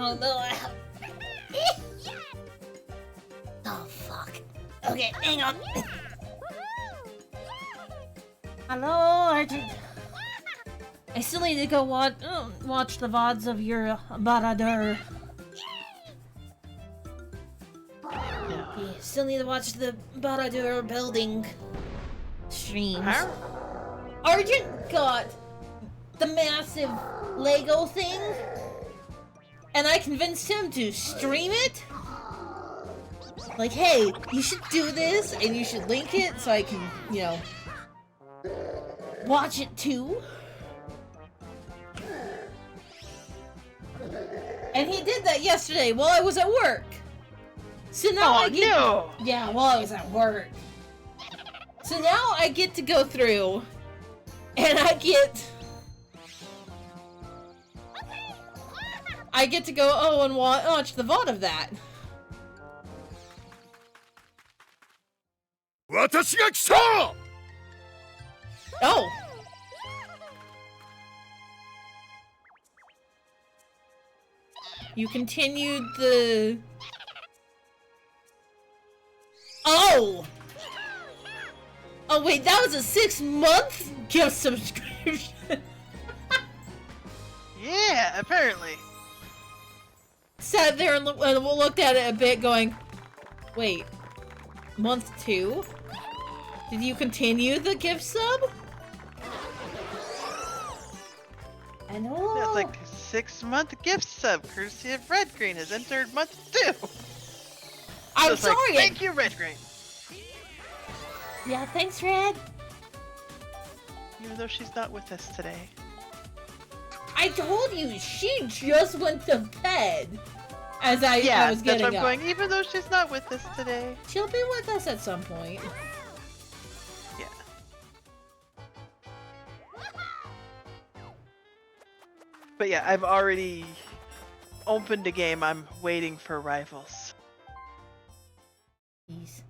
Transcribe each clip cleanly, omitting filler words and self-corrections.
Oh no. Oh fuck. Okay, hang on. Hello, Argent. I still need to go watch the VODs of your Baradur. Yeah, still need to watch the Baradur building streams. Huh? Argent got the massive Lego thing, and I convinced him to stream it. Like, hey, you should do this, and you should link it so I can, you know, watch it too. And he did that yesterday while I was at work. So now no! Yeah, while I was at work. So now I get to go through, and I get to go, and watch the VOD of that. Oh! You continued the... Oh! Oh wait, that was a 6-month gift subscription! Yeah, apparently. Sat there and looked at it a bit going, wait, month 2? Did you continue the gift sub? I know. That's like a 6-month gift sub, courtesy of Red Green has entered month 2. I'm sorry. Like, thank you, Red Green. Yeah, thanks, Red. Even though she's not with us today. I told you, she just went to bed. As I was getting that's what I'm up. going, even though she's not with us today. She'll be with us at some point. Yeah. But yeah, I've already opened a game. I'm waiting for rivals. Jeez.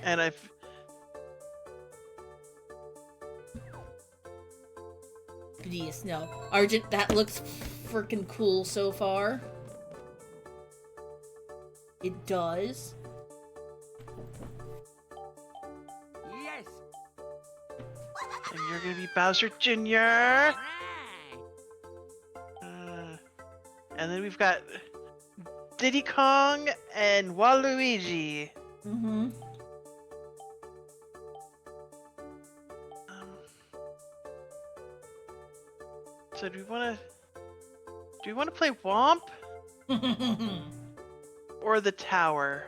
And I've... Please, no. Argent, that looks freaking cool so far. It does. Yes. And you're gonna be Bowser Jr. And then we've got Diddy Kong and Waluigi. Mm-hmm. So do we want to play Womp or the Tower?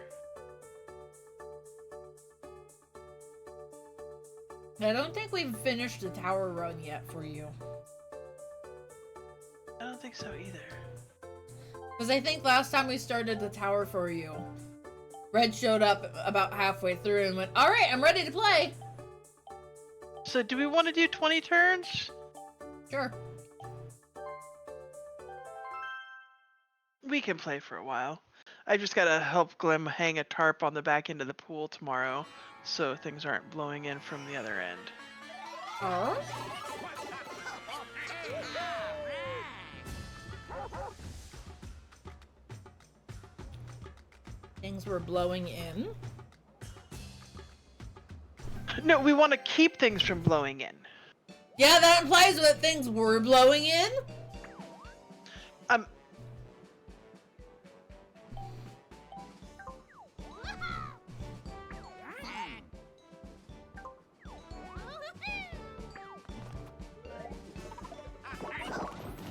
I don't think we've finished the tower run yet for you. I don't think so either. Because I think last time we started the tower for you, Red showed up about halfway through and went, alright, I'm ready to play! So do we want to do 20 turns? Sure. We can play for a while. I just gotta help Glim hang a tarp on the back end of the pool tomorrow, so things aren't blowing in from the other end. Oh? Things were blowing in? No, we want to keep things from blowing in. Yeah, that implies that things were blowing in?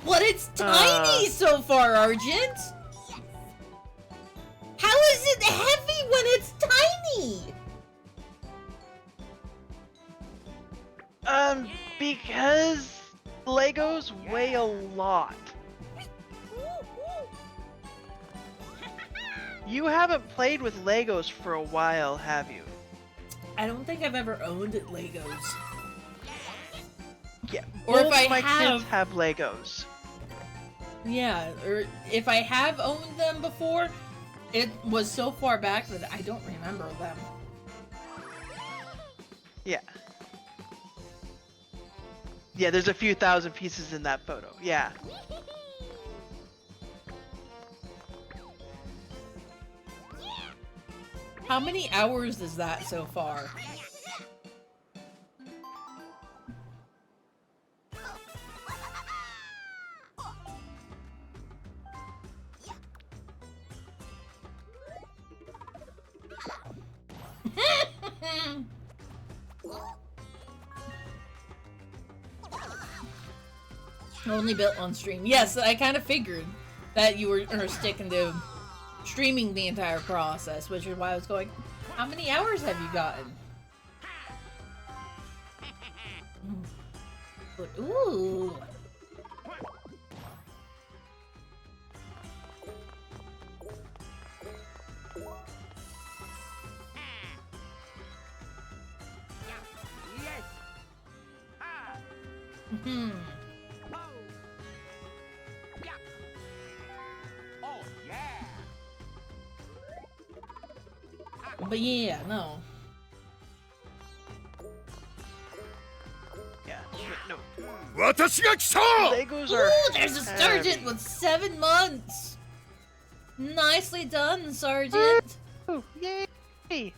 But it's tiny so far, Argent! How is it heavy when it's tiny? Because Legos weigh a lot. You haven't played with Legos for a while, have you? I don't think I've ever owned Legos. Yeah, Or if both I my have- kids have Legos. Yeah, or if I have owned them before, it was so far back that I don't remember them. Yeah. Yeah, there's a few thousand pieces in that photo. Yeah. How many hours is that so far? Only built on stream. Yes, I kind of figured that you were sticking to streaming the entire process, which is why I was going, how many hours have you gotten? But, ooh. Yes. Ah. Hmm. Oh. Yeah. Oh yeah. But yeah, no. Yeah. No. 私が来た Legos are. Ooh, there's a heavy. sergeant with 7 months! Nicely done, Sergeant! Ooh, yay! Yes.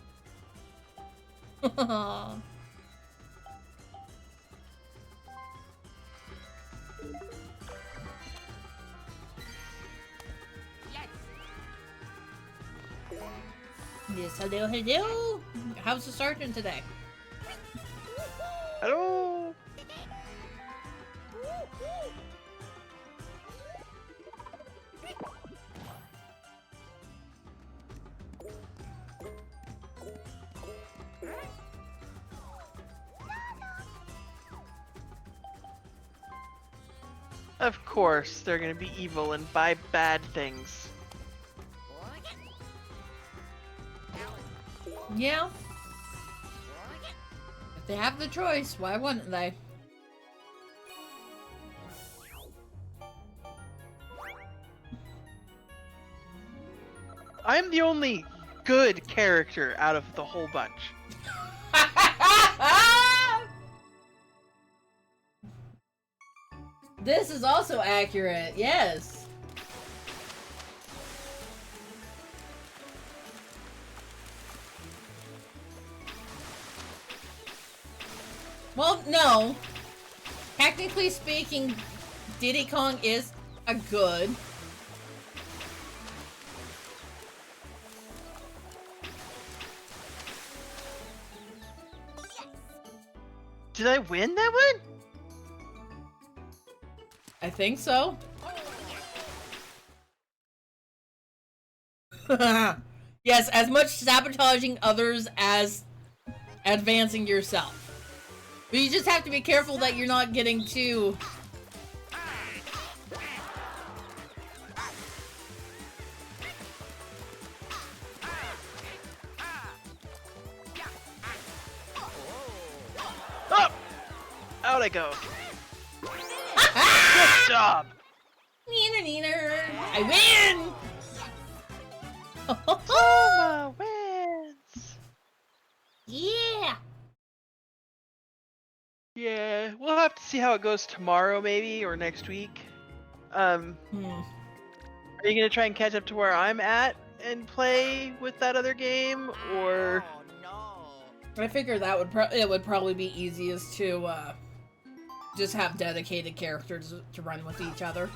Yes, hello, hello! How's the sergeant today? Hello. Of course, they're gonna be evil and buy bad things. Yeah. If they have the choice, why wouldn't they? I'm the only good character out of the whole bunch. This is also accurate, yes. Well, no. Technically speaking, Diddy Kong is a good. Did I win that one? I think so. Yes, as much sabotaging others as advancing yourself. But you just have to be careful that you're not getting too... Oh! Out I go. Good job! Neener, neener. I win! Soma wins! Yeah! Yeah, we'll have to see how it goes tomorrow, maybe, or next week. Are you gonna try and catch up to where I'm at and play with that other game, or? Oh no. I figure that would probably be easiest to just have dedicated characters to run with each other.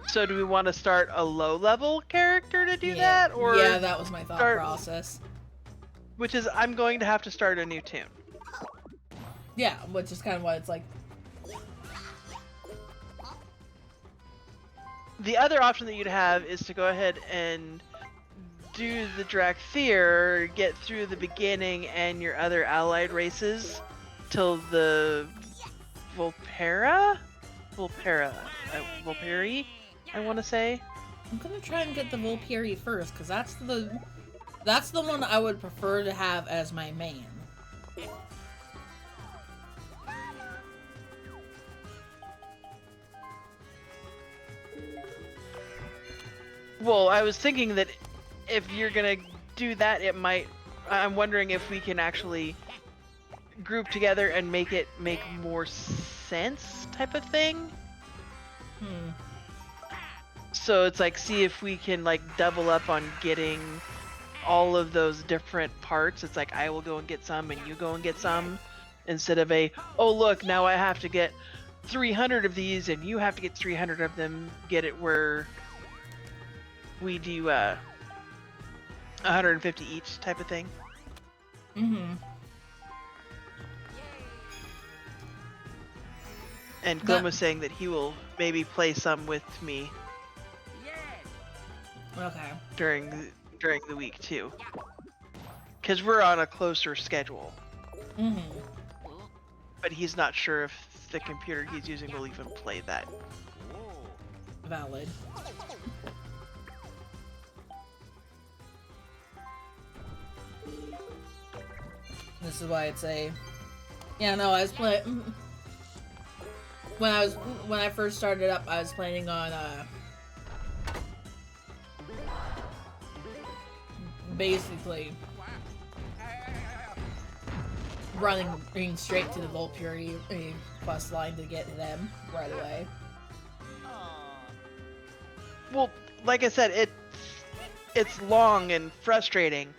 So do we want to start a low-level character to do that, or? Yeah, that was my thought start- process. Which is, I'm going to have to start a new tune. Yeah, which is kind of what it's like. The other option that you'd have is to go ahead and do the Drakthir, get through the beginning and your other allied races till the Volpera? Volperi, I want to say. I'm gonna try and get the Volpiri first, because that's the one I would prefer to have as my main. Well, I was thinking that if you're gonna do that, it might I'm wondering if we can actually group together and make it make more sense type of thing. Hmm. So it's like, see if we can like double up on getting all of those different parts. It's like I will go and get some and you go and get some, instead of a, oh look, now I have to get 300 of these and you have to get 300 of them. Get it where we do 150 each type of thing. Mm-hmm. And Glenn was saying that he will maybe play some with me Okay. during the week too, because we're on a closer schedule. Mm-hmm. But he's not sure if the computer he's using will even play that. Valid. This is why it's a... Yeah, no, I was playing... When I first started up, I was planning on, basically running straight to the Volpuri quest line to get them right away. Well, like I said, it's long and frustrating.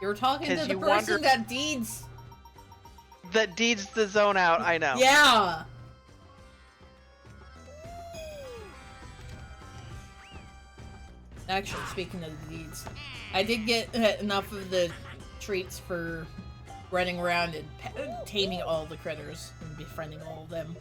You were talking to 'Cause the you person wander- that deeds... That deeds the zone out, I know. Yeah! Actually, speaking of the deeds, I did get enough of the treats for running around and taming all the critters and befriending all of them.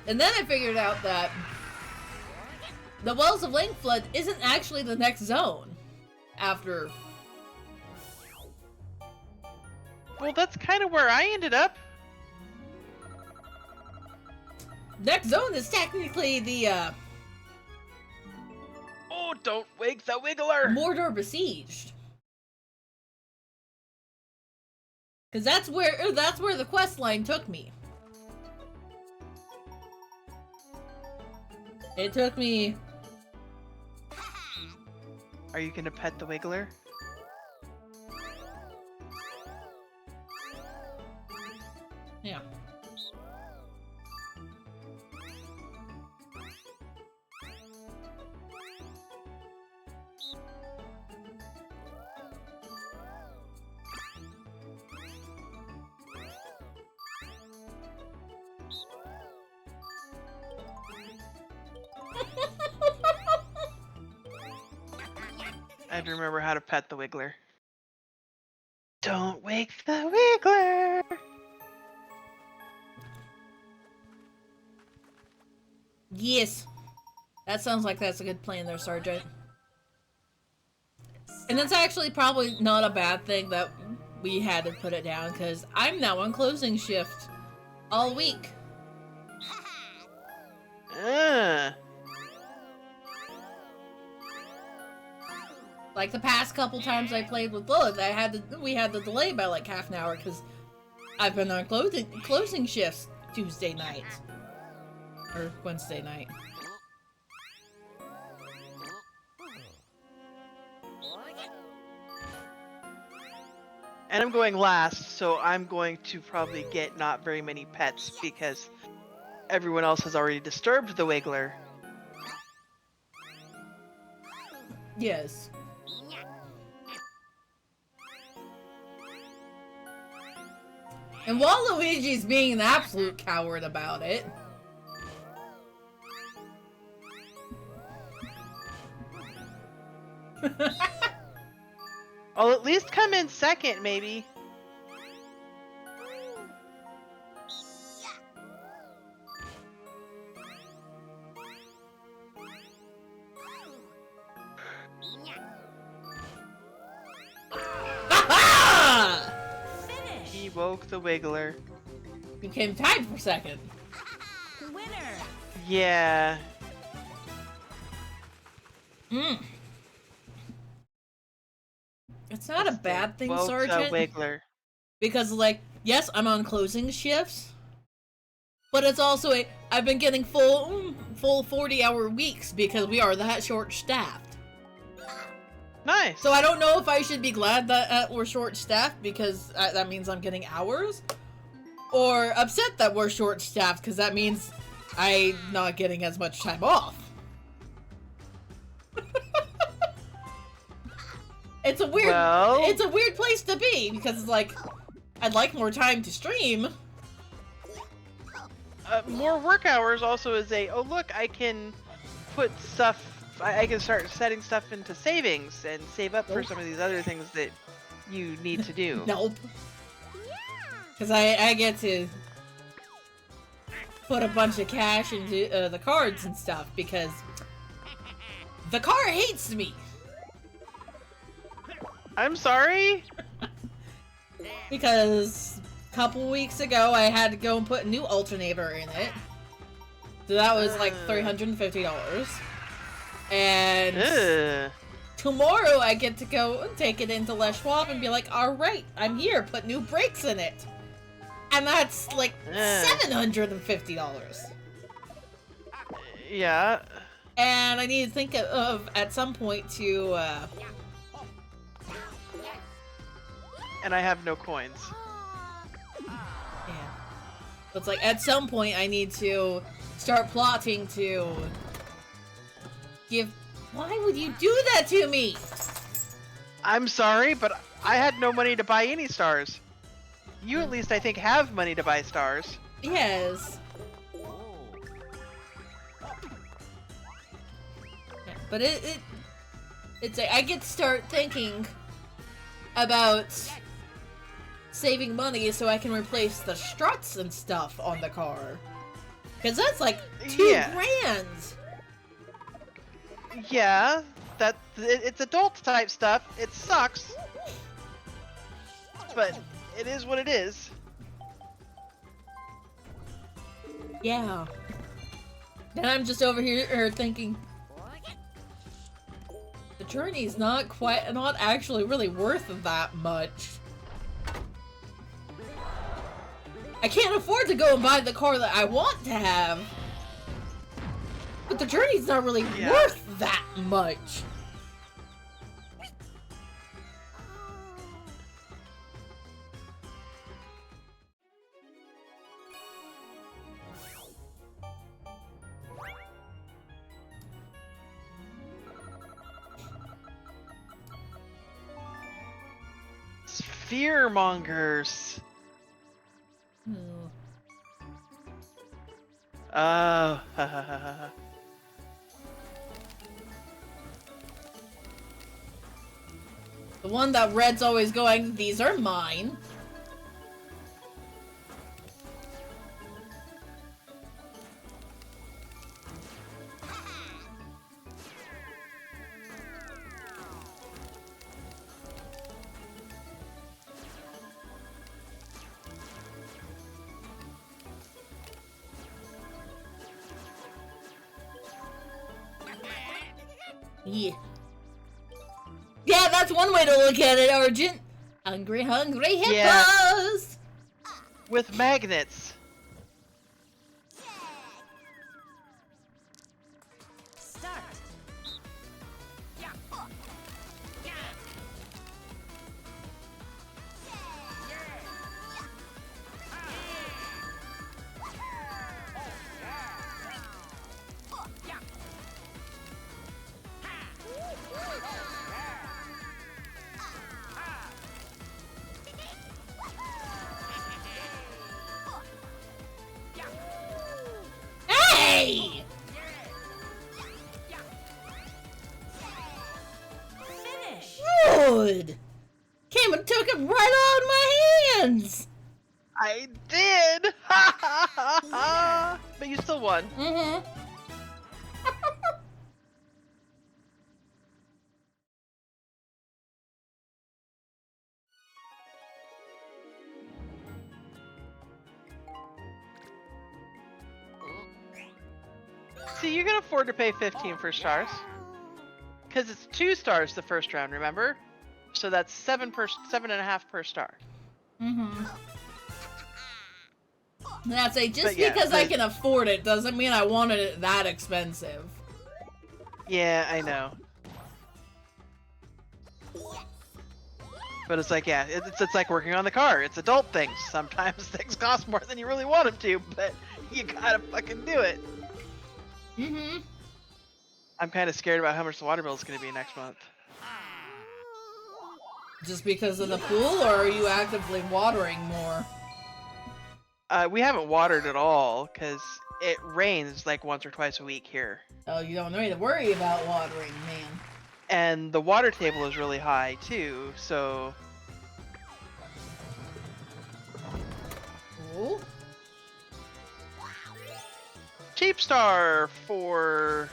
And then I figured out that the Wells of Lengthflood isn't actually the next zone after... Well, that's kind of where I ended up. Next zone is technically the, Oh, don't wake the wiggler! Mordor Besieged. Cause that's where the quest line took me. It took me... Are you gonna pet the wiggler? Yeah. I have to remember how to pet the wiggler. Don't wake the wiggler! Yes. That sounds like that's a good plan there, Sergeant. And it's actually probably not a bad thing that we had to put it down, because I'm now on closing shift all week. Like the past couple times I played with Lilith, we had to delay by like half an hour because I've been on closing shifts Tuesday night. Or Wednesday night. And I'm going last, so I'm going to probably get not very many pets because everyone else has already disturbed the wiggler. Yes. And Waluigi's being an absolute coward about it. I'll at least come in second, maybe. Ha-ha! He woke the wiggler. You came tied for second. Winner. Yeah. That's not a That's the bad thing, Wokta Sergeant. Wiggler. Because, like, yes, I'm on closing shifts, but it's also I've been getting full 40-hour weeks because we are that short-staffed. Nice. So I don't know if I should be glad that we're short-staffed because that means I'm getting hours, or upset that we're short-staffed because that means I'm not getting as much time off. It's a weird place to be because it's like I'd like more time to stream. More work hours also is oh look, I can put stuff, I can start setting stuff into savings and save up for some of these other things that you need to do. Nope. Because I get to put a bunch of cash into the cards and stuff because the car hates me. I'm sorry? Because a couple weeks ago I had to go and put a new alternator in it. So that was like $350. And tomorrow I get to go and take it into Les Schwab and be like, alright, I'm here, put new brakes in it. And that's like $750. Yeah. And I need to think of at some point to, And I have no coins. yeah. It's like, at some point I need to start plotting to give... Why would you do that to me? I'm sorry, but I had no money to buy any stars. You at least, I think, have money to buy stars. Yes. Yeah, but it's like, I get to start thinking about saving money so I can replace the struts and stuff on the car. Because that's like $2 grand. Yeah, it's adult type stuff. It sucks, but it is what it is. Yeah. And I'm just over here thinking, the journey's not actually really worth that much. I can't afford to go and buy the car that I want to have. But the journey's not really worth that much. Fearmongers. The one that Red's always going, these are mine. Yeah. Yeah, that's one way to look at it, Argent. Hungry, hungry hippos! Yeah. With magnets. Start. Hey! Finish. Good! Came and took him right on my hands! I did! But you still won. Mm-hmm. See, you can afford to pay 15 for stars. Because it's 2 stars the first round, remember? So that's 7.5 per star. Mm-hmm. That's just But yeah, because I can afford it doesn't mean I wanted it that expensive. Yeah, I know. But it's like, yeah, it's like working on the car. It's adult things. Sometimes things cost more than you really want them to, but you gotta fucking do it. Mm-hmm. I'm kind of scared about how much the water bill is going to be next month. Just because of the pool, or are you actively watering more? We haven't watered at all because it rains like once or twice a week here. Oh, you don't need to worry about watering, man. And the water table is really high too, so... Ooh. Cheap star for...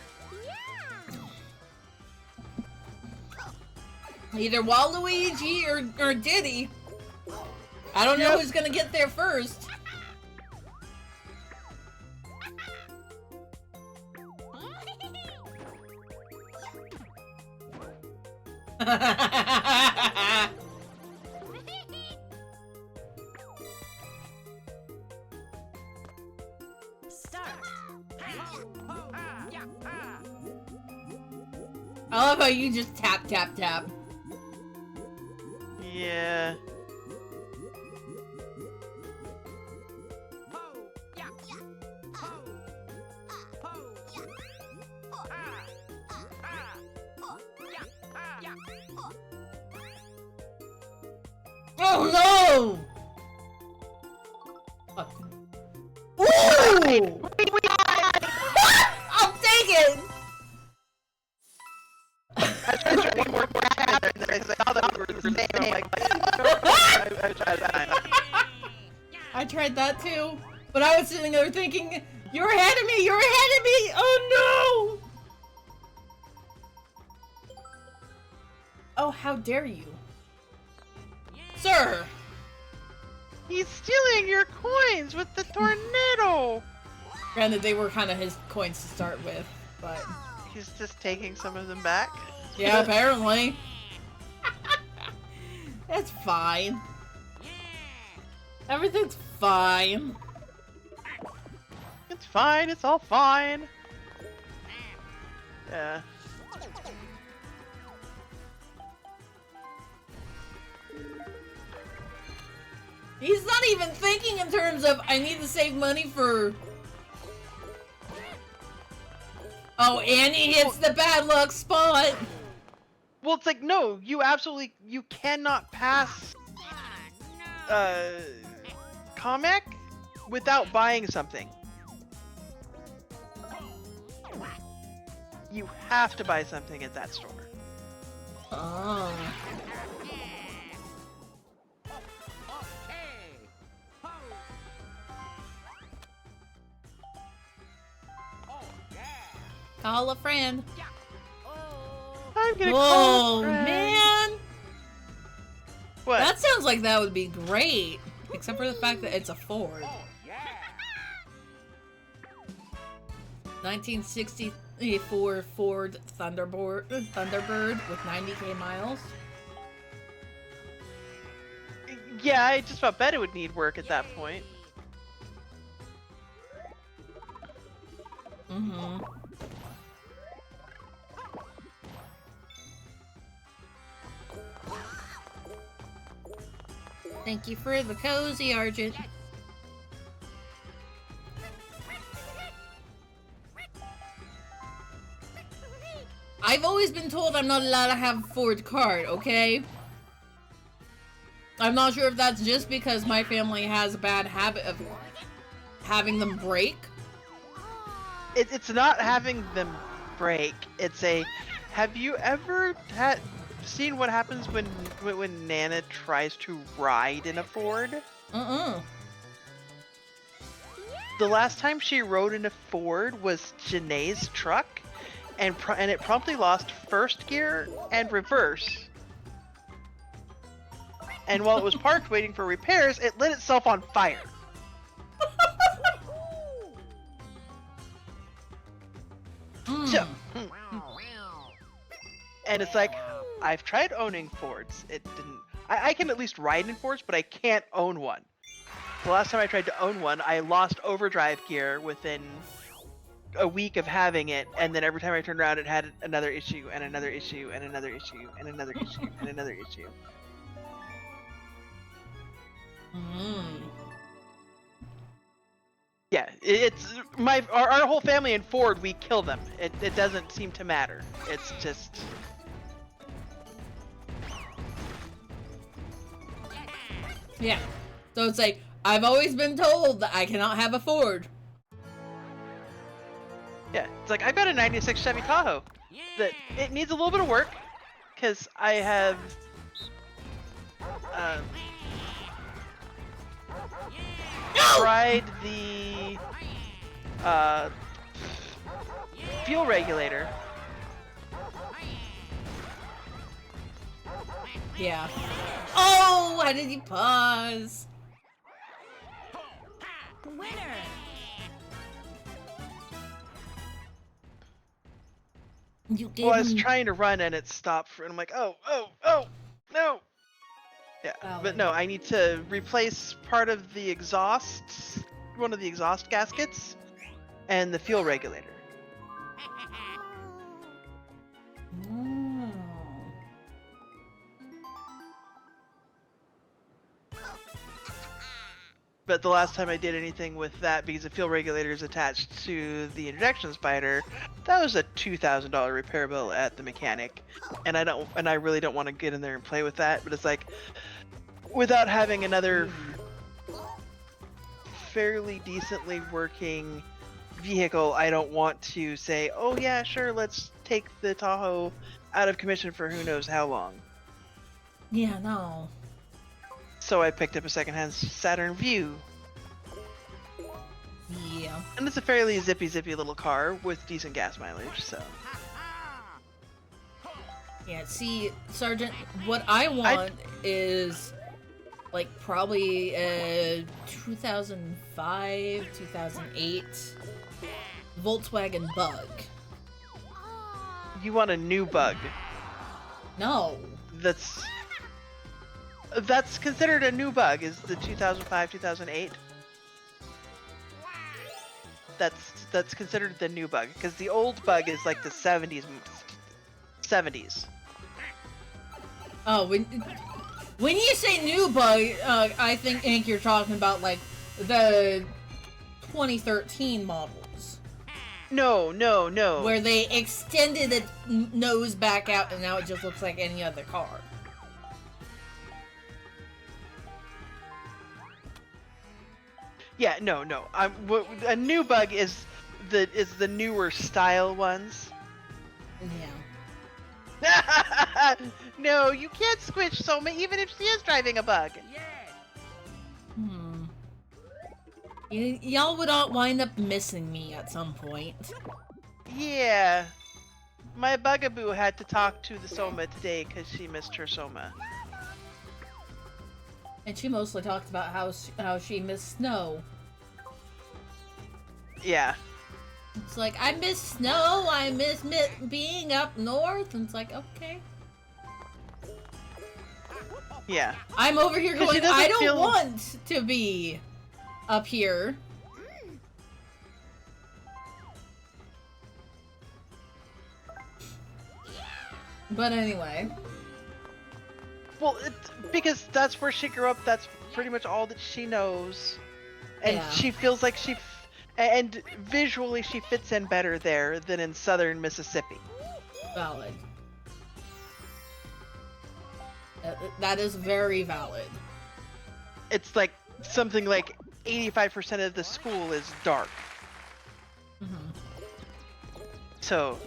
Either Waluigi or Diddy. I don't know who's gonna get there first. Start. I love how you just tap, tap, tap. Yeah. Oh no! Ooh! I'll take it! I tried to one more tab and then I saw that we were the same. I'm like, I tried that. I tried that too, but I was sitting there thinking, you're ahead of me! You're ahead of me! Oh no! Oh, how dare you. Sir! He's stealing your coins with the tornado! Granted, they were kind of his coins to start with, but... He's just taking some of them back? Yeah, apparently. That's fine. Everything's fine. It's fine, it's all fine. Yeah. He's not even thinking in terms of, I need to save money for... Oh, and he hits the bad luck spot! Well, it's like, no, you cannot pass, comic without buying something. You have to buy something at that store. Oh. Call a friend. I'm gonna Oh, call a friend. man! What? That sounds like that would be great. Except for the fact that it's a Ford. 1964 Ford Thunderbird with 90k miles. Yeah, I just about bet it would need work at that point. Mm-hmm. Thank you for the cozy, Argent. I've always been told I'm not allowed to have a Ford card, okay? I'm not sure if that's just because my family has a bad habit of having them break. It's not having them break. It's a... Have you ever seen what happens when Nana tries to ride in a Ford? The last time she rode in a Ford was Janae's truck, and it promptly lost first gear and reverse. And while it was parked waiting for repairs, it lit itself on fire. So, and it's like, I've tried owning Fords. It didn't. I can at least ride in Fords, but I can't own one. The last time I tried to own one, I lost overdrive gear within a week of having it, and then every time I turned around, it had another issue, and another issue, and another issue, and another issue, and another issue. Yeah, it's our whole family in Ford. We kill them. It doesn't seem to matter. It's just. Yeah. So it's like, I've always been told that I cannot have a Ford. Yeah, it's like I've got a '96 Chevy Tahoe that it needs a little bit of work because I have tried the fuel regulator. Yeah. Oh, why did you pause? Winner. You gave Well, I was him... trying to run and it stopped, and I'm like, oh, no. Yeah, but no, I need to replace part of the exhaust, one of the exhaust gaskets, and the fuel regulator. Oh. But the last time I did anything with that, because the fuel regulator is attached to the injection spider, that was a $2,000 repair bill at the mechanic, and I really don't want to get in there and play with that. But it's like, without having another fairly decently working vehicle, I don't want to say, oh yeah, sure, let's take the Tahoe out of commission for who knows how long. Yeah, no. So I picked up a secondhand Saturn Vue. Yeah. And it's a fairly zippy little car with decent gas mileage, so. Yeah, see, Sergeant, what I want is, like, probably a 2005, 2008 Volkswagen Bug. You want a new Bug. No. That's considered a new Bug, is the 2005, 2008. That's considered the new Bug, because the old Bug is like the 70s. Oh, when you say new Bug, I think you're talking about, like, the 2013 models. No. Where they extended the nose back out and now it just looks like any other car. Yeah, no. A new Bug is the newer style ones. Yeah. No, you can't squish Soma even if she is driving a Bug. Y'all would all wind up missing me at some point. Yeah. My Bugaboo had to talk to the Soma today because she missed her Soma. And she mostly talked about how she missed snow. Yeah. It's like, I miss snow, I miss being up north, and it's like, okay. Yeah. I'm over here going, doesn't I don't feel- want to be up here. But anyway. Well, because that's where she grew up, that's pretty much all that she knows. And Yeah. she feels like and visually she fits in better there than in southern Mississippi. Valid. That is very valid. It's like something like 85% of the school is dark. So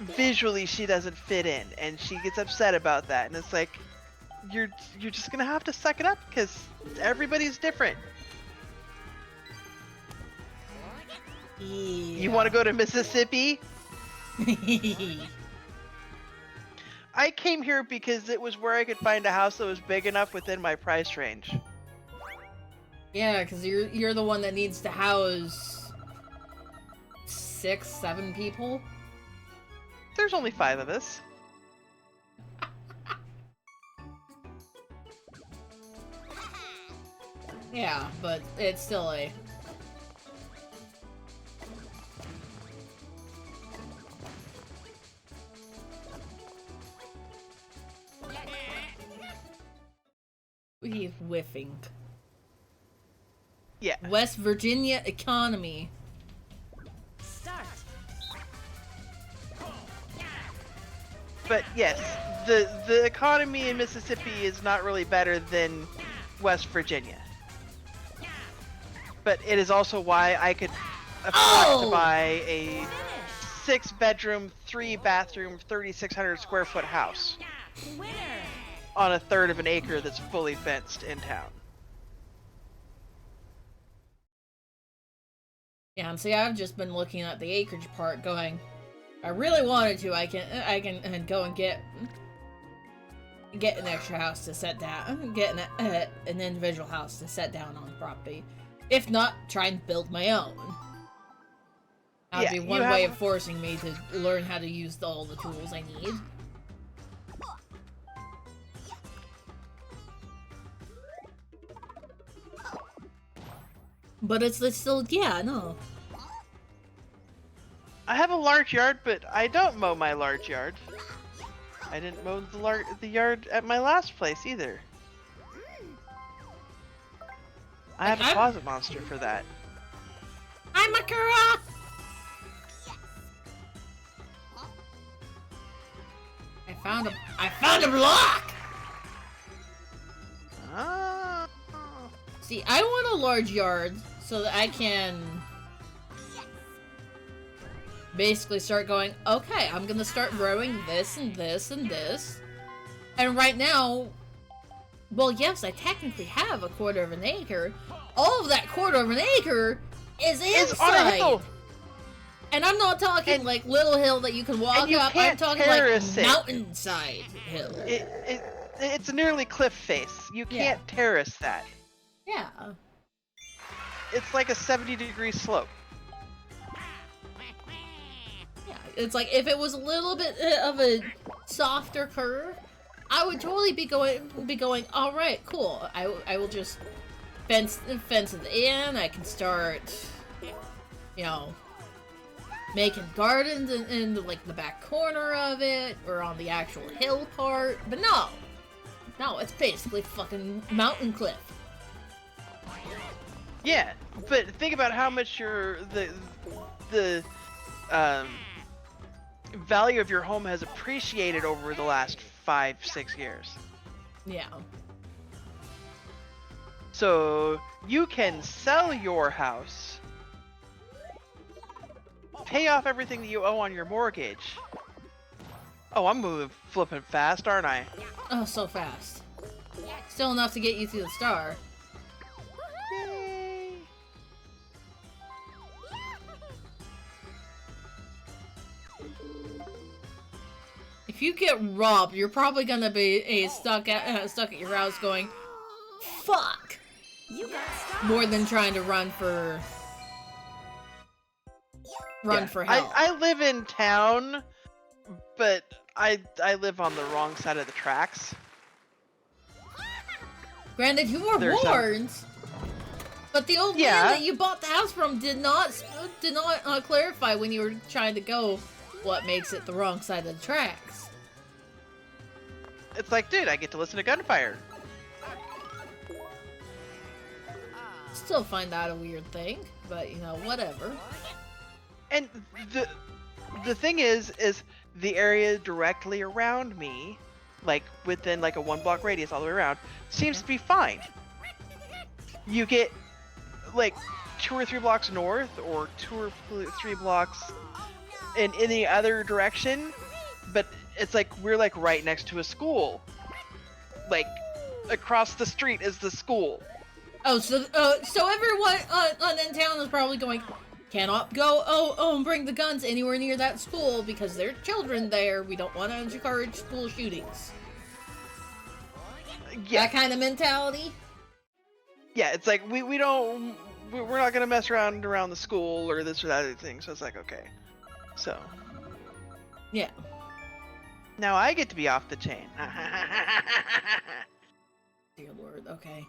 visually she doesn't fit in and she gets upset about that, and it's like, you're just gonna have to suck it up because everybody's different. Yeah. You want to go to Mississippi? I came here because it was where I could find a house that was big enough within my price range. Yeah, because you're the one that needs to house 6, 7 people. There's only 5 of us. Yeah, but it's still a... He's whiffing. Yeah. West Virginia economy. Start. But yes, the economy in Mississippi is not really better than West Virginia. But it is also why I could afford to buy a 6-bedroom, 3-bathroom, 3,600 square foot house Winner. on a third of an acre that's fully fenced in town. Yeah, and see, I've just been looking at the acreage part, going, if I really wanted to, I can go and get an extra house to set down, get an individual house to set down on the property. If not, try and build my own. That'd be one way of forcing me to learn how to use all the tools I need. But it's still, yeah, no. I have a large yard, but I don't mow my large yard. I didn't mow the yard at my last place either. I have a closet monster for that. Hi, Makura! I found a block! Ah. See, I want a large yard so that I can basically start going, okay, I'm gonna start growing this and this and this. And right now, well, yes, I technically have a quarter of an acre. All of that quarter of an acre is on a inside. hill. And I'm not talking like little hill that you can walk up. I'm talking like mountainside hill. It's nearly cliff face. You can't terrace that. Yeah. It's like a 70-degree slope. Yeah, it's like if it was a little bit of a softer curve, I would totally be going. All right, cool. I will just fence it in. I can start, you know, making gardens in like the back corner of it or on the actual hill part. But no, it's basically fucking mountain cliff. Yeah, but think about how much the value of your home has appreciated over the last 5-6 years. Yeah. So you can sell your house, pay off everything that you owe on your mortgage. Oh, I'm moving flipping fast, aren't I? Oh, so fast. Still enough to get you to the star. Yay! If you get robbed, you're probably gonna be stuck at your house going, fuck! You got stars. More than trying to run for help. I live in town, but I live on the wrong side of the tracks. Granted, you were warned, but the old man that you bought the house from did not clarify when you were trying to go what makes it the wrong side of the tracks. It's like, dude, I get to listen to gunfire. Still find that a weird thing, but you know, whatever. And the thing is the area directly around me, like within like a 1-block radius all the way around, seems to be fine. You get like 2 or 3 blocks north or 2 or 3 blocks in any other direction, but it's like we're like right next to a school. Like across the street is the school. Oh, so everyone in town is probably going, cannot go and bring the guns anywhere near that school because there are children there. We don't want to encourage school shootings. Yeah. That kind of mentality? Yeah, it's like we're not gonna mess around the school or this or that other thing, so it's like, okay. So. Yeah. Now I get to be off the chain. Dear Lord, okay.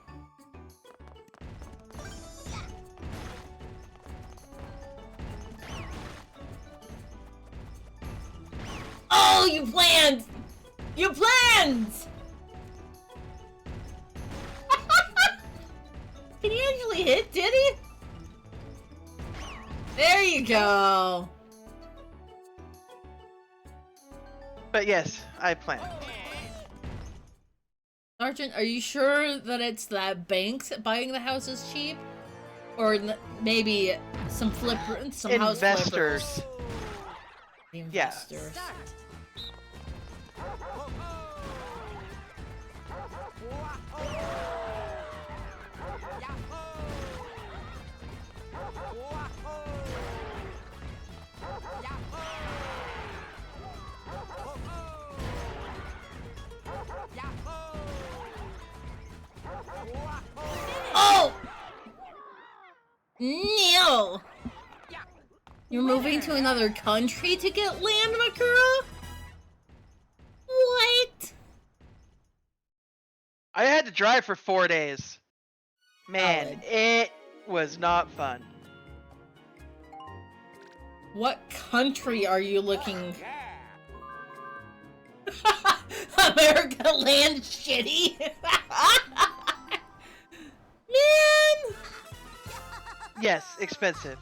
Oh, you planned! You planned! Can he actually hit, did he? There you go. But yes, I planned. Sergeant, are you sure that it's that banks buying the house is cheap? Or maybe some house Investors. flippers? The Yeah. investors. Start. Oh! No! You're moving to another country to get land, Makura? What? I had to drive for 4 days. Man, Valid. it was not fun. What country are you looking? America land shitty. Man. Yes, expensive.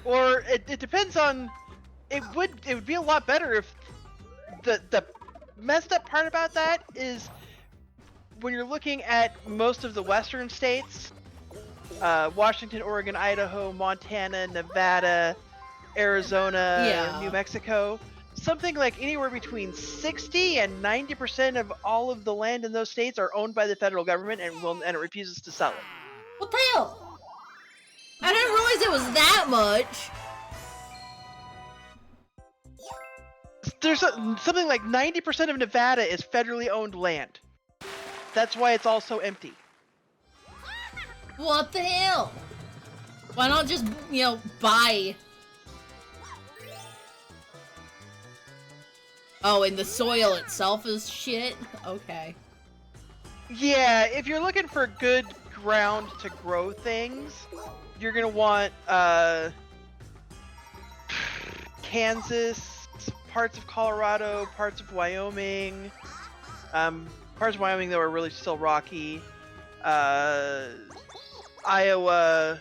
Or it depends on. It would be a lot better if the messed up part about that is when you're looking at most of the western states, Washington, Oregon, Idaho, Montana, Nevada, Arizona, Yeah. New Mexico, something like anywhere between 60 and 90% of all of the land in those states are owned by the federal government and it refuses to sell it. What the hell? I didn't realize it was that much. There's something like 90% of Nevada is federally owned land. That's why it's all so empty. What the hell? Why not just, buy? Oh, and the soil itself is shit? Okay. Yeah, if you're looking for good ground to grow things, you're gonna want Kansas, parts of Colorado, parts of Wyoming. Parts of Wyoming though are really still rocky. Iowa,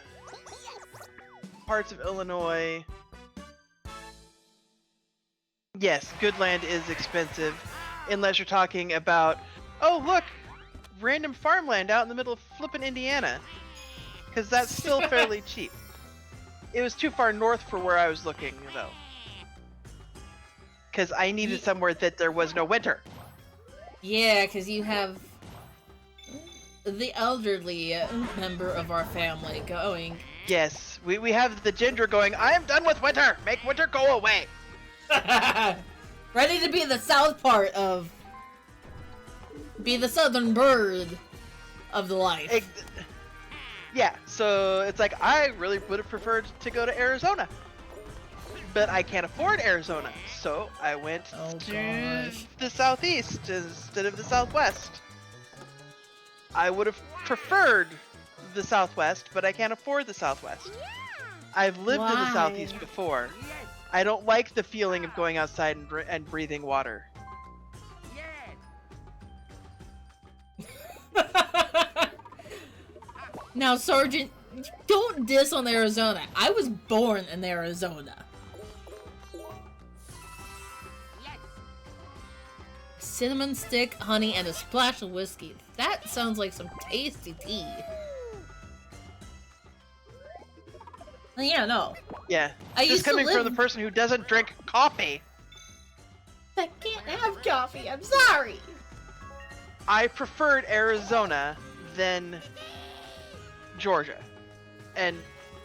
parts of Illinois. Yes, good land is expensive, unless you're talking about, oh look, random farmland out in the middle of flippin' Indiana, because that's still fairly cheap. It was too far north for where I was looking though, because I needed somewhere that there was no winter. Yeah, because you have the elderly member of our family going. Yes, we have the ginger going, I am done with winter! Make winter go away! Ready to be the south part of... Be the southern bird of the life. Yeah, so it's like, I really would have preferred to go to Arizona. But I can't afford Arizona, so I went to the southeast instead of the southwest. I would have preferred the southwest, but I can't afford the southwest. I've lived in the southeast before. I don't like the feeling of going outside and breathing water. Now, Sergeant, don't diss on Arizona. I was born in Arizona. Cinnamon stick, honey, and a splash of whiskey. That sounds like some tasty tea. Yeah, no. Yeah. I This used is coming to from live... the person who doesn't drink coffee. I can't have coffee, I'm sorry. I preferred Arizona than Georgia. And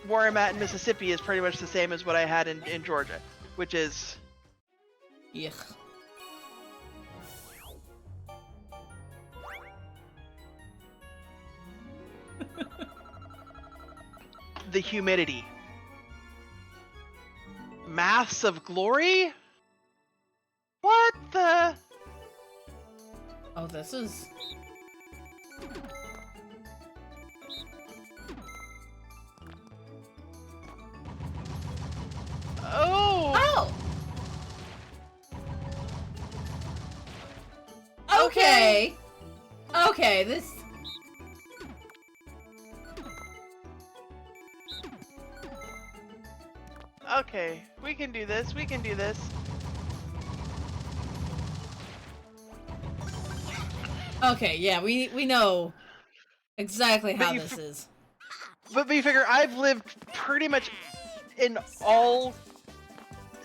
where I'm at in Mississippi is pretty much the same as what I had in Georgia, which is... Yuck. the humidity. Maths of Glory? What the? Oh, this is... Oh! Oh! Okay. Okay, this... Okay, we can do this. We can do this. Okay, yeah, we know exactly But how you this is. But you figure I've lived pretty much in all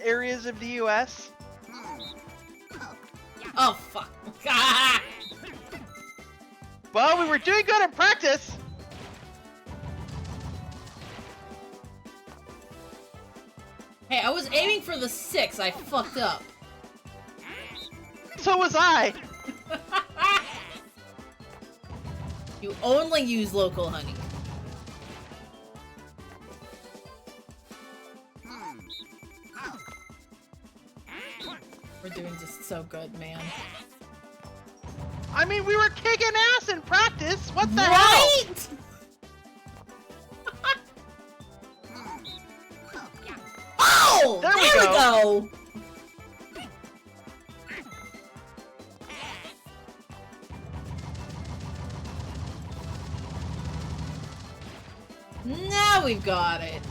areas of the U.S. Oh, fuck. Well, we were doing good in practice. Hey, I was aiming for the 6. I fucked up. So was I. You only use local honey. We're doing just so good, man. I mean, we were kicking ass in practice. What the hell? Right? Oh! There we There we go! Now we've got it.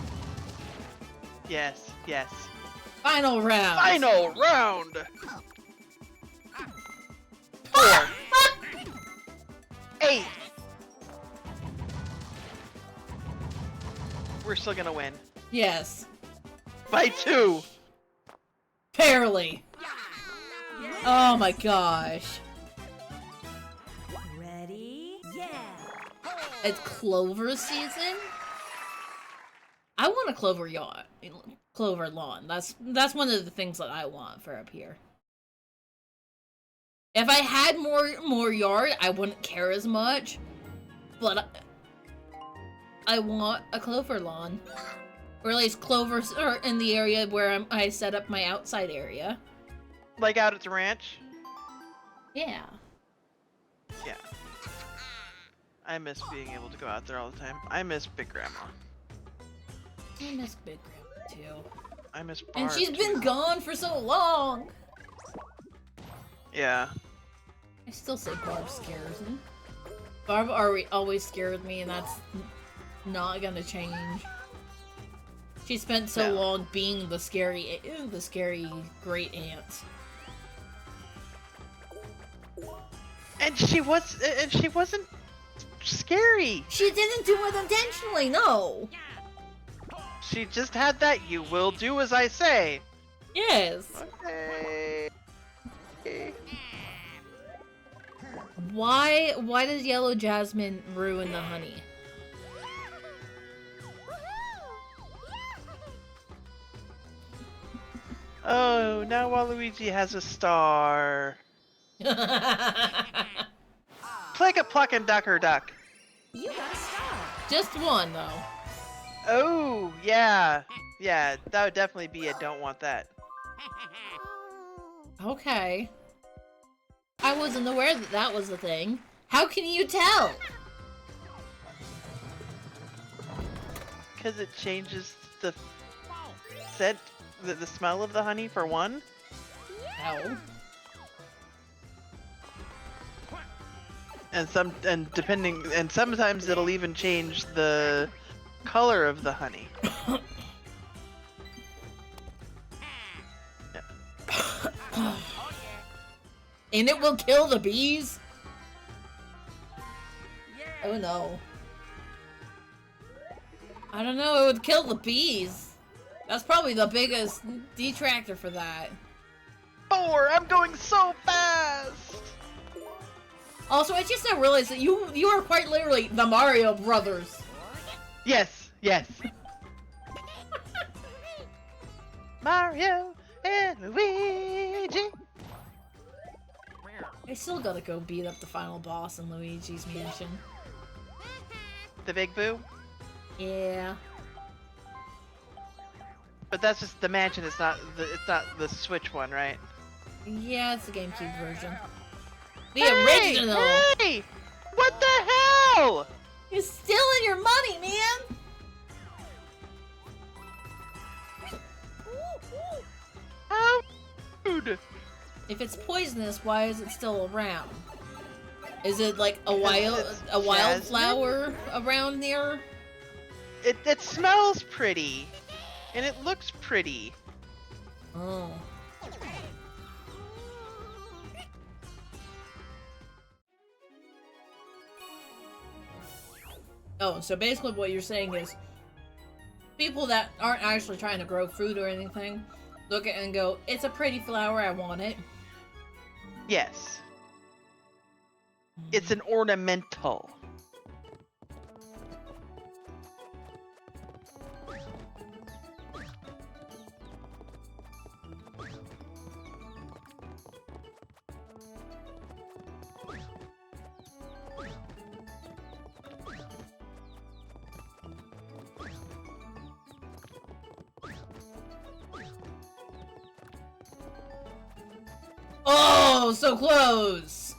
Yes, yes. Final round. Final round. 4. 8. We're still gonna win. Yes. By 2. Barely. Oh my gosh. Ready? Yeah. It's clover season? I want a clover lawn. That's one of the things that I want for up here. If I had more yard, I wouldn't care as much. But I want a clover lawn. Or at least clovers are in the area where I set up my outside area. Like out at the ranch? Yeah. Yeah. I miss being able to go out there all the time. I miss Big Grandma. I miss Big Grandma too. I miss Barb, And she's too. been gone for so long! Yeah. I still say Barb scares me. Barb always scared me, and that's not gonna change. She spent so No. long being the scary great aunt. And she wasn't scary. She didn't do it intentionally, no! She just had that "you will do as I say." Yes! Okay. Why does Yellow Jasmine ruin the honey? Oh, now Waluigi has a star. Click a pluck and duck or duck. You got a star. Just one, though. Oh, yeah. Yeah, that would definitely be a don't want that. Okay. I wasn't aware that that was a thing. How can you tell? Because it changes the scent, the smell of the honey for one. Ow. And sometimes it'll even change the color of the honey. And it will kill the bees? Oh no. I don't know, it would kill the bees. That's probably the biggest detractor for that. 4! I'm going so fast! Also, I just now realized that you are quite literally the Mario Brothers. Yes, yes. Mario and Luigi. I still gotta go beat up the final boss in Luigi's Mansion. The Big Boo? Yeah. But that's just the mansion, it's not the Switch one, right? Yeah, it's the GameCube version. The Hey! original! Hey! What the hell? You're stealing your money, man! How rude! If it's poisonous, why is it still around? Is it like a It's wildflower around there? It smells pretty, and it looks pretty. Oh. Oh, so basically what you're saying is people that aren't actually trying to grow fruit or anything look at it and go, it's a pretty flower, I want it. Yes. It's an ornamental. Oh, so close!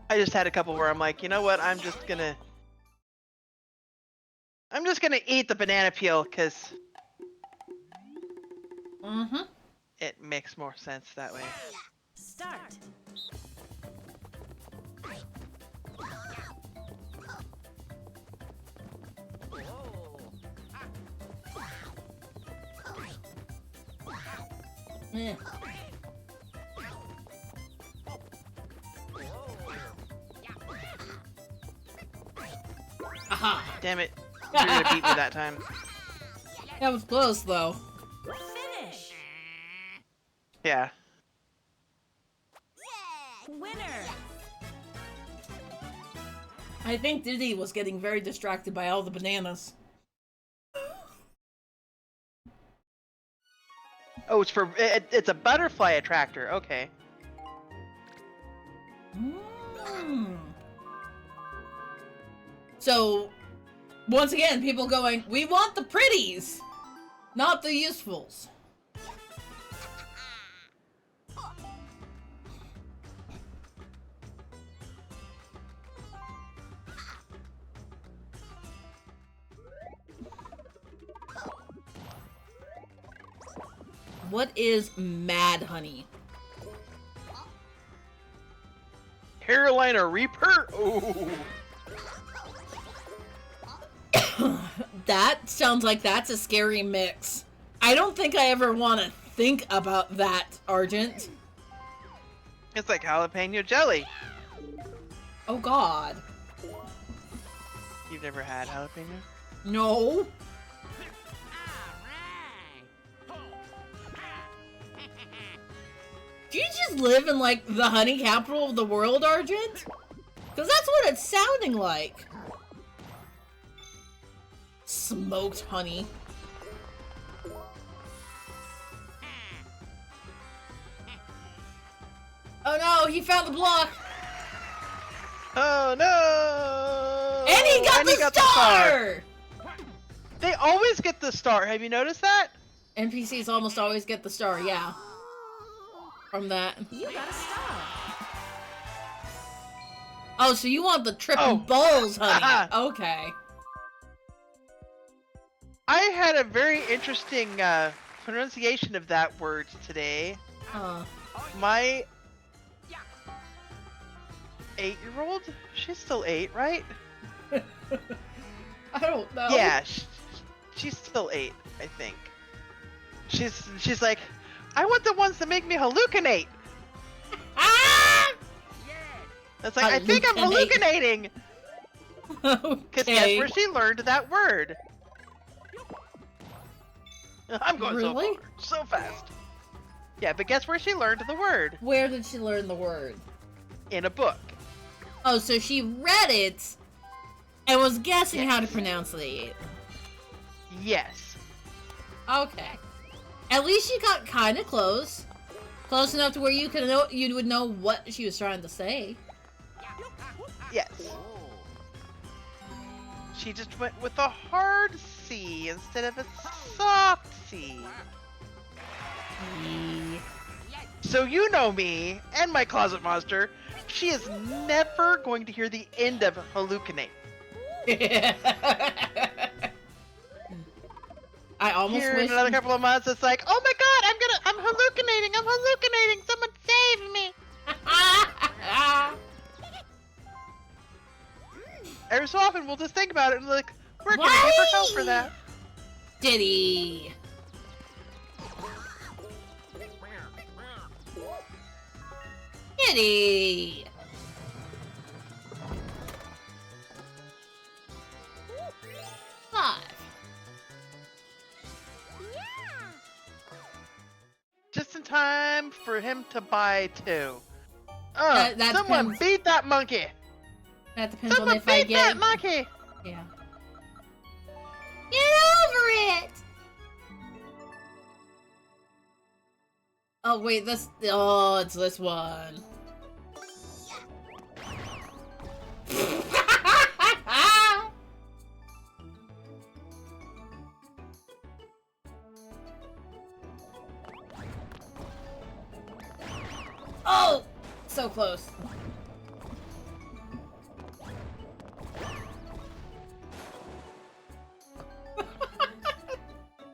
I just had a couple where I'm like, you know what? I'm just gonna eat the banana peel because it makes more sense that way. Start. Yeah. Aha! Damn it! You're gonna beat me that time. That was close, though. Finish. Yeah. Winner. I think Diddy was getting very distracted by all the bananas. Oh, it's a butterfly attractor. Okay. So, once again, people going, we want the pretties, not the usefuls. What is Mad Honey? Carolina Reaper. Ooh. That sounds like that's a scary mix. I don't think I ever want to think about that, Argent. It's like jalapeno jelly. Oh god. You've never had jalapeno? No. Do you just live in, like, the honey capital of the world, Argent? Because that's what it's sounding like. Smoked honey. Oh no, he found the block! Oh no! And he got, the star! They always get the star. Have you noticed that? NPCs almost always get the star, yeah. From that. You got a star. Oh, so you want the triple balls, honey. Aha. Okay. I had a very interesting pronunciation of that word today. My 8-year-old? She's still 8, right? I don't know. Yeah, she's still 8, I think. She's like, I want the ones that make me hallucinate. Ah! It's like, I think I'm hallucinating. Because guess where she learned that word? I'm going Really? so fast. Yeah, but guess where she learned the word? Where did she learn the word? In a book. Oh, so she read it and was guessing how to pronounce it. Yes. Okay. At least she got kind of close. Close enough to where you would know what she was trying to say. Yes. She just went with a hard C instead of a soft C. So you know me and my closet monster. She is never going to hear the end of hallucinate. I almost Here wish. in another couple of months, it's like, oh my god, I'm hallucinating, someone save me. Every so often, we'll just think about it and like, we're gonna give her help for that. Diddy. Diddy. Five. Just in time for him to buy 2. That Someone depends. beat that monkey! That depends on Someone if I beat get. that monkey! Yeah. Get over it! Oh wait, this. Oh, it's this one. Oh, so close.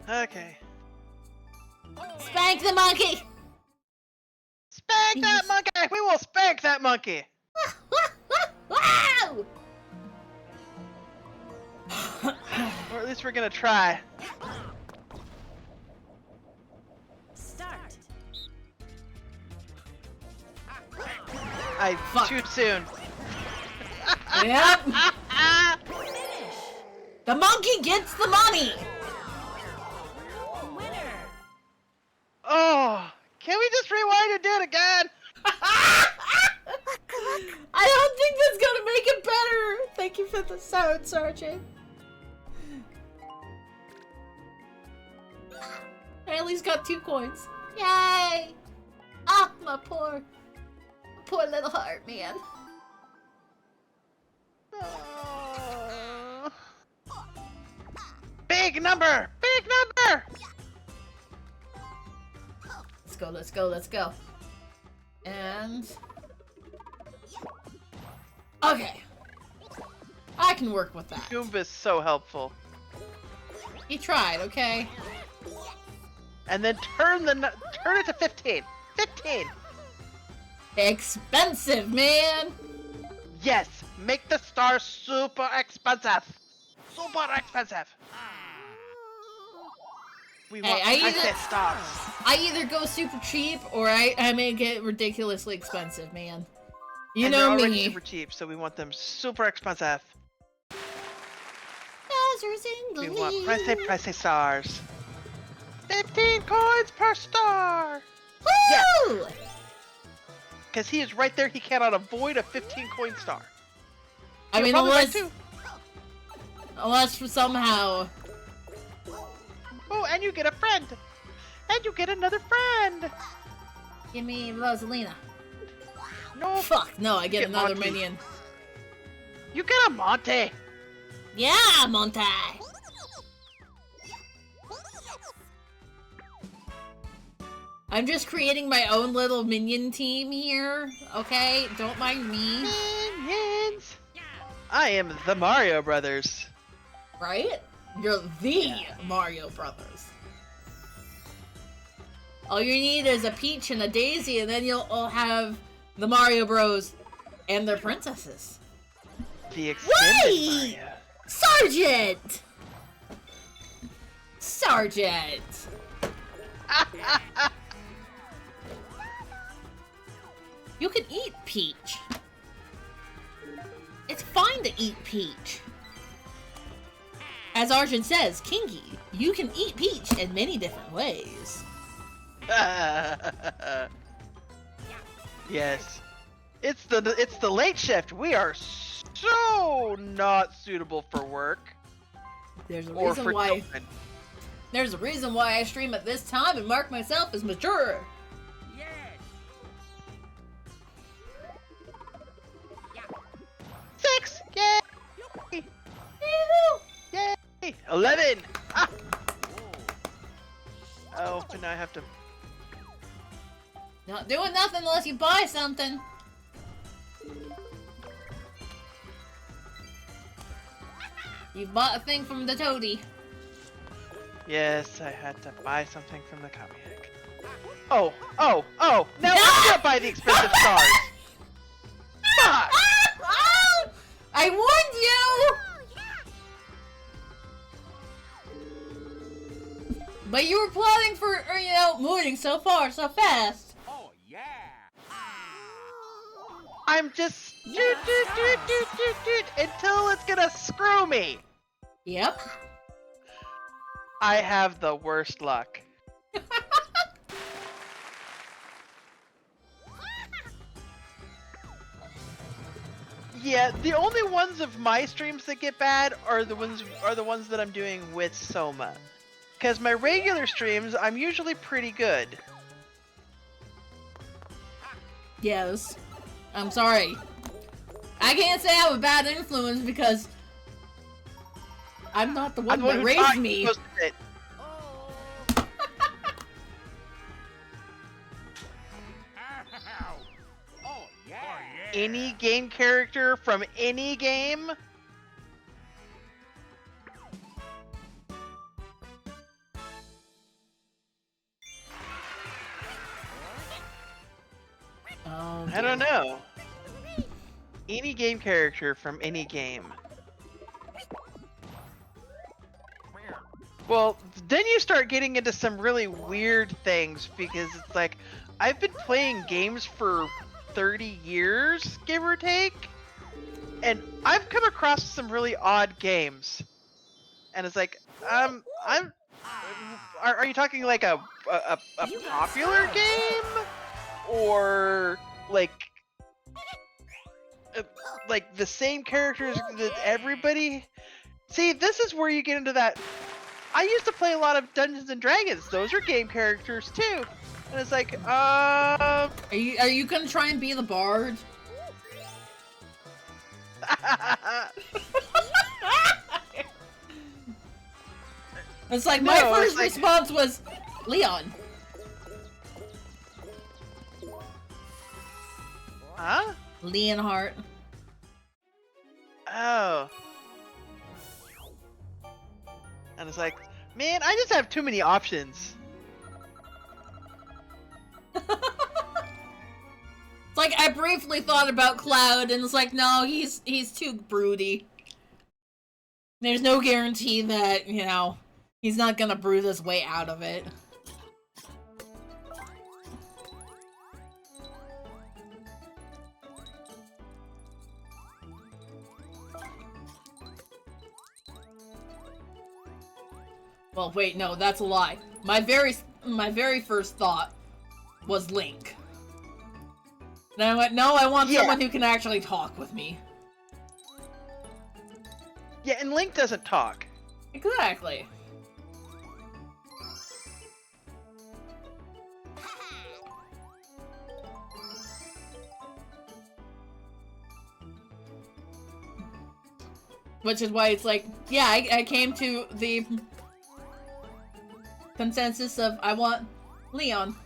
Okay. Spank the monkey! Spank that monkey! We will spank that monkey! Wow! Or at least we're gonna try. Start. Fuck. Too soon. Yep. Finish. The monkey gets the money! Winner. Oh, can we just rewind and do it again? I don't think that's gonna make it better! Thank you for the sound, Sergeant. I at least got 2 coins. Yay! Ah, my poor little heart, man. Oh. Big number! Big number! Let's go, let's go, let's go. And... okay. I can work with that. Goomba's so helpful. He tried, okay? And then turn it to 15. 15! Expensive, man! Yes! Make the star super expensive! Super expensive! We Hey, want I price either- stars! I either go super cheap or I make it ridiculously expensive, man. You And they're know already me. super cheap, so we want them super expensive. Bowser's in the We want lead. pricey stars. 15 coins per star! Woo! Because he is right there, he cannot avoid a 15 coin star. I He'll mean, probably buy unless 2. somehow. Oh, and you get a friend! And you get another friend! Give me Rosalina. No, Fuck, no, I get Get another Monty. minion. you get a Monte! Yeah, Monty! I'm just creating my own little minion team here, okay? Don't mind me. Minions! I am the Mario Brothers. Right? You're the Mario Brothers. All you need is a Peach and a Daisy, and then you'll all have the Mario Bros. And their princesses. The extended Wait! Mario. Sergeant! Sergeant! You can eat Peach. It's fine to eat Peach. As Arjun says, Kingy, you can eat Peach in many different ways. Yes. It's the late shift. We are so not suitable for work There's a or reason for why. children. There's a reason why I stream at this time and mark myself as mature. Six! Yay! Yay! 11! Ah! Oh, but now I have to. Not doing nothing unless you buy something. You bought a thing from the toady. Yes, I had to buy something from the comic. Oh! Now I'm gonna buy the expensive stars! Fuck! I warned you! But you were plotting for, moving so far, so fast. Oh yeah. I'm just doot, until it's gonna screw me! Yep. I have the worst luck. Yeah, the only ones of my streams that get bad are the ones that I'm doing with Soma. Because my regular streams, I'm usually pretty good. Yes. I'm sorry. I can't say I'm a bad influence because I'm not the one that raised me. It. Oh yeah. Any game character from any game? Oh, I don't know. Any game character from any game. Well, then you start getting into some really weird things because it's like, I've been playing games for 30 years, give or take, and I've come across some really odd games. And it's like, are you talking like a popular game? Or like the same characters that everybody... See, this is where you get into that... I used to play a lot of Dungeons and Dragons. Those are game characters too. And it's like, Are you gonna try and be the bard? It's like my first response was Leon. Huh? Leonhardt. Oh. And it's like, man, I just have too many options. It's like I briefly thought about Cloud, and it's like, no, he's too broody. There's no guarantee that, he's not gonna brood his way out of it. Well, wait, no, that's a lie. My very first thought was Link. And I went, no, I want someone who can actually talk with me. Yeah, and Link doesn't talk. Exactly. Which is why it's like, yeah, I came to the consensus of I want Leon.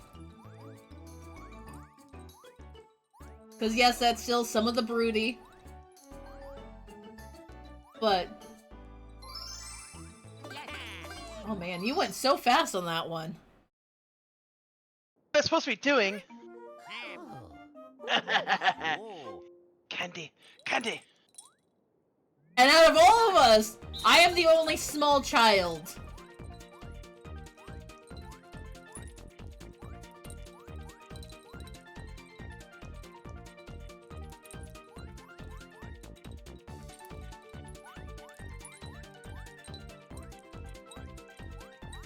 Because yes, that's still some of the broody. But... oh man, you went so fast on that one. What I'm supposed to be doing... Candy! Candy! And out of all of us, I am the only small child.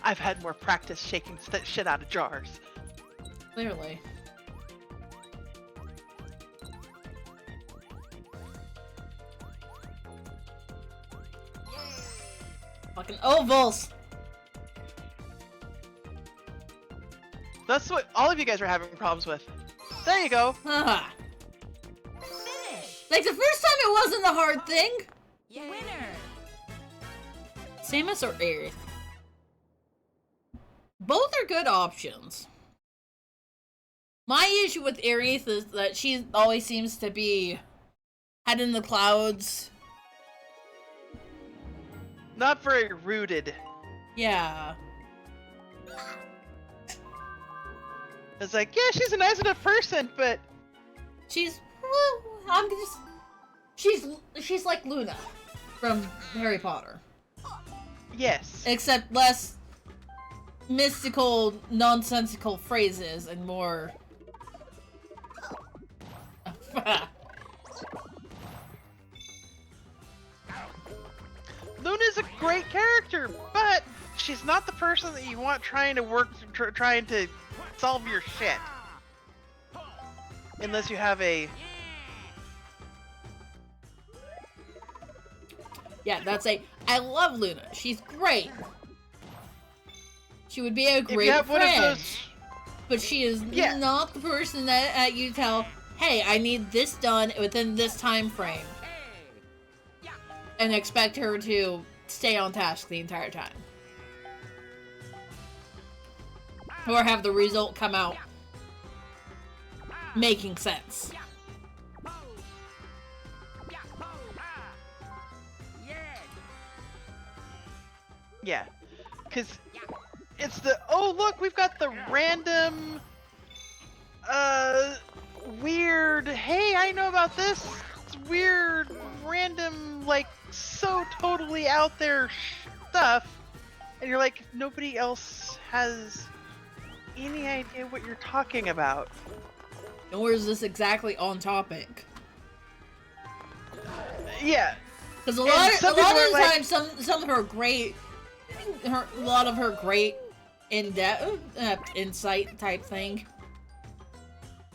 I've had more practice shaking shit out of jars. Clearly. Fucking ovals! That's what all of you guys are having problems with. There you go. Haha. Finish. Like, the first time it wasn't a hard thing. Winner. Samus or Aerith? Both are good options. My issue with Aerith is that she always seems to be head in the clouds. Not very rooted. Yeah. It's like, yeah, she's a nice enough person, but She's, she's like Luna from Harry Potter. yes. Except less mystical, nonsensical phrases and more... Luna's a great character, but she's not the person that you want trying to trying to solve your shit. Unless you have a... Yeah, I love Luna. She's great. She would be a great friend. But she is not the person that you tell, hey, I need this done within this time frame. And expect her to stay on task the entire time. Or have the result come out making sense. Yeah, because it's the, oh look, we've got the random, weird, hey, I know about this, it's weird, random, like, so totally out there stuff, and you're like, nobody else has any idea what you're talking about. Nor is this exactly on topic. Yeah. Because a lot of the time, some of her great, a lot of her great in-depth insight type thing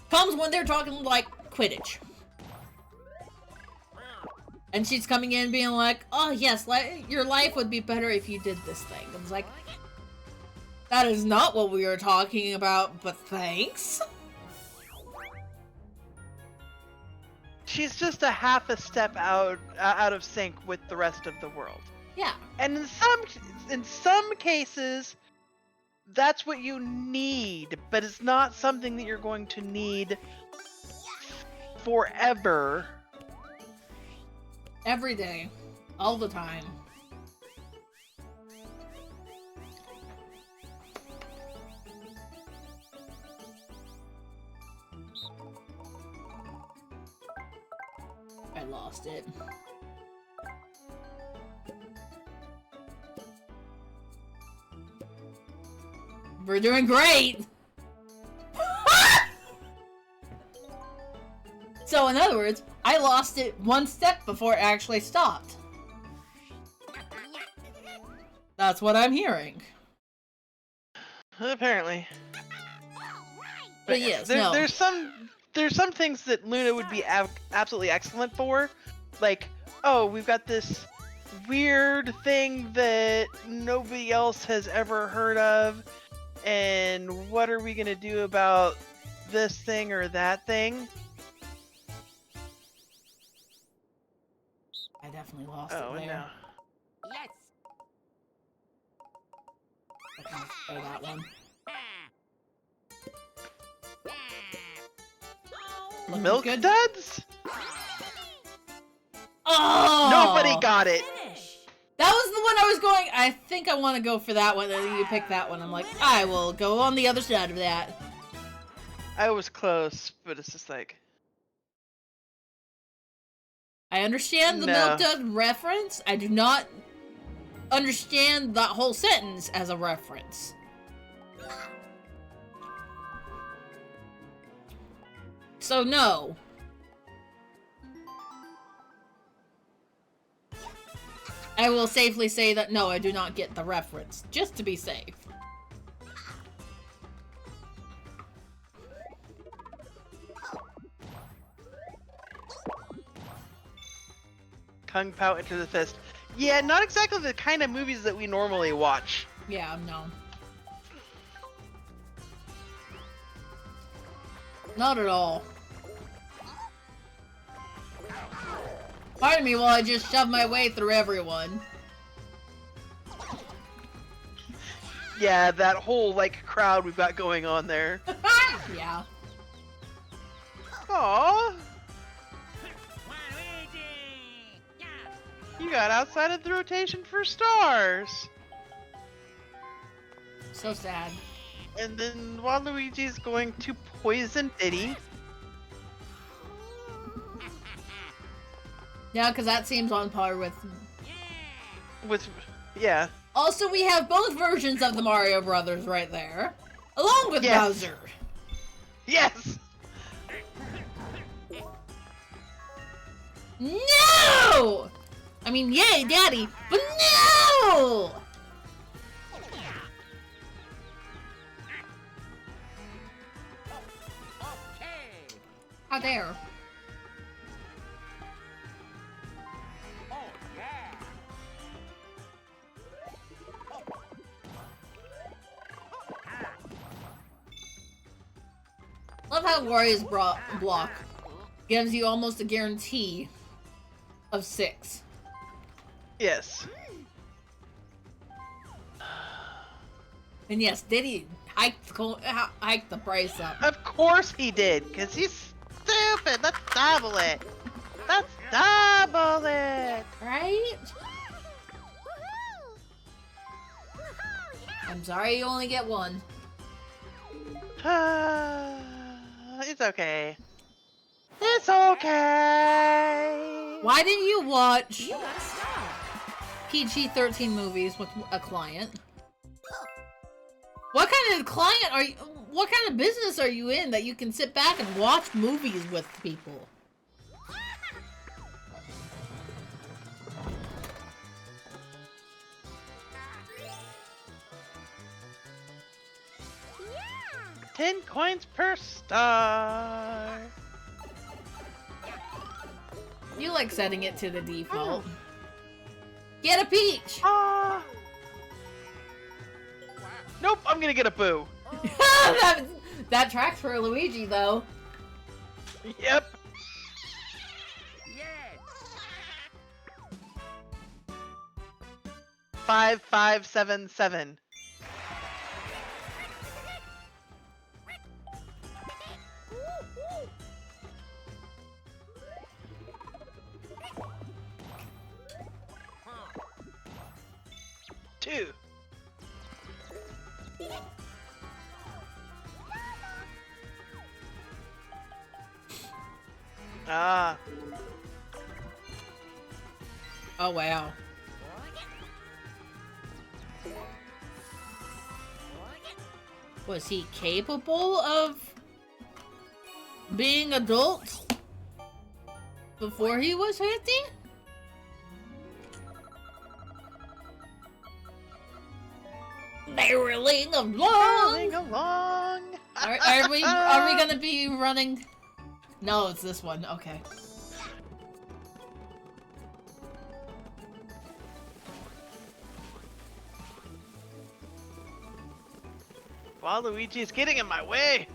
comes when they're talking like Quidditch. And she's coming in being like, oh yes, your life would be better if you did this thing. I was like, that is not what we were talking about, but thanks. She's just a half a step out of sync with the rest of the world. Yeah. And in some cases, that's what you need, but it's not something that you're going to need forever. Every day. All the time. I lost it. We're doing great! So in other words, I lost it one step before it actually stopped. That's what I'm hearing. Apparently. But yes, there's some things that Luna would be absolutely excellent for. Like, oh, we've got this weird thing that nobody else has ever heard of, and what are we gonna do about this thing or that thing? I definitely lost it Oh there. no. Yes. I can't say that one. Looking Milk good. duds? Oh! Nobody got it. Finish. That was the one I was going, I think I want to go for that one, and then you picked that one. I'm like, I will go on the other side of that. I was close, but it's just like... I understand the No. Milk Dud reference. I do not understand that whole sentence as a reference. So no. I will safely say that no, I do not get the reference, just to be safe. Kung Pao into the fist. Yeah, not exactly the kind of movies that we normally watch. Yeah, no. Not at all. Pardon me while I just shove my way through everyone. Yeah, that whole, like, crowd we've got going on there. Yeah. Aww. You got outside of the rotation for stars. So sad. And then Waluigi's going to poison Diddy. Yeah, because that seems on par with... Yeah. Also, we have both versions of the Mario Brothers right there. Along with Yes. Bowser. Yes! No! I mean, yay, Daddy, but no! How dare. Love how Wario's block gives you almost a guarantee of 6. Yes. And yes, Diddy hiked the price up. Of course he did, because he's stupid. Let's double it. Let's double it. Right? I'm sorry you only get one. It's okay. It's okay. Why didn't you watch You got a star. PG-13 movies with a client? What kind of client are you? What kind of business are you in that you can sit back and watch movies with people? Yeah. 10 coins per star. You like setting it to the default. Get a peach! Ah. Nope, I'm gonna get a boo. that tracks for Luigi, though. Yep. Yes. 5577. Two. Ah. Oh, wow. Was he capable of being adult before he was 50? Barreling Rolling along. along. Are we gonna be running? No, it's this one. Okay. Waluigi is getting in my way.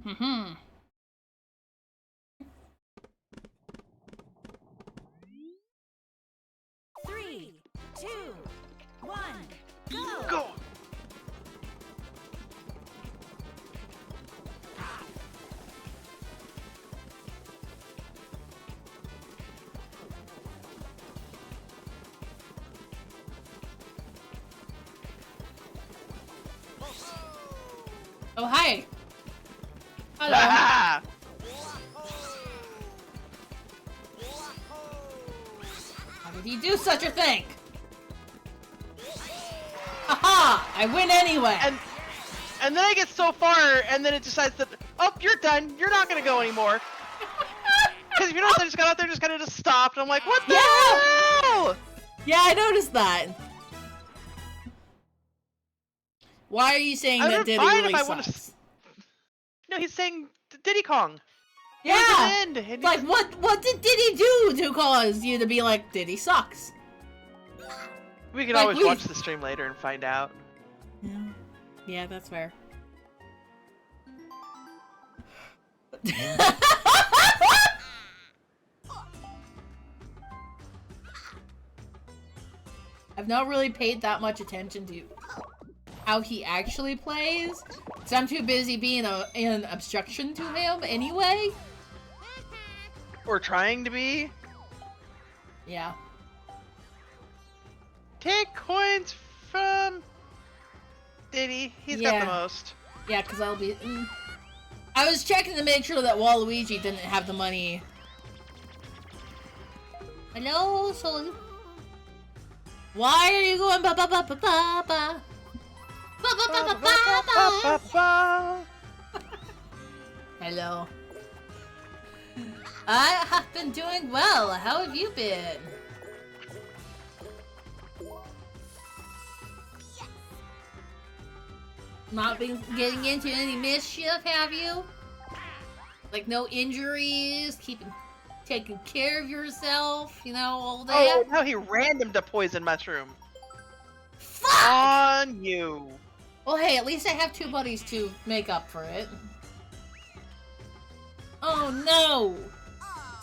Mm-hmm. Three, two, one, go. Go. Oh, hi. Hello. Ah! How did he do such a thing? Aha! I win anyway. And then I get so far, and then it decides that, oh, you're done. You're not gonna go anymore. Because if you're not, they just got out there, just kind of just stopped. I'm like, what the hell? Yeah, I noticed that. Why are you saying I'd that been Diddy fine really if I would've sucks? No, he's saying Diddy Kong. He Yeah. was at the end, and It's like, what did Diddy do to cause you to be like, Diddy sucks? we can like, always we- watch the stream later and find out. Yeah, that's fair. I've not really paid that much attention to how he actually plays, because I'm too busy being an obstruction to him anyway. Or trying to be. Yeah. Take coins from Diddy. He's got the most. Yeah, because I'll be... I was checking to make sure that Waluigi didn't have the money. Hello, Soul. Why are you going ba ba ba ba ba ba? Ba ba ba ba ba ba. Hello. I have been doing well. How have you been? Not been getting into any mischief, have you? Like no injuries, taking care of yourself, you know, all that? Oh, now he random to poison mushroom. Fuck! On you. Well, hey, at least I have 2 buddies to make up for it. Oh no!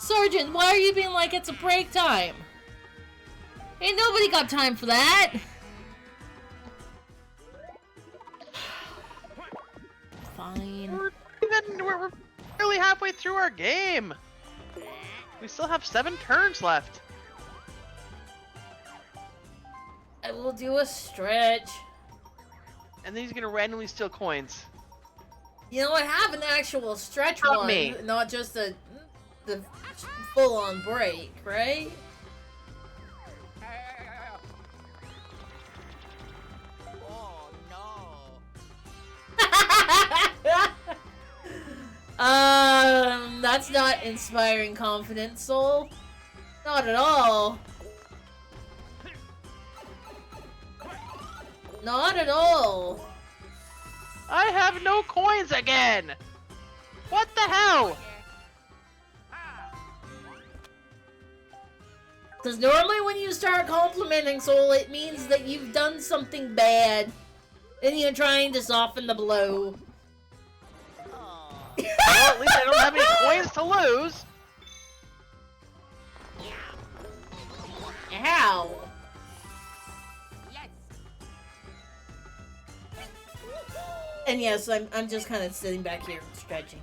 Sergeant, why are you being like it's a break time? Ain't nobody got time for that! Fine. We're barely halfway through our game. We still have 7 turns left. I will do a stretch. And then he's gonna randomly steal coins. You know, I have an actual stretch Not one, me. not just the full-on break, right? Oh no. That's not inspiring confidence, Soul. Not at all. Not at all. I have no coins again! What the hell? Because normally when you start complimenting Soul, it means that you've done something bad. And you're trying to soften the blow. Well, at least I don't have any coins to lose. Ow. And yes, I'm just kind of sitting back here and stretching.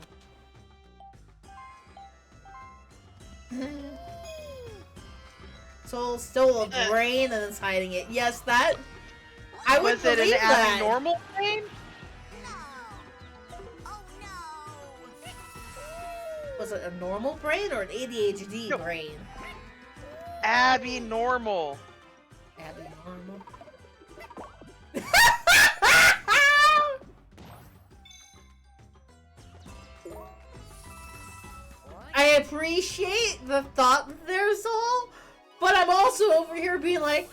Soul stole a brain and is hiding it. Yes, that... I would Was it believe an that. abnormal brain? Was it a normal brain or an ADHD No. brain? Abby normal. Abnormal. I appreciate the thought there, Soul, but I'm also over here being like,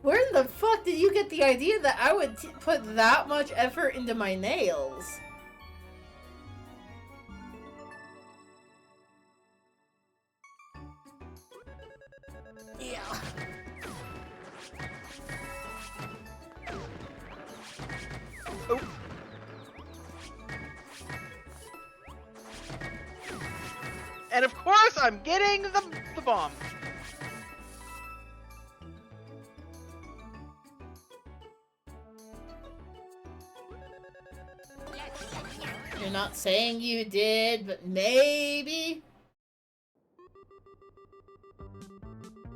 where in the fuck did you get the idea that I would put that much effort into my nails? Yeah. Oh. And of course, I'm getting the bomb. You're not saying you did, but maybe.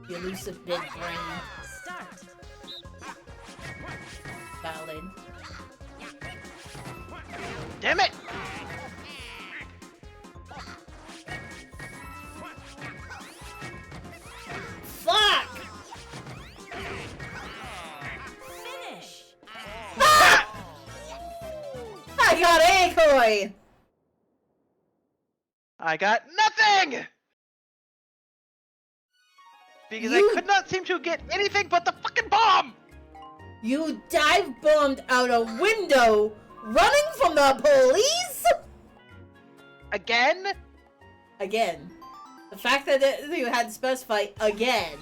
The elusive big brain. Start. Valid. Damn it! Fuck! Finish. I got a coin! I got nothing! Because You- I could not seem to get anything but the fucking bomb! You dive bombed out a window, running from the police? Again? Again. The fact that you had to specify again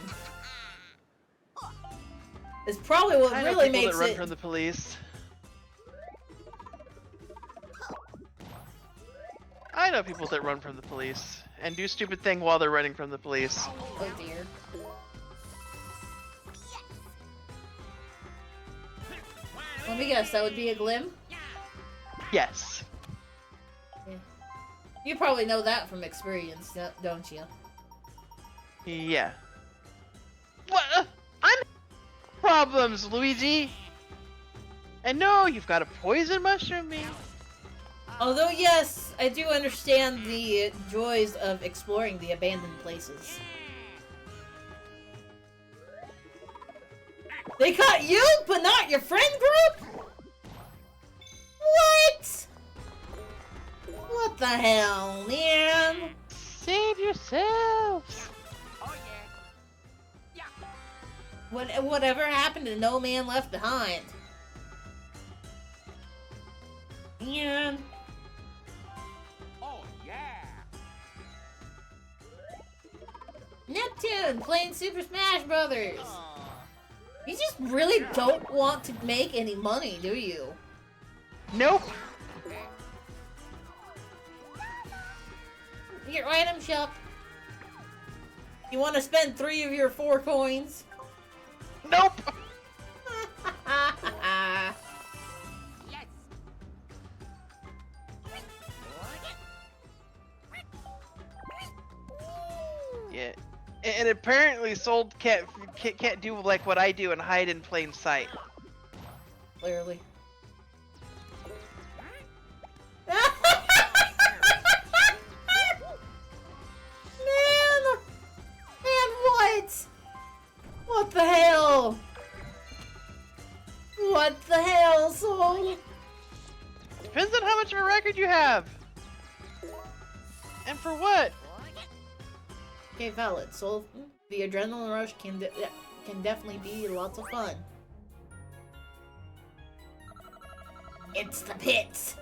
is probably what I know really people makes that run it. from the police. I know people that run from the police and do stupid thing while they're running from the police. Oh dear. Let me guess, that would be a Glim? Yes. Yeah. You probably know that from experience, don't you? Yeah. What? I'm problems, Luigi. And no, you've got a poison mushroom me. Although, yes, I do understand the joys of exploring the abandoned places. They caught you, but not your friend group? What? What the hell, man? Save yourselves. Oh yeah. Whatever happened to No Man Left Behind? Man. Oh yeah. Neptune playing Super Smash Brothers. You just really don't want to make any money, do you? Nope. Your item shop. You want to spend 3 of your 4 coins? Nope. Yes. Yeah. And apparently Soul can't do like what I do and hide in plain sight. Clearly. Man, what? What the hell? What the hell, Soul? Depends on how much of a record you have. And for what? Okay, valid. Soul, the adrenaline rush can definitely be lots of fun. It's the pits.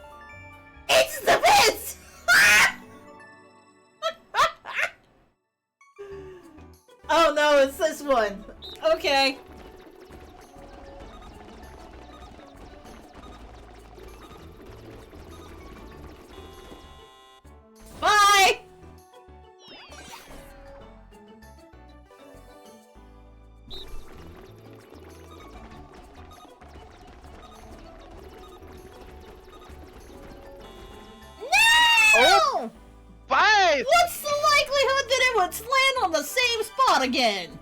It's the pits. Oh no, it's this one. Okay. Bye! No! Oh! Bye! What's the likelihood that it would land on the same spot again?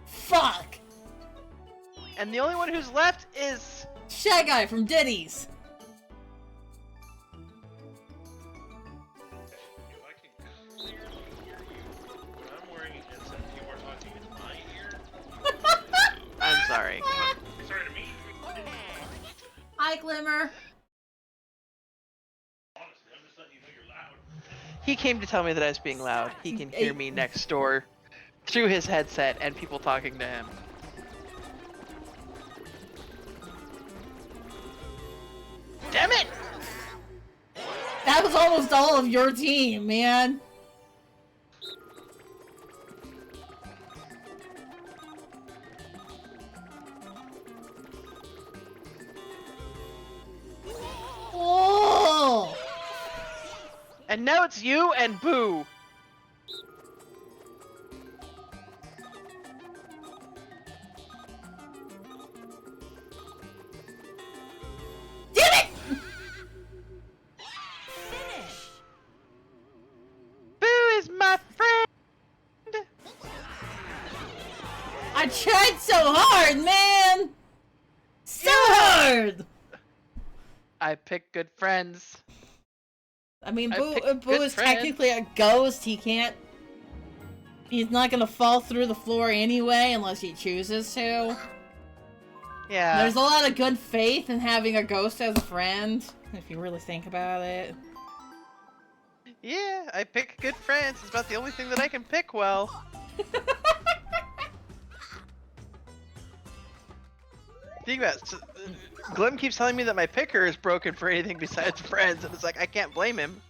Fuck! And the only one who's left is... Shy Guy from Diddy's. If I can clearly hear you when I'm wearing a headset and you are talking in my ear. I'm sorry. Sorry to me. Hi, Glimmer. Honestly, I'm just letting you know you're loud. He came to tell me that I was being loud. He can hear me next door through his headset and people talking to him. Damn it! That was almost all of your team, man. Oh! And now it's you and Boo. Damn it! Finish. Boo is my friend. I tried so hard, man! So hard! I pick good friends. I mean, I Boo, picked Boo good is friends. technically a ghost. He can't... He's not gonna fall through the floor anyway unless he chooses to. Yeah. There's a lot of good faith in having a ghost as a friend, if you really think about it. Yeah, I pick good friends. It's about the only thing that I can pick well. Think about it. So, Glim keeps telling me that my picker is broken for anything besides friends, and it's like, I can't blame him.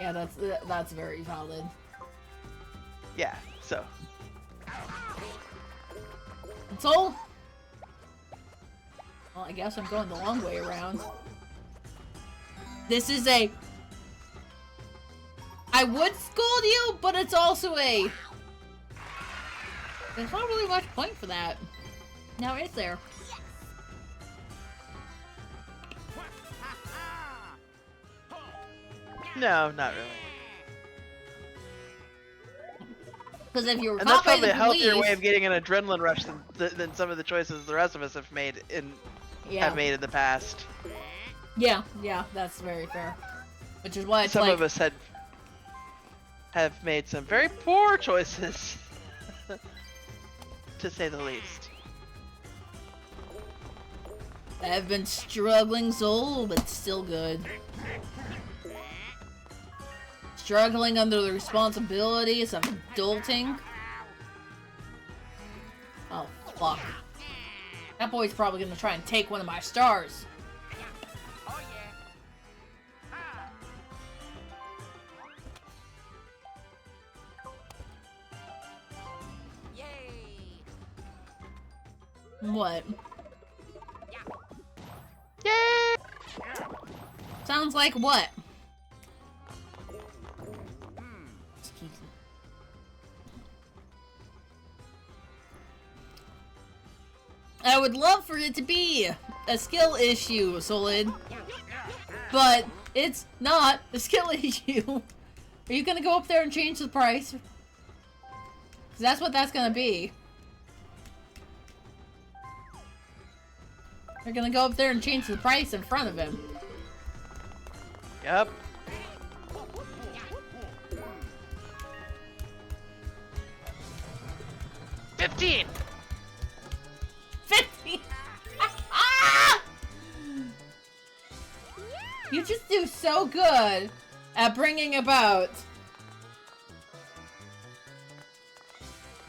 Yeah, that's very valid. Yeah, so. So, well, I guess I'm going the long way around. This is a I would scold you, but it's also a... There's not really much point for that. Now is there? No, not really. Because if you were And that's caught by probably the a healthier police... way of getting an adrenaline rush than some of the choices the rest of us have made in the past. Yeah, that's very fair. Which is why it's Some like... of us have made some very poor choices, to say the least. I've been struggling so, but still good. Struggling under the responsibilities of adulting. Oh, fuck. That boy's probably gonna try and take one of my stars. Oh yeah. Yay. What? Yay! Sounds like what? Excuse me. I would love for it to be a skill issue, Solid. But it's not a skill issue. Are you gonna go up there and change the price? 'Cause that's what that's gonna be. You're gonna go up there and change the price in front of him. Yep. $15! 50! Ah! You just do so good at bringing about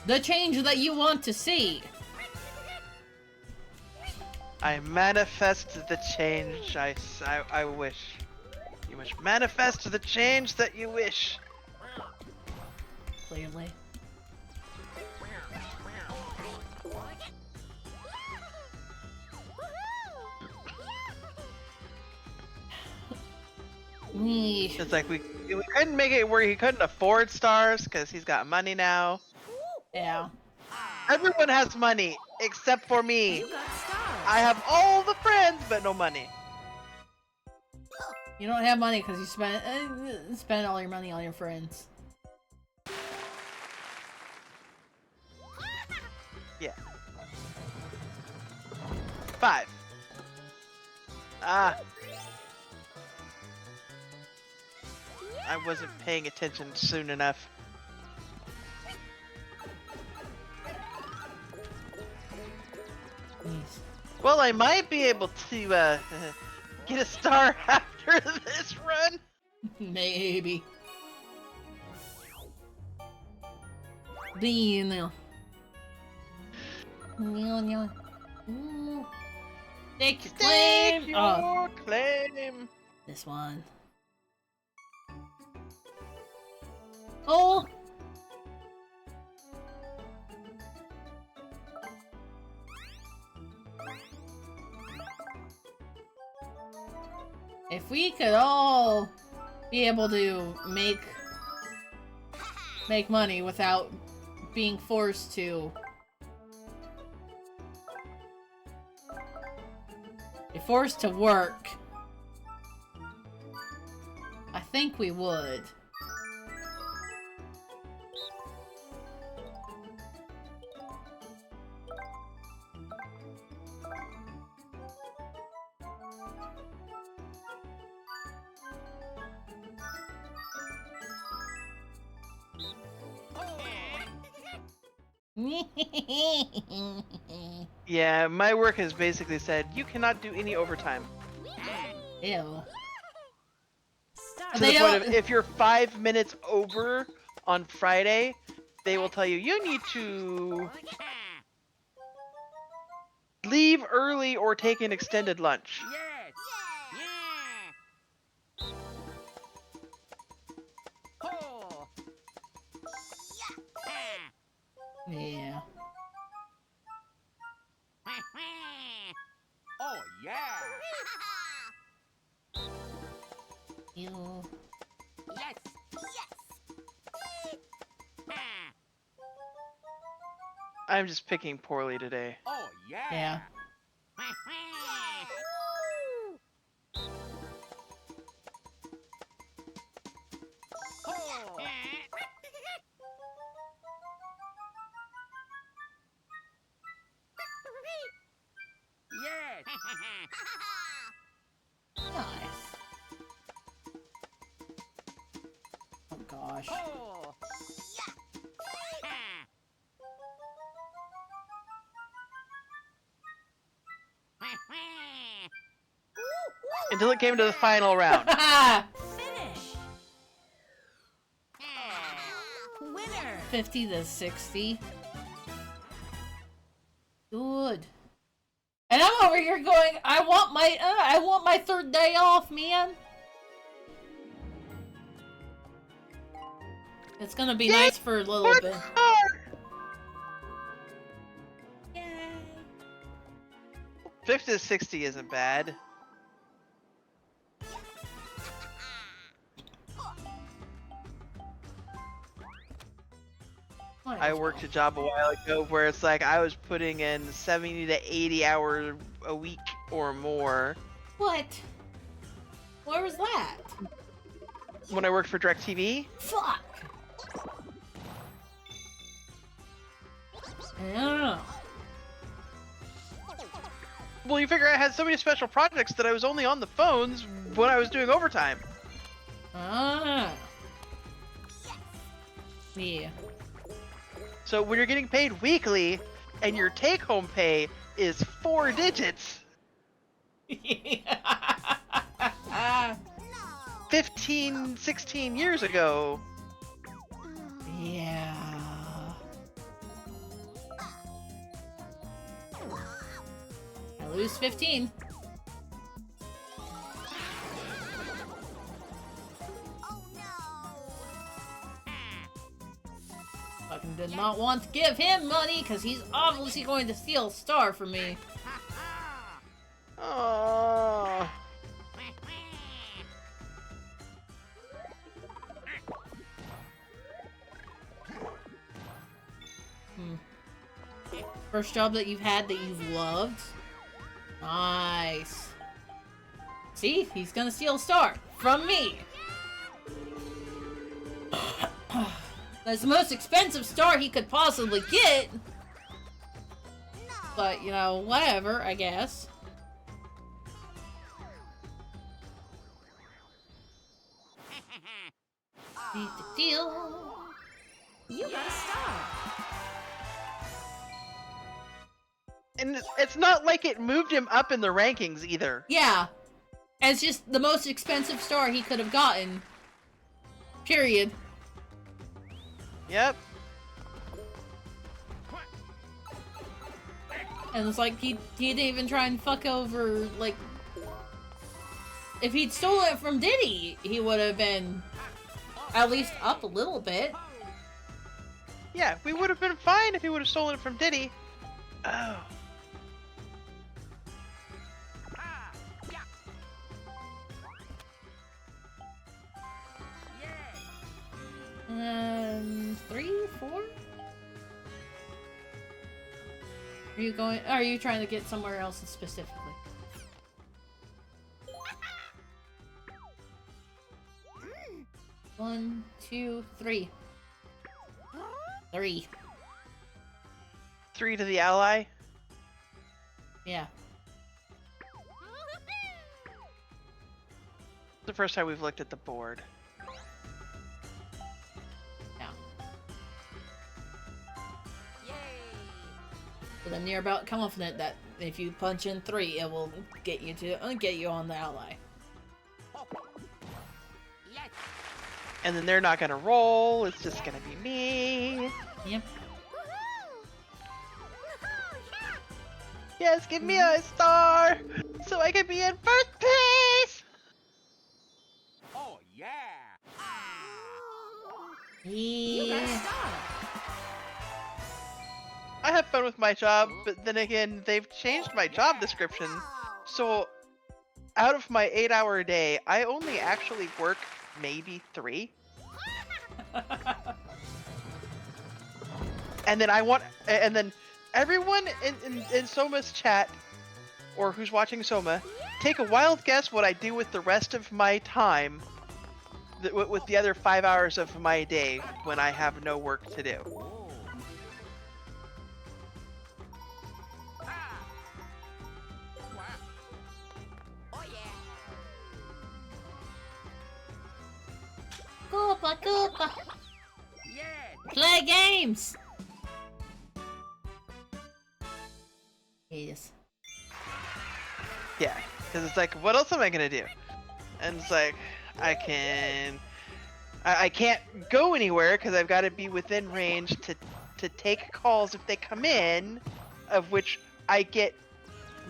the change that you want to see. I manifest the change I wish. You must manifest the change that you wish. Clearly. It's like we couldn't make it where he couldn't afford stars because he's got money now. Yeah. Everyone has money except for me. You got stars. I have all the friends but no money. You don't have money because you spend all your money on your friends. Yeah. 5. Ah. I wasn't paying attention soon enough. Jeez. Well, I might be able to get a star after this run. Maybe. No. No. Ooh. Stake your claim. Stake your Oh, claim. this one. Oh. If we could all be able to make money without being forced to be forced to work, I think we would. Yeah, my work has basically said you cannot do any overtime. Ew. Start. To They the point don't- of if you're 5 minutes over on Friday, they will tell you you need to leave early or take an extended lunch. Yes. Yeah. Oh. Yeah. Oh yeah. Ew. Yes. Yes. I'm just picking poorly today. Oh yeah. Yeah. Oh. Yes. Nice. Oh gosh. Oh. Until it came to the final round. Finish. Winner. 50 to 60. Good. And I'm over here going, I want my third day off, man. It's gonna be nice for a little bit. Yay. 50 to 60 isn't bad. Might I as worked a well. job a while ago where it's like I was putting in 70 to 80 hours a week or more What? Where was that? when I worked for DirecTV. Fuck. I don't know. Well, you figure I had so many special projects that I was only on the phones when I was doing overtime. Ah. Yeah. So when you're getting paid weekly and your take-home pay is 4 digits, 15, 16 years ago, Yeah. I lose 15. Fucking did not want to give him money because he's obviously going to steal a star from me. oh, First job that you've had that you've loved? Nice. See? He's gonna steal a star from me. That's the most expensive star he could possibly get. But, you know, whatever, I guess. Need to deal. You got a star. and it's not like it moved him up in the rankings either. Yeah. It's just the most expensive star he could have gotten. Period. Yep. And it's like, he didn't even try and fuck over, like... If he'd stolen it from Diddy, he would have been at least up a little bit. Yeah, we would have been fine if he would have stolen it from Diddy. Oh. Ah, yeah. Yeah. 3, 4? Are you trying to get somewhere else specifically? 1, 2, 3. 3. 3 to the ally. Yeah. The first time we've looked at the board. Yeah. Yay. But I'm near about confident that if you punch in 3, it will get you on the ally. Yes. And then they're not gonna roll, it's just gonna be me. Yep. Yes, give me a star so I can be in first place! Oh yeah. You got a Yeah. star. I have fun with my job, but then again, they've changed my job description. So, out of my 8-hour day, I only actually work maybe 3. and then and then everyone in Soma's chat, or who's watching Soma, take a wild guess what I do with the rest of my time, with the other 5 hours of my day when I have no work to do. Oh. Ah. Wow. Oh yeah. Koopa, Koopa. Yeah. Play games. Yes. Yeah, because it's like, what else am I gonna do? And it's like, I can't go anywhere because I've got to be within range to take calls if they come in, of which I get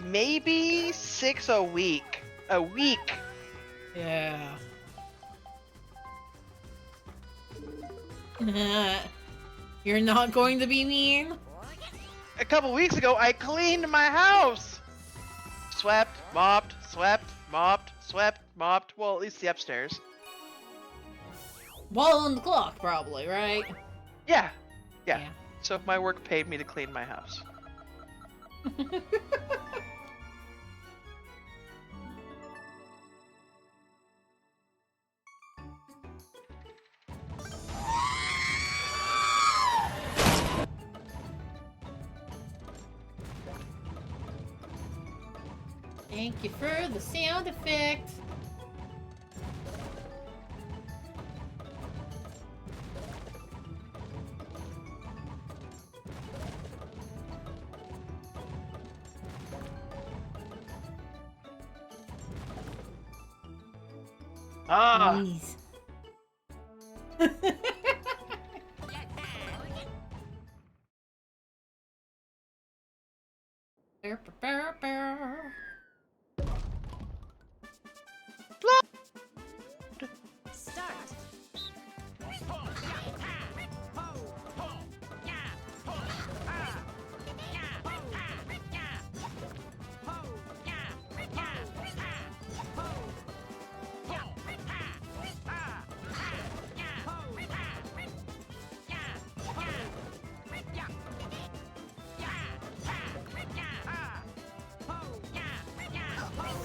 maybe 6 a week. A week. Yeah. You're not going to be mean? A couple weeks ago, I cleaned my house. Swept, mopped, swept, mopped, swept, mopped. Well, at least the upstairs. While on the clock, probably, right? Yeah. So my work paid me to clean my house. Thank you for the sound effect. Ah. Please. Start.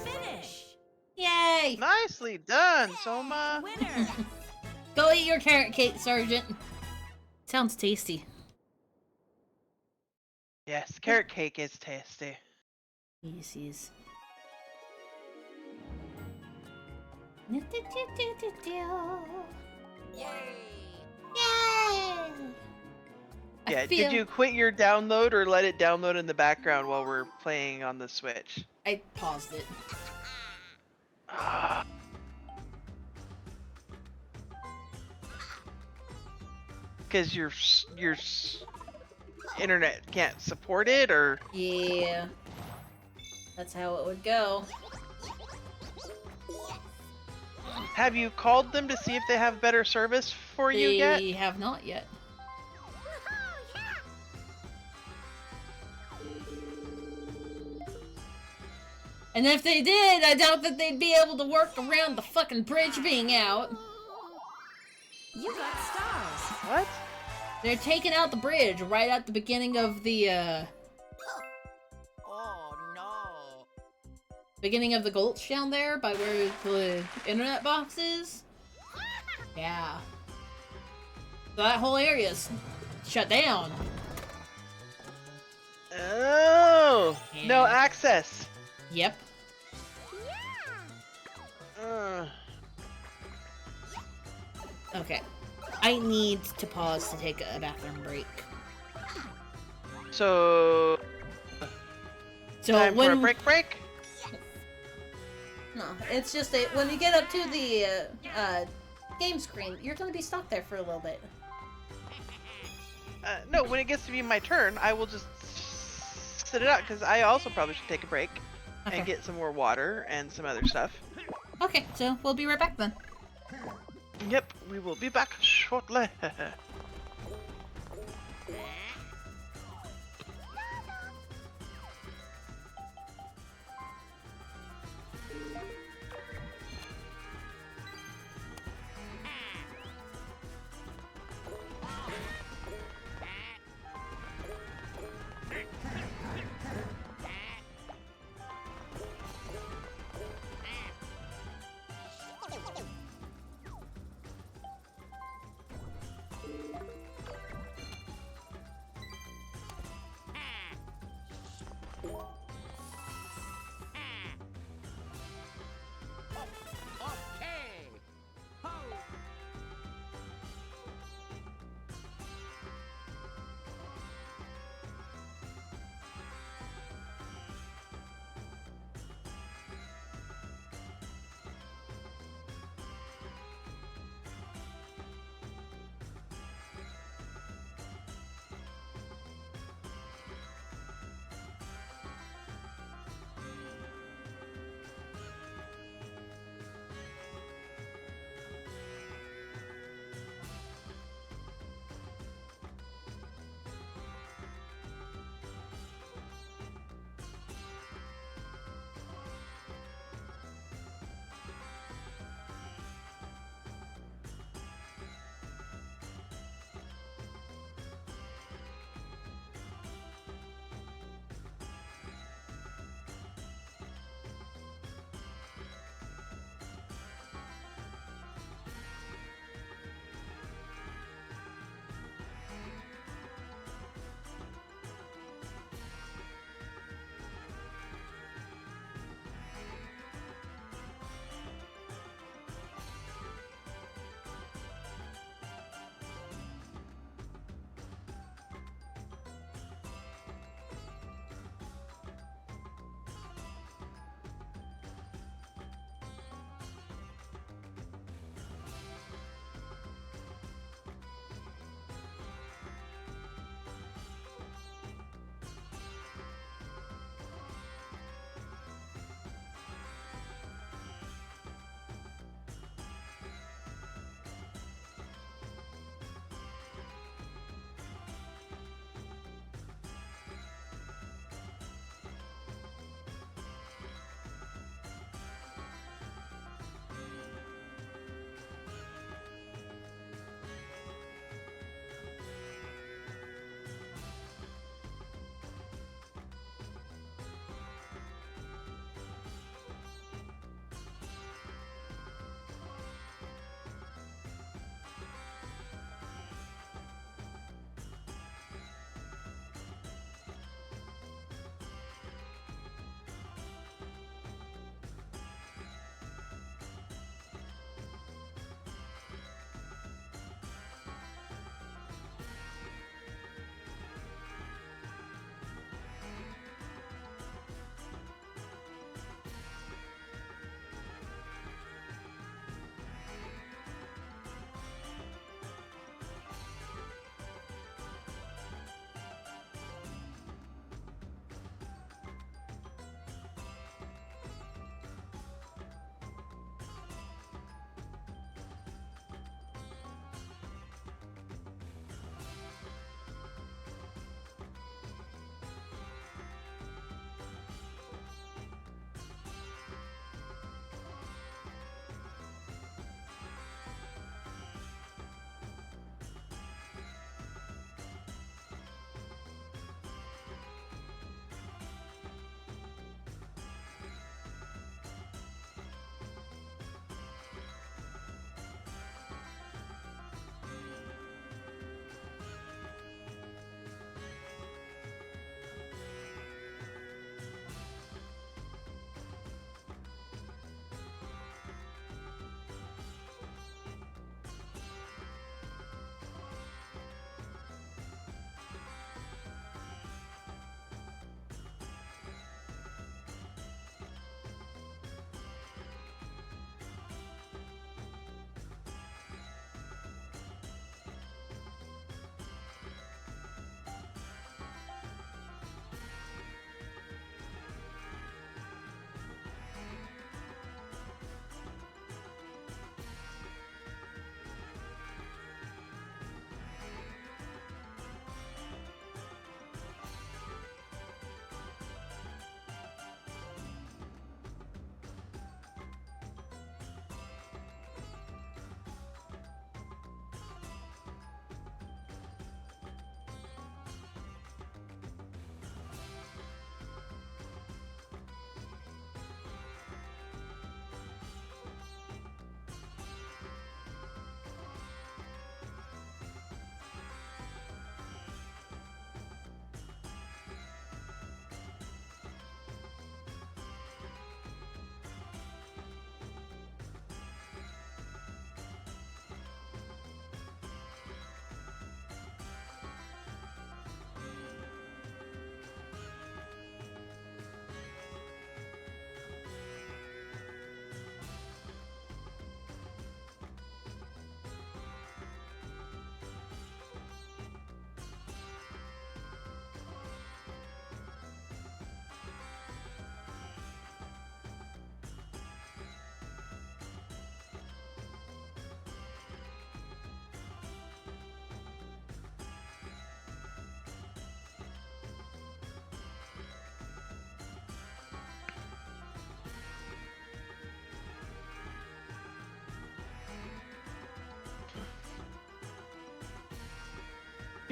Finish. Yay! Nicely done, Soma. Winner. Go eat your carrot cake, Sergeant. Sounds tasty. Yes, carrot cake is tasty. Yes. Yay! Yeah, did you quit your download or let it download in the background while we're playing on the Switch? I paused it. Because your internet can't support it, or Yeah. That's how it would go. have you called them to see if they have better service for you yet? They have not yet. And if they did, I doubt that they'd be able to work around the fucking bridge being out. You got stars. What? They're taking out the bridge right at the beginning of the, Oh no. beginning of the gulch down there by where the internet box is. Yeah. So that whole area's shut down. Oh, no Yeah. access. Yep. Okay. I need to pause to take a bathroom break. So So time when for a break. No, it's just that when you get up to the game screen, you're gonna be stuck there for a little bit. No, when it gets to be my turn, I will just sit it out because I also probably should take a break Okay. and get some more water and some other stuff. Okay, so we'll be right back then. Yep, we will be back shortly.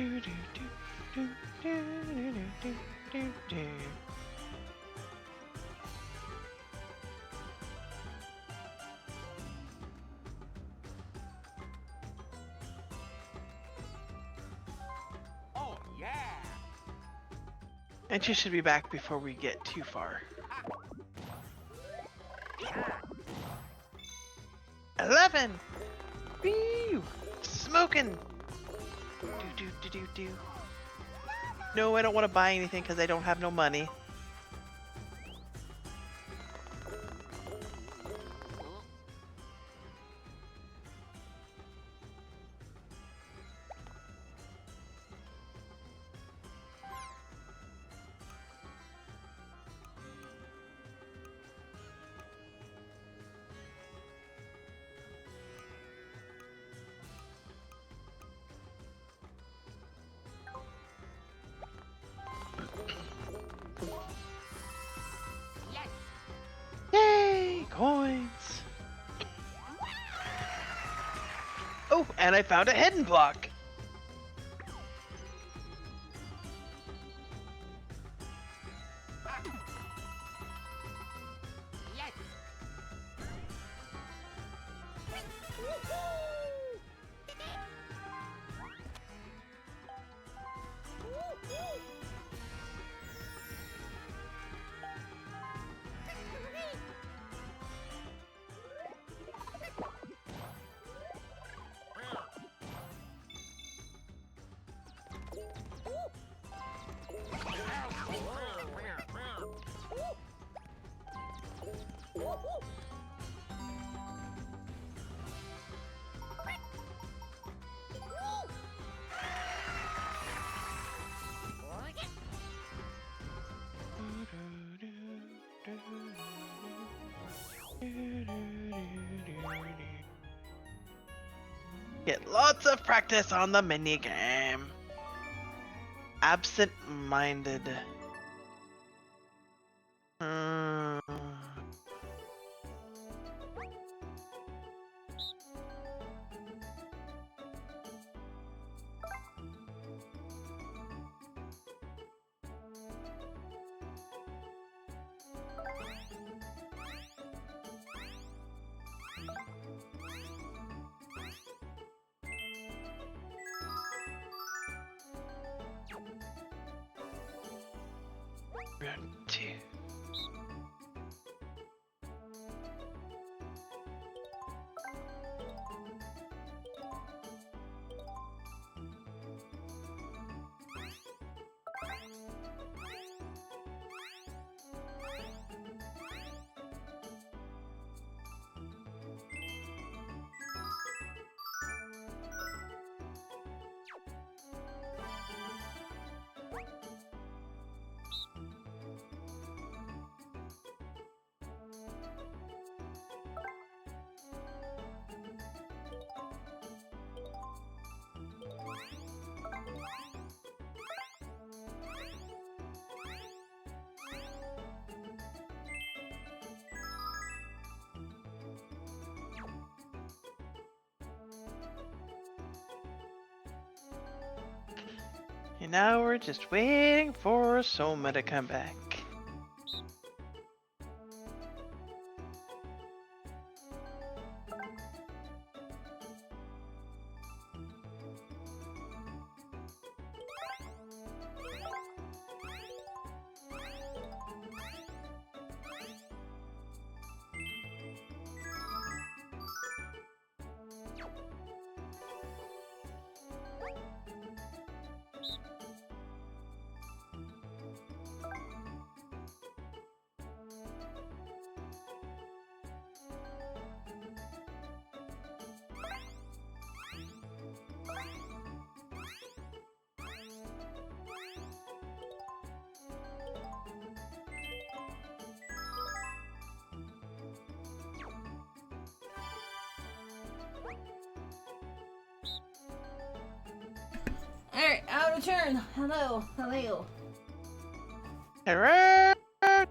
Do, do, do, do, do, do, do, do, do. Oh, yeah. And she should be back before we get too far. 11! Woo! Smoking! Do, do, do, do, do. No, I don't want to buy anything because I don't have no money. Yes. Yay! Coins! Oh, and I found a hidden block! Yes. Get lots of practice on the minigame. Absent-minded. Hmm. Round 2. And now we're just waiting for Soma to come back. Alright, I'll return. Hello, hello. Hello,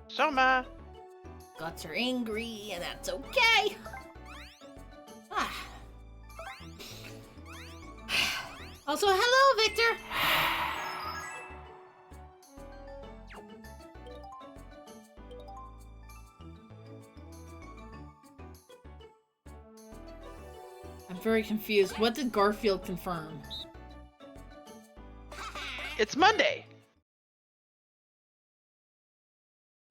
Soma. Guts are angry, and that's okay. Ah. Also, hello, Victor. I'm very confused. What did Garfield confirm? It's Monday.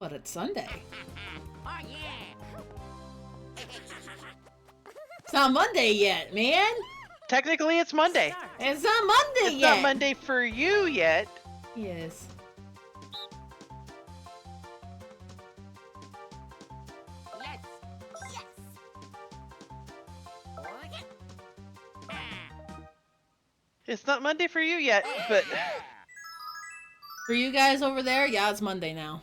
But it's Sunday. Oh yeah. It's not Monday yet, man. Technically, it's Monday. Start. It's not Monday It's yet. not Monday for you yet. Yes. Let's. Yes. Oh yeah. It's not Monday for you yet, but For you guys over there, yeah, it's Monday now.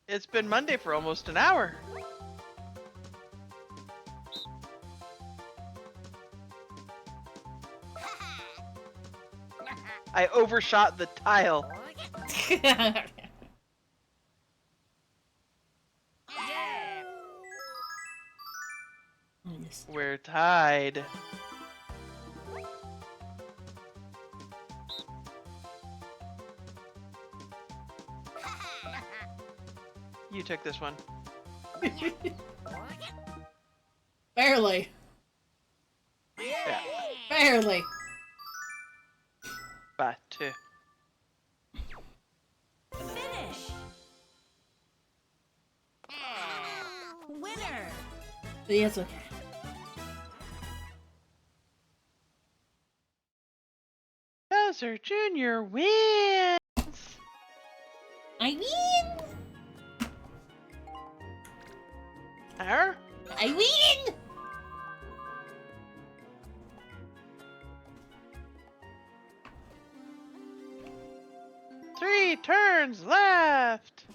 it's been Monday for almost an hour. I overshot the tile. Yeah. Yes. We're tied. You took this one. Barely. Yeah. Barely. But Finish. Winner. But yeah, it's okay. Bowser Jr. wins. I win! Huh? I win! Three turns left.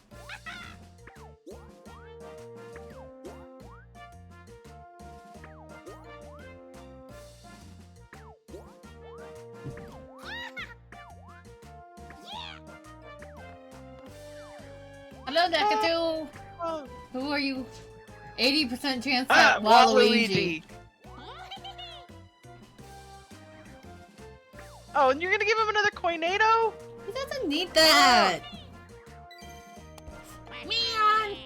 Hello, Decatu! Oh. Who are you? 80% chance that Waluigi. Oh, and you're gonna give him another coinado? He doesn't need that! Man!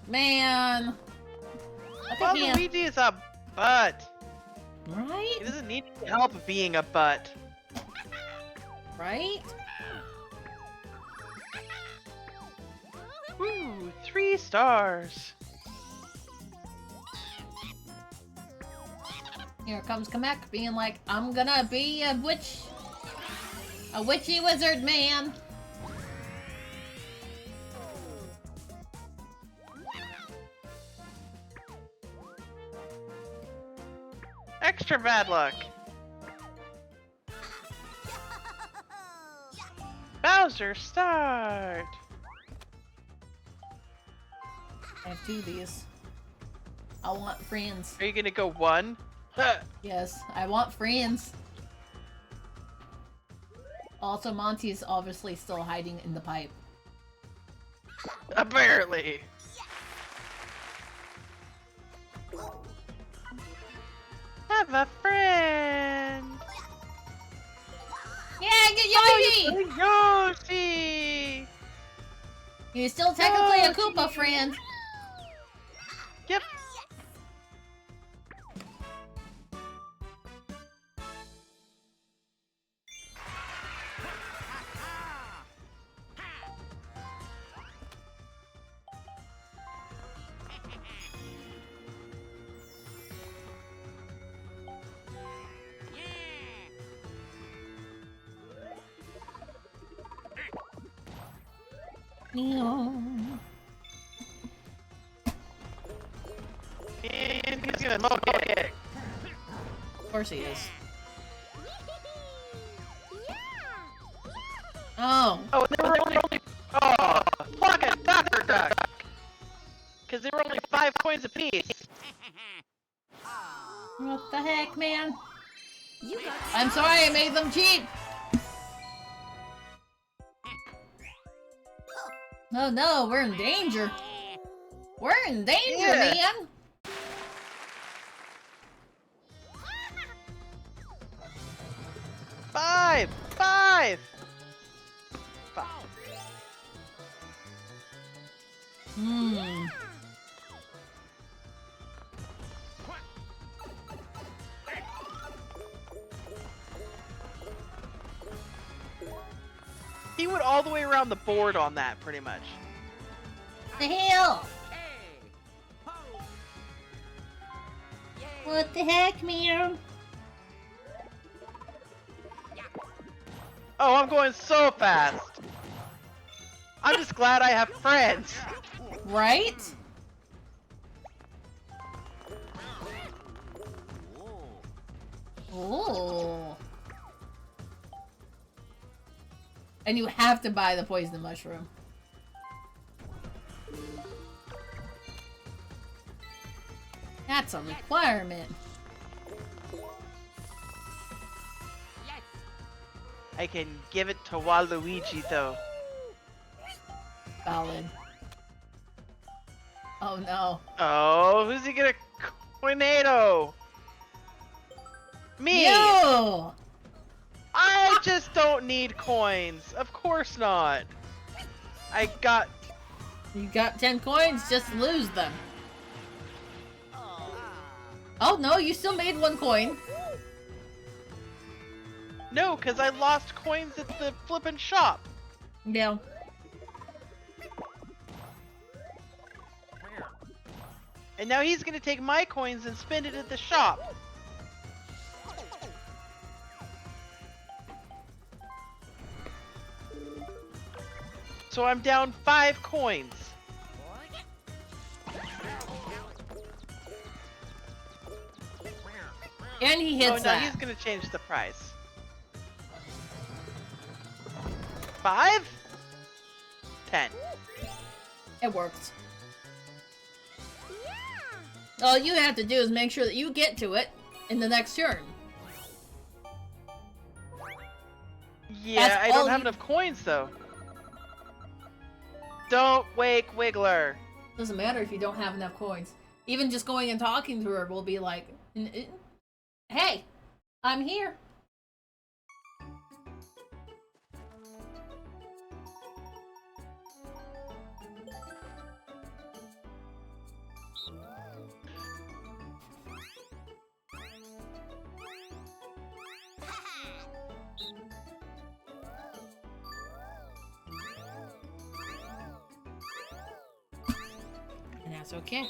Man! What the hell? Waluigi is a butt. Right? He doesn't need help being a butt. Right? Woo, 3 stars. Here comes Kamek being like, I'm gonna be a witch. A witchy wizard man. Extra bad luck. Bowser, start. I have 2 of these. I want friends. Are you gonna go 1? Huh. Yes, I want friends. Also, Monty's obviously still hiding in the pipe. Apparently. Have a friend. Yeah, get Yoshi! Yoshi! You're still technically a Yoshi! Koopa friend. Yep. And he's gonna smoke it. Of course he is. Oh. Oh, and they were only oh, fuck it, Dr. Duck. Because they were only 5 coins apiece. What the heck, man? You got I'm sorry I made them cheat! Oh no, we're in danger. We're in danger, Yeah. man! Five. He went all the way around the board on that, pretty much. The hell? Hey! Ho! Yay! What the heck, Meow? Oh, I'm going so fast. I'm just glad I have friends. Right? Oh. And you have to buy the poison mushroom. That's a requirement. Yes! I can give it to Waluigi though. Valid. Oh no. Oh, who's he gonna Coinado? Me! You! I just don't need coins. Of course not. I got... You got 10 coins, just lose them. Oh no, you still made 1 coin. No, because I lost coins at the flippin' shop. Yeah. And now he's gonna take my coins and spend it at the shop. So I'm down 5 coins. And he Oh, hits no, that. he's gonna change the price. 5? 10. It works. All you have to do is make sure that you get to it in the next turn. Yeah, That's I all don't have you- enough coins though. Don't wake Wiggler. Doesn't matter if you don't have enough coins. Even just going and talking to her will be like, hey, I'm here. And that's okay.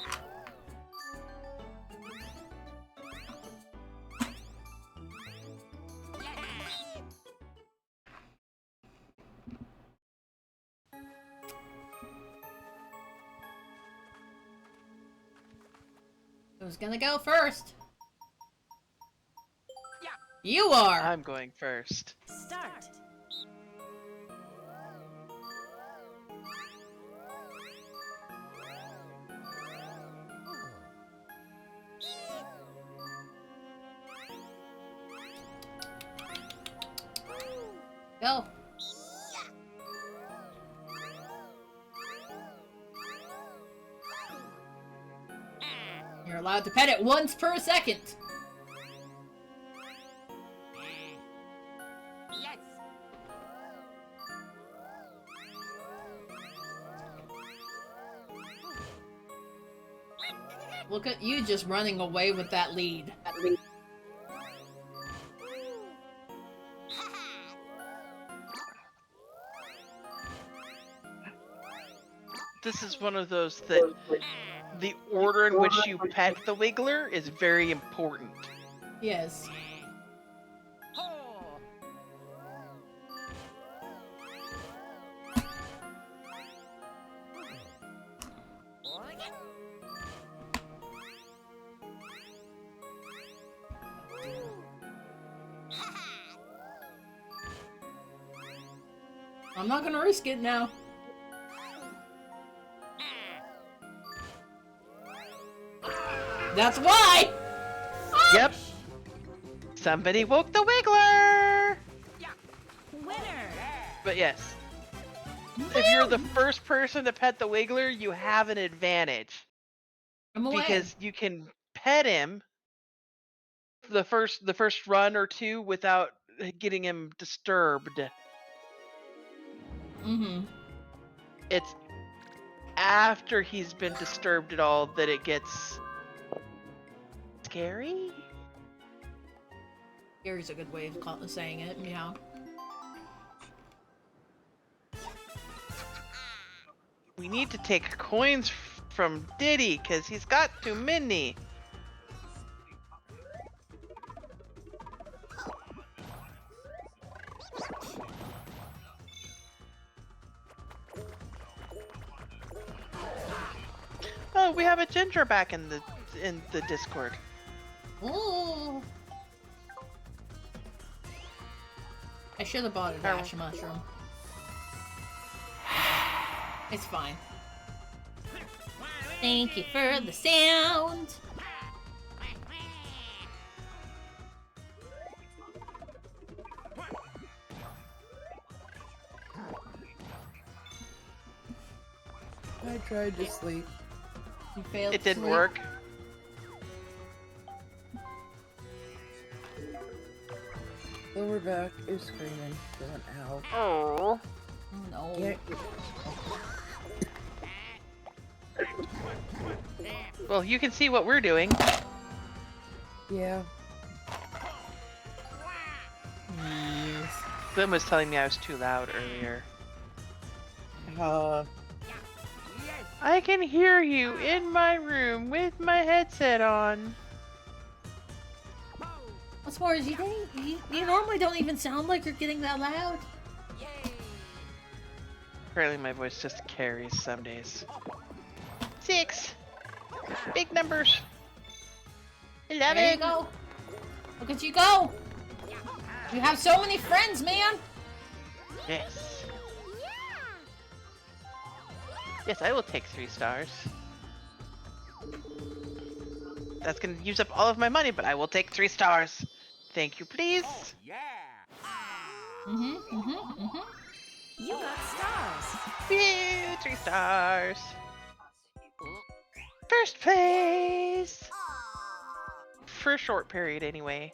Who's gonna go first? You are! I'm going first. Start. Go. You're allowed to pet it once per second. Yes! Look at you just running away with that lead. This is one of those that the order in which you pet the Wiggler is very important. Yes. Ho! I'm not gonna risk it now. That's why! Yep. Somebody woke the Wiggler! Winner. But yes. If you're the first person to pet the Wiggler, you have an advantage. I'm away. Because you can pet him the first run or two without getting him disturbed. Mm-hmm. It's after he's been disturbed at all that it gets scary. Here's a good way of saying it. Meow. We need to take coins from Diddy, because he's got too many. Oh, we have a ginger back in the Discord. Ooh. I should have bought a dash mushroom. It's fine. Thank you for the sound. I tried to sleep. You failed. It didn't sleep. work. Lower back is screaming, going out. Oh. Oh no. Yeah. Well, you can see what we're doing. Yeah. Yes. Glenn was telling me I was too loud earlier. I can hear you in my room with my headset on. What's more is you normally don't even sound like you're getting that loud. Apparently my voice just carries some days. 6! Big numbers! 11! There you go. Look at you go. You have so many friends, man. Yes. Yes, I will take 3 stars. That's gonna use up all of my money, but I will take 3 stars. Thank you, please. You got stars. Phew, 3 stars. First place! For a short period, anyway.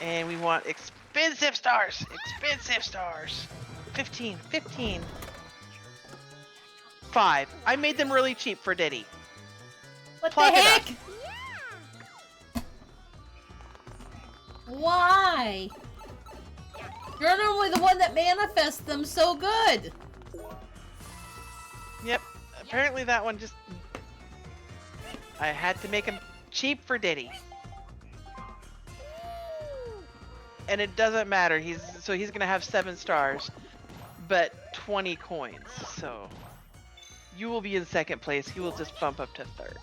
And we want expensive stars! Expensive stars! 15, 15. 5. I made them really cheap for Diddy. What Plug the it heck? Why? You're normally the one that manifests them so good. Yep. Apparently that one just... I had to make him cheap for Diddy. And it doesn't matter. He's gonna have 7 stars, but 20 coins. So you will be in 2nd place. He will just bump up to 3rd.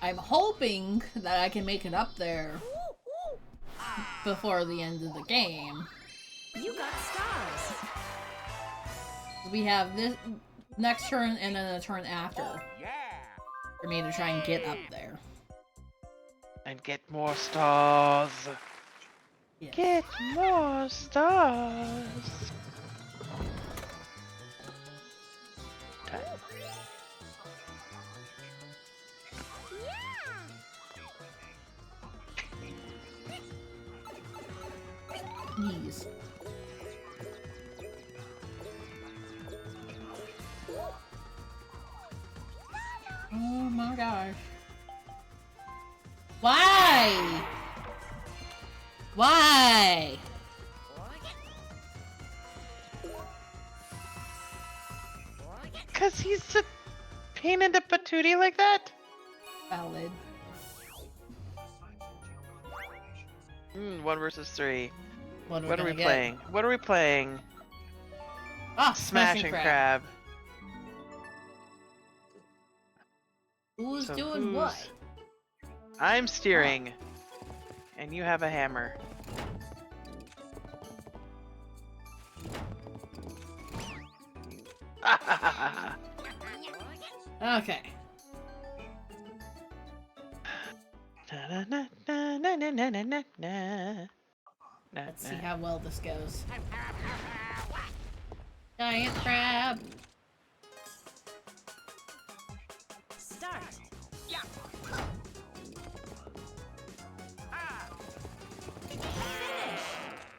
I'm hoping that I can make it up there before the end of the game. You got stars. We have this next turn and then a turn after for me to try and get up there. And get more stars. Yes. Get more stars. Time. Knees. Oh my gosh. Why? Why? Cause he's a pain in the patootie like that? Valid. 1 versus 3. What What are we gonna get? playing? What are we playing? Ah, Smashing crab. Who's So doing who's- what? I'm steering. And you have a hammer. Okay. Let's see how well this goes. Giant crab. Start.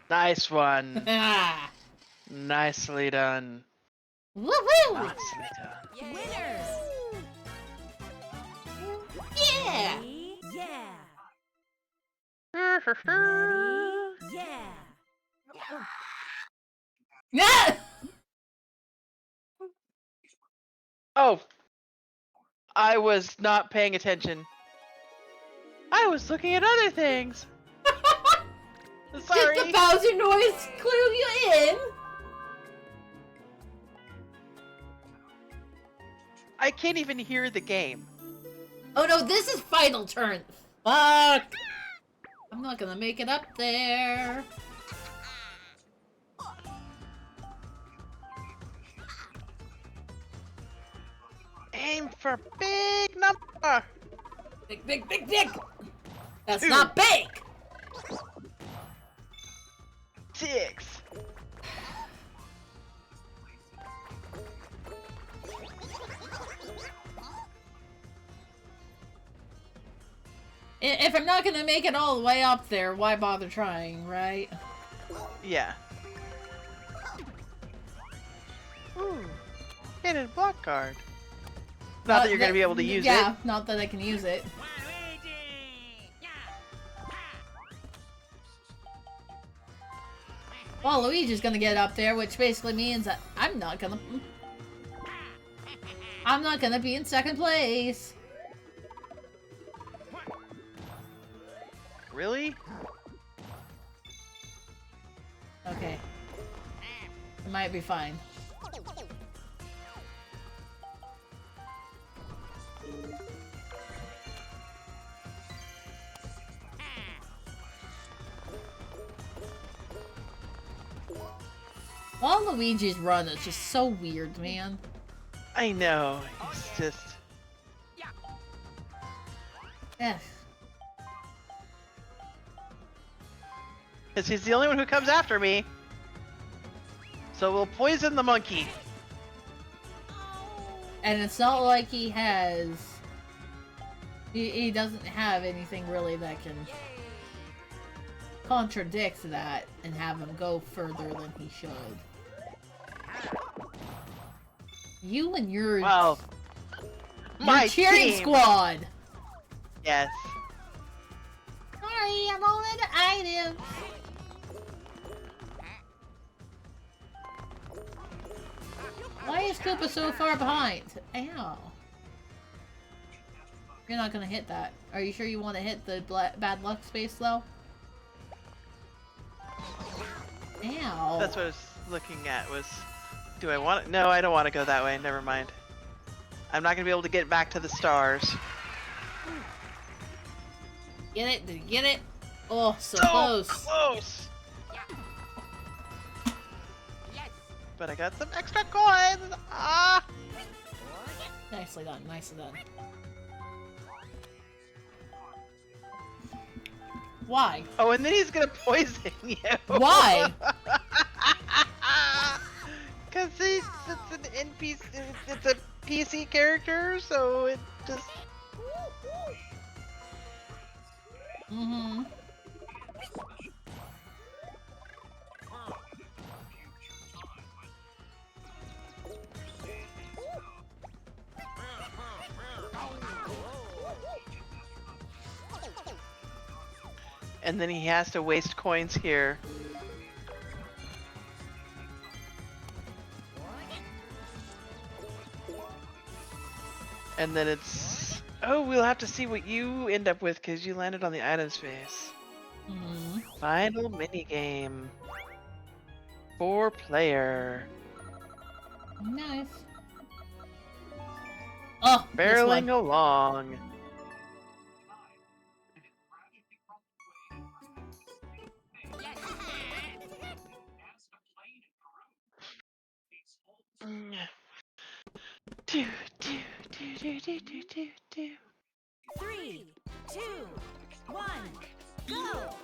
Nice one. Ah. Nicely done. Woohoo! Nicely done. Winners. Yeah! Ready? Yeah. Yeah! Oh, I was not paying attention. I was looking at other things. Did the Sorry. Bowser noise clue you in? I can't even hear the game. Oh no, this is final turn. Fuck! I'm not gonna make it up there. Aim for big number. Big, big, big, big! That's 2, not big! 6. If I'm not gonna make it all the way up there, why bother trying, right? Yeah. Ooh. Hidden block card. Not that you're gonna be able to use it. Yeah, not that I can use it. Waluigi! Yeah! Well, Luigi's gonna get up there, which basically means that I'm not gonna be in second place. Really? Okay. It might be fine. Luigi's run is just so weird, man. I know. It's just. Eh. Because he's the only one who comes after me. So we'll poison the monkey. And it's not like he has... He doesn't have anything really that can contradict that and have him go further than he should. You and your... Well, your my cheering team. squad! Yes. Sorry, I'm all out of items. Why is Koopa so far behind? Ow. You're not gonna hit that. Are you sure you want to hit the bad luck space, though? Ow. That's what I was looking at was, do I want it? No, I don't want to go that way. Never mind. I'm not going to be able to get back to the stars. Get it? Did you get it? Oh, so So close. close! Yes! But I got some extra coins! Ah! Nicely done, nicely done. Why? Oh, and then he's going to poison you. Why? Because it's an NPC, it's a PC character, so it just... Mm-hmm. And then he has to waste coins here. And then it's... Oh, we'll have to see what you end up with because you landed on the item space. Mm-hmm. Final minigame. 4-player. Nice. Oh, this Barreling one. along. Do, do, do, do, do, do, do, do. 3, 2, 1, go!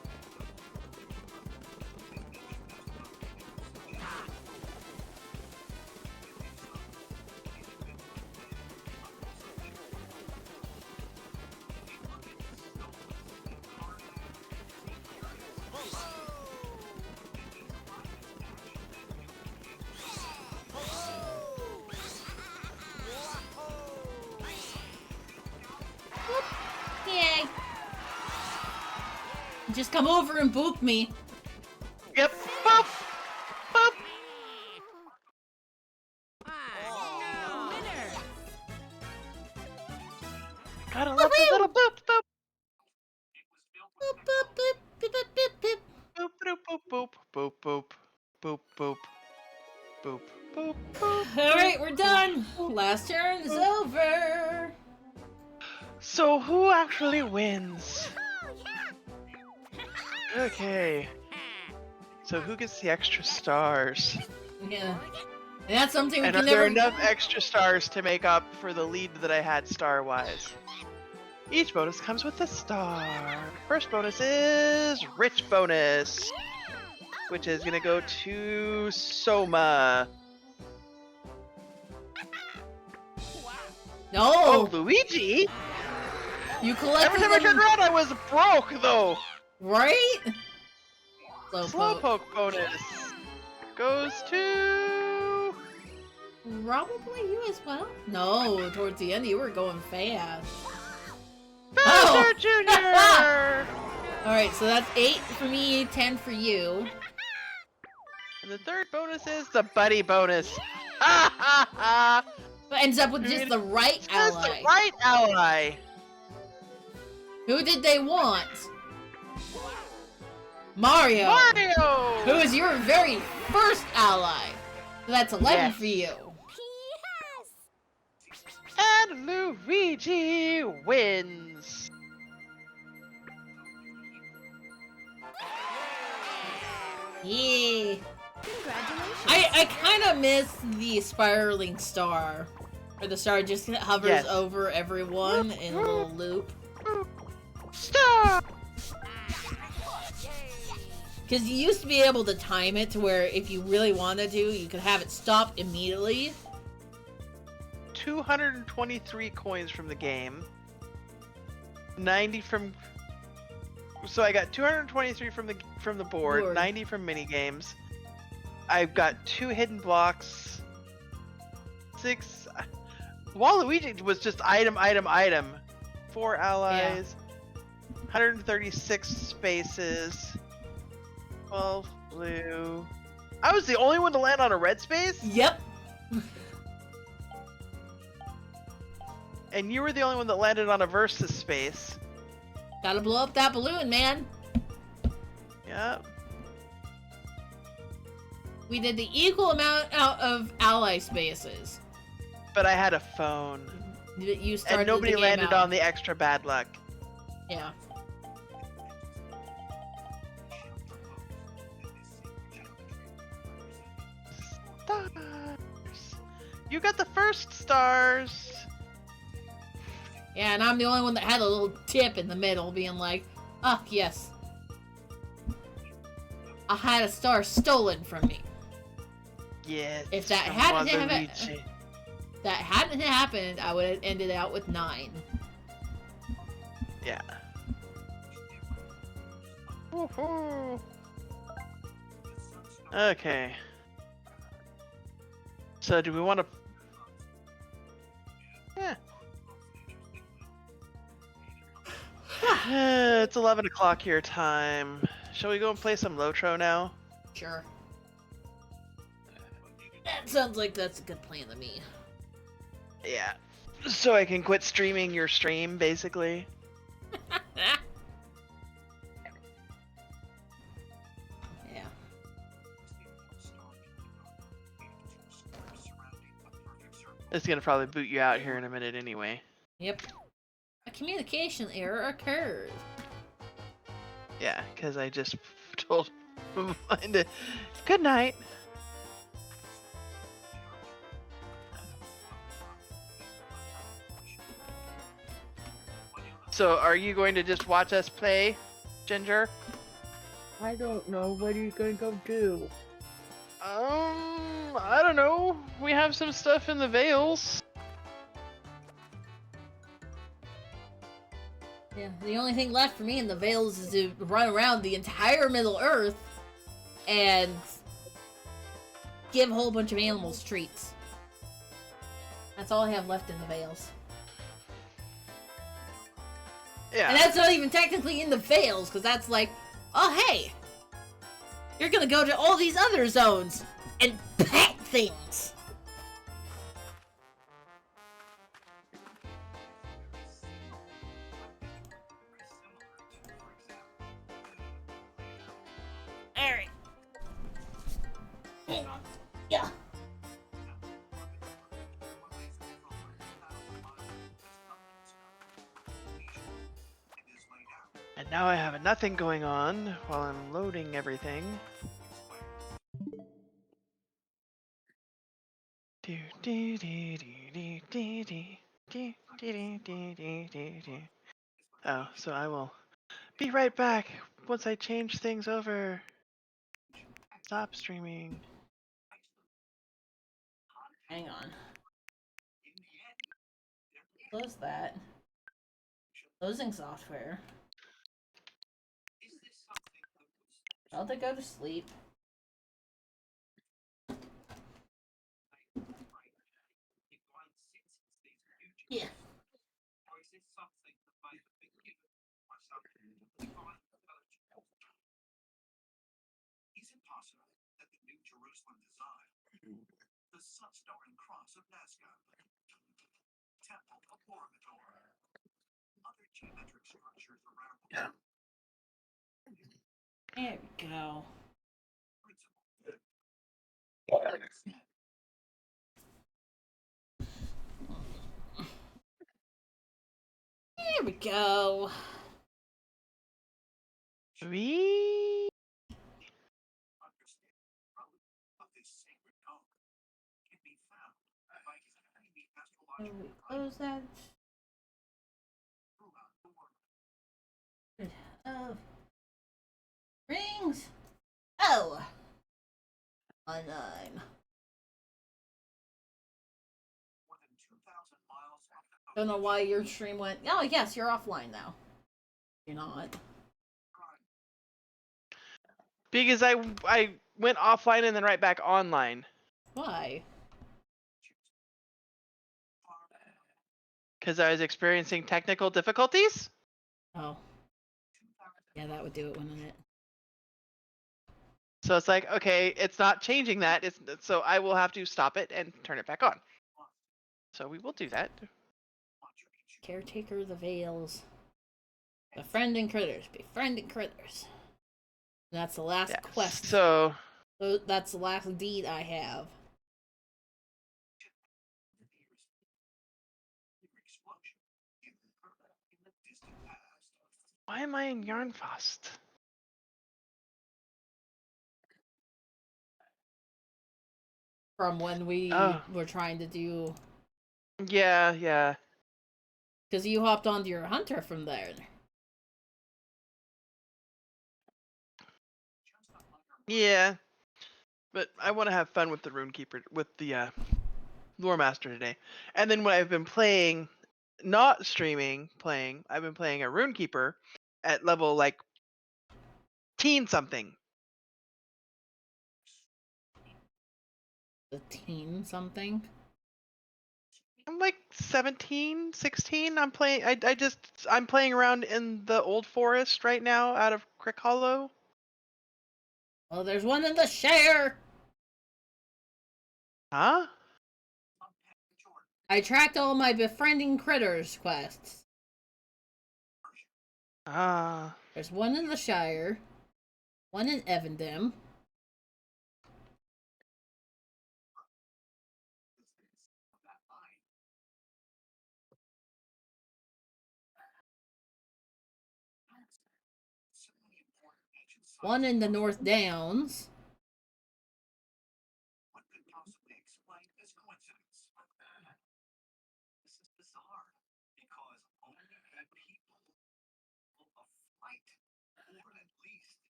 Yay. just come over and boop me. Yep. Boop. Boop. Winner. Gotta love the little boop boop. Boop, boop, boop, boop, boop, boop, boop. Boop boop boop boop boop boop boop boop boop boop. Alright, we're done. Last turn is over. So who actually wins? Okay. So who gets the extra stars? Yeah. And that's something we And can are there never... enough extra stars to make up for the lead that I had star-wise? Each bonus comes with a star. First bonus is Rich Bonus, which is gonna go to Soma. No! Oh, Luigi! You collected Every time I them... turned around, I was broke, though! Right? Slowpoke. Slowpoke bonus goes to... Probably you as well? No, towards the end you were going fast. Bowser Jr.! Alright, so that's 8 for me, 10 for you. And the third bonus is the Buddy bonus. Ha ha ha! But ends up with just the right That's ally. the right ally! Who did they want? Mario! Mario! Who is your very first ally. So that's 11 Yes. for you. And Luigi wins! Yeah. Congratulations. I kind of miss the spiraling star. Where the star just hovers Yes. over everyone in a little loop. Star! Because you used to be able to time it to where if you really wanted to, you could have it stop immediately. 223 coins from the game. 90 from... So I got 223 from the board, 90 from minigames. I've got 2 hidden blocks. 6... Waluigi was just item, item, item. 4 allies. 136 spaces. 12 blue. I was the only one to land on a red space? Yep. And you were the only one that landed on a versus space. Gotta blow up that balloon, man. Yep. We did the equal amount out of ally spaces. But I had a phone. You started And nobody the game landed out. on the extra bad luck. Yeah. Stars. You got the first stars. Yeah, and I'm the only one that had a little tip in the middle being like, ah, yes. I had a star stolen from me. Yes. If that from hadn't Waluigi. That hadn't happened, I would have ended out with 9. Yeah. Woohoo. Okay. So do we want to... Yeah. It's 11 o'clock your time. Shall we go and play some LotRO now? Sure. That sounds like that's a good plan to me. Yeah. So I can quit streaming your stream, basically. Yeah. It's gonna probably boot you out here in a minute anyway. Yep. A communication error occurred. Yeah, because I just told mine to... Good night. So, are you going to just watch us play, Ginger? I don't know. What are you gonna go do? I don't know. We have some stuff in the Vales. Yeah, the only thing left for me in the Vales is to run around the entire Middle Earth and give a whole bunch of animals treats. That's all I have left in the Vales. Yeah. And that's not even technically in the Vales, because that's like Oh, hey! You're gonna go to all these other zones and pet things! Alright. Hang on. Yeah. And now I have nothing going on while I'm loading everything. Do, do, do, do, do, do, do, do, do, do, do, do. Oh, so I will be right back once I change things over. Stop streaming. Hang on. Close that. Closing software. About to go to sleep. Yeah. There we go. There we go. We Close that. Oh. Rings. Oh. Online. Don't know why your stream went. Oh, yes, you're offline now. You're not. because I went offline and then right back online Why? because I was experiencing technical difficulties. Oh. Yeah, that would do it, wouldn't it? So it's like, okay, it's not changing that. So I will have to stop it and turn it back on. So we will do that. Caretaker of the Vales. Befriending critters. Befriending critters. That's the last Yeah. quest. So That's the last deed I have. why am I in Yarnfast? From when we Oh. were trying to do. Yeah. Because you hopped onto your hunter from there. Yeah. But I want to have fun with the Runekeeper, with the Lore Master today. And then when I've been playing, not streaming, I've been playing a Runekeeper at level like teen something. The teen something. I'm like 17, 16. I'm playing around in the old forest right now out of Crick Hollow. Oh, there's one in the share! Huh? I tracked all my befriending critters quests. Ah. There's one in the Shire, one in Evendem. One in the North Downs.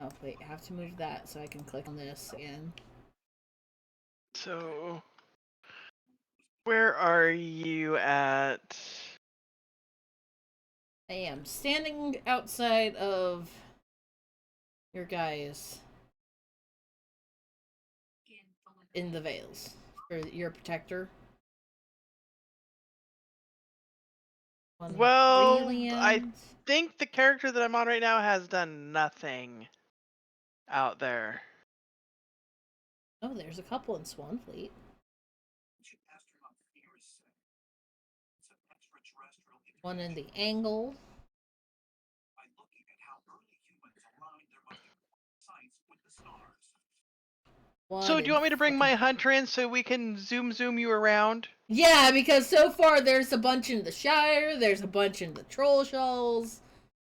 Oh, wait, I have to move that so I can click on this again. So, where are you at? I am standing outside of your guys in the Vales for your protector. One Well, Brilliant. I think the character that I'm on right now has done nothing out there. Oh, there's a couple in Swanfleet. One in the Angle. One So, do in you want me to bring frickin- my hunter in so we can zoom you around? Yeah, because so far there's a bunch in the Shire, there's a bunch in the Troll Shoals,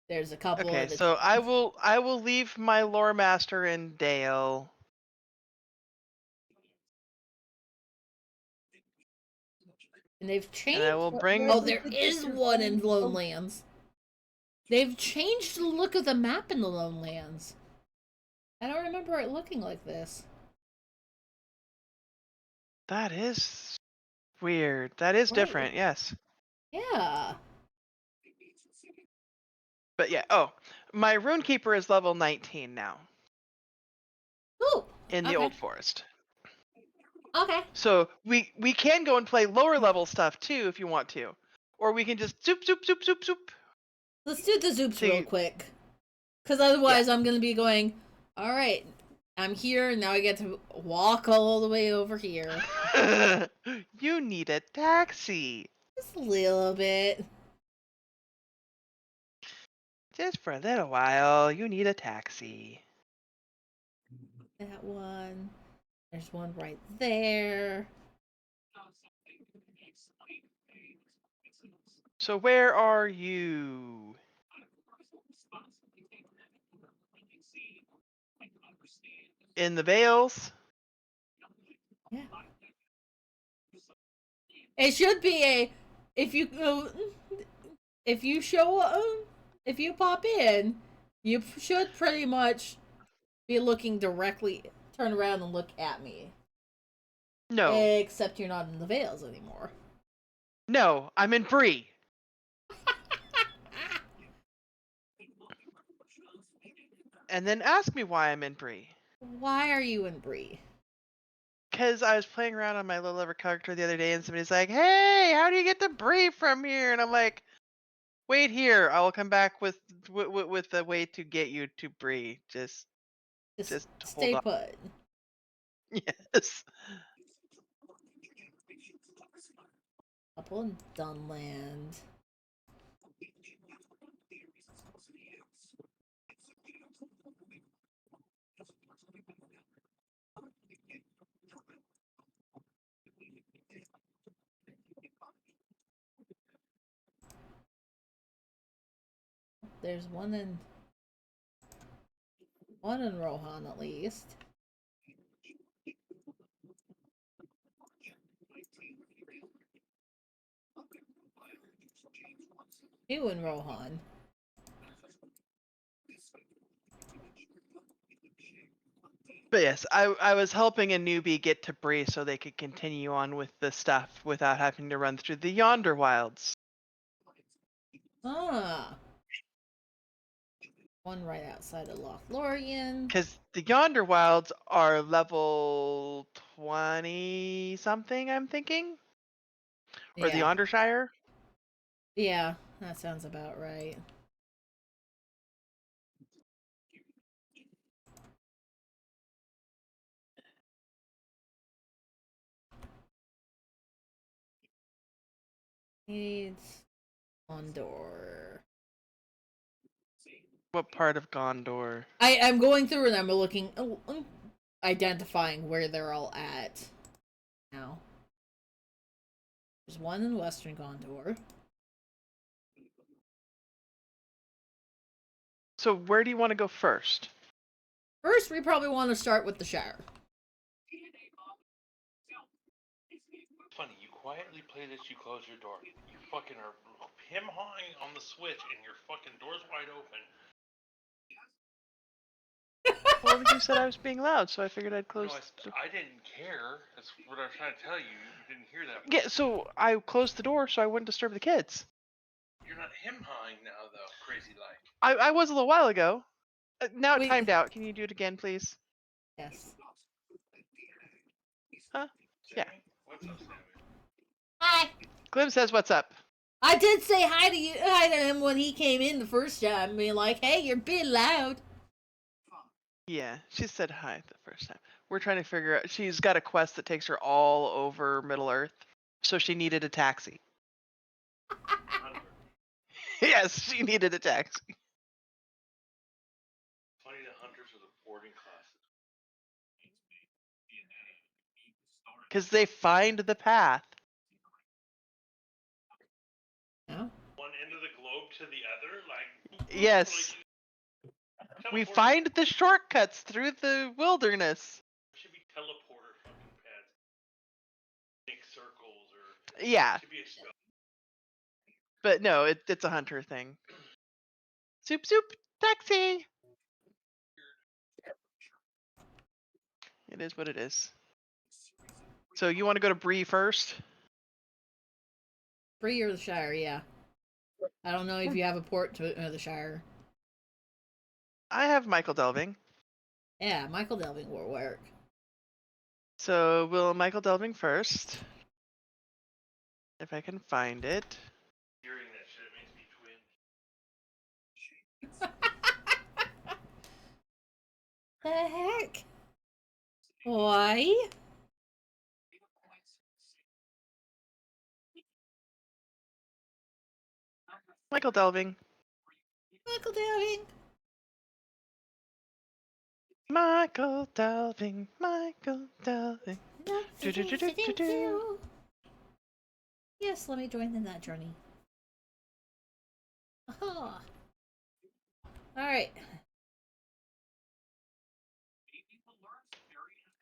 there's a couple Okay, of the. so I will leave my lore master in Dale. And they've And changed. I will bring Oh, there is one in Lone Lands. They've changed the look of the map in the Lone Lands. I don't remember it looking like this. That is weird. That is Right. different, yes. Yeah. But yeah, oh, my Runekeeper is level 19 now Ooh. in the Okay. Old Forest. Okay. So we can go and play lower level stuff too if you want to. Or we can just zoop. Let's do the Zoops See- real quick. Because otherwise I'm going to be going, alright, I'm here, now I get to walk all the way over here. You need a taxi. Just a little bit. Just for a little while, you need a taxi. That one. There's one right there. So where are you? In the Vales? Yeah. It should be a if you if you pop in, you should pretty much be looking directly turn around and look at me. No. Except you're not in the Vales anymore. No, I'm in Bree. And then ask me why I'm in Bree. Why are you in Bree? Because I was playing around on my low level character the other day and somebody's like, hey, how do you get to Bree from here? And I'm like, wait here. I will come back with a way to get you to Bree. Just Stay hold on. put. Yes. Couple in Dunland. There's one in Rohan at least. Two in Rohan. But yes, I was helping a newbie get to Bree so they could continue on with the stuff without having to run through the Yonder Wilds. Ah. One right outside of Lothlorien. Because the Yonder Wilds are level 20 something, I'm thinking? Or the Yeah. Yondershire? Yeah, that sounds about right. Needs Gondor. What part of Gondor? I'm going through and I'm looking, identifying where they're all at now. There's one in Western Gondor. So where do you want to go first? First, we probably want to start with the Shire. Funny, you quietly play this, you close your door. You fucking are him-hawing on the Switch and your fucking door's wide open. Well, you said I was being loud, so I figured I'd close. No, I didn't care. That's what I was trying to tell you. You didn't hear that. Yeah, so I closed the door so I wouldn't disturb the kids. You're not him-hawing now, though, crazy like. I was a little while ago. Now it Wait. timed out. Can you do it again, please? Yes. Huh? Sammy? Yeah. What's up, Sammy? Hi. Glim says, "What's up?" I did say hi to him when he came in the first time, being like, "Hey, you're being loud." Yeah, she said hi the first time. We're trying to figure out. She's got a quest that takes her all over Middle Earth, so she needed a taxi. Yes, she needed a taxi. Funny the hunters are the boarding classes. Because they find the path. No. One end of the globe to the other, like. Yes. Like, We teleport- find the shortcuts through the wilderness. Should be teleporter fucking pads. Make circles or. Yeah. Should be a spell. But no, it's a hunter thing. Soup, soup, taxi! It is what it is. So you want to go to Bree first? Bree or the Shire, yeah. I don't know if you have a port to the Shire. I have Michael Delving. Yeah, Michael Delving will work. So we'll Michael Delving first. If I can find it. Hearing that shit makes me twin. The heck? Why? Michael Delving. Michael Delving. Michael Delving. Michael Delving. Yes, let me join in that journey. Oh. Alright.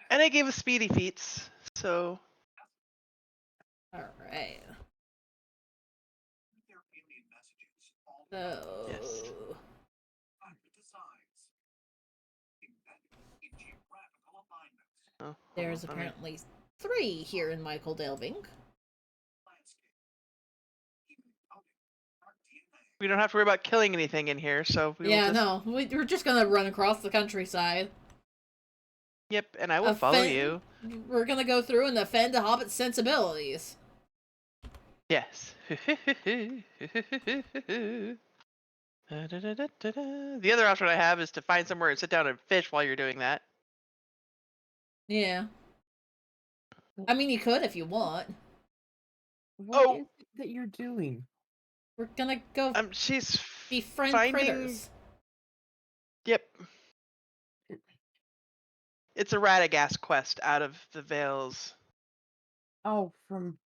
And I gave us speedy feats, so. Alright. So. Yes. Oh, There's apparently 3 here in Michael Delving. We don't have to worry about killing anything in here, so we will just... no, we're just gonna run across the countryside. Yep, and I will follow you. We're gonna go through and offend a hobbit's sensibilities. Yes. The other option I have is to find somewhere and sit down and fish while you're doing that. Yeah. I mean, you could if you want. What is it that you're doing? We're gonna go She's befriend finding... critters. Yep. It's a Radagast quest out of the Vales. Oh, from...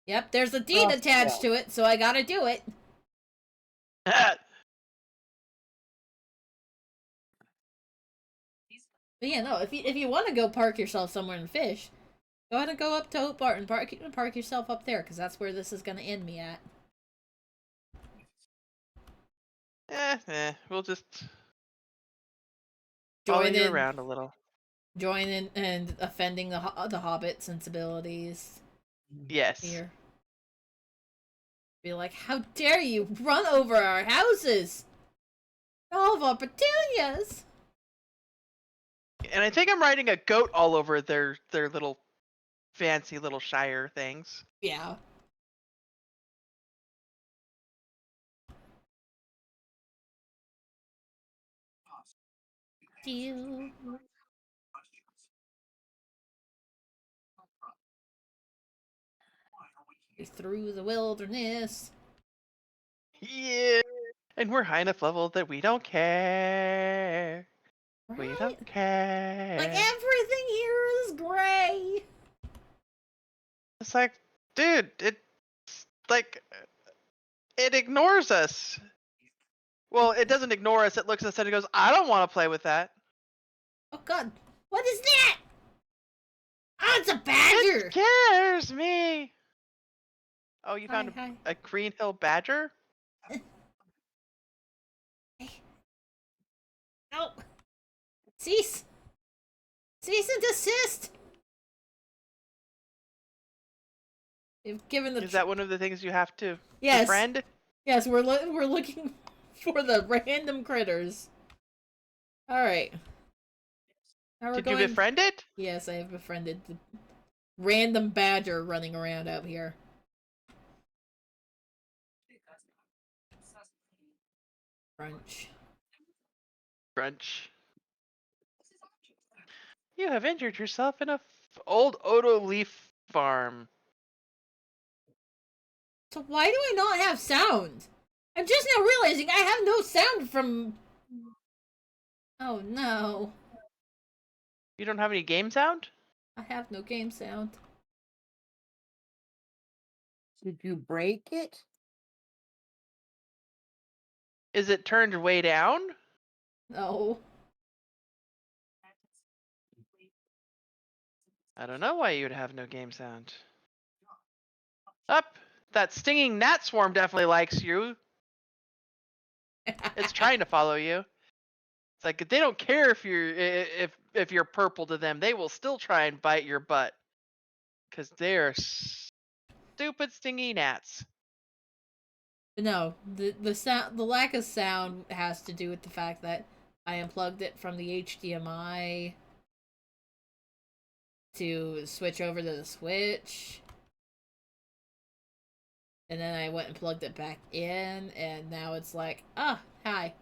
Yep, there's a deed attached to it, so I gotta do it. But yeah, no, if you want to go park yourself somewhere and fish, go ahead and go up to Hopart and park yourself up there, because that's where this is gonna end me at. We'll just follow Join you in, around a little. join in, and offending the hobbit sensibilities. Yes. Here. Be like, how dare you run over our houses! All of our petunias! And I think I'm riding a goat all over their little fancy little shire things. Yeah. You. Through the wilderness. Yeah. And we're high enough level that we don't care. Right? We don't care. Like, everything here is gray. It's like, dude, it's like, it ignores us. Well, it doesn't ignore us. It looks at us and it goes, I don't want to play with that. Oh god. What is that? Oh, it's a badger! It scares me. Oh, you found Hi. a Green Hill badger? No. Cease. Cease and desist. You've given the... Is that one of the things you have to Yes. befriend? Yes, we're looking for the random critters. Alright. Did you befriend it? Yes, I have befriended the random badger running around out here. Crunch. Crunch. You have injured yourself in a old Odo leaf farm. So why do I not have sound? I'm just now realizing I have no sound from... Oh no. You don't have any game sound? I have no game sound. Did you break it? Is it turned way down? No. I don't know why you would have no game sound. Up! That stinging gnat swarm definitely likes you. It's trying to follow you. It's like they don't care if you're purple to them. They will still try and bite your butt. Cause they're stupid stingy gnats. No, the sound, the lack of sound has to do with the fact that I unplugged it from the HDMI to switch over to the Switch. And then I went and plugged it back in, and now it's like, hi.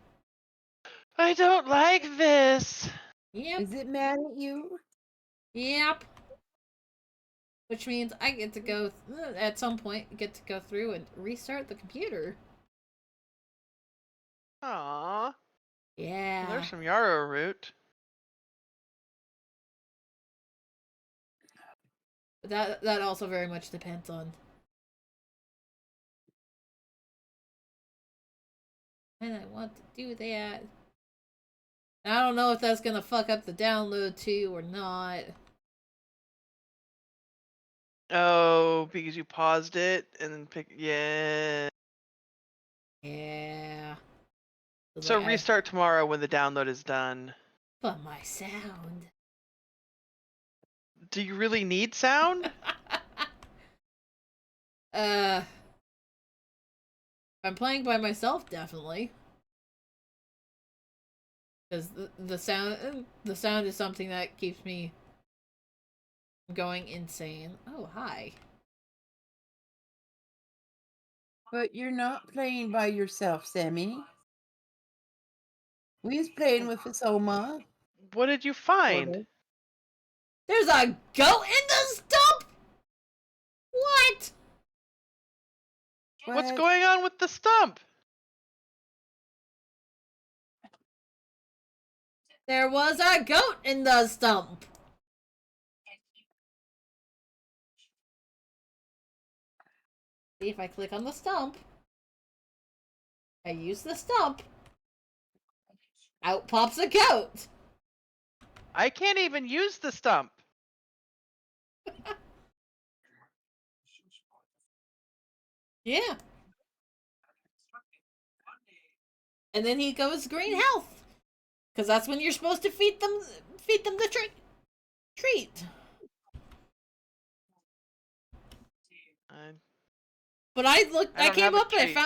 I don't like this. Yep, Is it mad at you? yep. Which means I get to go, at some point, get to go through and restart the computer. Aww. Yeah. Well, there's some yarrow root. But that also very much depends on... And I want to do that. I don't know if that's gonna fuck up the download too or not. Oh, because you paused it and then yeah. Yeah. So Like, restart tomorrow when the download is done. But my sound. Do you really need sound? If I'm playing by myself, definitely. Because the sound is something that keeps me going insane. Oh, hi. But you're not playing by yourself, Sammy. We was playing with the Soma. What did you find? There's a goat in the stump? What? What's going on with the stump? There was a goat in the stump. See, if I click on the stump, I use the stump, out pops a goat. I can't even use the stump. Yeah. And then he goes green health. Because that's when you're supposed to feed them the treat. But I came up and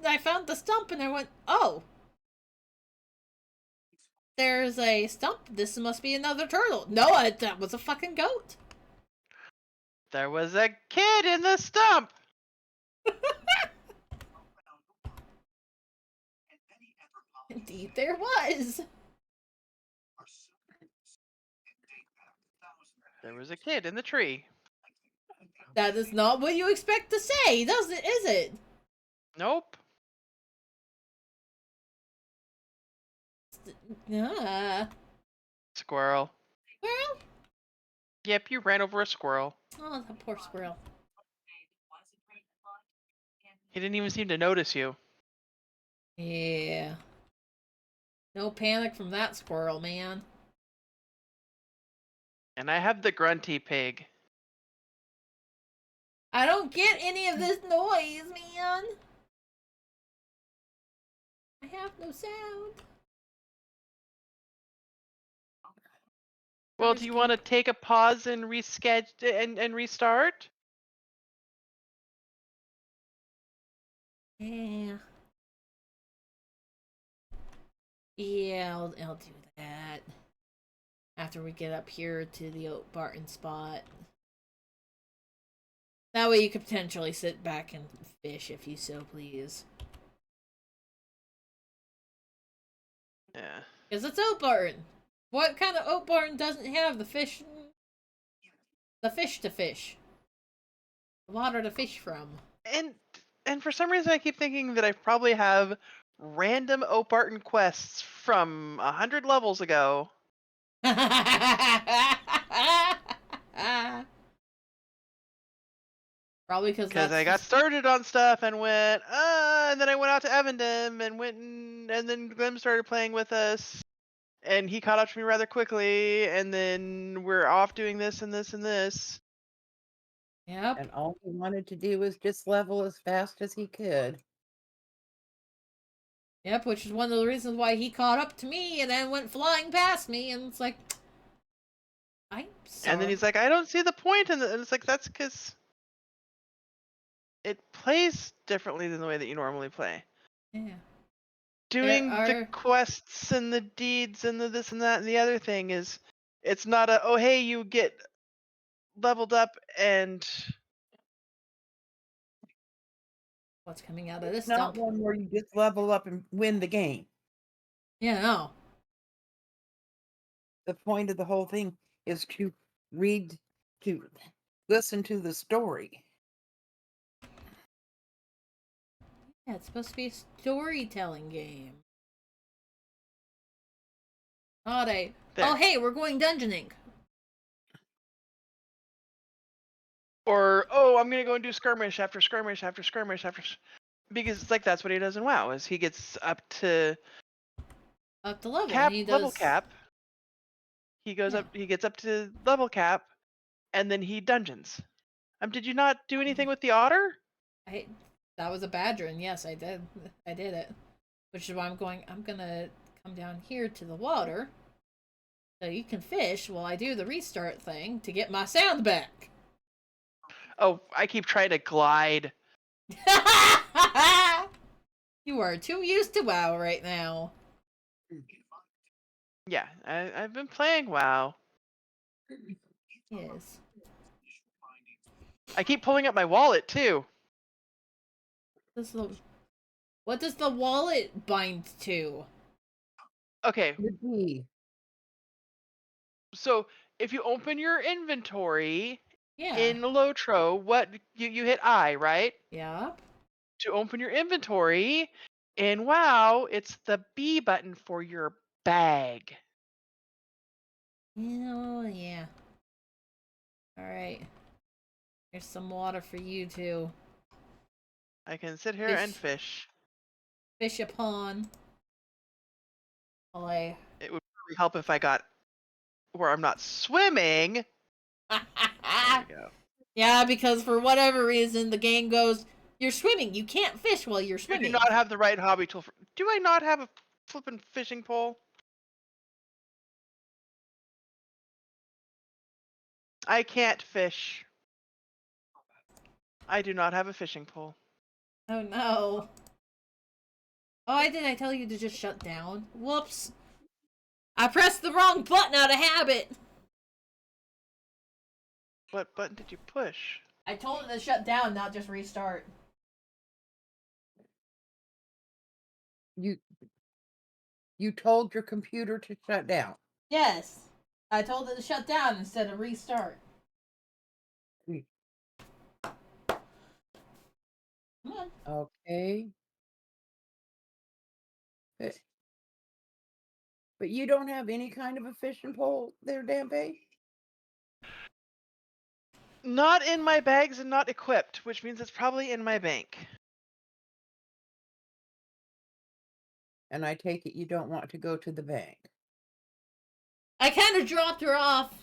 I found the stump and I went, oh. There's a stump. This must be another turtle. No, that was a fucking goat. There was a kid in the stump. Indeed there was. There was a kid in the tree. That is not what you expect to say, does it? Is it? Nope. Squirrel. Squirrel? Yep, you ran over a squirrel. Oh, that poor squirrel. He didn't even seem to notice you. Yeah. No panic from that squirrel, man. And I have the grunty pig. I don't get any of this noise, man. I have no sound. Well, do you want to take a pause and and restart? Yeah. Yeah, I'll do that. After we get up here to the Oat Barton spot. That way you could potentially sit back and fish if you so please. Yeah. Because it's oat barn. What kind of oat barn doesn't have the fish? The fish to fish. The water to fish from. And for some reason I keep thinking that I probably have random Oparton quests from 100 levels ago. Probably because Because that's I got started on stuff and went, and then I went out to Evendom and and then Glim started playing with us, and he caught up to me rather quickly, and then we're off doing this and this and this. Yep. And all he wanted to do was just level as fast as he could. Yep, which is one of the reasons why he caught up to me and then went flying past me, and it's like, I'm sorry. And then he's like, I don't see the point, and it's like, that's because it plays differently than the way that you normally play. Yeah. Doing the quests and the deeds and the this and that and the other thing is, it's not a, oh hey, you get leveled up and What's coming out of this It's not dump? one where you just level up and win the game. Yeah, no. The point of the whole thing is to listen to the story. Yeah, it's supposed to be a storytelling game. Not a, there. oh hey, we're going dungeoning. Or, oh, I'm gonna go and do skirmish after skirmish after skirmish after, because it's like that's what he does in WoW. Is he gets up to Up to level. cap And he does, level cap. He goes up. He gets up to level cap, and then he dungeons. Did you not do anything with the otter? That was a badger, and yes, I did. I did it. Which is why I'm gonna come down here to the water so you can fish while I do the restart thing to get my sound back. Oh, I keep trying to glide. You are too used to WoW right now. Yeah, I've been playing WoW. Yes. I keep pulling up my wallet too. What does the wallet bind to? Okay, The key. so if you open your inventory Yeah. in LotRO, what you hit I, right? Yep. To open your inventory in WoW, it's the B button for your bag. Yeah. Alright. Here's some water for you too. I can sit here and fish. Fish upon. Olay. It would really help if I got where I'm not swimming. There we go. Yeah, because for whatever reason, the game goes, you're swimming. You can't fish while you're You swimming. do not have the right hobby tool. Do I not have a flippin' fishing pole? I can't fish. I do not have a fishing pole. Oh no. Oh, I tell you to just shut down? Whoops. I pressed the wrong button out of habit. What button did you push? I told it to shut down, not just restart. You told your computer to shut down. Yes. I told it to shut down instead of restart. Come on. Okay. But you don't have any kind of a fishing pole there, Dampe? Not in my bags and not equipped, which means it's probably in my bank. And I take it you don't want to go to the bank. I kind of dropped her off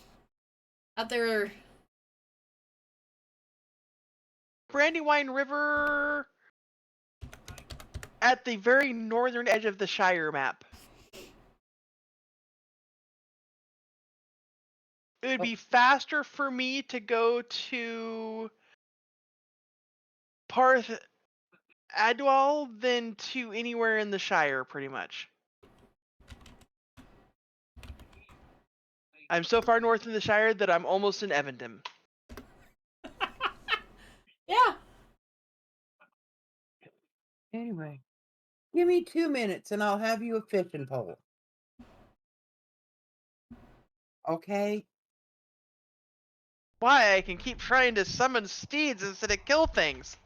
out there. Brandywine River at the very northern edge of the Shire map. It would be faster for me to go to Parth Adwal than to anywhere in the Shire, pretty much. I'm so far north in the Shire that I'm almost in Evendom. Yeah. Anyway, give me 2 minutes and I'll have you a fishing pole. Okay? Why? I can keep trying to summon steeds instead of kill things.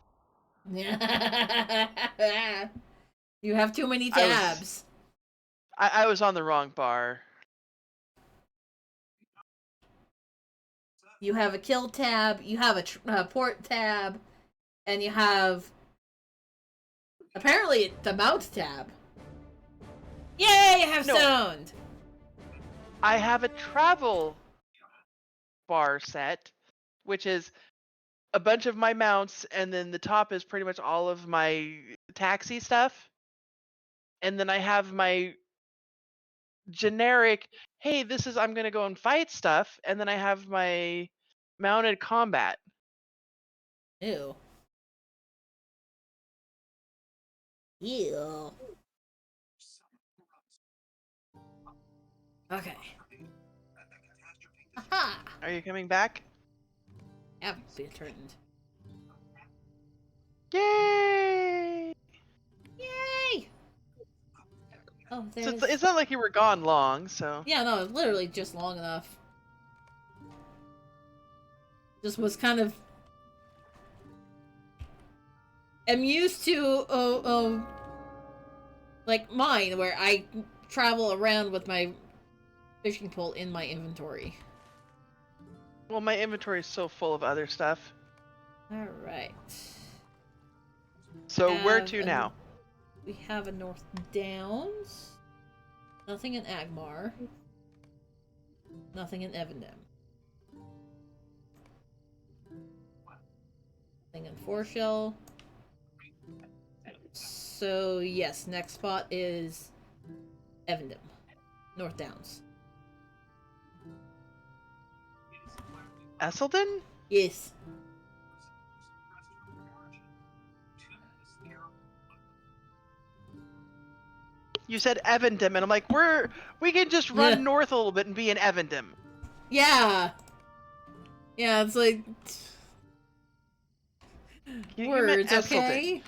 You have too many I was tabs. I was on the wrong bar. You have a kill tab, you have a port tab, and you have apparently the mount tab. Yay! I have No. sound. I have a travel bar set, which is a bunch of my mounts, and then the top is pretty much all of my taxi stuff. And then I have my generic, hey, this is I'm gonna go and fight stuff, and then I have my mounted combat. Ew. Ew. Okay. Aha! Are you coming back? Have been threatened. Yay! Yay! Oh, So there's. it's not like you were gone long, so. Yeah, no, literally just long enough. Just was kind of. I'm used to, like mine, where I travel around with my fishing pole in my inventory. Well, my inventory is so full of other stuff. Alright. So where to Have a- now? We have a North Downs. Nothing in Agmar. Nothing in Evendem. Nothing in Foreshell. So, yes, next spot is Evendem. North Downs. Esselden? Yes. You said Evendem, and I'm like, we can just run Yeah. north a little bit and be in Evendem. Yeah. Yeah, it's like You words, meant Esselden. okay?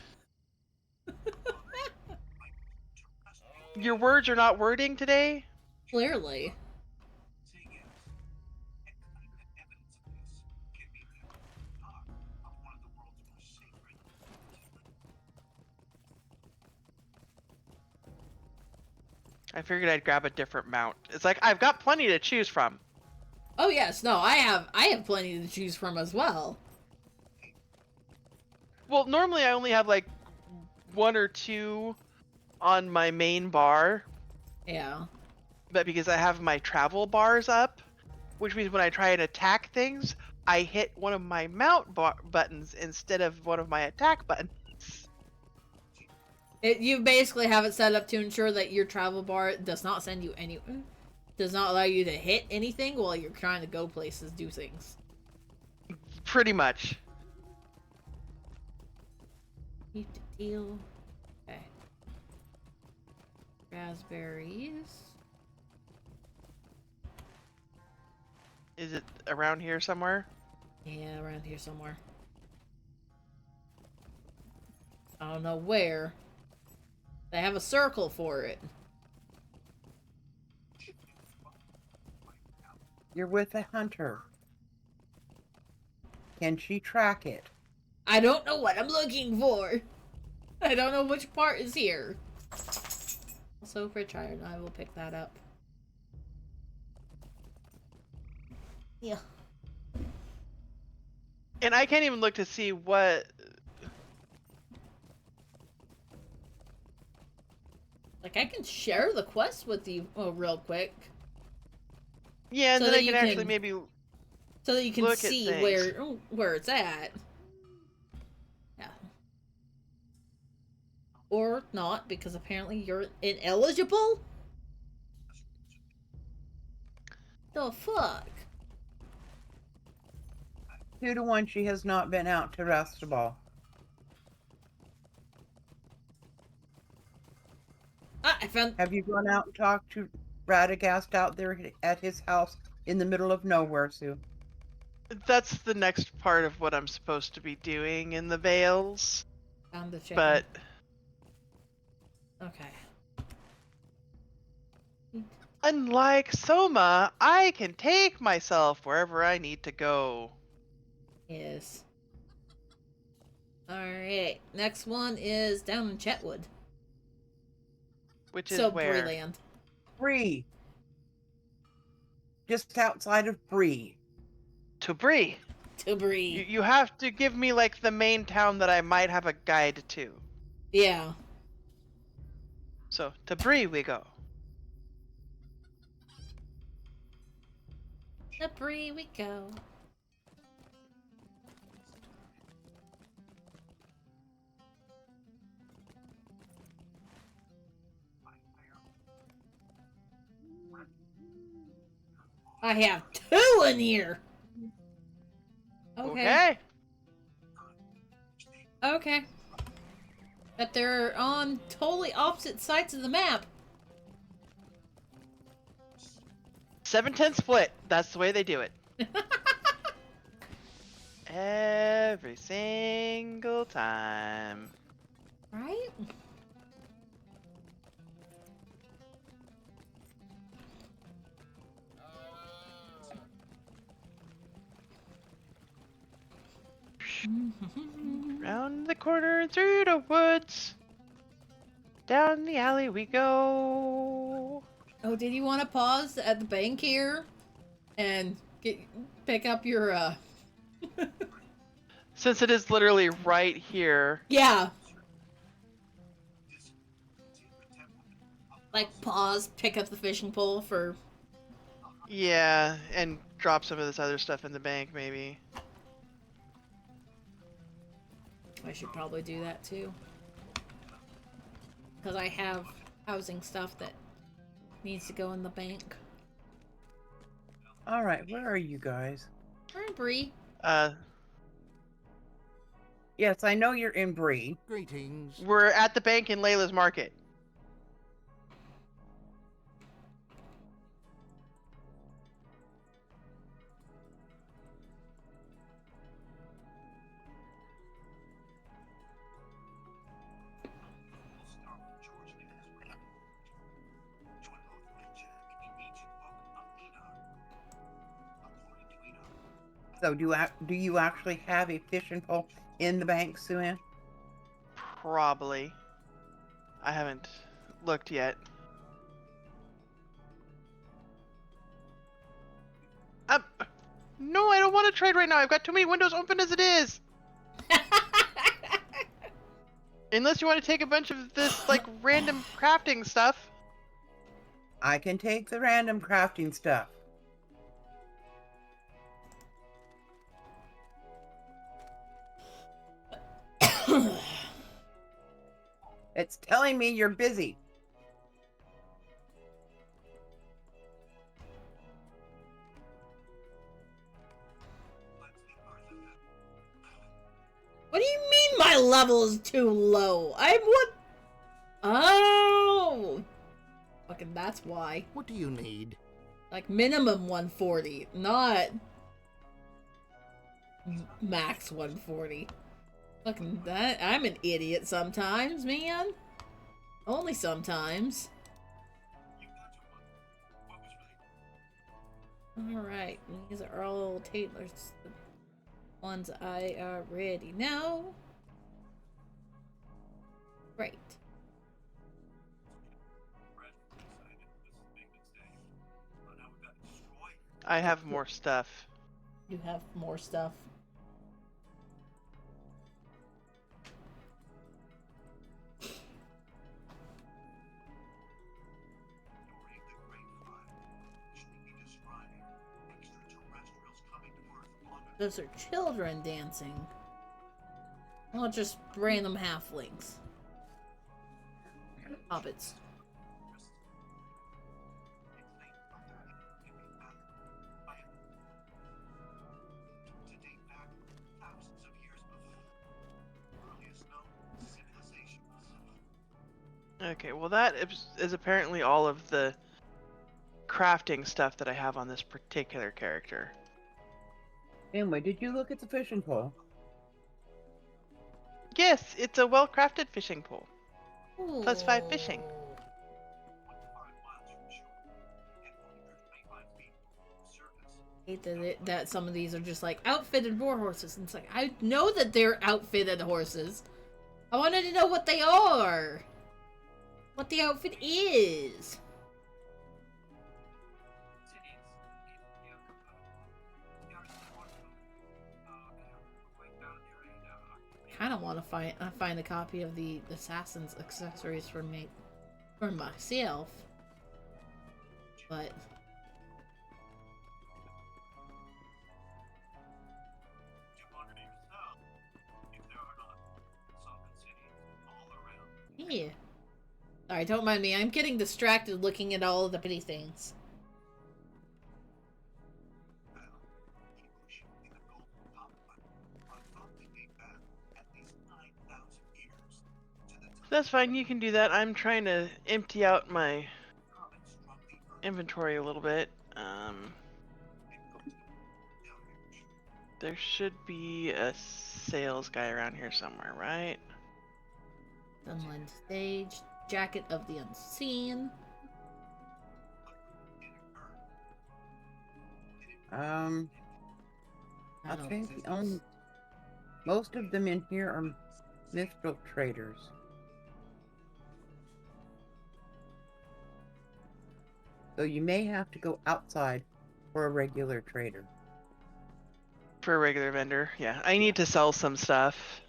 Your words are not wording today? Clearly. I figured I'd grab a different mount. It's like I've got plenty to choose from. Oh yes, no, I have plenty to choose from as well. Well, normally I only have like one or two on my main bar, Yeah. but because I have my travel bars up, which means when I try and attack things, I hit one of my mount buttons instead of one of my attack buttons. You basically have it set up to ensure that your travel bar does not send you does not allow you to hit anything while you're trying to go places, do things. Pretty much. Need to deal. Okay. Raspberries. Is it around here somewhere? Yeah, around here somewhere. I don't know where. They have a circle for it. You're with a hunter. Can she track it? I don't know what I'm looking for. I don't know which part is here. Also, for Iron, I will pick that up. Yeah. And I can't even look to see what. Like, I can share the quest with you real quick. Yeah, and So then that I you can actually can- maybe. So that you can Look at see things. where it's at. Yeah. Or not, because apparently you're ineligible? The fuck? 2-1, she has not been out to Rustable. Ah, I found... Have you gone out and talked to Radagast out there at his house in the middle of nowhere, Sue? That's the next part of what I'm supposed to be doing in the Vales. Found the chicken. But Okay. Unlike Soma, I can take myself wherever I need to go. Yes. Alright, next one is down in Chetwood. Which is So, where? Breeland. Bree. Just outside of Bree. To Bree. To Bree. You have to give me like the main town that I might have a guide to. Yeah. So to Bree we go. To Bree we go. I have 2 in here! Okay. Okay. But they're on totally opposite sides of the map. 7-10 split. That's the way they do it. Every single time. Right? Round the corner and through the woods. Down the alley we go. Oh, did you want to pause at the bank here and pick up your Since it is literally right here. Yeah. Like pause, pick up the fishing pole for Yeah, and drop some of this other stuff in the bank maybe. I should probably do that too. Because I have housing stuff that needs to go in the bank. Alright, where are you guys? We're in Bree. Yes, I know you're in Bree. Greetings. We're at the bank in Layla's Market. So do you actually have a fishing pole in the bank, Sue-Ann? Probably. I haven't looked yet. No, I don't want to trade right now. I've got too many windows open as it is. Unless you want to take a bunch of this, like, random crafting stuff. I can take the random crafting stuff. It's telling me you're busy. What do you mean my level is too low? I'm what? Oh! Fucking that's why. What do you need? Like minimum 140, not max 140. Fucking that. I'm an idiot sometimes, man. Only sometimes. Alright, these are all Taylor's. The ones I already know. Great. I have more stuff. You have more stuff. Those are children dancing. Not just random halflings. Hobbits. Okay, well that is apparently all of the crafting stuff that I have on this particular character. Anyway, did you look at the fishing pole? Yes, it's a well-crafted fishing pole. +5 fishing. hate that some of these are just like outfitted war horses, and it's like, I know that they're outfitted horses. I wanted to know what they are. What the outfit is. Kind of want to find a copy of the assassin's accessories for myself, but yeah. Sorry, don't mind me. I'm getting distracted looking at all of the pretty things. That's fine, you can do that. I'm trying to empty out my inventory a little bit. There should be a sales guy around here somewhere, right? Sunland Stage, Jacket of the Unseen. I think most of them in here are mythical traders. So you may have to go outside for a regular trader. For a regular vendor, yeah. I need to sell some stuff.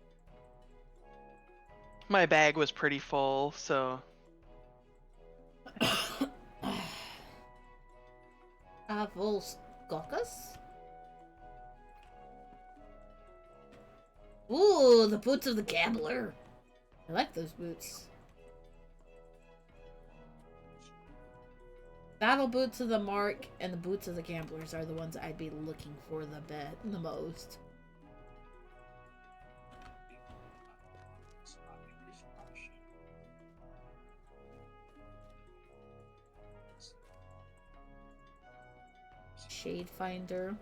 My bag was pretty full, so... Volscocus? Ooh, the boots of the gambler. I like those boots. Battle boots of the mark and the boots of the gamblers are the ones I'd be looking for the most. Shade Finder.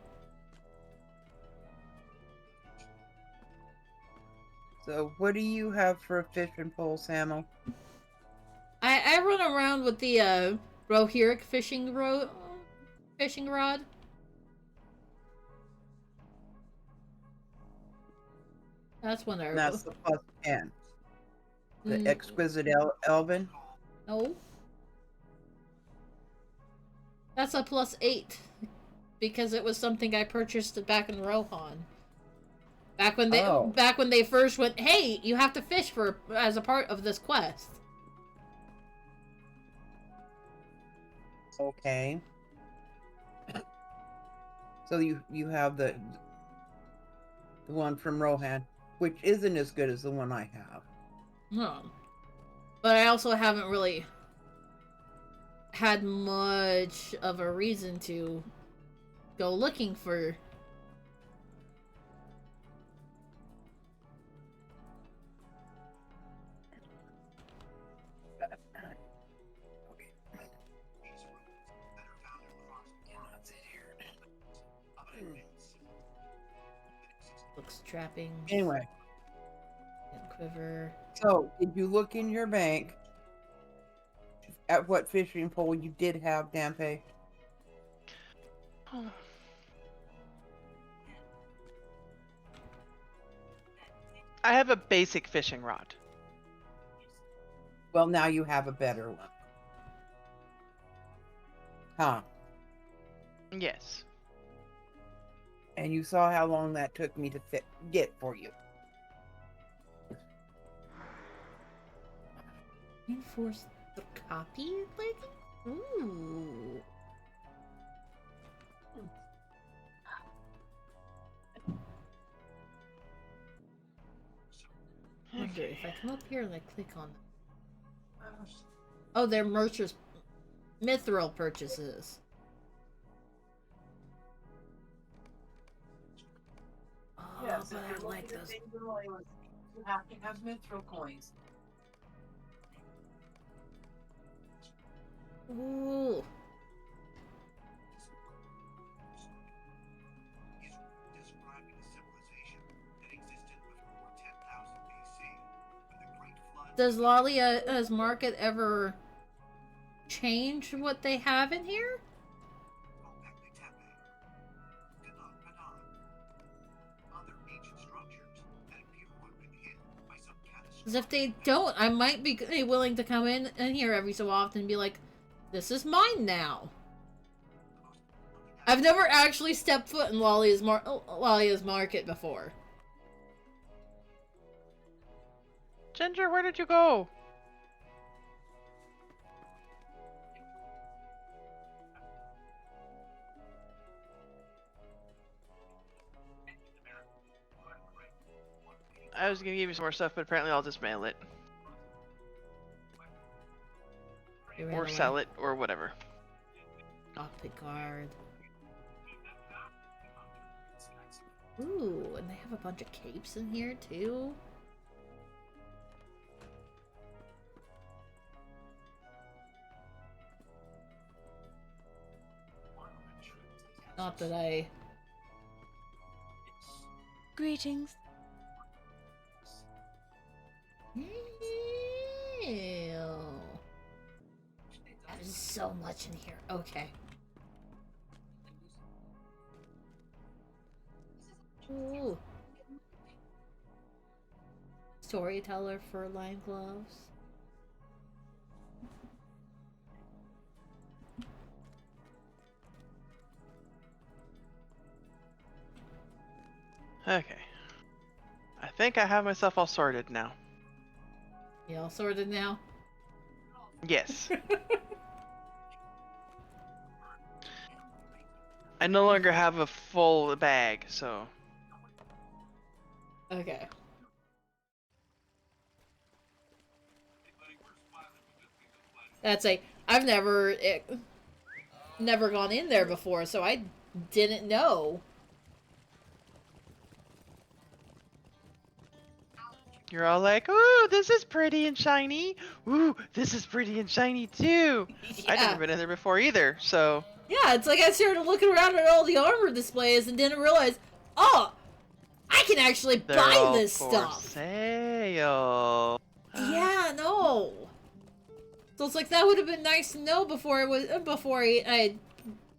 So what do you have for a fishing pole, Samuel? I run around with the Rohirric fishing rod. That's one I That's the plus 10. The Mm. exquisite Elven. No. That's a plus 8. Because it was something I purchased back in Rohan. Back when they first went, hey, you have to fish as a part of this quest. Okay. So you have the one from Rohan, which isn't as good as the one I have. No. But I also haven't really had much of a reason to go looking for. Looks trapping. Anyway. And quiver. So, did you look in your bank at what fishing pole you did have, Dampe? Oh. I have a basic fishing rod. Well, now you have a better one. Huh. Yes. And you saw how long that took me to get for you. Enforce the copy legging? Ooh. I wonder if I come up here and I click on them. Oh, they're mithril purchases. Oh, Yes, but I like those. You have to have mithril coins. Ooh. Does Lalia's market ever change what they have in here? Because if they don't, I might be willing to come in here every so often and be like, this is mine now. I've never actually stepped foot in Lalia's Market before. Ginger, where did you go? I was gonna give you some more stuff, but apparently I'll just mail it. Or sell it, or whatever. Oh, Picard. Ooh, and they have a bunch of capes in here, too. Not that I... Greetings. Ew. There's so much in here. Okay. Ooh. Storyteller for line gloves. Okay. I think I have myself all sorted now. You all sorted now? Yes. I no longer have a full bag, so... Okay. I've never gone in there before, so I didn't know. You're all like, ooh, this is pretty and shiny. Ooh, this is pretty and shiny too. I've Yeah. never been in there before either, so... Yeah, it's like I started looking around at all the armor displays and didn't realize, oh, I can actually They're buy all this for stuff. sale. Yeah, no. So it's like that would have been nice to know before I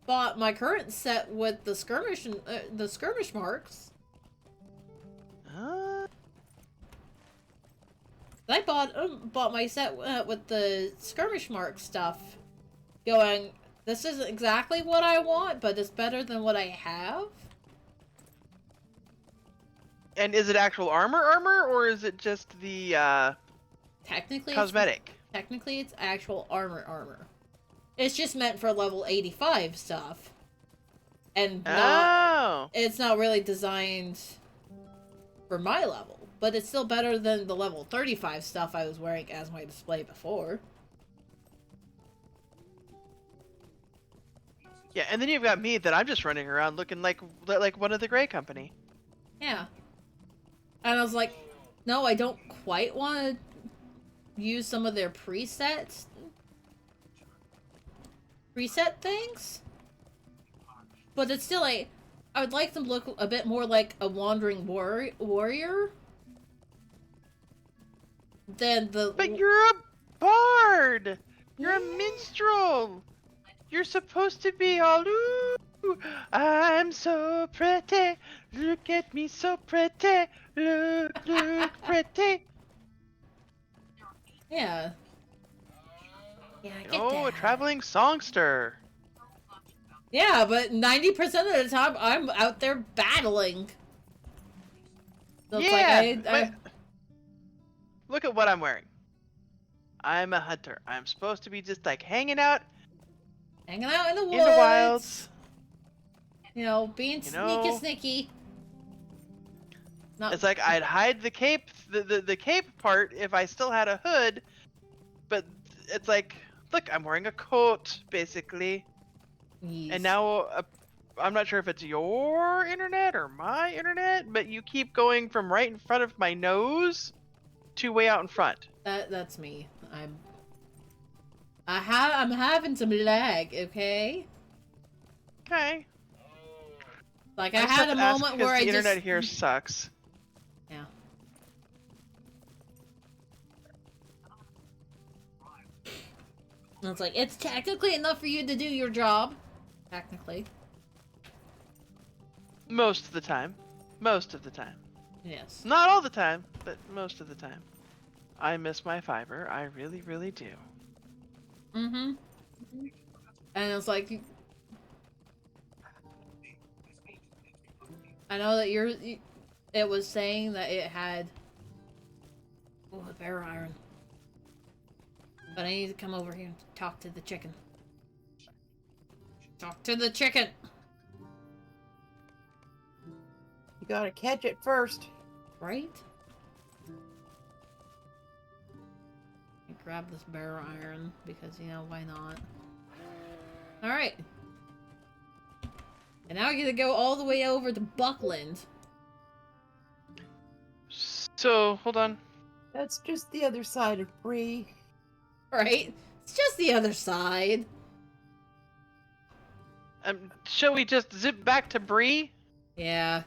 bought my current set with the skirmish marks. I bought my set with the skirmish mark stuff, going, this isn't exactly what I want, but it's better than what I have. And is it actual armor, or is it just the Technically, cosmetic? Technically, it's actual armor. It's just meant for level 85 stuff, and it's not really designed for my level. But it's still better than the level 35 stuff I was wearing as my display before. Yeah, and then you've got me that I'm just running around looking like one of the Grey Company. Yeah. And I was like, no, I don't quite want to use some of their preset things. But it's still I would like them to look a bit more like a wandering warrior. But you're a bard! You're a minstrel! You're supposed to be all, ooh, I'm so pretty, look at me so pretty, look pretty. Yeah. Yeah, I get Oh, a that. traveling songster. Yeah, but 90% of the time I'm out there battling. So it's Yeah, look at what I'm wearing. I'm a hunter. I'm supposed to be just like hanging out in the woods. in the wilds. You know, being sneaky. It's like I'd hide the cape, the cape part if I still had a hood, but it's like, look, I'm wearing a coat basically. Yes. And now I'm not sure if it's your internet or my internet, but you keep going from right in front of my nose to way out in front. That's me. I'm having some lag, okay? Okay. Like I had a moment where the internet here sucks. Yeah. And it's like, it's technically enough for you to do your job. Technically. Most of the time. Most of the time. Yes. Not all the time, but most of the time. I miss my fiber. I really, really do. Mm-hmm. And it's like, I know that it was saying that it had, oh, a bare iron. But I need to come over here and talk to the chicken. Talk to the chicken! You gotta catch it first. Right? Grab this bare iron because, you know, why not? Alright. And now I get to go all the way over to Buckland. So, hold on. That's just the other side of Bree. Right? It's just the other side. Shall we just zip back to Bree? Yeah.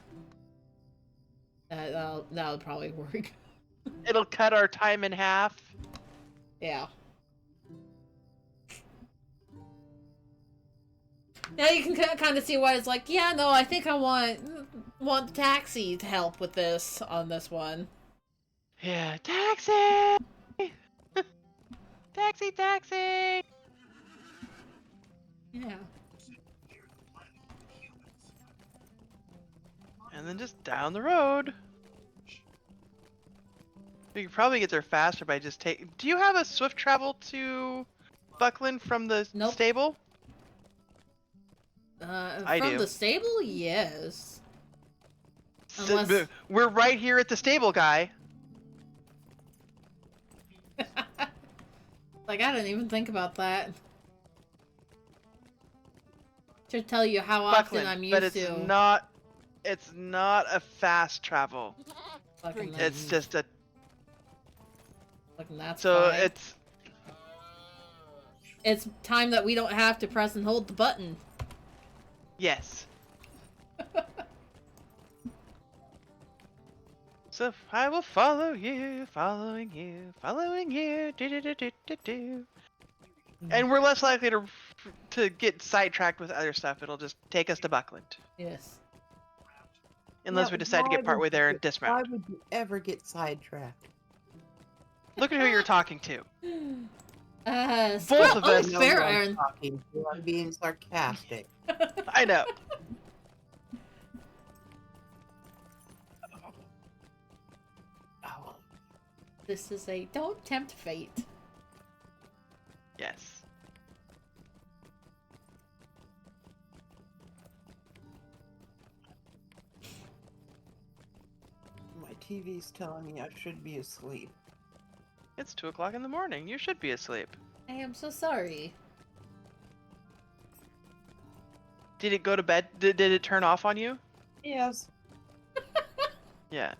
That'll probably work. It'll cut our time in half. Yeah. Now you can kind of see why it's like, yeah, no, I think I want the taxi to help with this on this one. Yeah, taxi! Taxi, taxi! Yeah. And then just down the road. We could probably get there faster by just Do you have a swift travel to Buckland from the Nope. stable? I From do. the stable, yes. So, Unless- we're right here at the stable, guy. Like, I didn't even think about that. To tell you how often Buckland, I'm used but it's to. not. It's not a fast travel. Fucking It's just a. fucking that's So fine. It's time that we don't have to press and hold the button. Yes. So I will follow you, following you, following you. Do do do do do do. And we're less likely to get sidetracked with other stuff. It'll just take us to Buckland. Yes. Unless Yeah, we decide to get partway there and Why dismount. would you ever get sidetracked? Look at who you're talking to. Both of us know Bear who I'm Iron. talking to. I'm being sarcastic. I know. Oh, This is a don't tempt fate. Yes. my TV's telling me I should be asleep. It's 2 o'clock in the morning. You should be asleep. I am so sorry. Did it go to bed? Did it turn off on you? Yes. Yeah.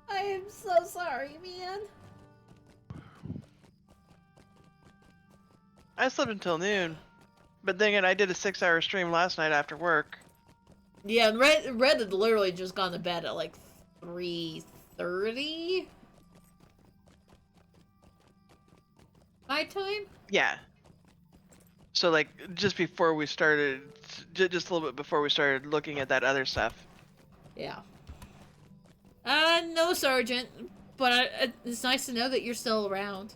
I am so sorry, man. I slept until noon. But then again, I did a 6-hour stream last night after work. Yeah, and Red had literally just gone to bed at like 3:30 my time. Yeah. So like just before we started, just a little bit before we started looking at that other stuff. Yeah. No, Sergeant, but it's nice to know that you're still around.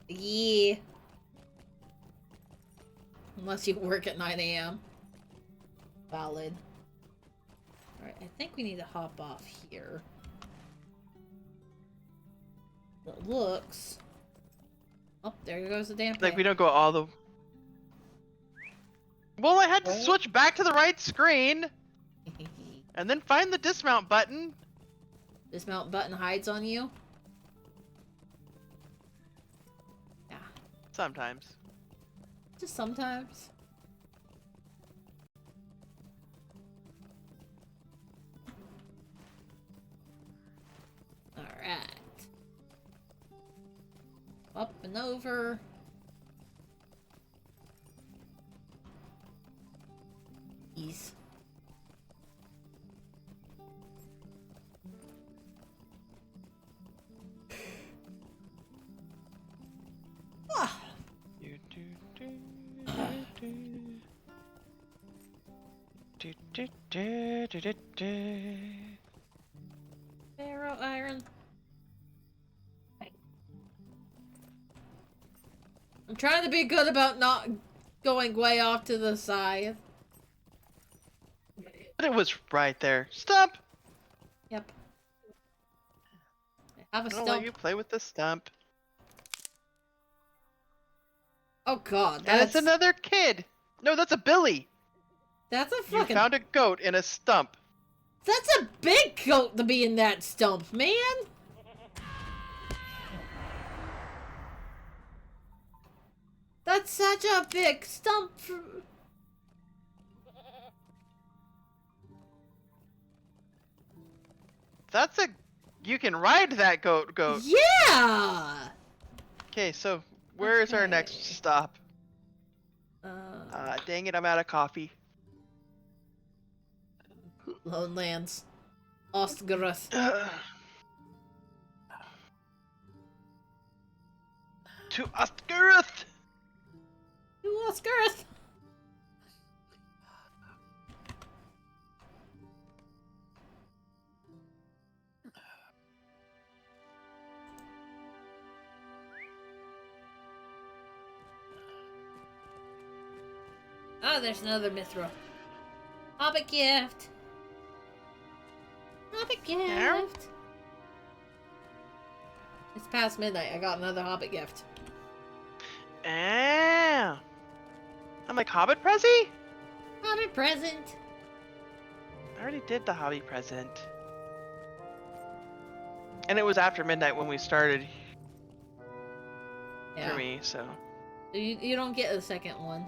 Yeah. Unless you work at 9 a.m. Valid. Alright, I think we need to hop off here. It looks... Oh, there goes the damn Like thing. we don't go all the. Well, I had to switch back to the right screen and then find the dismount button. Dismount button hides on you? Yeah. Sometimes. Just sometimes. Alright. Up and over. Ease. Ferro iron. I'm trying to be good about not going way off to the side. But it was right there. Stump! Yep. I have a I'm gonna let stump. you play with the stump. Oh god, And it's that's another kid! No, that's a Billy! a You fucking found a goat in a stump. that's a big goat to be in that stump, man. That's such a big stump. That's a... You can ride that goat. Yeah. Okay, so where is our next Okay. stop? Uh, Dang it, I'm out of coffee. Lone Lands. Ostgaroth. To Ostgaroth! Ostgaroth. Oh, there's another Mithra. Hobbit gift. Hobbit gift. Yeah? It's past midnight. I got another Hobbit gift. Ah! I'm like, Hobbit Prezi? Hobbit present. I already did the hobby present. And it was after midnight when we started Yeah. for me, so... You don't get the second one.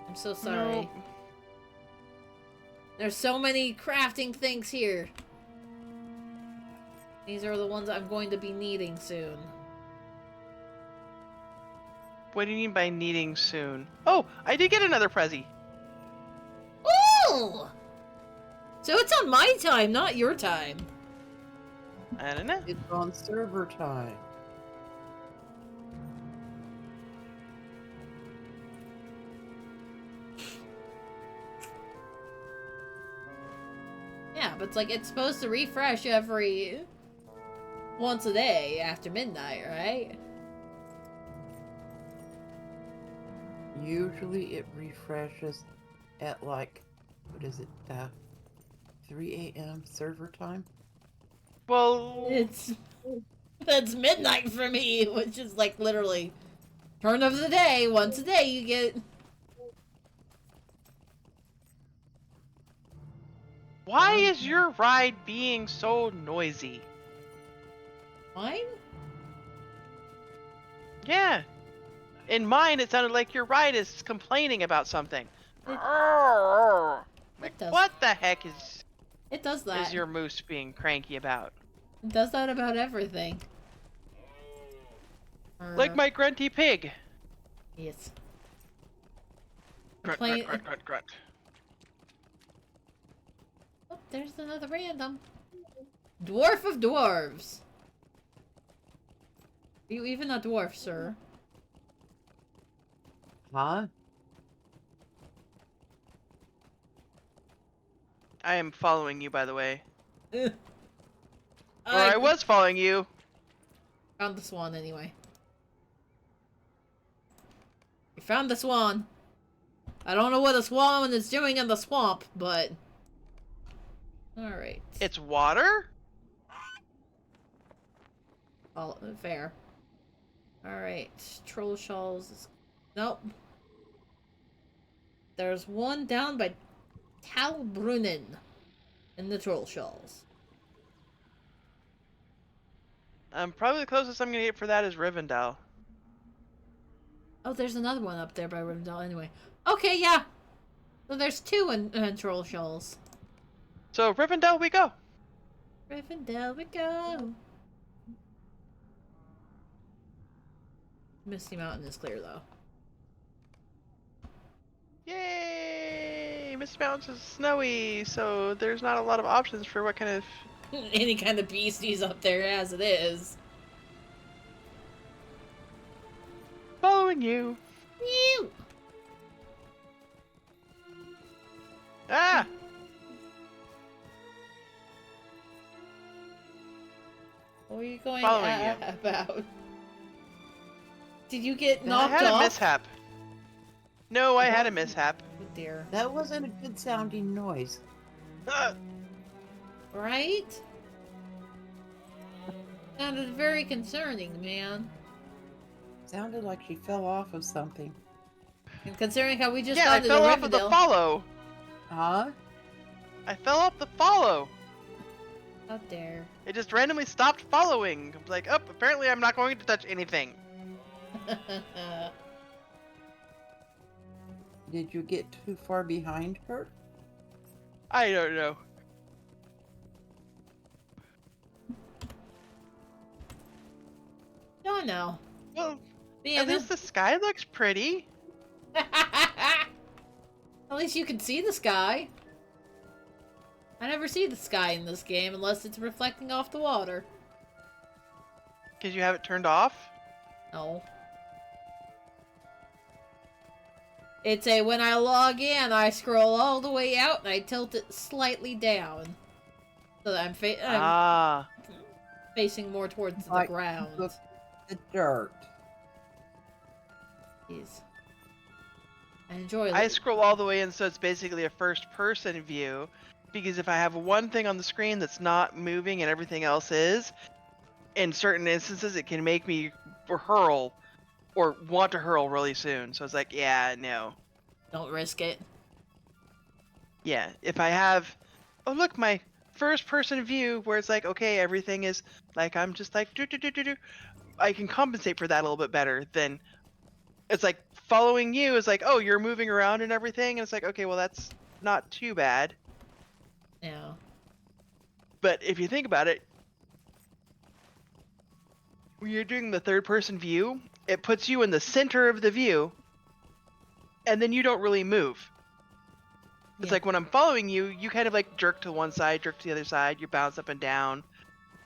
I'm so sorry. Nope. There's so many crafting things here. These are the ones I'm going to be needing soon. What do you mean by needing soon? Oh, I did get another Prezi! Ooh! So it's on my time, not your time. I don't know. It's on server time. Yeah, but it's like it's supposed to refresh every once a day after midnight, right? Usually it refreshes at like, what is it, 3 a.m. server time? Well, That's midnight for me, which is like literally turn of the day. Once a day you get. why is your ride being so noisy? Mine? Yeah. In mine, it sounded like your ride is complaining about something. Like, does. what the heck is It does that. your moose being cranky about? It does that about everything. Like my grunty pig. Yes. Grunt, Plain- grunt, grunt, grunt, grunt. Oh, there's another random. Dwarf of dwarves. Are you even a dwarf, sir? Huh? I am following you, by the way. Or I I was following you. found the swan anyway. We found the swan. I don't know what a swan is doing in the swamp, but... Alright. It's water? All fair. Alright. Troll shells. Nope. There's one down by Talbrunnen in the troll shells. Probably the closest I'm gonna get for that is Rivendell. Oh, there's another one up there by Rivendell anyway. Okay, yeah. So there's two in troll shells. So Rivendell we go. Rivendell we go. Misty Mountain is clear though. Yay! Misty Mountains is snowy, so there's not a lot of options for what kind of... Any kind of beasties up there as it is. Following you. Ew. Ah! What were you going Following you. about? Did you get No, I knocked had off? a mishap. No, I had a mishap. Oh dear. That wasn't a good sounding noise. Right? Sounded very concerning, man. Sounded like she fell off of something. And considering how we just Yeah, got I into fell off of the Rivendell. follow. Huh? I fell off the follow. How dare. It just randomly stopped following. I'm like, oh, apparently I'm not going to touch anything. Did you get too far behind her? I don't know. Don't know. Well, Yeah, at least the sky looks pretty. At least you can see the sky. I never see the sky in this game unless it's reflecting off the water. Because you have it turned off? No. It's a when I log in, I scroll all the way out and I tilt it slightly down. So that I'm facing more towards the Like, ground. look, the dirt. Jeez. I enjoy I scroll all the way in so it's basically a first person view. Because if I have one thing on the screen that's not moving and everything else is, in certain instances it can make me hurl or want to hurl really soon. So it's like, yeah, no. Don't risk it. Yeah, if I have, oh look, my first person view where it's like, okay, everything is like, I'm just like, do do do do do. I can compensate for that a little bit better than, it's like following you is like, oh, you're moving around and everything. And it's like, okay, well, that's not too bad. Yeah. But if you think about it, when you're doing the third person view, it puts you in the center of the view and then you don't really move. It's Yeah. like when I'm following you, you kind of like jerk to one side, jerk to the other side, you bounce up and down.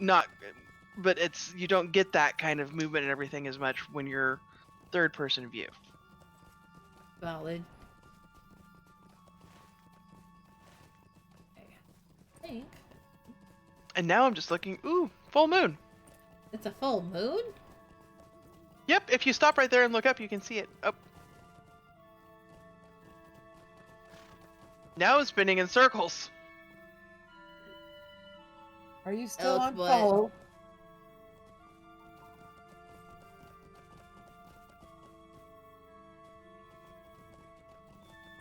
But you don't get that kind of movement and everything as much when you're third person view. Valid. I think And now I'm just looking, ooh, full moon. it's a full moon? Yep, if you stop right there and look up, you can see it. Oh. Now I'm spinning in circles. Are you still Elk on butt. follow?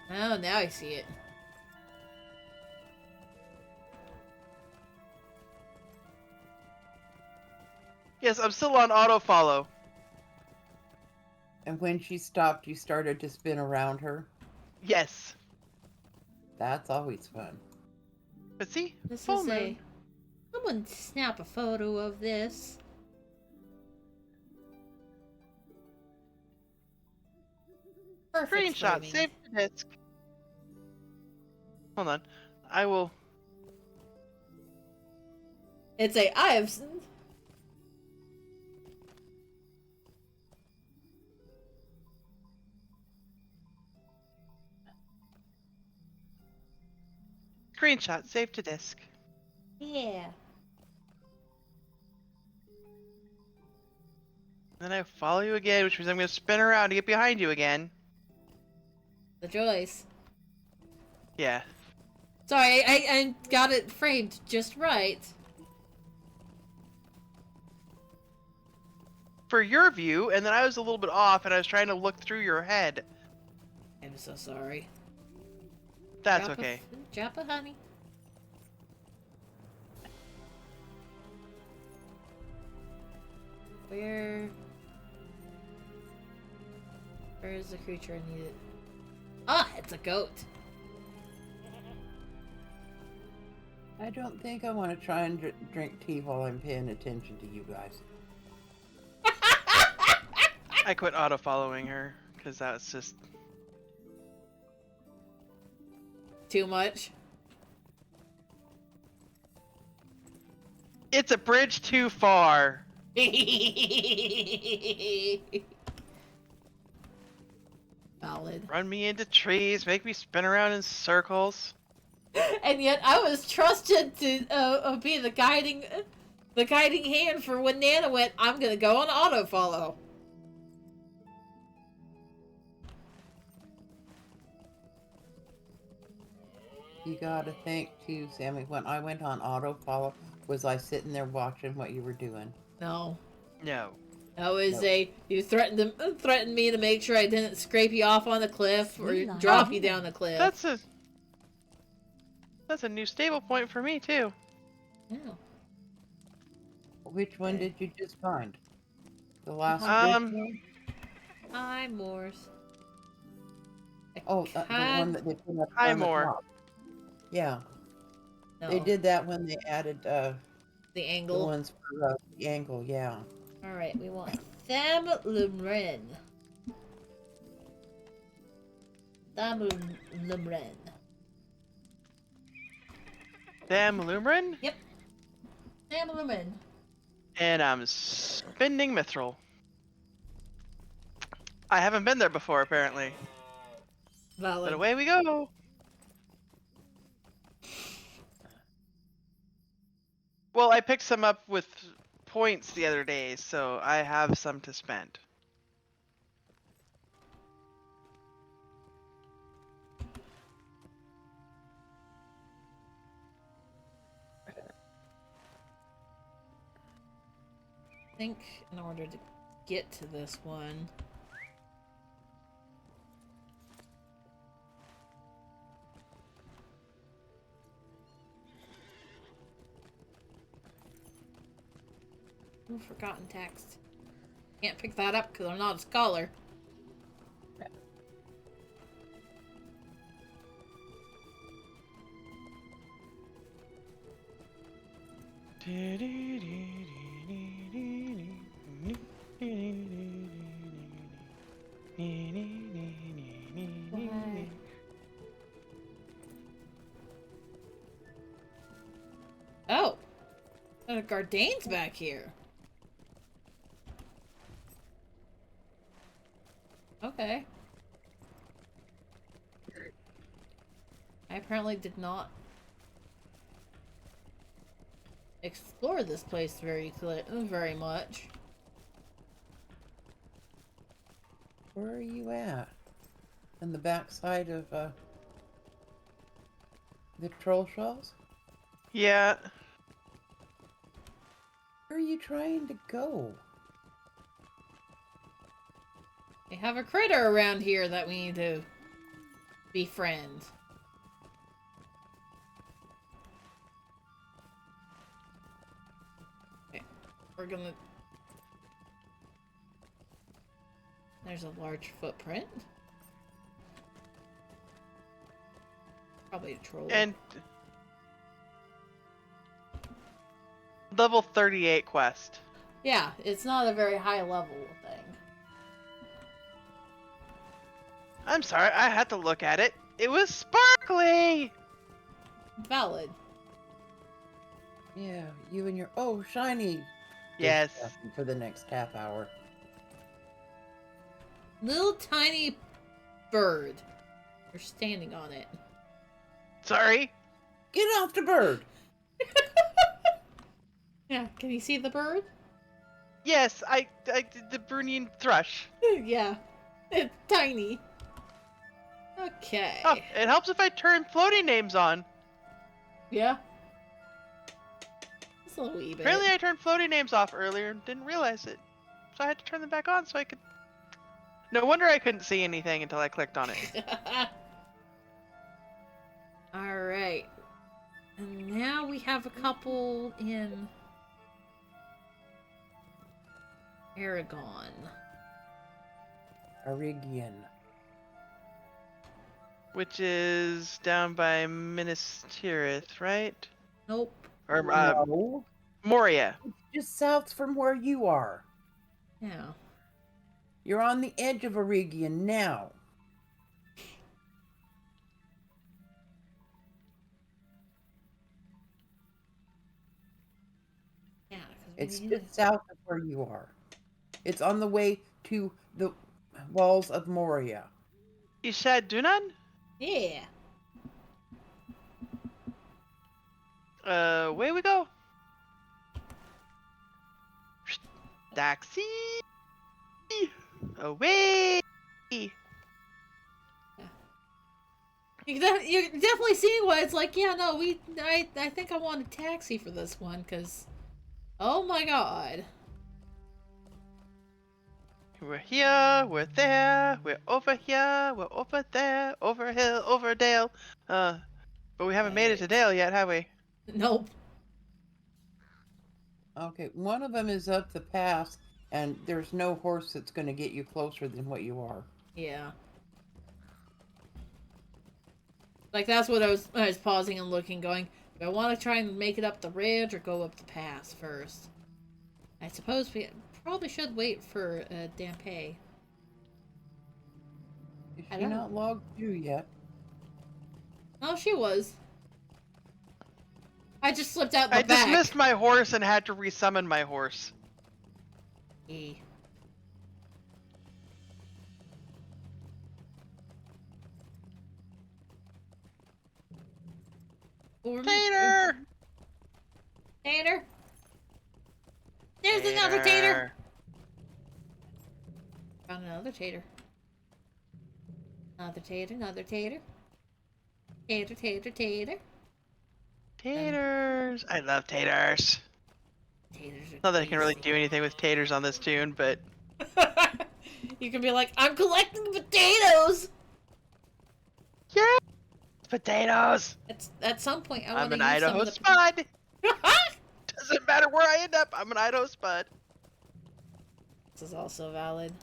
Oh, now I see it. Yes, I'm still on auto follow. And when she stopped, you started to spin around her? Yes. That's always fun. But see, This full is moon. Someone snap a photo of this. Perfect Screenshot, framing. save the disk. Hold on. I will. It's a I have Screenshot, save to disk. yeah. Then I follow you again, which means I'm going to spin around to get behind you again. The Joyce. Yeah. Sorry, I got it framed just right. For your view, and then I was a little bit off, and I was trying to look through your head. I'm so sorry. That's Drop okay. Drop a honey. Where is the creature I needed? Ah, it's a goat. I don't think I want to try and drink tea while I'm paying attention to you guys. I quit auto following her because that was just. Too much. It's a bridge too far. Valid. Run me into trees, make me spin around in circles. And yet I was trusted to be the guiding the guiding hand for when Nana went, I'm gonna go on auto follow. You gotta think too, Sammy. When I went on auto follow, was I sitting there watching what you were doing? No. No. That was Nope. you threatened me to make sure I didn't scrape you off on the cliff or Sweet drop line. you down the cliff. That's a new stable point for me too. Yeah. Which one Okay. did you just find? The last Um, bridge one? Hi, Morse. Oh, the one that they put up Hi, on the more. top. Yeah, they No, did that when they added the the angle. ones for the angle. Yeah. All right, we want Tham Lumren. Tham Lumren. Damn Lumerin, Yep, Tham Lumren. and I'm spending mithril. I haven't been there before, apparently. But Valid. away we go. Well, I picked some up with points the other day, so I have some to spend. I think in order to get to this one. Ooh, forgotten text. Can't pick that up because I'm not a scholar. Why? Oh! The Gardane's back here. Okay. I apparently did not explore this place very much. Where are you at? On the backside of the troll shells? Yeah. Where are you trying to go? We have a critter around here that we need to befriend. Okay, we're gonna... There's a large footprint. Probably a troll. And level 38 quest. Yeah, it's not a very high level thing. I'm sorry, I had to look at it. It was sparkly! Valid. Yeah, you and your shiny. Yes. Discussion for the next half hour. Little tiny bird. You're standing on it. Sorry. Get off the bird. Yeah, can you see the bird? Yes, I did the Brunian thrush. Yeah, it's tiny. Okay. Oh, it helps if I turn floating names on. Yeah. Just a wee bit. Apparently I turned floating names off earlier and didn't realize it. So I had to turn them back on so I could... No wonder I couldn't see anything until I clicked on it. Alright. And now we have a couple in Aragon. Arigian. Which is down by Minas Tirith, right? Nope. Or, No, Moria. just south from where you are. Yeah. You're on the edge of Arigian now. Yeah. It's just south of where you are. It's on the way to the walls of Moria. Ishad Dunan? Yeah. Away we go. Taxi! Away! You're definitely seeing why it's like, yeah, no, I think I want a taxi for this one, because, oh my god. We're here, we're there, we're over here, we're over there, over hill, over dale. But we haven't made it to Right. Dale yet, have we? Nope. Okay, one of them is up the pass, and there's no horse that's going to get you closer than what you are. Yeah. Like, that's what I was pausing and looking, going, do I want to try and make it up the ridge or go up the pass first? I suppose we probably should wait for Dampé. Is I she don't know. not logged through yet? Oh, she was. I just slipped out in the I back. dismissed my horse and had to resummon my horse. E. Tater! Tater! There's another tater! Found another tater. Another tater, another tater. Tater, tater, tater. Taters! I love taters. Taters are Not that I can really tasty. do anything with taters on this tune, but You can be like, I'm collecting potatoes! yeah, potatoes. At some point, I I'm want an to use some Idaho of the... spud. Doesn't matter where I end up. I'm an Idaho spud. This is also valid.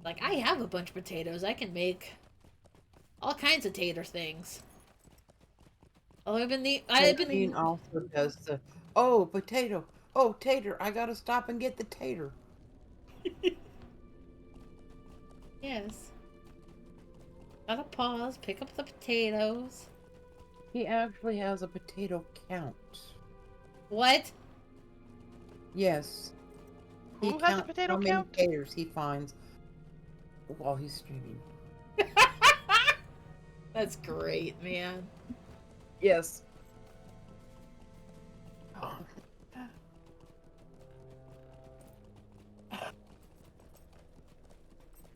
Like, I have a bunch of potatoes. I can make all kinds of tater things. Although I've been... Christine also does the, oh, potato. Oh, tater. I got to stop and get the tater. Yes. Gotta pause, pick up the potatoes. He actually has a potato count. What? Yes. He Who has a counts potato how many count? taters he finds while he's streaming. That's great, man. Yes.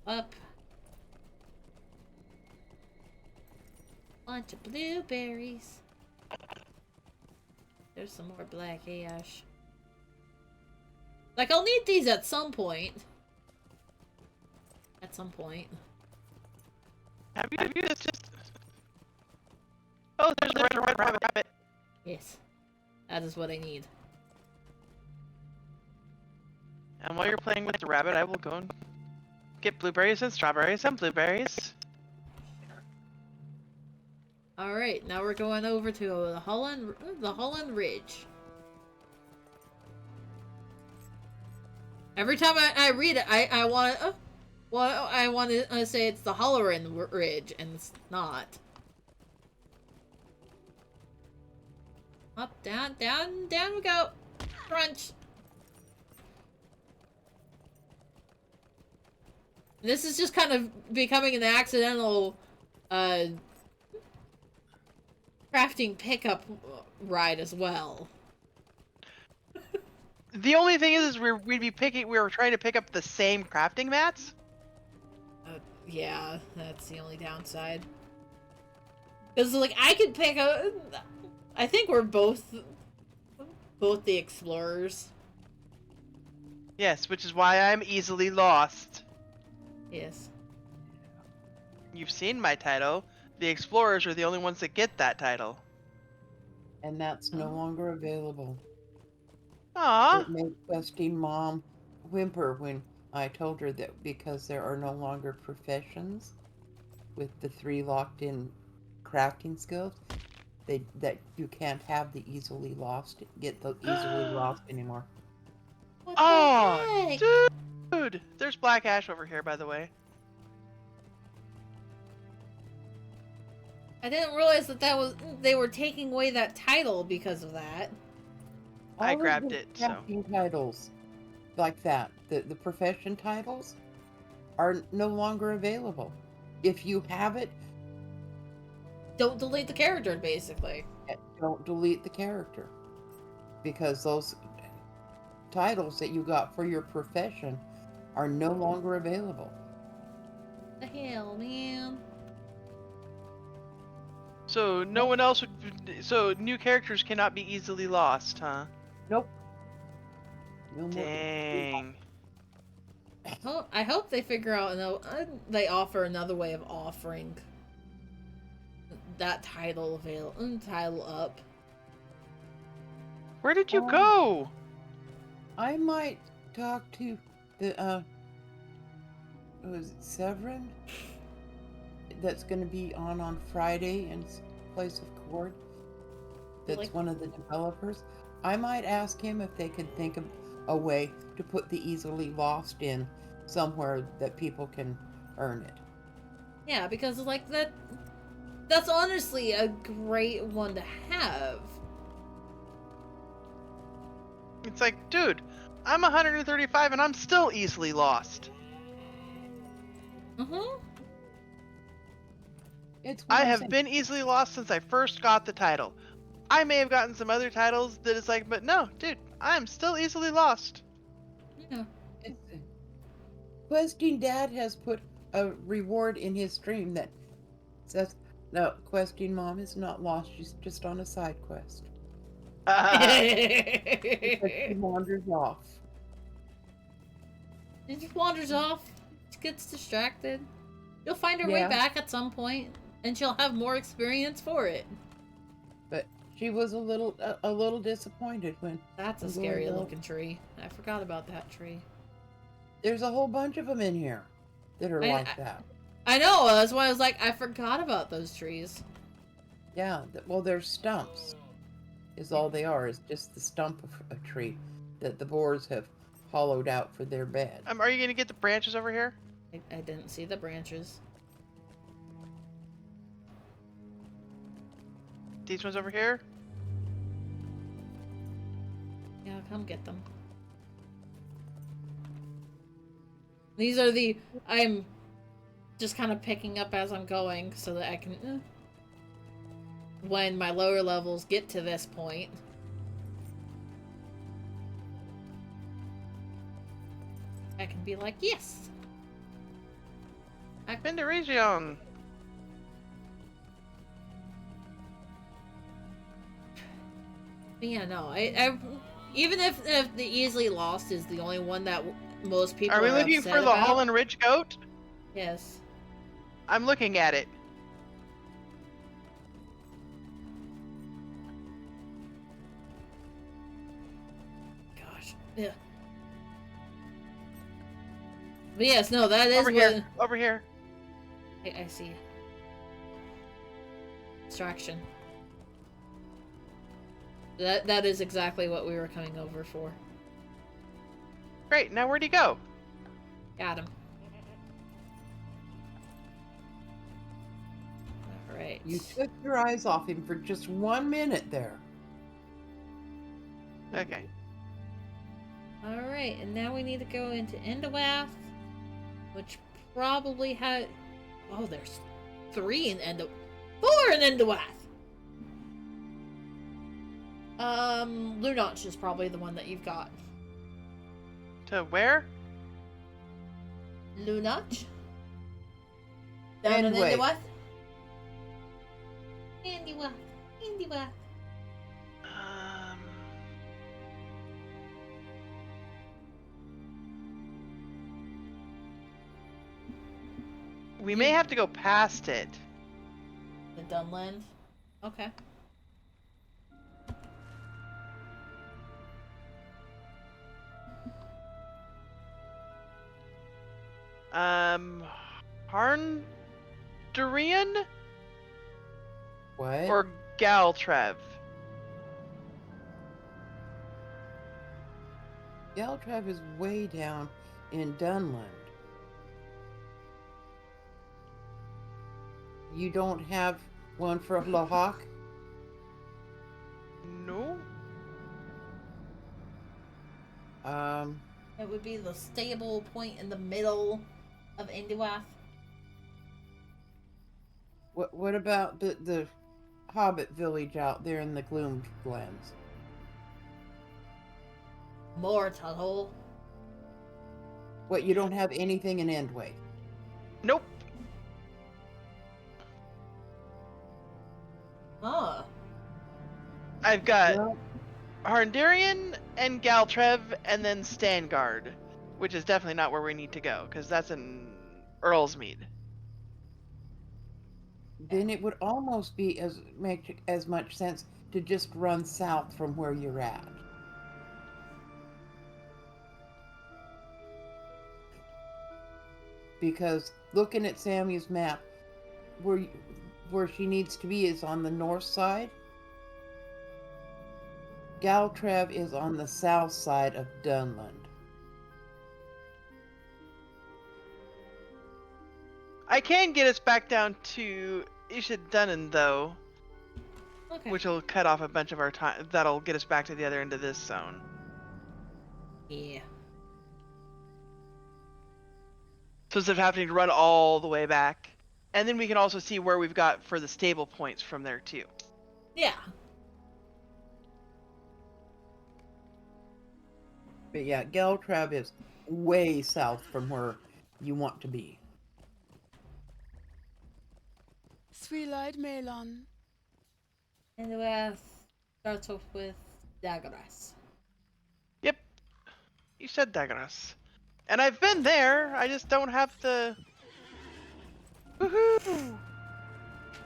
Up. Bunch of blueberries. There's some more black ash. Like, I'll need these at some point. At some point. Have you just... Oh, there's a red rabbit. Yes. That is what I need. And while you're playing with the rabbit, I will go and get blueberries and strawberries and blueberries. Alright, now we're going over to the Holland Ridge. Every time I read it, I want to... well, I want to say it's the Holleran Ridge, and it's not. Up, down, down, down we go. Crunch. This is just kind of becoming an accidental, crafting pickup ride as well. The only thing is we were trying to pick up the same crafting mats. Yeah, that's the only downside. Because, like, I could pick up... I think we're both the explorers. Yes, which is why I'm easily lost. Yes. You've seen my title. The explorers are the only ones that get that title. And that's no longer available. Aww. It made Christine Mom whimper when I told her that because there are no longer professions with the 3 locked-in crafting skills, that you can't have the easily lost anymore. What Oh, the heck? dude! There's black ash over here, by the way. I didn't realize that they were taking away that title because of that. I All of grabbed the it, so. crafting titles like that, the profession titles, are no longer available. If you have it, Don't delete the character, basically. don't delete the character, because those titles that you got for your profession are no longer available. The hell, man. So no one else would. So new characters cannot be easily lost, huh? Nope. No more. Dang. Oh, I hope they figure out they offer another way of offering that title title up. Where did you go? I might talk to the was it Severin? That's going to be on Friday in place of court. That's Like- one of the developers. I might ask him if they can think of a way to put the easily lost in somewhere that people can earn it. Yeah, because like that's honestly a great one to have. It's like, dude, I'm 135 and I'm still easily lost. Uh-huh. It's I one of have those been easily lost since I first got the title. I may have gotten some other titles that is like, but no, dude, I'm still easily lost. Yeah. things. Questing Dad has put a reward in his stream that says, "No, Questing Mom is not lost. She's just on a side quest." Because she wanders off. She just wanders off. She gets distracted. You'll find her way Yeah. back at some point, and she'll have more experience for it. But she was a little disappointed when That's a I'm scary going to- looking tree. I forgot about that tree. There's a whole bunch of them in here that are like that. I know, that's why I was like, I forgot about those trees. Yeah, well, they're stumps. Is all they are. Is just the stump of a tree that the boars have hollowed out for their bed. Are you gonna get the branches over here? I didn't see the branches. These ones over here? Yeah, come get them. These are I'm just kind of picking up as I'm going so that I can, when my lower levels get to this point, I can be like, yes! I've been to region. But yeah, no, I even if the easily lost is the only one that most people Are we are looking upset for the about, Holland Ridge goat? yes. I'm looking at it. Gosh, yeah. But yes, no, that is Over what here. Over here. I see. Distraction. That is exactly what we were coming over for. Great. Now where'd he go? Got him. Alright. You took your eyes off him for just 1 minute there. Okay. Alright, and now we need to go into Endawath, which probably had... Oh, there's 4 in Endawath! Lunach is probably the one that you've got. To where? Lunach? Down in Endway. Endawath? Endawath. We may have to go past it. The Dunland? Okay. Harndurian What? or Galtrev? Galtrav is way down in Dunland. You don't have one for Lahawk? No. It would be the stable point in the middle of Endawath. What about the hobbit village out there in the Gloom Glens. Mortal. What, you don't have anything in Endway? Nope. Huh. I've got Well, Harndarian and Galtrev and then Stangard, which is definitely not where we need to go, because that's in Earlsmead. then it would almost be make as much sense to just run south from where you're at. Because looking at Sammy's map, where she needs to be is on the north side. Galtrev is on the south side of Dunland. I can get us back down to Ishadunnan, though, Okay. which will cut off a bunch of our time. That'll get us back to the other end of this zone. Yeah. So instead of having to run all the way back. And then we can also see where we've got for the stable points from there, too. Yeah. But yeah, Galtrev is way south from where you want to be. Three-eyed Melon. And the west starts off with Dagras. Yep. You said Dagras. And I've been there, I just don't have the... Woohoo!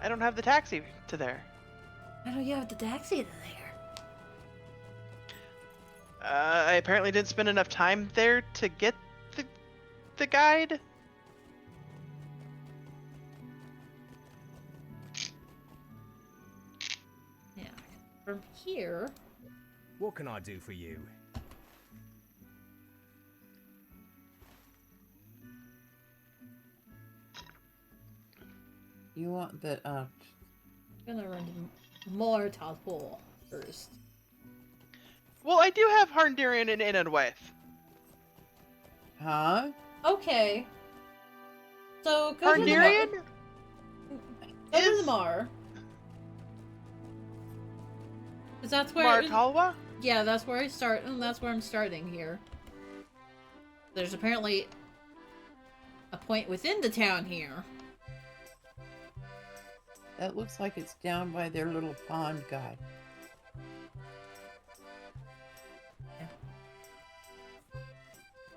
I don't have the taxi to there. How do you have the taxi to there? I apparently didn't spend enough time there to get the guide. Yeah. From here. What can I do for you? You want the I'm gonna run to Mortal Hole first. Well, I do have Harndarian and Inunwaith. huh? Okay. So go to the Mar. Harndarian? Go to is- the Mar. 'Cause that's where. Martalwa? Yeah, that's where I start, and that's where I'm starting here. There's apparently a point within the town here. That looks like it's down by their little pond guy.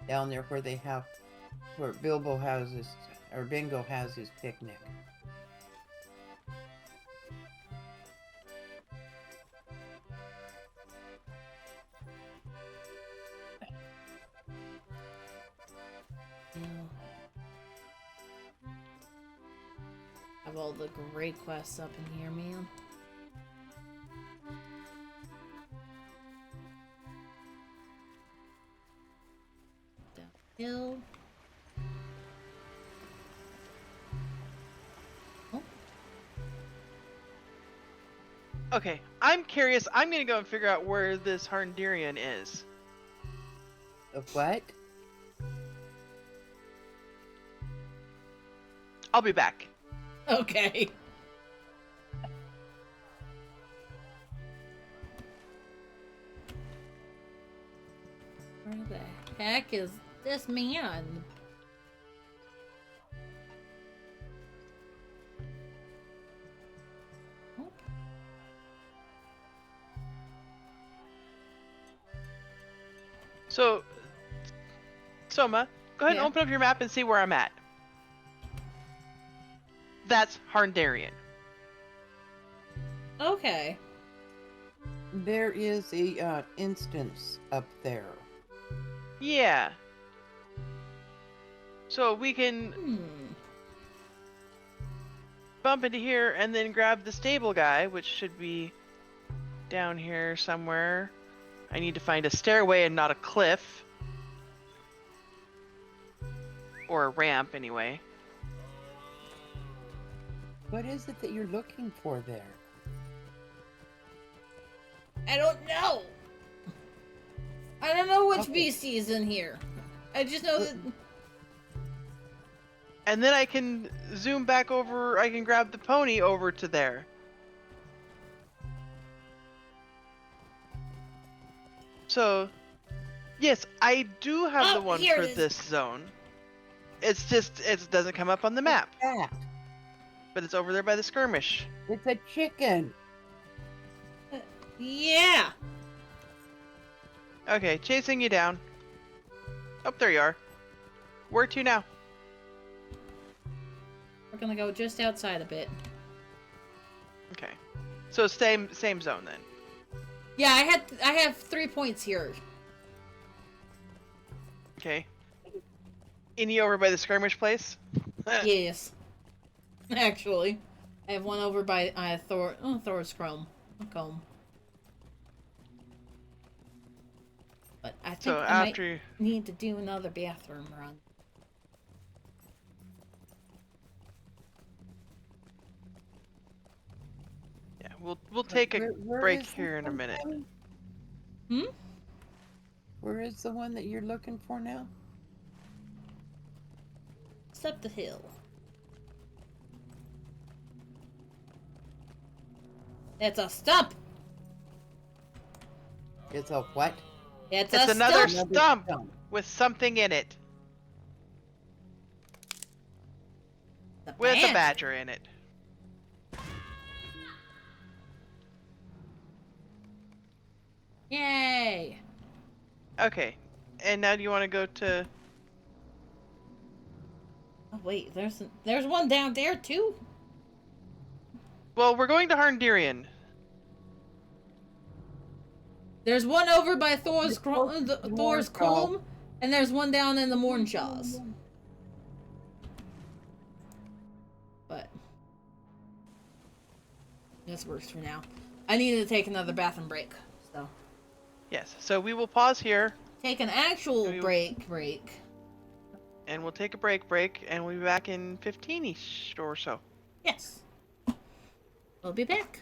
Down there where Bilbo has his, or Bingo has his picnic. Yeah. Have all the great quests up in here, man. Downhill. Oh, Okay, I'm curious. I'm gonna go and figure out where this Harndarian is. Of what? I'll be back. okay. Where the heck is this man? Oh, So, Soma, go ahead Yeah. and open up your map and see where I'm at. That's Harndarian. okay. There is a instance up there. Yeah. So we can Hmm. bump into here and then grab the stable guy, which should be down here somewhere. I need to find a stairway and not a cliff. Or a ramp, anyway. What is it that you're looking for there? I don't know. I don't know which Okay. beastie is in here. I just know that. And then I can zoom back over, I can grab the pony over to there. So, yes, I do have Oh, the one here for it is. this zone. It's just, it doesn't come up on the map, That. but it's over there by the skirmish. It's a chicken. Yeah. Okay, chasing you down. Oh, there you are. Where to now? We're gonna go just outside a bit. Okay. So same zone then. Yeah, I have 3 points here. Okay. Any over by the skirmish place? Yes. Actually. I have one over by Thor's comb. But I think So I after might need to do another bathroom run. yeah, we'll take a Where break is this here in a one, minute. Tammy? Hmm? Where is the one that you're looking for now? It's up the hill. It's a stump! It's a what? It's It's a another stump! stump stump. with something in it. The With a badger. badger in it. Yay! Okay. And now do you want to go to... Oh wait, there's one down there too? Well, we're going to Harndirian. There's one over by Thor's Mornshaw. comb, and there's one down in the Mornshaws. But this works for now. I needed to take another bathroom break, so Yes. So we will pause here, take an actual break. and we'll take a break, and we'll be back in 15-ish or so. Yes, we'll be back.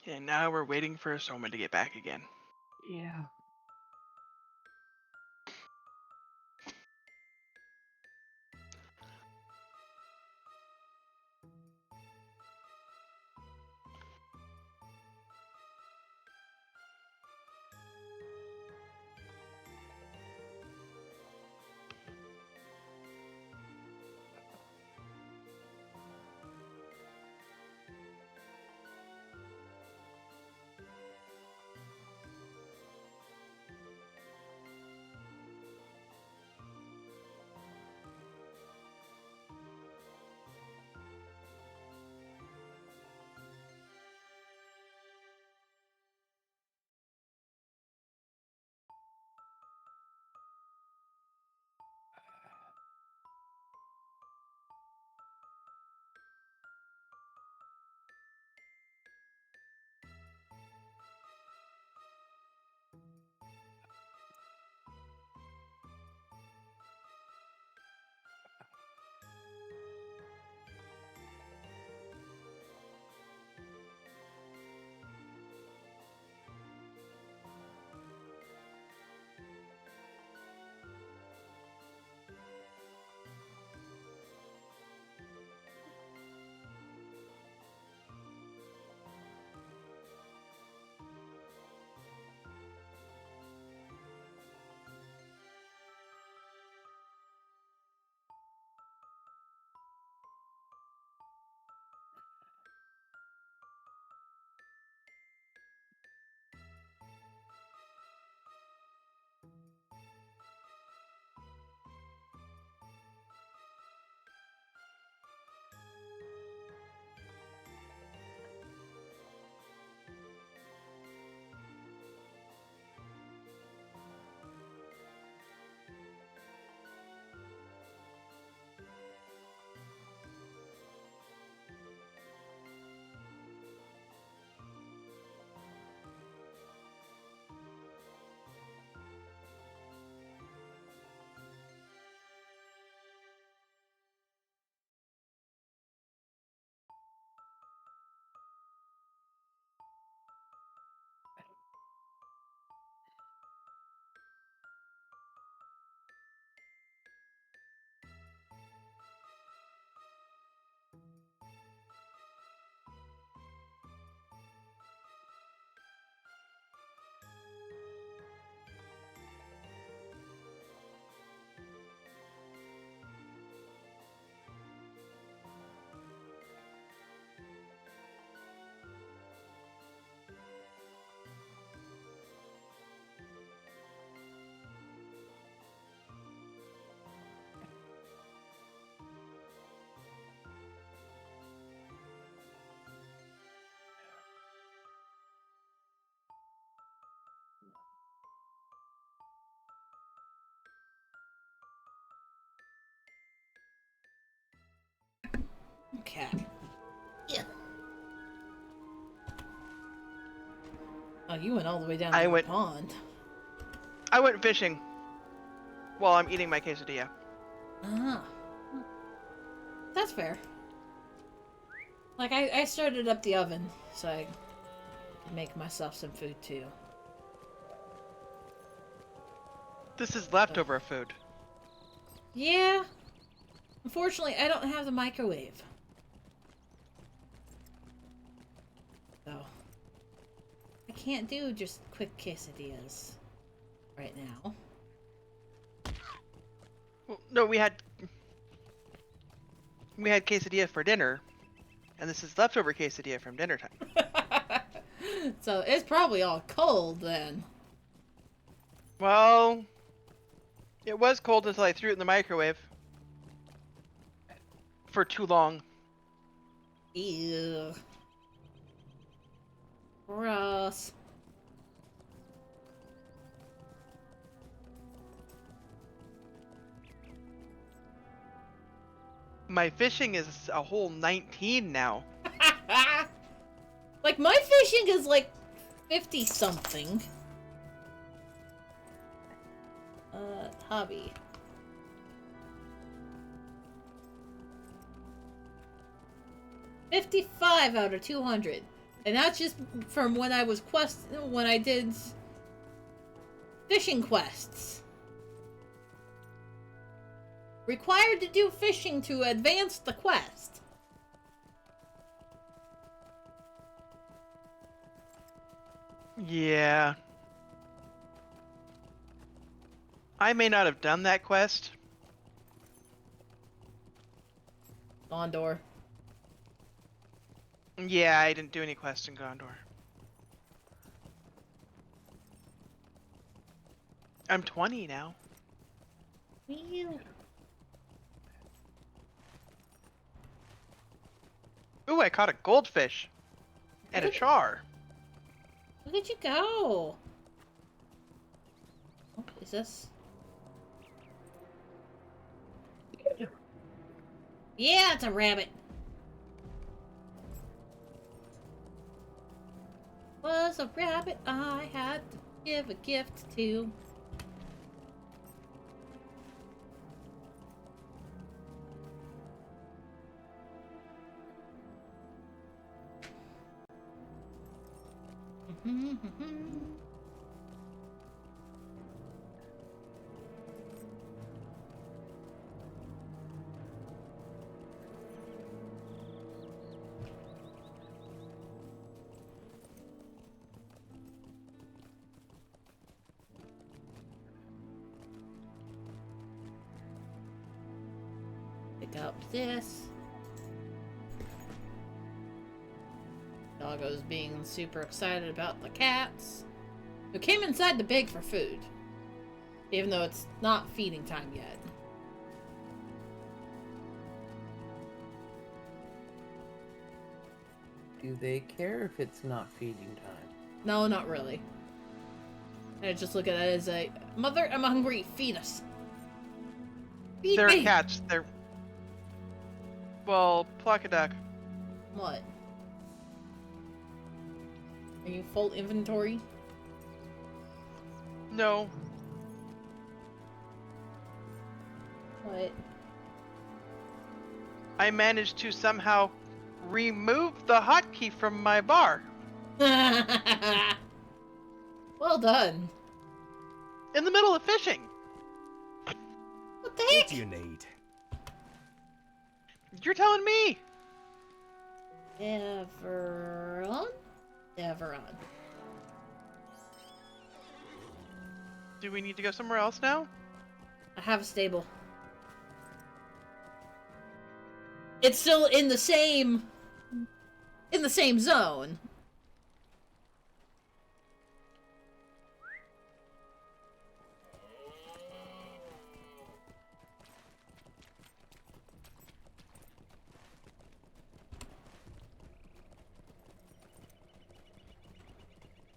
And now we're waiting for Soma to get back again. Yeah. Cat. Yeah. Oh, you went all the way down to the pond. I went fishing while I'm eating my quesadilla. Ah. That's fair. Like, I started up the oven, so I can make myself some food, too. This is leftover food. Yeah. Unfortunately, I don't have the microwave. So, I can't do just quick quesadillas right now. Well, no, we had quesadilla for dinner, and this is leftover quesadilla from dinner time. So, it's probably all cold, then. Well, it was cold until I threw it in the microwave for too long. Ew. Gross. My fishing is a whole 19 now. Like, my fishing is like 50 something. Hobby. $55 out of 200. And that's just from when I was when I did fishing quests. Required to do fishing to advance the quest. Yeah. I may not have done that quest. Gondor. Yeah, I didn't do any quests in Gondor. I'm 20 now. Ew. Ooh, I caught a goldfish. And a char. Look at you go. Oh, is this? Yeah, it's a rabbit. Was a rabbit I had to give a gift to. Pick up this. Doggo's being super excited about the cats, who came inside to beg for food, even though it's not feeding time yet. Do they care if it's not feeding time? No, not really. I just look at it as a mother, I'm hungry, feed us. Feed They're me. cats. They're... Well, pluck a duck. What? Are you full inventory? No. What? I managed to somehow remove the hotkey from my bar. Well done. In the middle of fishing. What the What heck? do you need? You're telling me. Everon? Everon. Do we need to go somewhere else now? I have a stable. It's still in the same zone.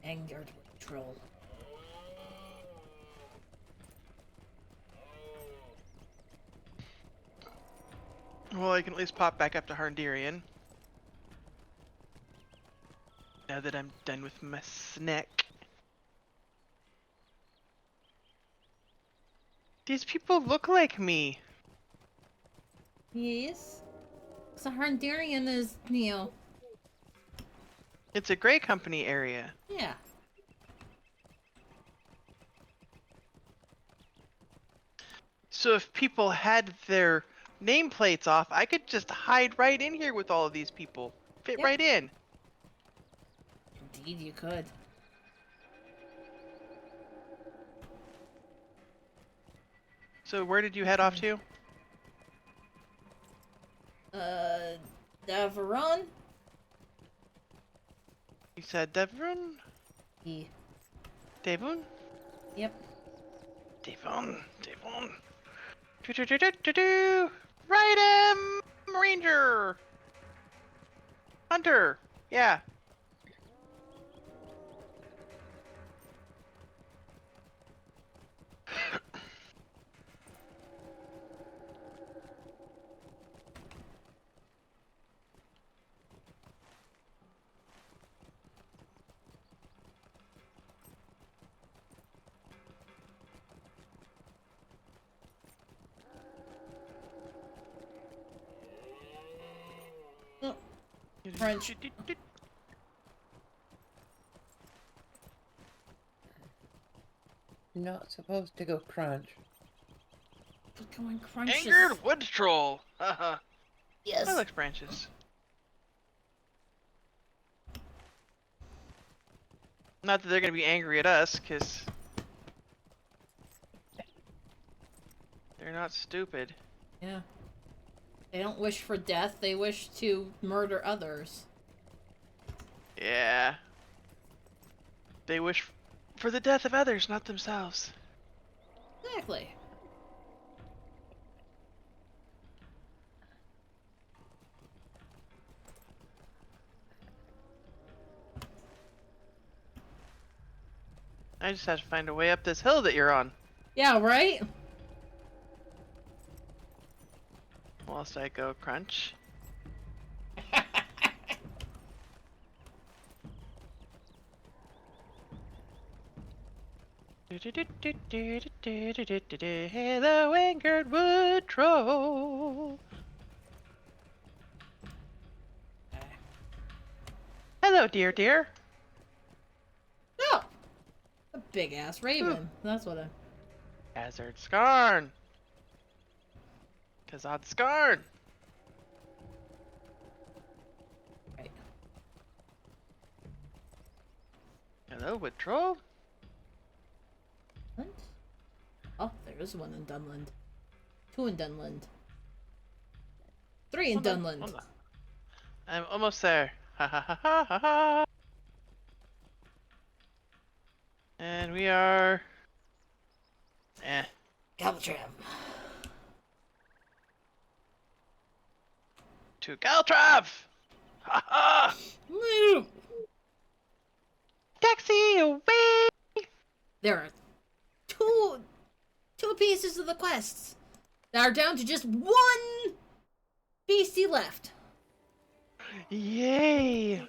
Angered troll. Well, I can at least pop back up to Harndirian. Now that I'm done with my snack. These people look like me. Yes. So Harndirian is, It's a Grey Company area. yeah. So if people had their nameplates off, I could just hide right in here with all of these people. Fit Yep. right in. Indeed you could. So where did you head off to? Davron? You said Devon? Yeah. Devon? Yep. Devon. Devon. Do. Right, Ranger! Hunter! Yeah. Oh. French. not supposed to go crunch. But going crunches. Angered wood troll. Haha. Yes. I like branches. Not that they're gonna be angry at us, cause they're not stupid. Yeah. They don't wish for death, they wish to murder others. Yeah. They wish for the death of others, not themselves. Exactly. I just have to find a way up this hill that you're on. Yeah, right? Whilst I go crunch. Hello, angered wood troll. Hello, dear. No! A big ass raven. That's what I. Hazard Scarn. Kazad Scarn. Right. Hello, wood troll. What? Oh, there is one in Dunland. 2 in Dunland. 3 in Dunland. Hold on. I'm almost there. Ha ha ha ha ha ha. And we are. Caltram. To Caltrav! Ha ha! Woo! Taxi away! There are two pieces of the quests that are down to just 1 beastie left. Yay!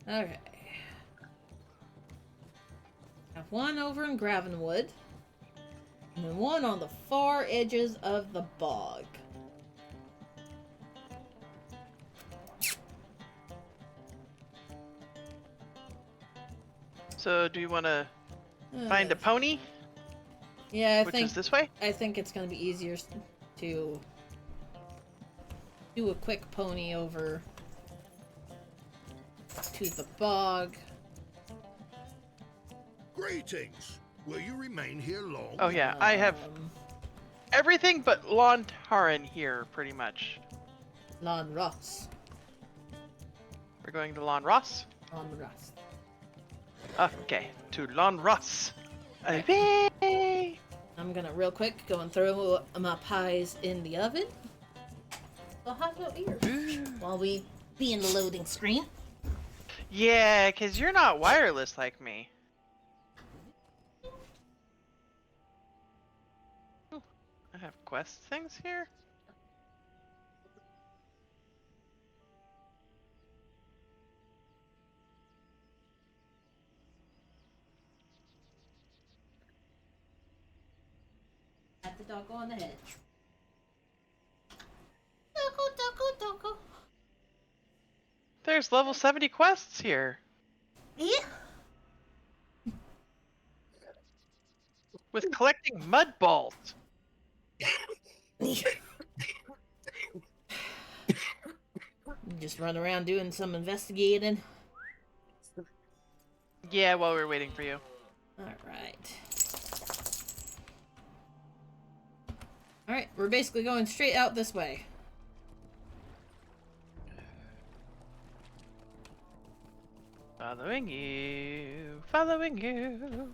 Okay. Have 1 over in Gravenwood, and then 1 on the far edges of the bog. So, do you want to find a pony? Yeah, Which is this way? I think it's gonna be easier to do a quick pony over to the bog. Greetings. Will you remain here long? Oh yeah, I have everything but Lawn Taran here, pretty much. Lon Ross. We're going to Lawn Ross? Lon Ross. Okay, to Lawn Ross. Away! I'm gonna real quick go and throw my pies in the oven. So how about ears? While we be in the loading screen. Yeah, because you're not wireless like me. Ooh, I have quest things here? At the doggo on the head. Doggo. There's level 70 quests here. Yeah. With collecting mud balls. Just run around doing some investigating. Yeah, while we're waiting for you. Alright. Alright, we're basically going straight out this way. Following you. Following you.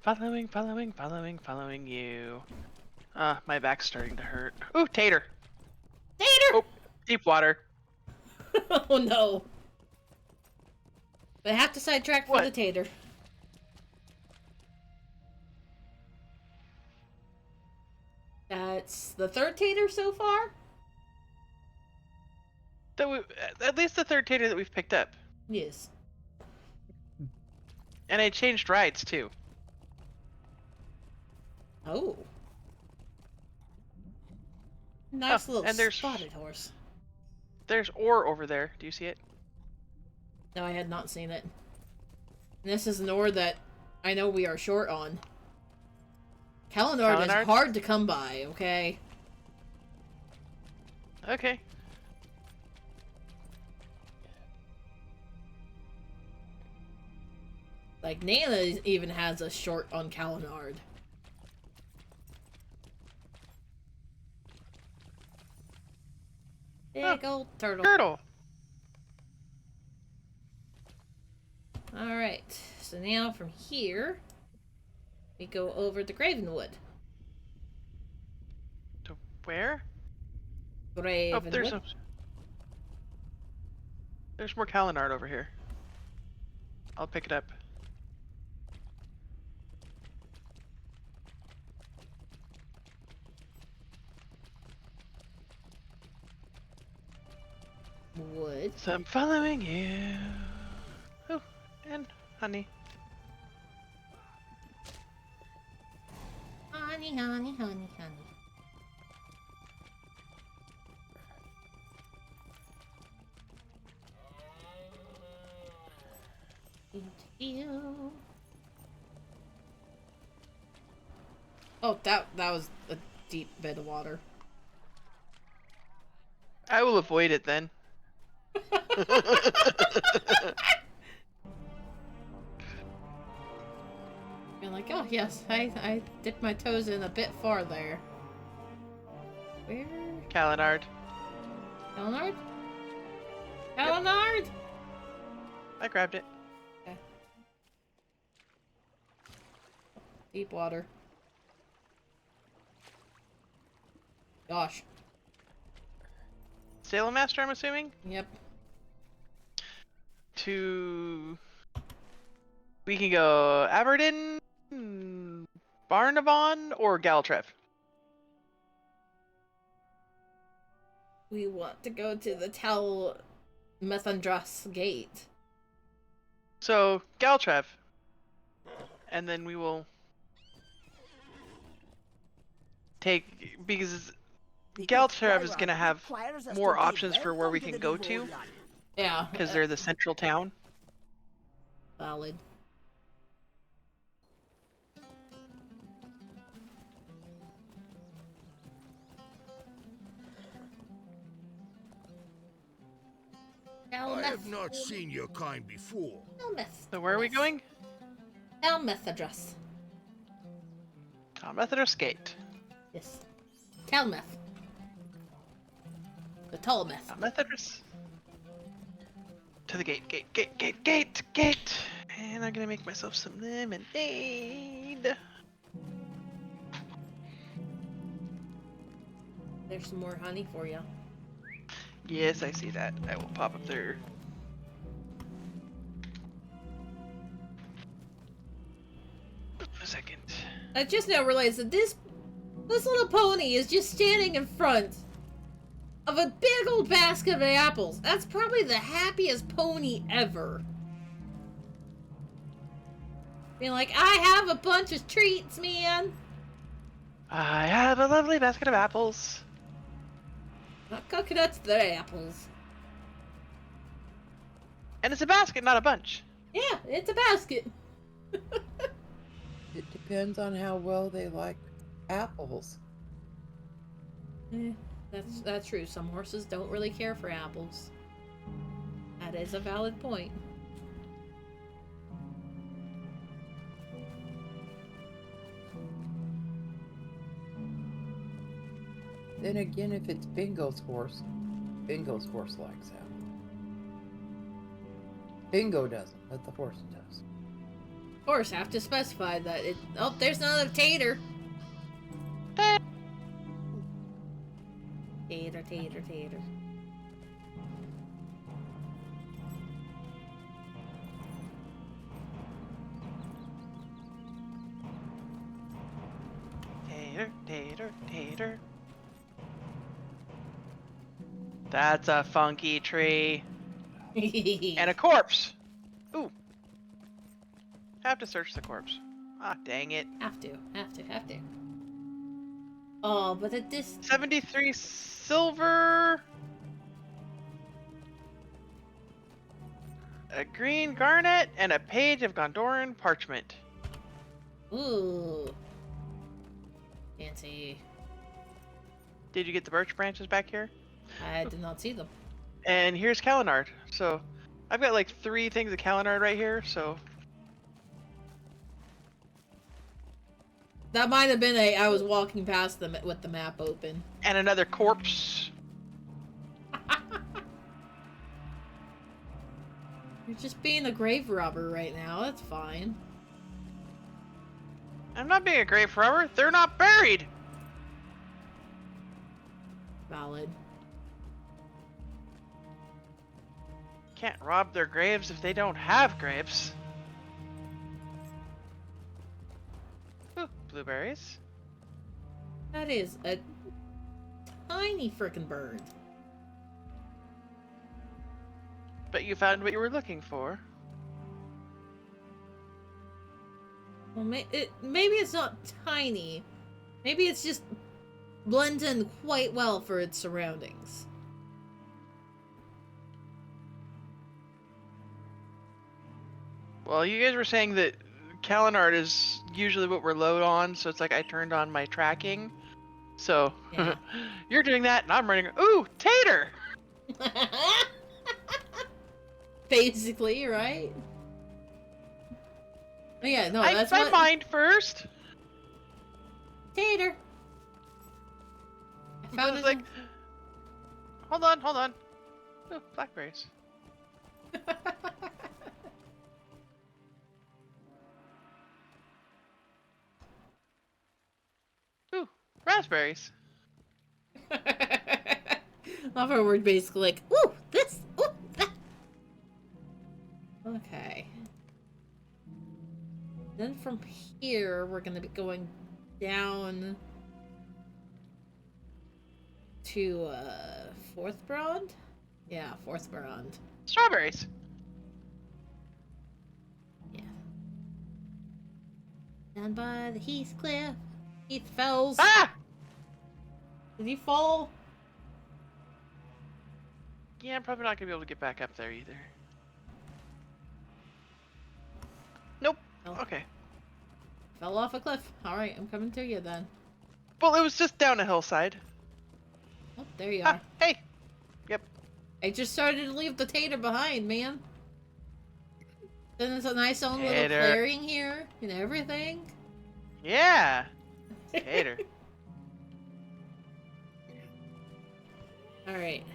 Following you. My back's starting to hurt. Ooh, tater! Tater! Oh, deep water. Oh no. But I have to sidetrack for What? the tater. That's the 3rd tater so far? At least the 3rd tater that we've picked up. Yes. And I changed rides too. Oh. Nice Oh, little and there's- spotted horse. There's ore over there. Do you see it? No, I had not seen it. And this is an ore that I know we are short on. Kalinard is Kalinard? hard to come by, okay? Okay. Like, Nana even has a short on Kalinard. Big old turtle. Turtle. Alright, so now from here, we go over to Gravenwood. To where? Oh, Gravenwood. there's more Kalinard over here. I'll pick it up. Wood. So I'm following you. Oh, and honey. Honey, honey, honey, honey. You. Oh, that was a deep bit of water. I will avoid it then. You're like, oh yes, I dipped my toes in a bit far there. Where? Kalinard. Kalinard? Kalinard? I grabbed it. Okay. Deep water. Gosh. Salem Master, I'm assuming? Yep. We can go Aberdeen, Barnavon, or Galtrev. We want to go to the Tel Methandras gate. So, Galtrev. And then we will take, because Galtrev is going to have more options for where we can go to, Yeah. because they're the central town. Valid. I have not seen your kind before. So where are we going? Tel Methandras. Methodist Gate. Yes. Telmeth. The Tolmeth. Methodist. To the gate. And I'm gonna make myself some lemonade. There's some more honey for you. Yes, I see that. I will pop up there. A second. I just now realized that this little pony is just standing in front of a big old basket of apples. That's probably the happiest pony ever. Being like, I have a bunch of treats, man. I have a lovely basket of apples. Not coconuts, they're apples. And it's a basket, not a bunch. Yeah, it's a basket. It depends on how well they like apples. That's true. Some horses don't really care for apples. That is a valid point. Then again, if it's Bingo's horse likes apples. Bingo doesn't, but the horse does. Of course, have to specify that it. Oh, there's another tater. Tater, tater, tater. Tater. That's a funky tree. And a corpse. Ooh. Have to search the corpse. Ah, dang it. Have to. Oh, but at this 73 silver. a green garnet, and a page of Gondoran parchment. Ooh. Fancy. Did you get the birch branches back here? I did not see them. And here's Kalinard. So I've got like 3 things of Kalinard right here, so That might have been I was walking past them with the map open. and another corpse. You're just being a grave robber right now. That's fine. I'm not being a grave robber. They're not buried. Valid. Can't rob their graves if they don't have graves. Ooh, blueberries. That is a tiny frickin' bird. But you found what you were looking for. Well, maybe it's not tiny. Maybe it's just blends in quite well for its surroundings. Well, you guys were saying that Kalinard is usually what we're low on, so it's like I turned on my tracking. So, Yeah. you're doing that, and I'm running. Ooh, tater! Basically, right? Oh, yeah, no, I that's what... mined first. Tater! I But found it's like, hold on. Ooh, blackberries. Ooh, raspberries. Love how we're basically like, ooh, this, ooh, that. Okay. Then from here, we're gonna be going down to, Fourth Brond? Yeah, Fourth Brond. Strawberries. Yeah. Down by the Heathcliff. Heathfells. Ah! Did he fall? Yeah, I'm probably not gonna be able to get back up there either. Nope. Oh. Okay. Fell off a cliff. Alright, I'm coming to you then. Well, it was just down a hillside. Oh, there you Ah, are. hey. Yep. I just started to leave the tater behind, man. Then it's a nice own little Tater. clearing here and everything. Yeah. Tater. Alright.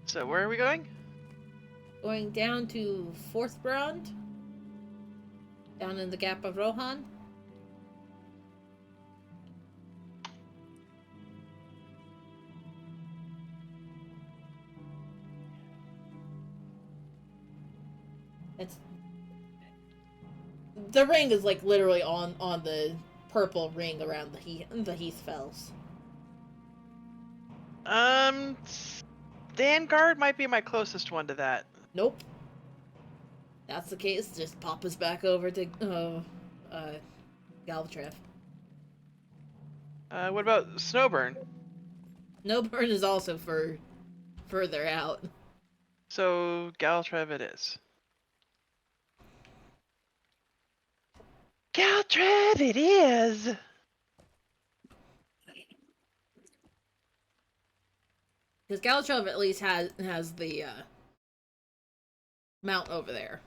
So where are we going? Going down to Fourth Brond. Down in the Gap of Rohan. It's... The ring is like literally on the purple ring around the Heathfells. Vanguard might be my closest one to that. Nope. That's the case, just pop us back over to Galvatrev. What about Snowburn? Snowburn is also further out. So Galtrev it is. Galtrev it is! Because Galvatrev at least has the mount over there.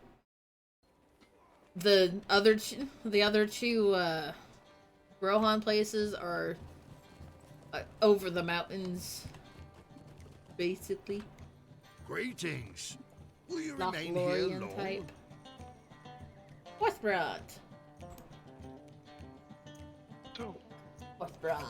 The other two Rohan places are over the mountains, basically. Greetings. Will you remain here Lothlorian long? type. Fourthbrod. Oh. Fourthbrod.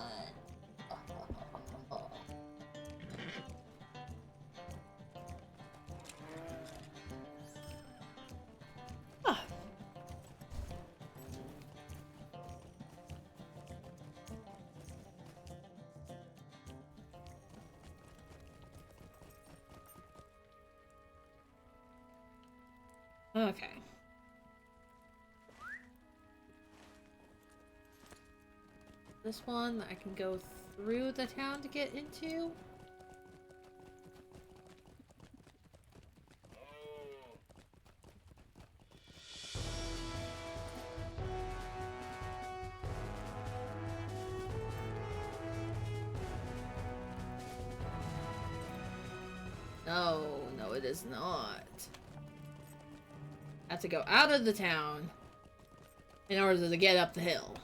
Ah. Okay. This one I can go through the town to get into. No, no, it is not. I have to go out of the town in order to get up the hill.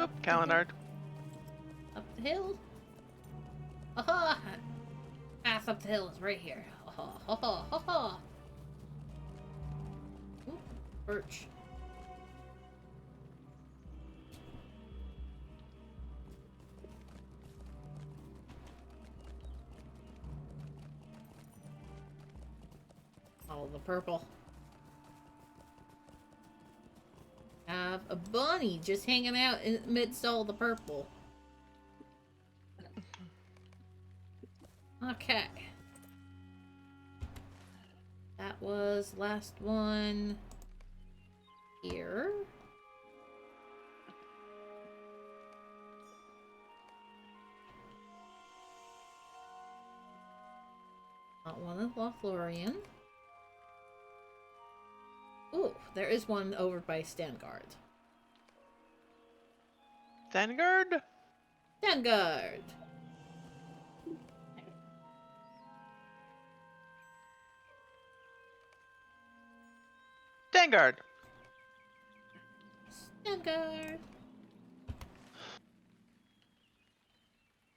Oh, Calenard. Up the hill? Aha! Path up the hill is right here. Ha ha ha ha ha! Ooh, birch. Oh, the purple. Have a bunny just hanging out amidst all the purple. Okay. That was last one here. Not one of Lothlorien. Ooh, there is one over by Stangard. Vanguard? Stangard! Vanguard. Stangard!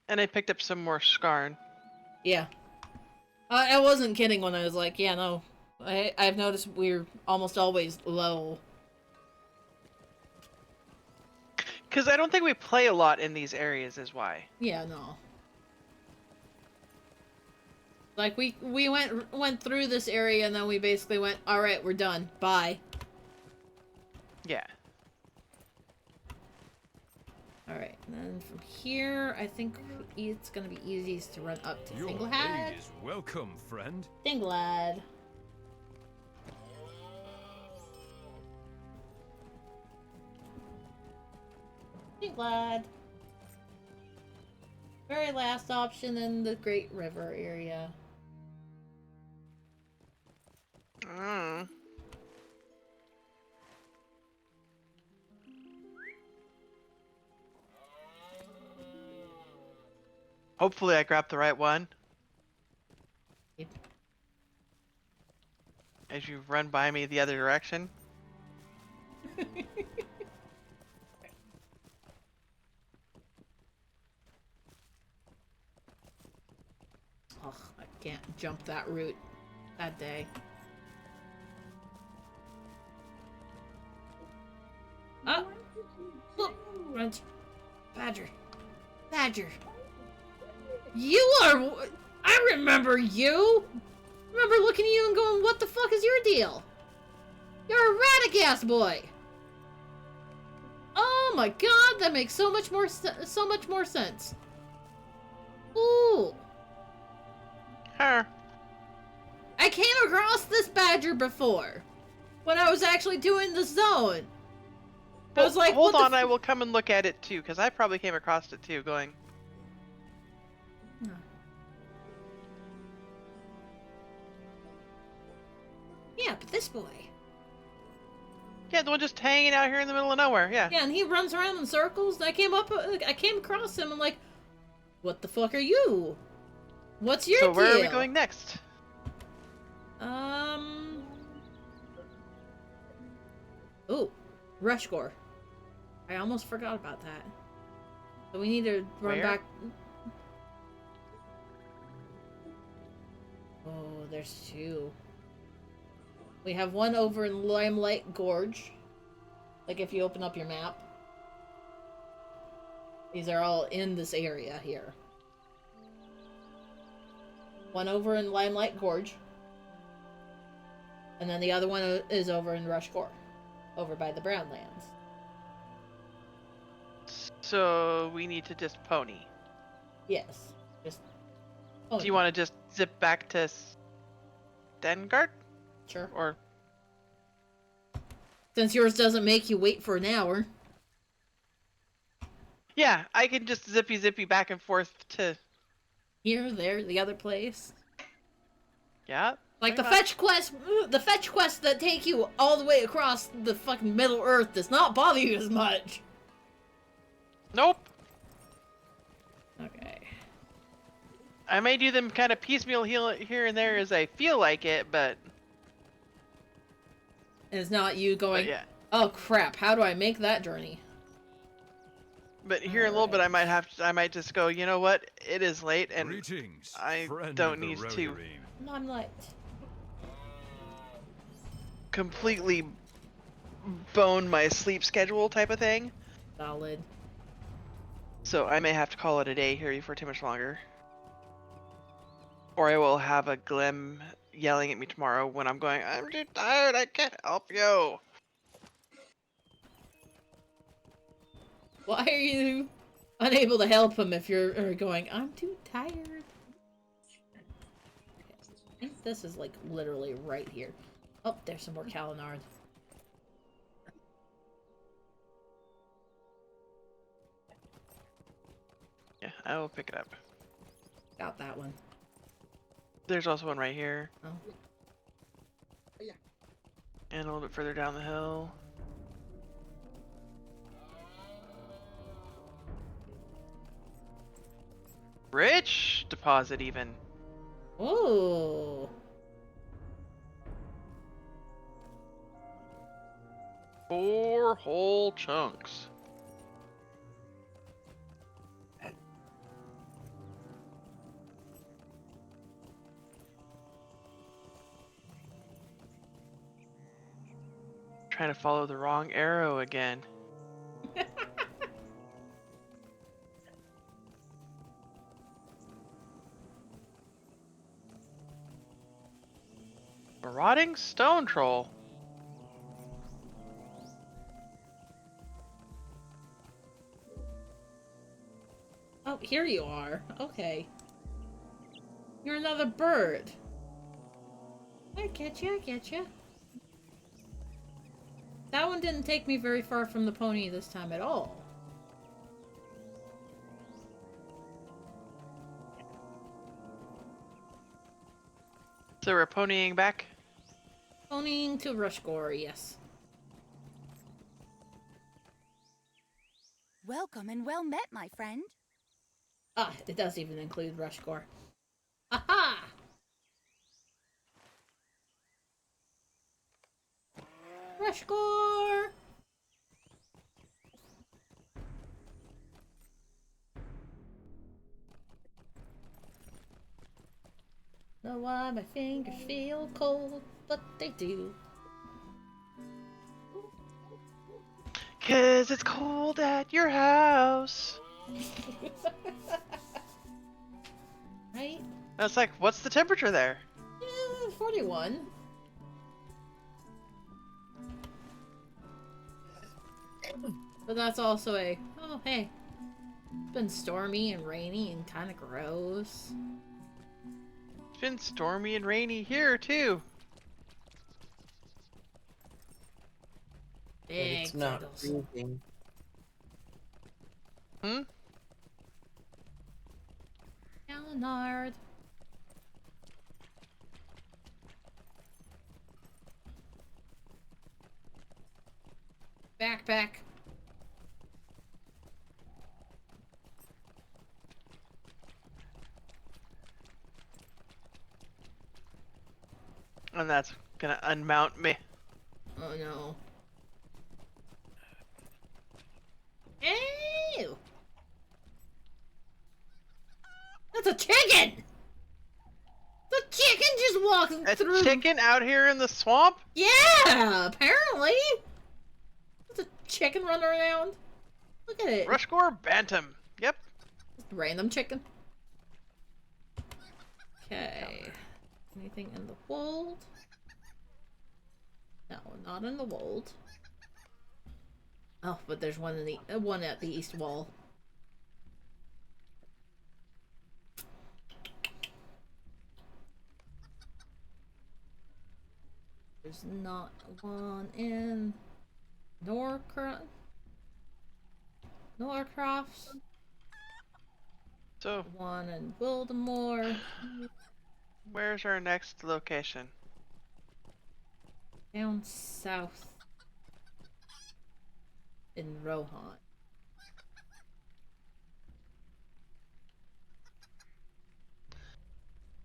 And I picked up some more Skarn. Yeah. I wasn't kidding when I was like, yeah, no. I've noticed we're almost always low. Because I don't think we play a lot in these areas is why. Yeah, no. Like, we went through this area and then we basically went, alright, we're done. Bye. Yeah. Alright, and then from here, I think it's gonna be easiest to run up to Your Thinglad. aid is welcome, friend. Thinglad. Thinglad. Very last option in the Great River area. Mm. Hopefully I grabbed the right one. Yep. As you run by me the other direction. Ugh, I can't jump that route that day. Oh! Look! Runs. Badger. Badger. You are... I remember you! I remember looking at you and going, what the fuck is your deal? You're a Radagast boy! Oh my god, that makes so much more sense. Ooh. Her. I came across this badger before. When I was actually doing the zone. I was like, hold what on, I will come and look at it too, because I probably came across it too, going... Yeah, but this boy. Yeah, the one just hanging out here in the middle of nowhere, yeah. Yeah, and he runs around in circles, and I came across him, and like, what the fuck are you? What's your deal? So where are we going next? Ooh, Rushgore. I almost forgot about that. So we need to run back. Oh, there's two. We have one over in Limelight Gorge. Like if you open up your map. These are all in this area here. One over in Limelight Gorge. And then the other one is over in Rushgore. Over by the Brownlands. So we need to just pony. Yes. Just pony. Do you want to just zip back to Stengard? Sure. Or since yours doesn't make you wait for an hour. yeah, I can just zippy back and forth to here, there, the other place. Yeah. Like pretty the much. fetch quests that take you all the way across the fucking Middle Earth does not bother you as much. Nope. Okay. I may do them kind of piecemeal here and there as I feel like it, but It's not you going, yeah. oh crap, how do I make that journey? But here in a little bit, I might just go. You know what? It is late, and Greetings, I friend don't of the need to Rohirrim. I'm like, completely bone my sleep schedule type of thing. solid. So I may have to call it a day here for too much longer. Or I will have a Glim yelling at me tomorrow when I'm going, I'm too tired, I can't help you. Why are you unable to help him if you're going, I'm too tired? I think this is like literally right here. Oh, there's some more Kalinard. Yeah, I will pick it up. Got that one. There's also one right here. Oh. And a little bit further down the hill. Rich deposit even. Ooh. 4 whole chunks. Trying to follow the wrong arrow again. Marauding stone troll. Oh, here you are. Okay. You're another bird. I get you, I get you. That one didn't take me very far from the pony this time at all. So we're ponying back. Ponying to Rushgore, yes. Welcome and well met, my friend. Ah, it does even include Rushgore. Aha! Rushgore! Know why my fingers feel cold, but they do. 'Cause it's cold at your house. Right? I was like, what's the temperature there? 41. But that's also a, oh hey, it's been stormy and rainy and kind of gross. It's been stormy and rainy here too. But Big it's not jiggles. freezing. Hmm? Kalinard. Backpack. And that's gonna unmount me. Oh no. Ew! That's a chicken! The chicken just walking A through. chicken out here in the swamp? Yeah, apparently. There's a chicken running around. Look at it. Rushgore Bantam. Yep. Just random chicken. Okay. Anything in the wold? No, not in the wold. Oh, but there's one in the one at the east wall. There's not one in Norcross. So, One in Wildemore. where's our next location? Down south. In Rohan.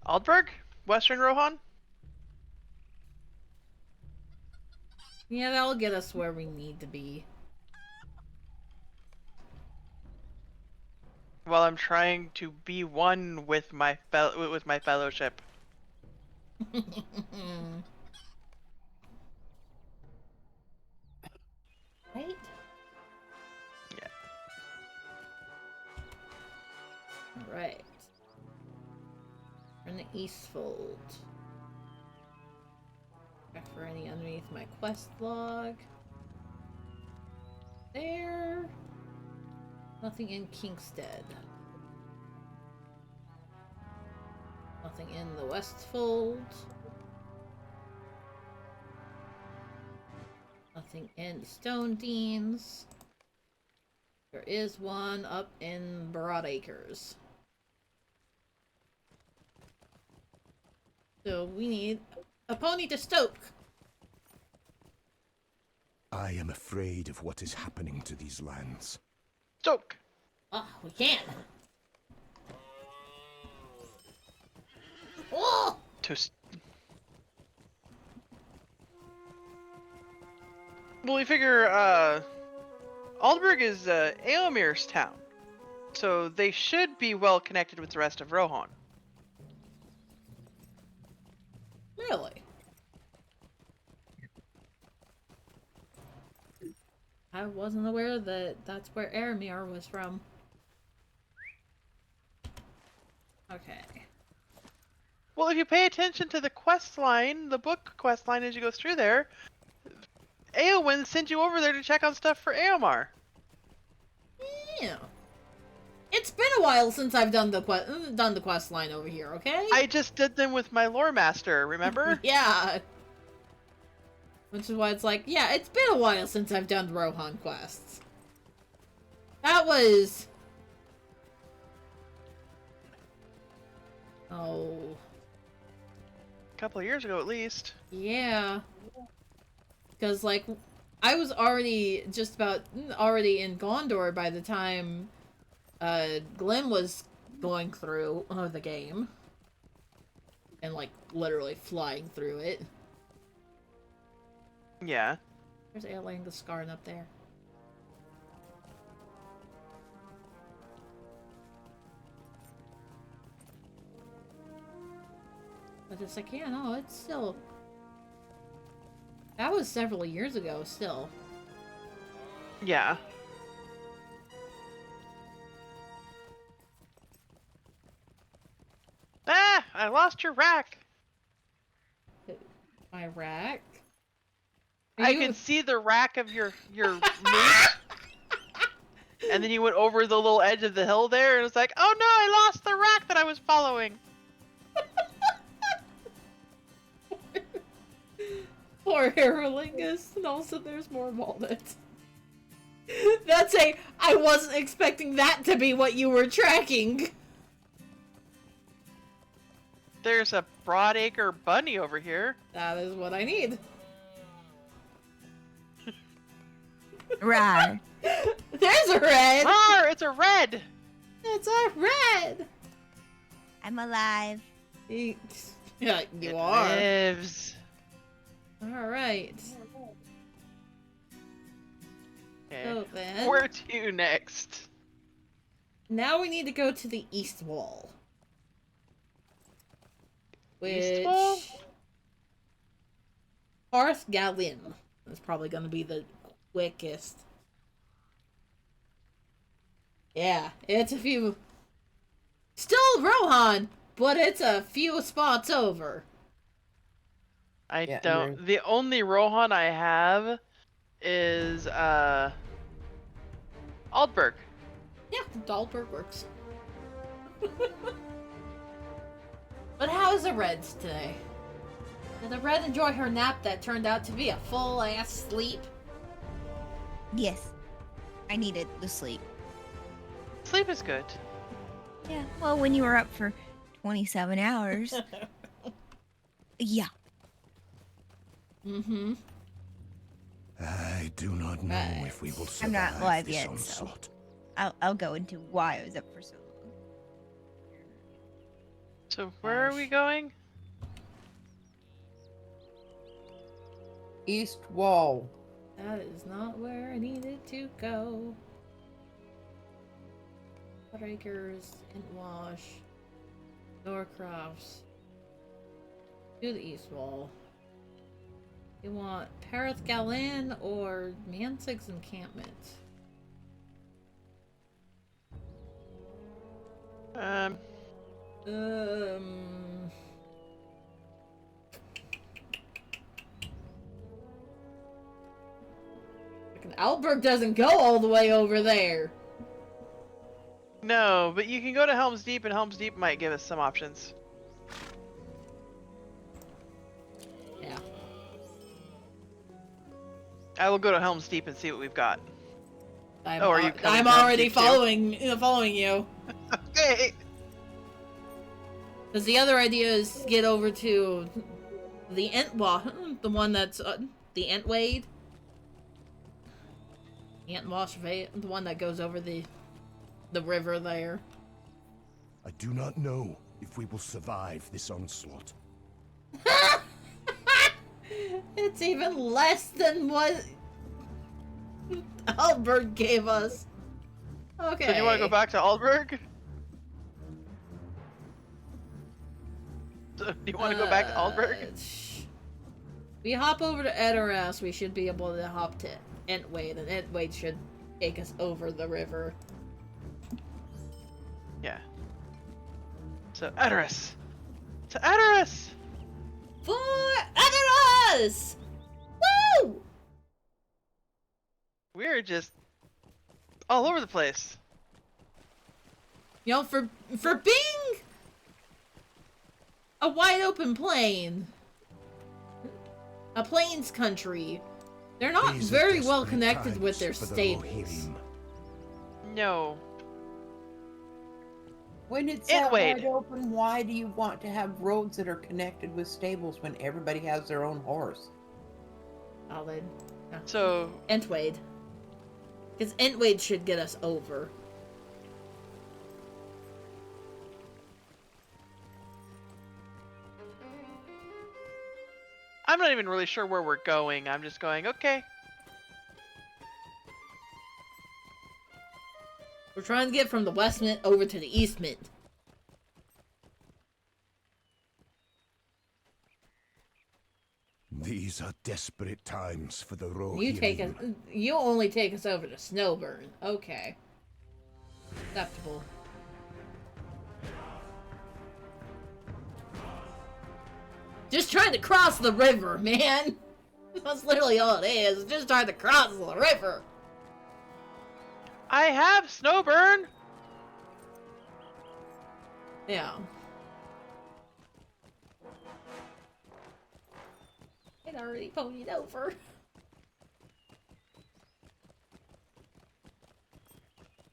Aldberg? Western Rohan? Yeah, that'll get us where we need to be. While I'm trying to be one with my fellowship. Right? Yeah. Alright. We're in the Eastfold. Check for any underneath my quest log. There. Nothing in Kingstead. Nothing in the Westfold. Nothing in Stone Deans. There is one up in Broadacres. So we need a pony to stoke. I am afraid of what is happening to these lands. Stoke! Ah, we can't. Oh! Well, we figure, Aldberg is, Eomir's town. So they should be well connected with the rest of Rohan. Really? I wasn't aware that that's where Eomer was from. Okay. Well, if you pay attention to the quest line, the book quest line as you go through there, Eowyn sent you over there to check on stuff for Eomar. Yeah. It's been a while since I've done the quest line over here, okay? I just did them with my lore master, remember? Yeah. Which is why it's like, yeah, it's been a while since I've done Rohan quests. That was... Oh... A couple of years ago, at least. Yeah. Because, like, I was already already in Gondor by the time Glenn was going through the game. And, like, literally flying through it. Yeah. There's Airlane the Scarn up there. But it's like, yeah, no, it's still... That was several years ago, still. Yeah. Ah! I lost your rack! My rack? I could see the rack of your moose. And then you went over the little edge of the hill there, and it's like, oh no, I lost the rack that I was following! Poor Aerolingus, and also there's more walnuts. That's I wasn't expecting that to be what you were tracking. There's a Broadacre bunny over here. That is what I need. Right. There's a red! Rawr, it's a red! It's a red! I'm alive. Yeah, you are. Lives. Alright. Okay. So then... Where to next? Now we need to go to the East Wall. East Wall? Hearth Galin is probably going to be the quickest. Yeah, it's a few... Still Rohan, but it's a few spots over. I Yeah, don't... The only Rohan I have is, Aldberg. Yeah, Dahlberg works. But how is the Reds today? Did the Red enjoy her nap that turned out to be a full-ass sleep? Yes. I needed the sleep. Sleep is good. Yeah, well, when you were up for 27 hours. Yeah. Mm-hmm. I do not know Right. if we will survive I'm not live this yet, onslaught. so I'll go into why I was up for so long. So where are we going? East wall. That is not where I needed to go. Breakers, Intwash, Norcrofts. To the east wall. You want Parith Galan or Mansig's encampment? Um, Albert doesn't go all the way over there. no, but you can go to Helm's Deep, and Helm's Deep might give us some options. Yeah. I will go to Helm's Deep and see what we've got. I'm, Oh, are you coming I'm to Helm's already Deep too? following you. Okay. Because the other idea is to get over to the Entwa, the one that's the Entwade. Entwash, the one that goes over the river there. I do not know if we will survive this onslaught. It's even less than what Albert gave us. Okay. So do you want to go back to Aldberg? So do you want to go back to Aldberg? We hop over to Edoras, we should be able to hop to Entwade, and Entwade should take us over the river. Yeah. So Edoras! To Edoras! For Edoras! Woo! We're just all over the place. You know, for being a wide open plain, a plains country, they're not These are very well desperate connected with times their for the stables. Rohirrim. No. When it's that Wade. wide open, why do you want to have roads that are connected with stables when everybody has their own horse? Solid. So Entwade. Because Entwade should get us over. I'm not even really sure where we're going. I'm just going, okay. We're trying to get from the West Mint over to the East Mint. These are desperate times for the Rohirrim. You only take us over to Snowburn. Okay. Acceptable. Just trying to cross the river, man. That's literally all it is. Just trying to cross the river. I have Snowburn! Yeah. It already ponied over.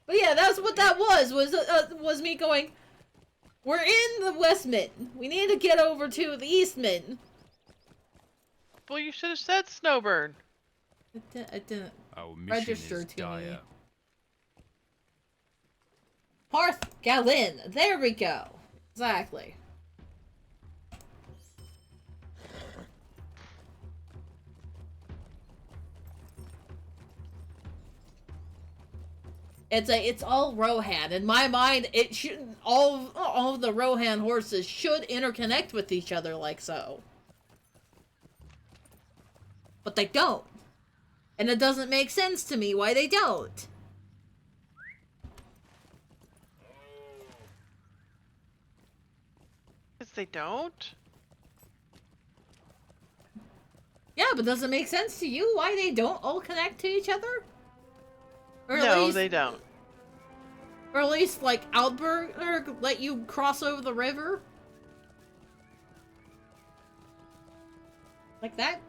But yeah, that's what that was me going, we're in the West Mint. We need to get over to the East Mint. Well, you should have said Snowburn. It didn't Our mission register is to me. dire. Parth Galin. There we go. Exactly. It's all Rohan. In my mind, it should all of the Rohan horses should interconnect with each other like so. But they don't. And it doesn't make sense to me why they don't. Because they don't? Yeah, but does it make sense to you why they don't all connect to each other? Or at No, least, they don't. Or at least, like, Aldberg let you cross over the river? Like that?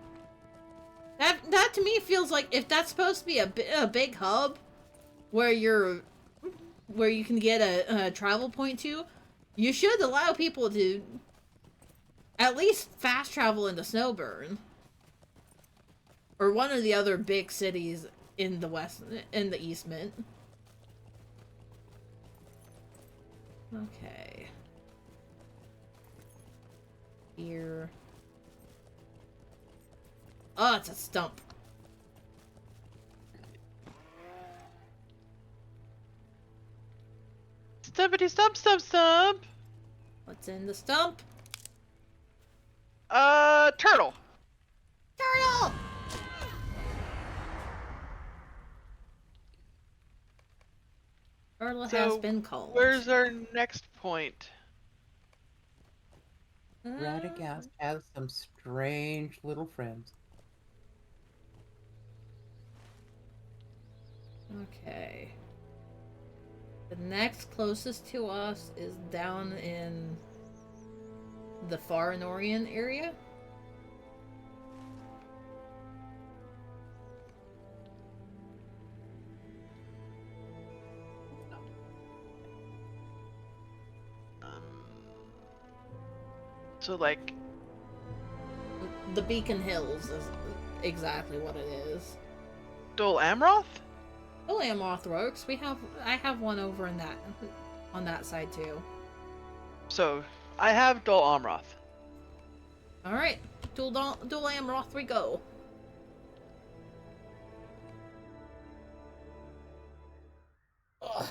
That to me feels like if that's supposed to be a big hub where you're where you can get a travel point to, you should allow people to at least fast travel into Snowburn. Or one of the other big cities in the Eastment. Okay. Here. Oh, it's a stump. Stumpity stump stump stump! What's in the stump? Turtle! Turtle! Turtle has been called. Where's our next point? Radagast has some strange little friends. Okay. The next closest to us is down in the Far Norien area. So, like... The Beacon Hills is exactly what it is. Dol Amroth? Dol Amroth works. I have one over in on that side too. So, I have Dol Amroth. Alright. Dol Amroth we go. Ugh.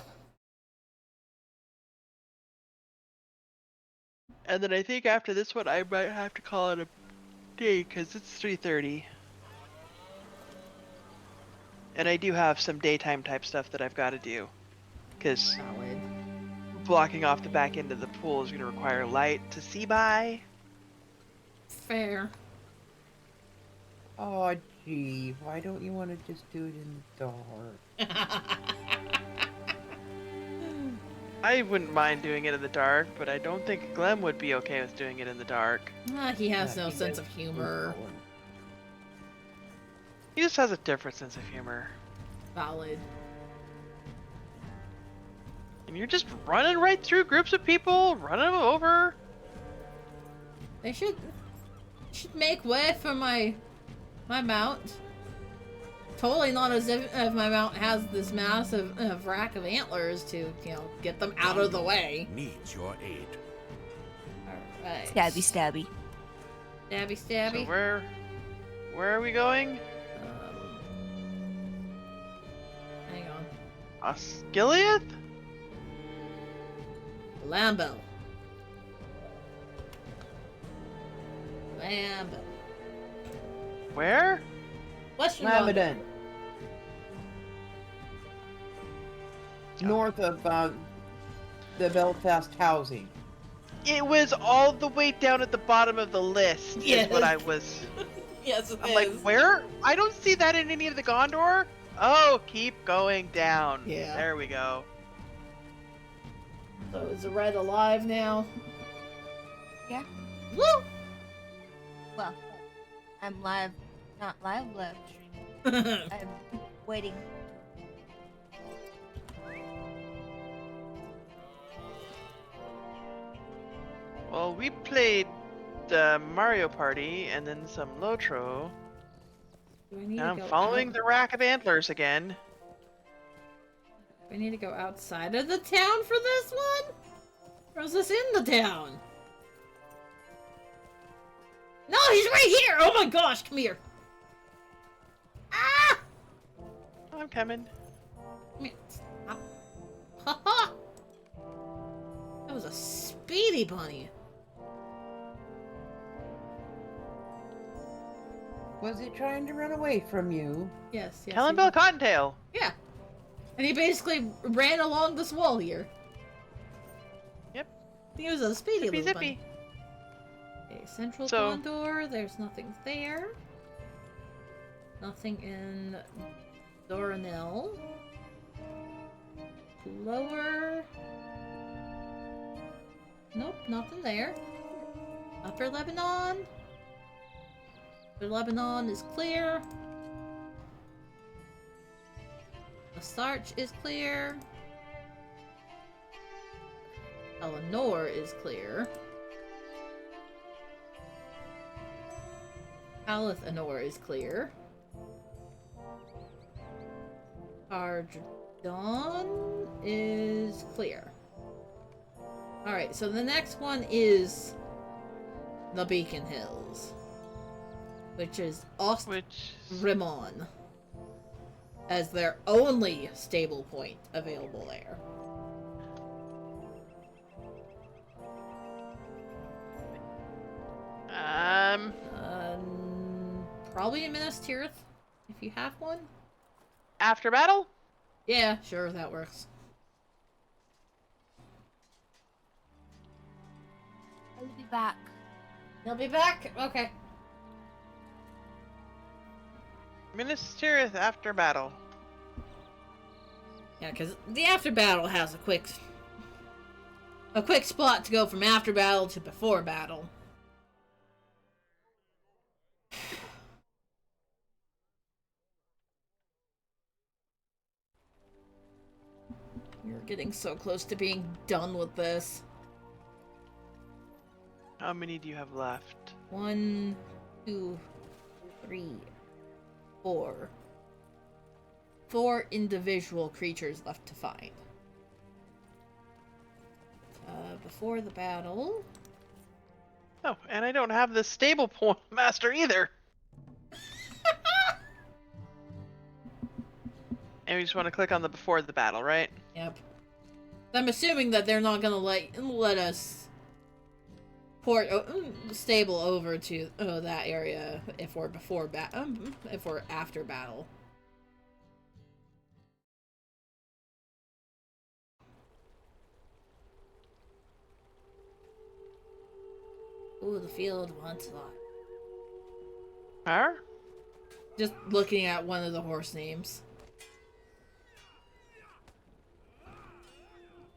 And then I think after this one, I might have to call it a day, because it's 3:30. And I do have some daytime type stuff that I've got to do. Because blocking off the back end of the pool is going to require light to see by. Fair. Oh, gee. Why don't you want to just do it in the dark? I wouldn't mind doing it in the dark, but I don't think Glenn would be okay with doing it in the dark. He has no sense of humor. He just has a different sense of humor. Valid. And you're just running right through groups of people, running them over. They should make way for my mount. Totally not as if my mount has this massive rack of antlers to, get them out of the way. Needs your aid. Alright. Stabby, stabby. Stabby, stabby. So where are we going? Hang on. Osgiliath? Lambo. Where? Western Lamadan. North of the Belfast housing. It was all the way down at the bottom of the list. Yes. Is what I was. Yes, it I'm is. like, where? I don't see that in any of the Gondor. Oh, keep going down. Yeah. There we go. So is the red alive now? Yeah. Woo! Well, I'm live, not live streaming. I'm waiting. Well, we played the Mario Party and then some LotRO. Now I'm following the rack of antlers again. We need to go outside of the town for this one? Or is this in the town? No, he's right here! Oh my gosh, come here! Ah! I'm coming. Come here. Stop. Ha ha! That was a speedy bunny. Was it trying to run away from you? Yes, yes. Tell him Bill Cottontail. Yeah. And he basically ran along this wall here. Yep. He was a speedy Zippy little zippy. bunny. Okay, Central So- Condor, there's nothing there. Nothing in Doranil. Lower. Nope, nothing there. Upper Lebanon. Upper Lebanon is clear. The Sarch is clear. Eleanor is clear. Alethanor is clear. Arjadon is clear. Alright, so the next one is the Beacon Hills, which is Rimon as their only stable point available there. Probably in Minas Tirith, if you have one. After battle? Yeah, sure, that works. I'll be back. You'll be back? Okay. Minas Tirith after battle. Yeah, because the after battle has a quick spot to go from after battle to before battle. You're getting so close to being done with this. How many do you have left? 1, 2, 3, 4. 4 individual creatures left to find. Before the battle. Oh, and I don't have the stable point master either. And we just want to click on the before the battle, right? Yep. I'm assuming that they're not gonna let us port stable over to that area if we're if we're after battle. Ooh, the field wants a lot. Huh? Just looking at one of the horse names.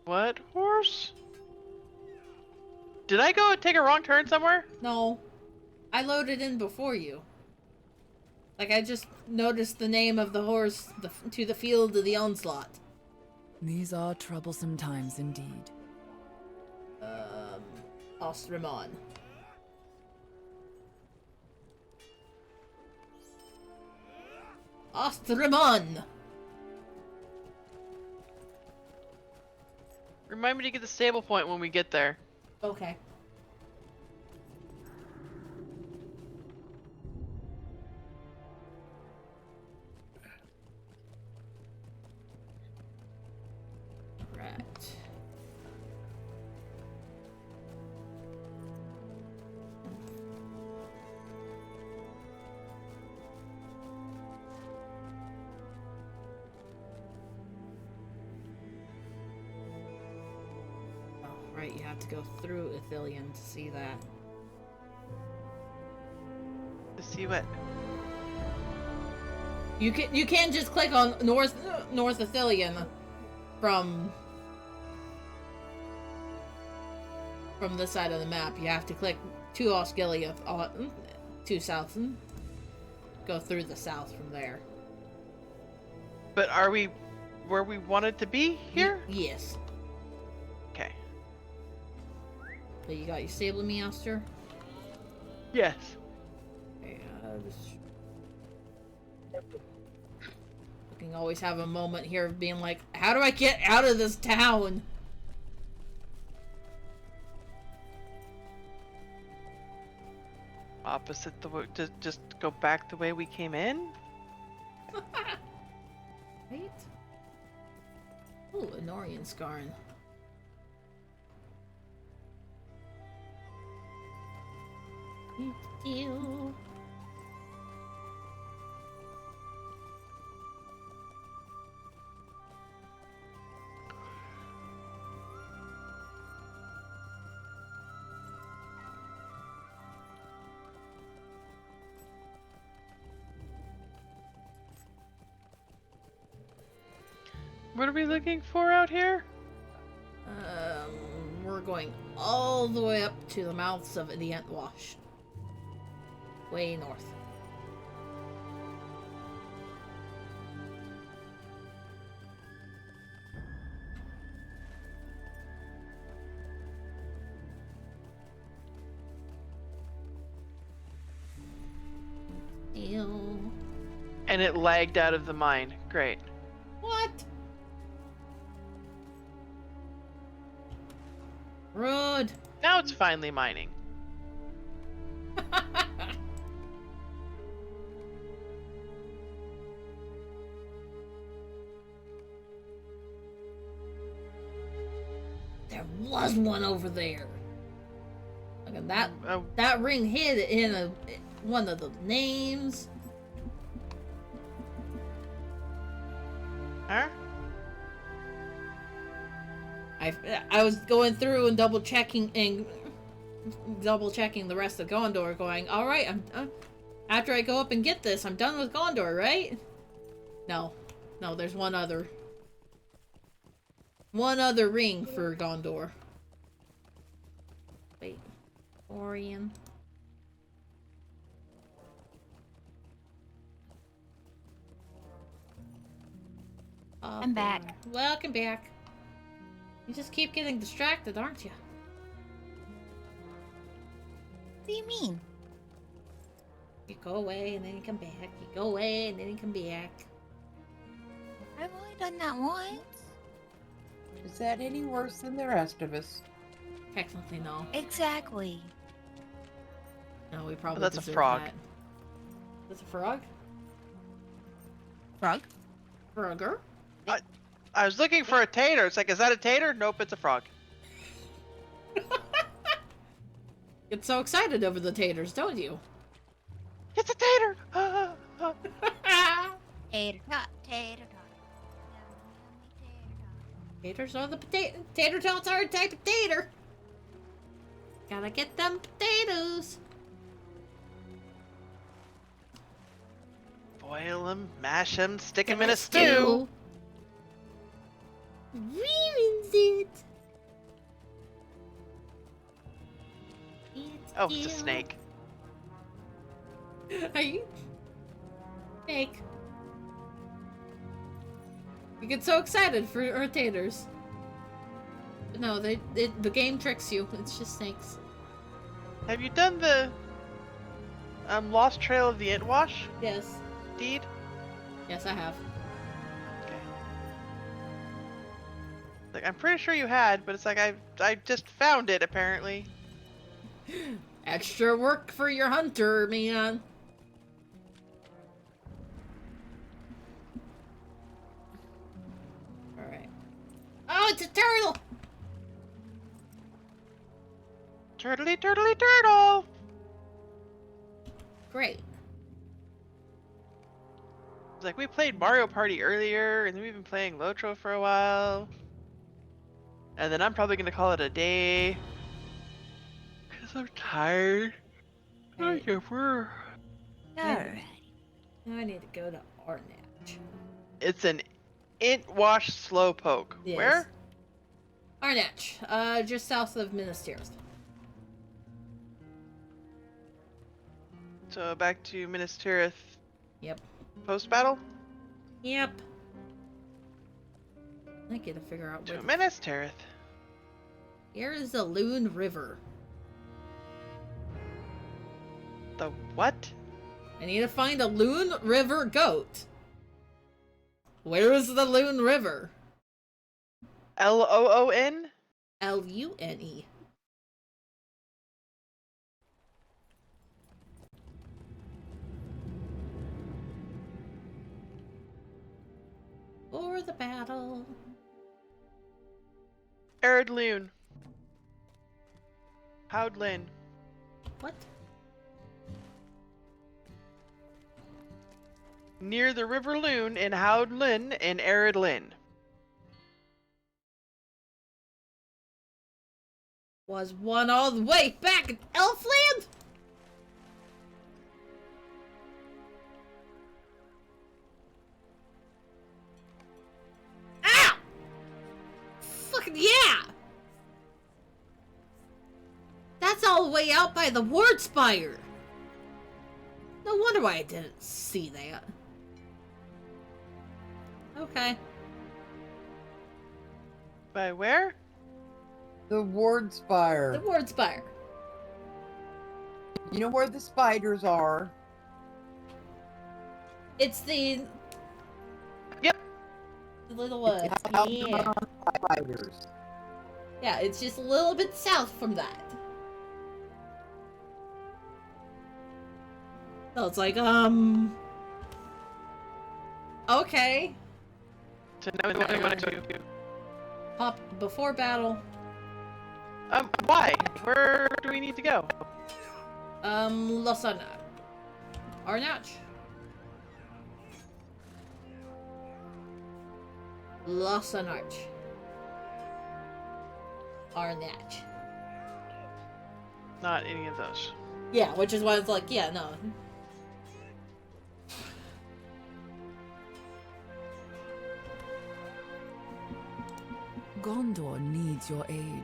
What horse? Did I go take a wrong turn somewhere? No. I loaded in before you. Like, I just noticed the name of the horse to the field of the onslaught. These are troublesome times indeed. Ostrimon. Ostrimon! Remind me to get the stable point when we get there. Okay. Right. Right, you have to go through Ithilien to see that. To see what? You can't just click on North Ithilien from this side of the map. You have to click to Osgiliath to south and go through the south from there. But are we where we wanted to be here? Yes. Okay. So you got your stable meowster? Yes. Okay, we can always have a moment here of being like, how do I get out of this town? Opposite the way, just go back the way we came in? Right? Ooh, Anorian Scarn. You. What are we looking for out here? We're going all the way up to the mouths of the Entwash. Way north. And it lagged out of the mine. Great. What? Rude. Now it's finally mining. There was one over there. Look at that. Oh. That ring hid in one of the names. Huh? I was going through and double checking the rest of Gondor, going, all right, after I go up and get this, I'm done with Gondor, right? No, there's one other ring for Gondor. Wait, Orion. I'm back. Welcome back. You just keep getting distracted, aren't you? What do you mean? You go away and then you come back. You go away and then you come back. I've only done that once. Is that any worse than the rest of us? Technically, no. Exactly. No, we probably that's a deserve frog. that. That's a frog? Frog? Frogger? I was looking for a tater. It's like, is that a tater? Nope, it's a frog. Get so excited over the taters, don't you? It's a tater! Tater tot, tater tot. Taters are the potato. Tater tots are a type of tater. Gotta get them potatoes. Boil them, mash them, stick them in a stew. Ruins it. Oh, it's a snake. Are you? Snake. You get so excited for our taters. But no, the game tricks you. It's just snakes. Have you done the Lost Trail of the Entwash Yes. deed? Yes, I have. Okay. Like, I'm pretty sure you had, but it's like I just found it apparently. Extra work for your hunter, man. Alright. Oh, it's a turtle! Turtley, turtley, turtle! Great. It's like, we played Mario Party earlier, and then we've been playing LotRO for a while. And then I'm probably gonna call it a day. Cause I'm tired. Right. Alright. Now I need to go to Arnatch. It's an Entwash Slowpoke. Yes. Where? Arnatch, just south of Minas Tirith. So back to Minas Tirith Yep. post-battle? Yep. I get to figure out To where. Minas Tirith. Here is the Loon River. The what? I need to find a Loon River goat. Where is the Loon River? Loon? Lune. For the battle. Arid Loon. Howdlin. What? Near the River Loon in Howdlin in Arid Lyn. Was one all the way back in Elfland? Ow! Fucking yeah! That's all the way out by the Ward Spire. No wonder why I didn't see that. Okay. By where? The Ward Spire. The Ward Spire. You know where the spiders are? It's the Yep. little woods. Yeah. Fighters. Yeah, it's just a little bit south from that. So it's like, okay. So now we want to do. Pop before battle. Why? Where do we need to go? Losana. Arnach. Losanarch. Arnach. Not any of those. Yeah, which is why it's like, yeah, no. Gondor needs your aid.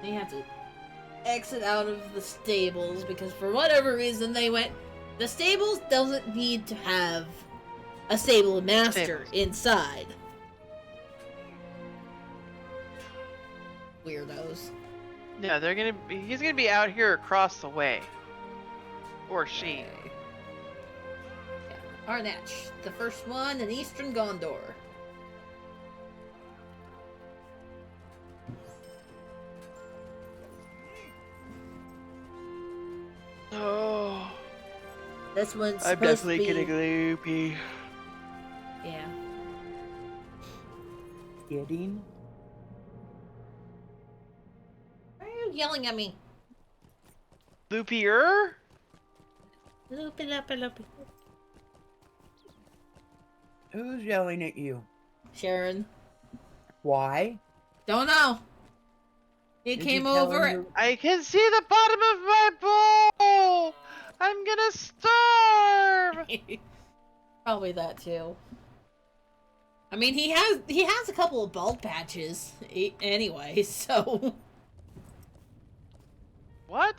They have to exit out of the stables because for whatever reason they went, the stables doesn't need to have a stable master inside. Weirdos. No, he's gonna be out here across the way. Or she. Okay. Yeah. Arnach, the first one in Eastern Gondor. Oh. This one's I'm supposed to definitely be... getting loopy. Yeah. Getting? Why are you yelling at me? Loopier? Loopy, loopy, loopy. Who's yelling at you? Sharon. Why? Don't know. He Did came you tell over. him you- I can see the bottom of my bowl! I'm gonna starve! Probably that too. I mean, he has a couple of bald patches anyway, so. What?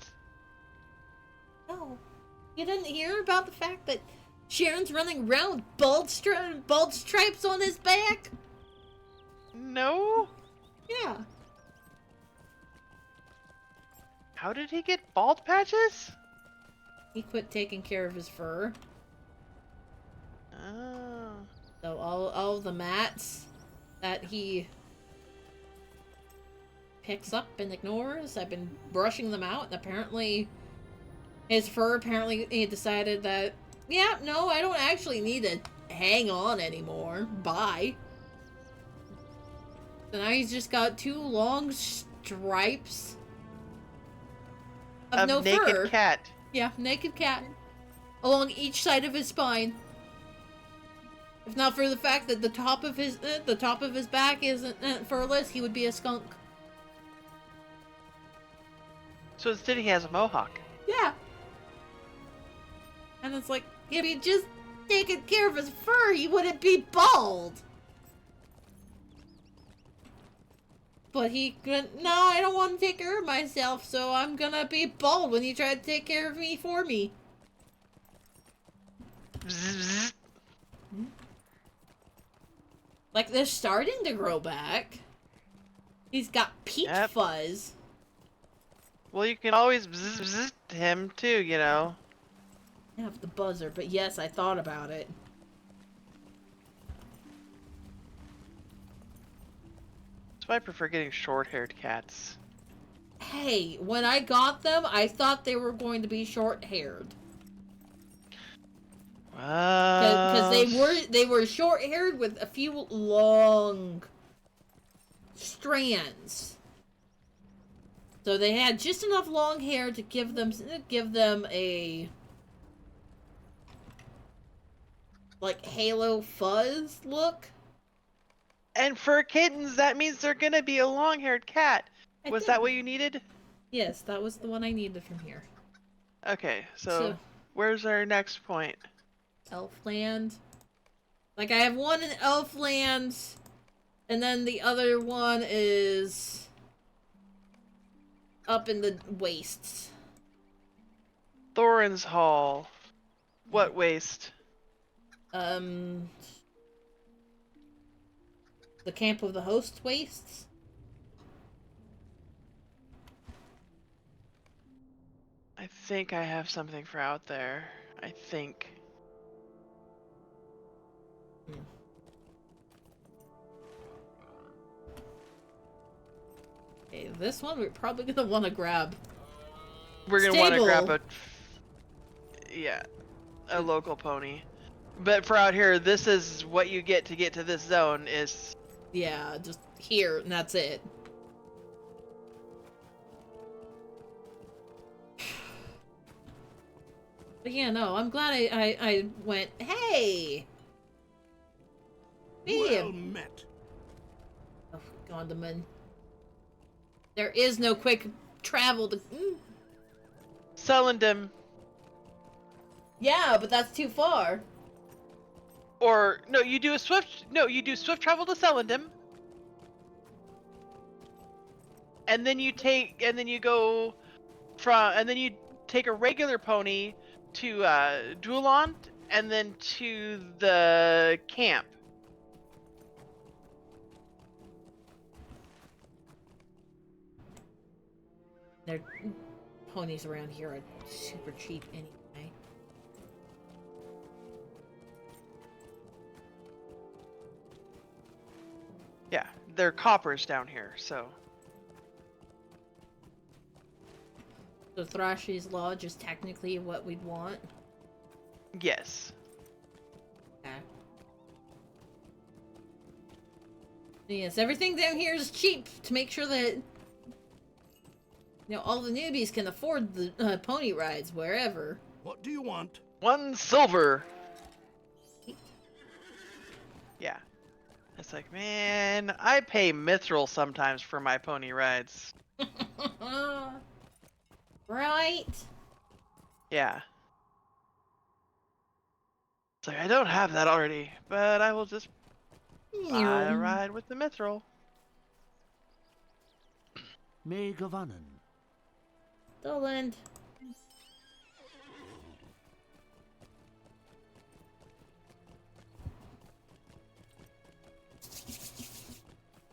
Oh, you didn't hear about the fact that Sharon's running around with bald stripes on his back? No? Yeah. How did he get bald patches? He quit taking care of his fur. Oh. So all the mats that he picks up and ignores, I've been brushing them out, and apparently his fur, he decided that, yeah, no, I don't actually need to hang on anymore. Bye. So now he's just got two long stripes of no naked fur. Cat. Yeah, naked cat. Along each side of his spine. If not for the fact that the top of his back isn't furless, he would be a skunk. So instead he has a mohawk. Yeah. And it's like, if he just taken care of his fur, he wouldn't be bald. But he couldn't, no, I don't want to take care of myself, so I'm gonna be bald when you try to take care of me for me. Like, they're starting to grow back. He's got peach fuzz. Well, you can always him too, you know. I have the buzzer, but yes, I thought about it. That's why I prefer getting short-haired cats. Hey, when I got them, I thought they were going to be short-haired. Because they were short-haired with a few long strands. So they had just enough long hair to give them a like halo fuzz look. And for kittens, that means they're gonna be a long-haired cat. Was that what you needed? Yes, that was the one I needed from here. Okay, so where's our next point? Elfland. Like, I have one in Elfland, and then the other one is up in the wastes. Thorin's Hall. What waste? The Camp of the Host wastes? I think I have something for out there. I think. Okay, this one we're probably gonna want to grab. We're gonna want to grab Stable. a local pony. But for out here, this is what you get to this zone is. Yeah, just here, and that's it. But yeah, no, I'm glad I went, hey! Well met. Oh, Gondaman. There is no quick travel to... Selendum. Yeah, but that's too far. Or no, you do swift travel to Selendum. And then you take a regular pony to Duelant and then to the camp. Their ponies around here are super cheap anyway. Yeah, they're coppers down here, so. So Thrashy's Lodge is technically what we'd want? Yes. Okay. Yes, everything down here is cheap to make sure that all the newbies can afford the pony rides wherever. What do you want? 1 silver. Yeah. It's like, man, I pay mithril sometimes for my pony rides. Right? Yeah. It's like, I don't have that already, but I will just buy a ride with the mithril. May Gavanen. Doland.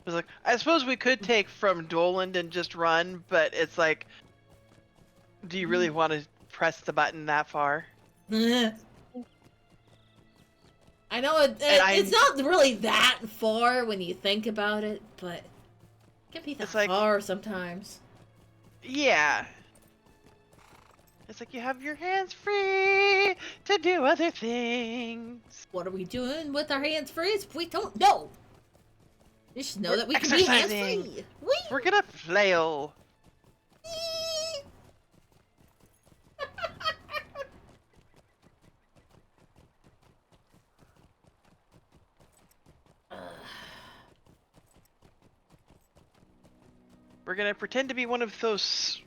It was like, I suppose we could take from Doland and just run, but it's like, do you really want to press the button that far? I know it's not really that far when you think about it, but it can be that far sometimes. Yeah. It's like you have your hands free to do other things. What are we doing with our hands free? We don't know. You should know that we can be hands free. We're gonna flail. We're gonna pretend to be one of those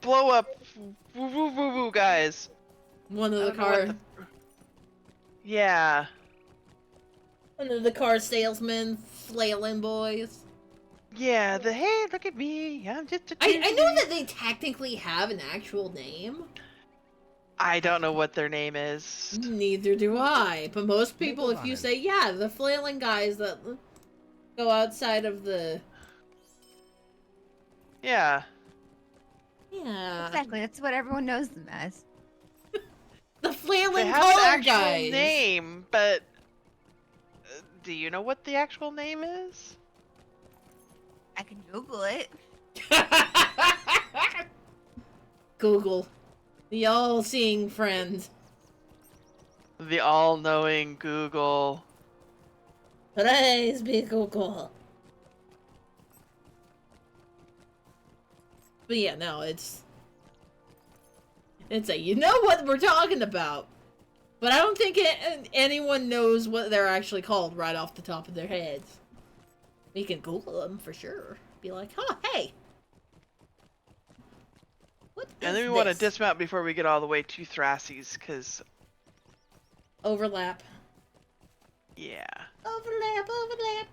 blow up woo woo woo woo guys. One of the car. Yeah. One of the car salesmen, flailing boys. Yeah, hey, look at me. I'm just a I know that they technically have an actual name. I don't know what their name is. Neither do I. But most people, if you say, yeah, the flailing guys that go outside of the... Yeah. Yeah. Exactly, that's what everyone knows them as. The flailing they have car an actual guys. name, but do you know what the actual name is? I can Google it. Google. The all-seeing friend. The all-knowing Google. Praise be Google. But yeah, no, it's a, you know what we're talking about. But I don't think anyone knows what they're actually called right off the top of their heads. We can Google them for sure. Be like, huh, hey. What is And then we want to dismount before we get all the way to Thrassy's, because... Overlap. Yeah. Overlap, overlap.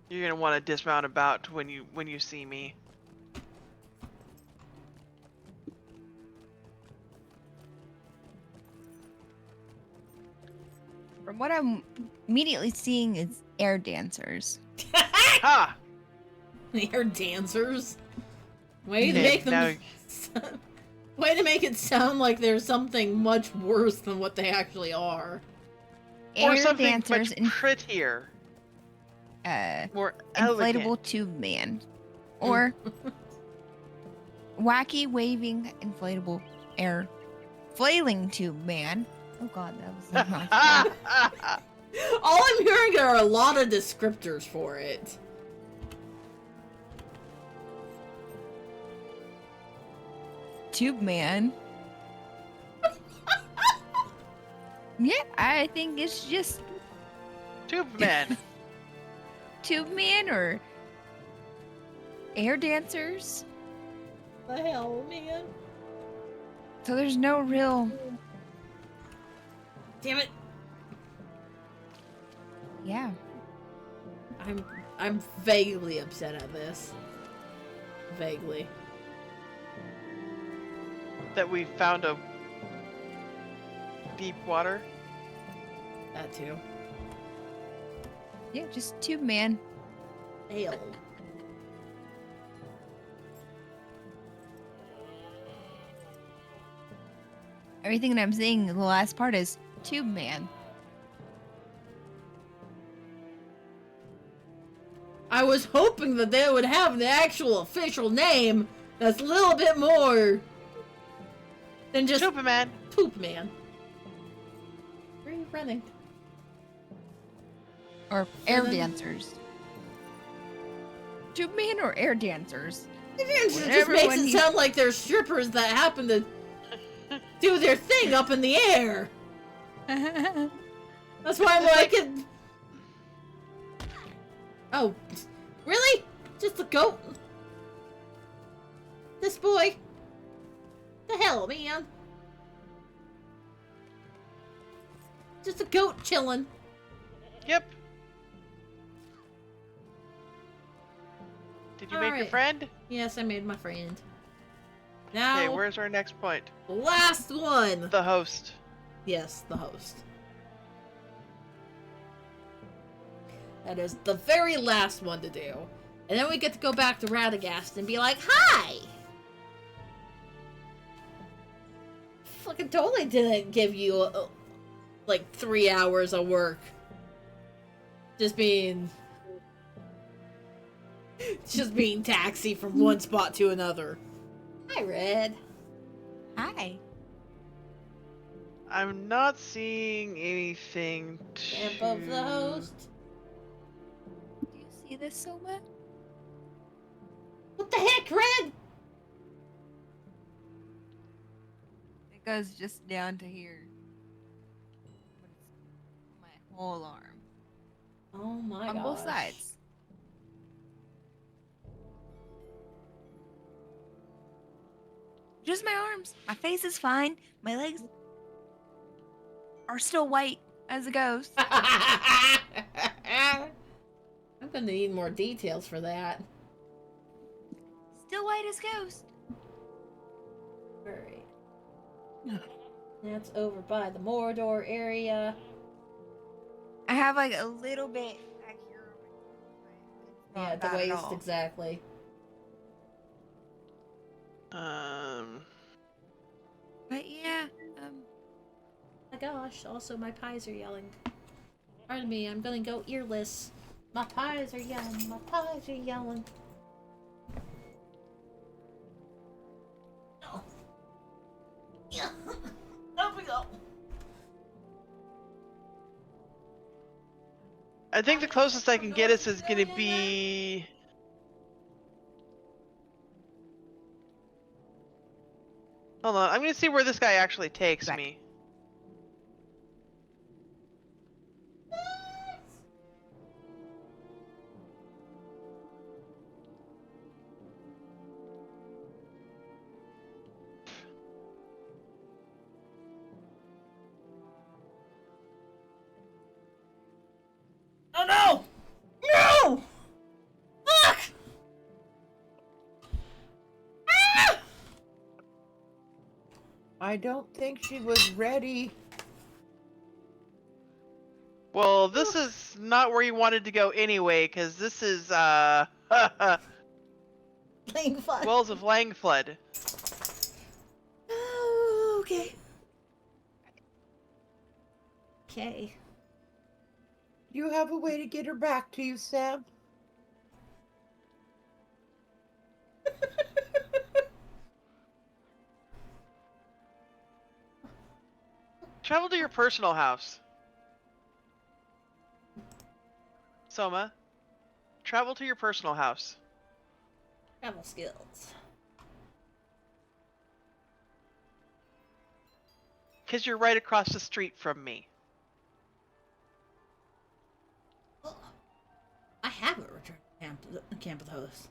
You're going to want to dismount about when you see me. From what I'm immediately seeing is air dancers. Ha! They're dancers. Way to Okay, make them. now- Way to make it sound like there's something much worse than what they actually are. Or Air something dancers much prettier. More elegant. inflatable tube man. Or wacky waving inflatable air flailing tube man. Oh god, that was not All I'm hearing are a lot of descriptors for it. Tube man. Yeah, I think it's just Tube man. tube man or air dancers. The hell, man? So there's no real. Damn it! Yeah. I'm vaguely upset at this. Vaguely. That we found a deep water. That too. Yeah, just tube man. Hell. Everything that I'm seeing in the last part is tube man. I was hoping that they would have the actual official name that's a little bit more than just Tube man. Poop Man. Where are you running? Or air then- dancers. Tube man or air dancers? It just Whatever makes one it you- sound like they're strippers that happen to do their thing up in the air. That's why I'm like, oh, really? Just a goat? This boy? The hell, man? Just a goat chilling. Yep. Did you make your Alright. friend? Yes, I made my friend. Now, Okay, where's our next point? last one. The host. Yes, the host. That is the very last one to do. And then we get to go back to Radagast and be like, hi! Fucking totally didn't give you, like, 3 hours of work. Just being taxi from one spot to another. Hi, Red. Hi. I'm not seeing anything Camp of the host. Do you see this, Soma? What the heck, Red? It goes just down to here. But it's my whole arm. Oh my god. On both sides. Just my arms. My face is fine. My legs are still white as a ghost. I'm gonna need more details for that. Still white as ghost. Alright. That's over by the Mordor area. I have like a little bit back here. It's not Yeah, at the bad at waist, all. exactly. But yeah, Oh my gosh, also my pies are yelling. Pardon me, I'm gonna go earless. My pies are yelling, my pies are yelling. Oh. Yeah. There we go. I think the closest I can get us is gonna be... Hold on, I'm gonna see where this guy actually takes me. Oh no! No! Fuck! Ah! I don't think she was ready. Well, this is not where you wanted to go anyway, because this is, Langflood. Wells of Langflood. Oh, okay. Okay. You have a way to get her back to you, Sam? Travel to your personal house. Soma, travel to your personal house. Travel skills. Because you're right across the street from me. Oh, I have a return to camp of the host.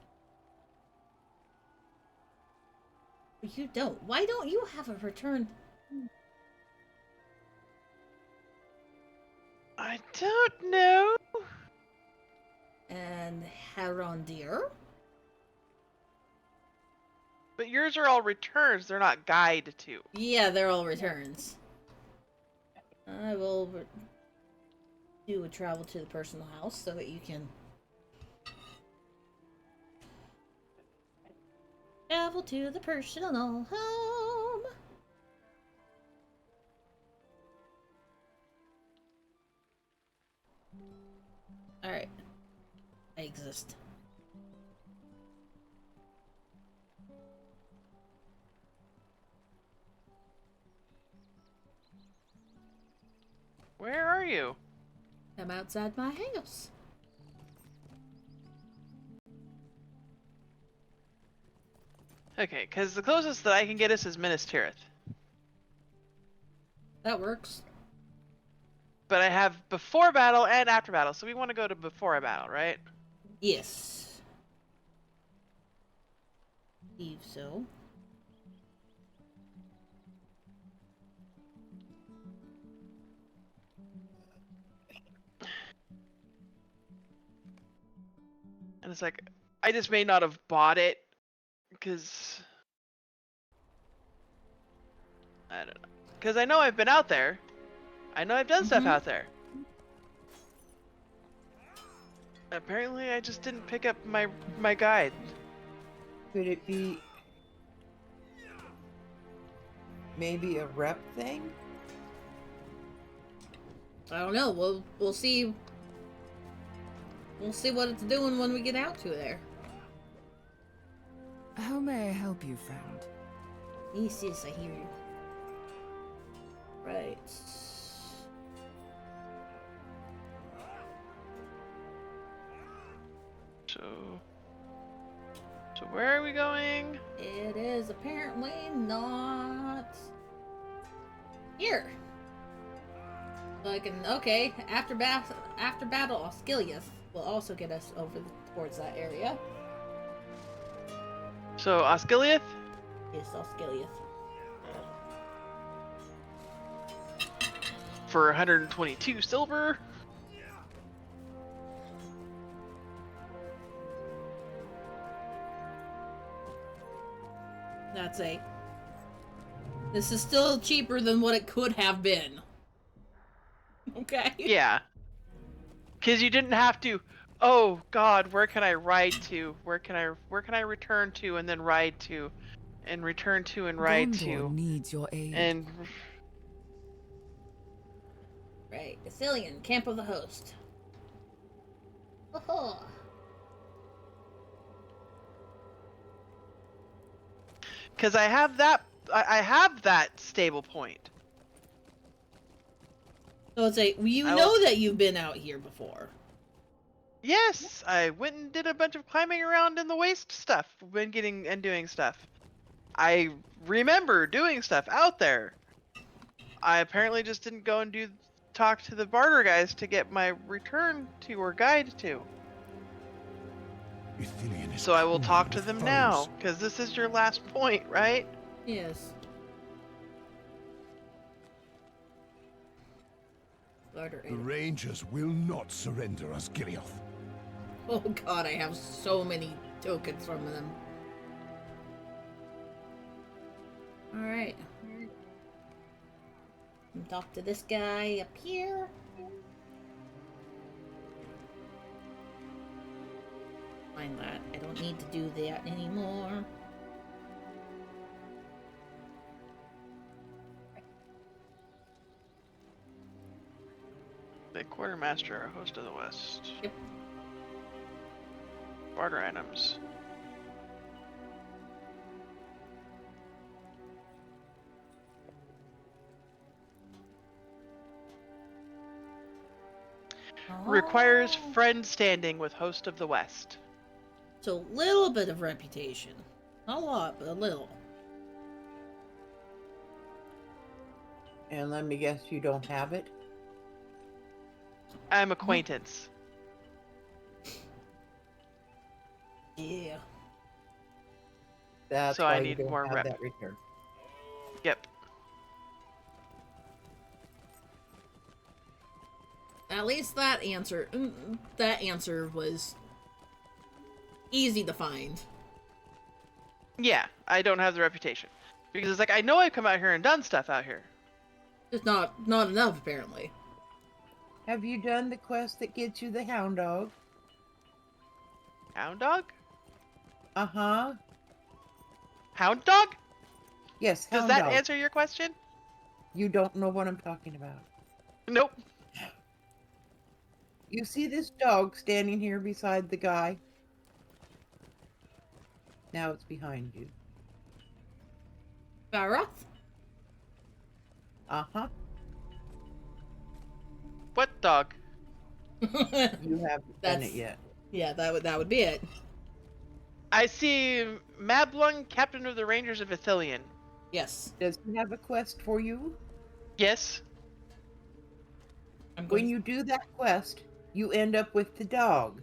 But you don't. Why don't you have a return? I don't know. And Harondir? But yours are all returns, they're not guide to. Yeah, they're all returns. I will do a travel to the personal house so that you can travel to the personal home. Alright. I exist. Where are you? I'm outside my house. Okay, because the closest that I can get us is Minas Tirith. That works. But I have before battle and after battle, so we want to go to before a battle, right? Yes. Believe so. And it's like, I just may not have bought it, because... I don't know. Because I know I've been out there. I know I've done stuff out there. Apparently I just didn't pick up my guide. Could it be maybe a rep thing? I don't know. We'll see. We'll see what it's doing when we get out to there. How may I help you, friend? Yes, I hear you. Right. So where are we going? It is apparently not here. Like, okay, after battle, Osgiliath will also get us over towards that area. So Osgiliath? Yes, Osgiliath. For 122 silver. That's a... This is still cheaper than what it could have been. Okay. Yeah. Because you didn't have to, oh god, where can I ride to? Where can I return to and then ride to? And return to and ride Gondor to. needs your aid. And... Right. Caecilian, Camp of the Host. Oh. Because I have that stable point. So it's a... You know that you've been out here before. Yes, I went and did a bunch of climbing around in the waste stuff when doing stuff. I remember doing stuff out there. I apparently just didn't go and talk to the barter guys to get my return to or guide to. So I will talk to them now, because this is your last point, right? Yes. The Rangers will not surrender us, Gilioth. Oh god, I have so many tokens from them. Alright. Talk to this guy up here. Find that. I don't don't need to do that anymore. The quartermaster, a host of the West. Yep. Barter items. Requires friend standing with host of the West. So a little bit of reputation. Not a lot, but a little. And let me guess, you don't have it? I'm acquaintance. Yeah. That's So why I you need don't more have rep. that return. Yep. At least that answer was easy to find. Yeah, I don't have the reputation. Because it's like, I know I've come out here and done stuff out here. Just not enough, apparently. Have you done the quest that gets you the hound dog? Hound dog? Uh-huh. Hound dog? Yes, Does hound that dog. answer your question? You don't know what I'm talking about. Nope. You see this dog standing here beside the guy? Now it's behind you. Barath? Uh-huh. What dog? You haven't done it yet. Yeah, that would be it. I see Mablung, Captain of the Rangers of Ithilien. Yes. Does he have a quest for you? Yes. When you do that quest, you end up with the dog.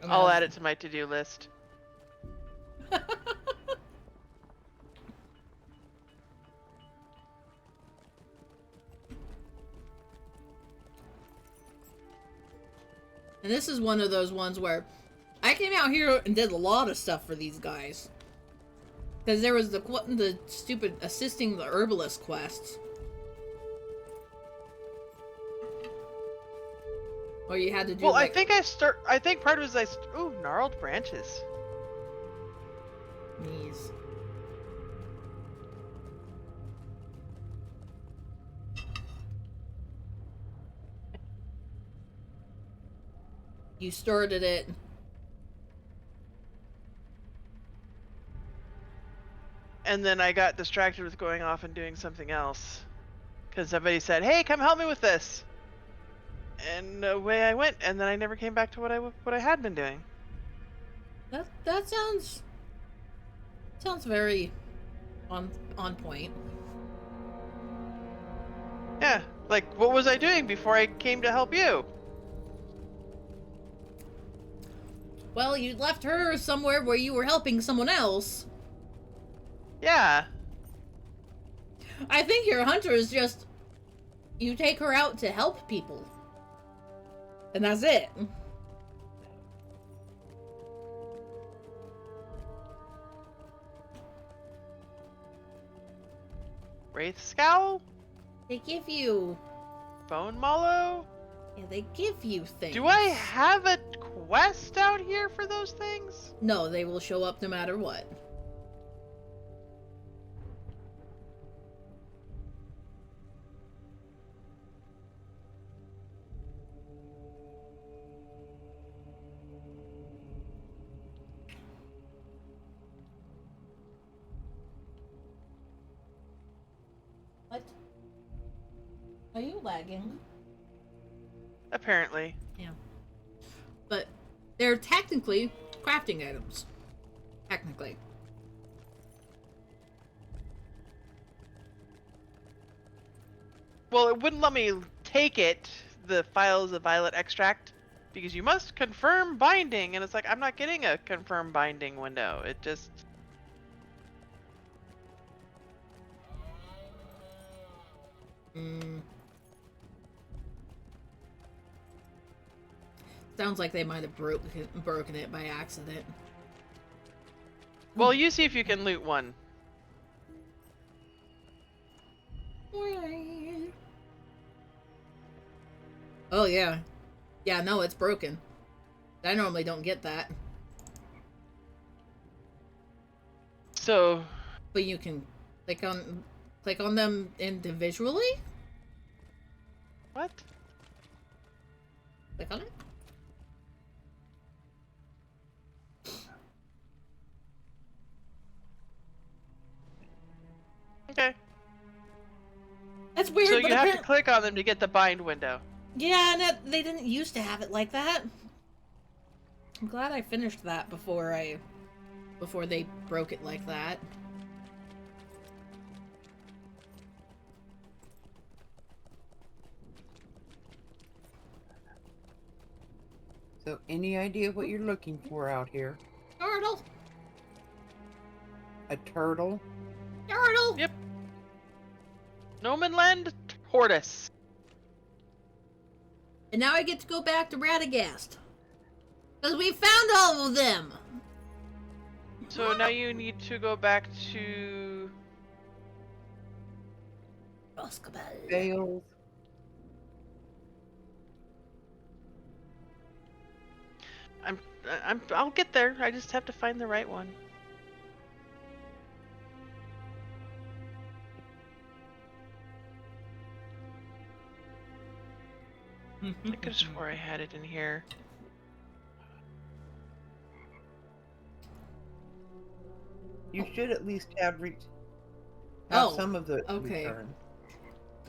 I'll add it to my to-do list. And this is one of those ones where I came out here and did a lot of stuff for these guys. Because there was the stupid assisting the herbalist quests. Or you had to do I think part was ooh, gnarled branches. Knees. You started it. And then I got distracted with going off and doing something else. Because somebody said, hey, come help me with this. And away I went, and then I never came back to what I had been doing. That sounds very on point. Yeah, like, what was I doing before I came to help you? Well, you left her somewhere where you were helping someone else. Yeah. I think your hunter is just... You take her out to help people. And that's it. Wraith Scowl? They give you... Bone Mallow? Yeah, they give you things. Do I have a quest out here for those things? No, they will show up no matter what. What? Are you lagging? Apparently. Yeah. But they're technically crafting items. Technically. Well, it wouldn't let me take it, the files of violet extract, because you must confirm binding, and it's like, I'm not getting a confirm binding window. It just... Sounds like they might have broken it by accident. Well, you see if you can loot one. Oh, yeah. Yeah, no, it's broken. I normally don't get that. So, But you can click on them individually? what? Click on it? Okay. That's weird, So but you have to click on them to get the bind window. Yeah, and they didn't used to have it like that. I'm glad I finished that before they broke it like that. So, any idea what you're looking for out here? Turtle! A turtle? Turtle! Yep. Nomanland tortoise. And now I get to go back to Radagast. Because we found all of them! So now you need to go back to... Fails. I'll get there. I just have to find the right one. I could have swore I had it in here. You should at least have some of the returns.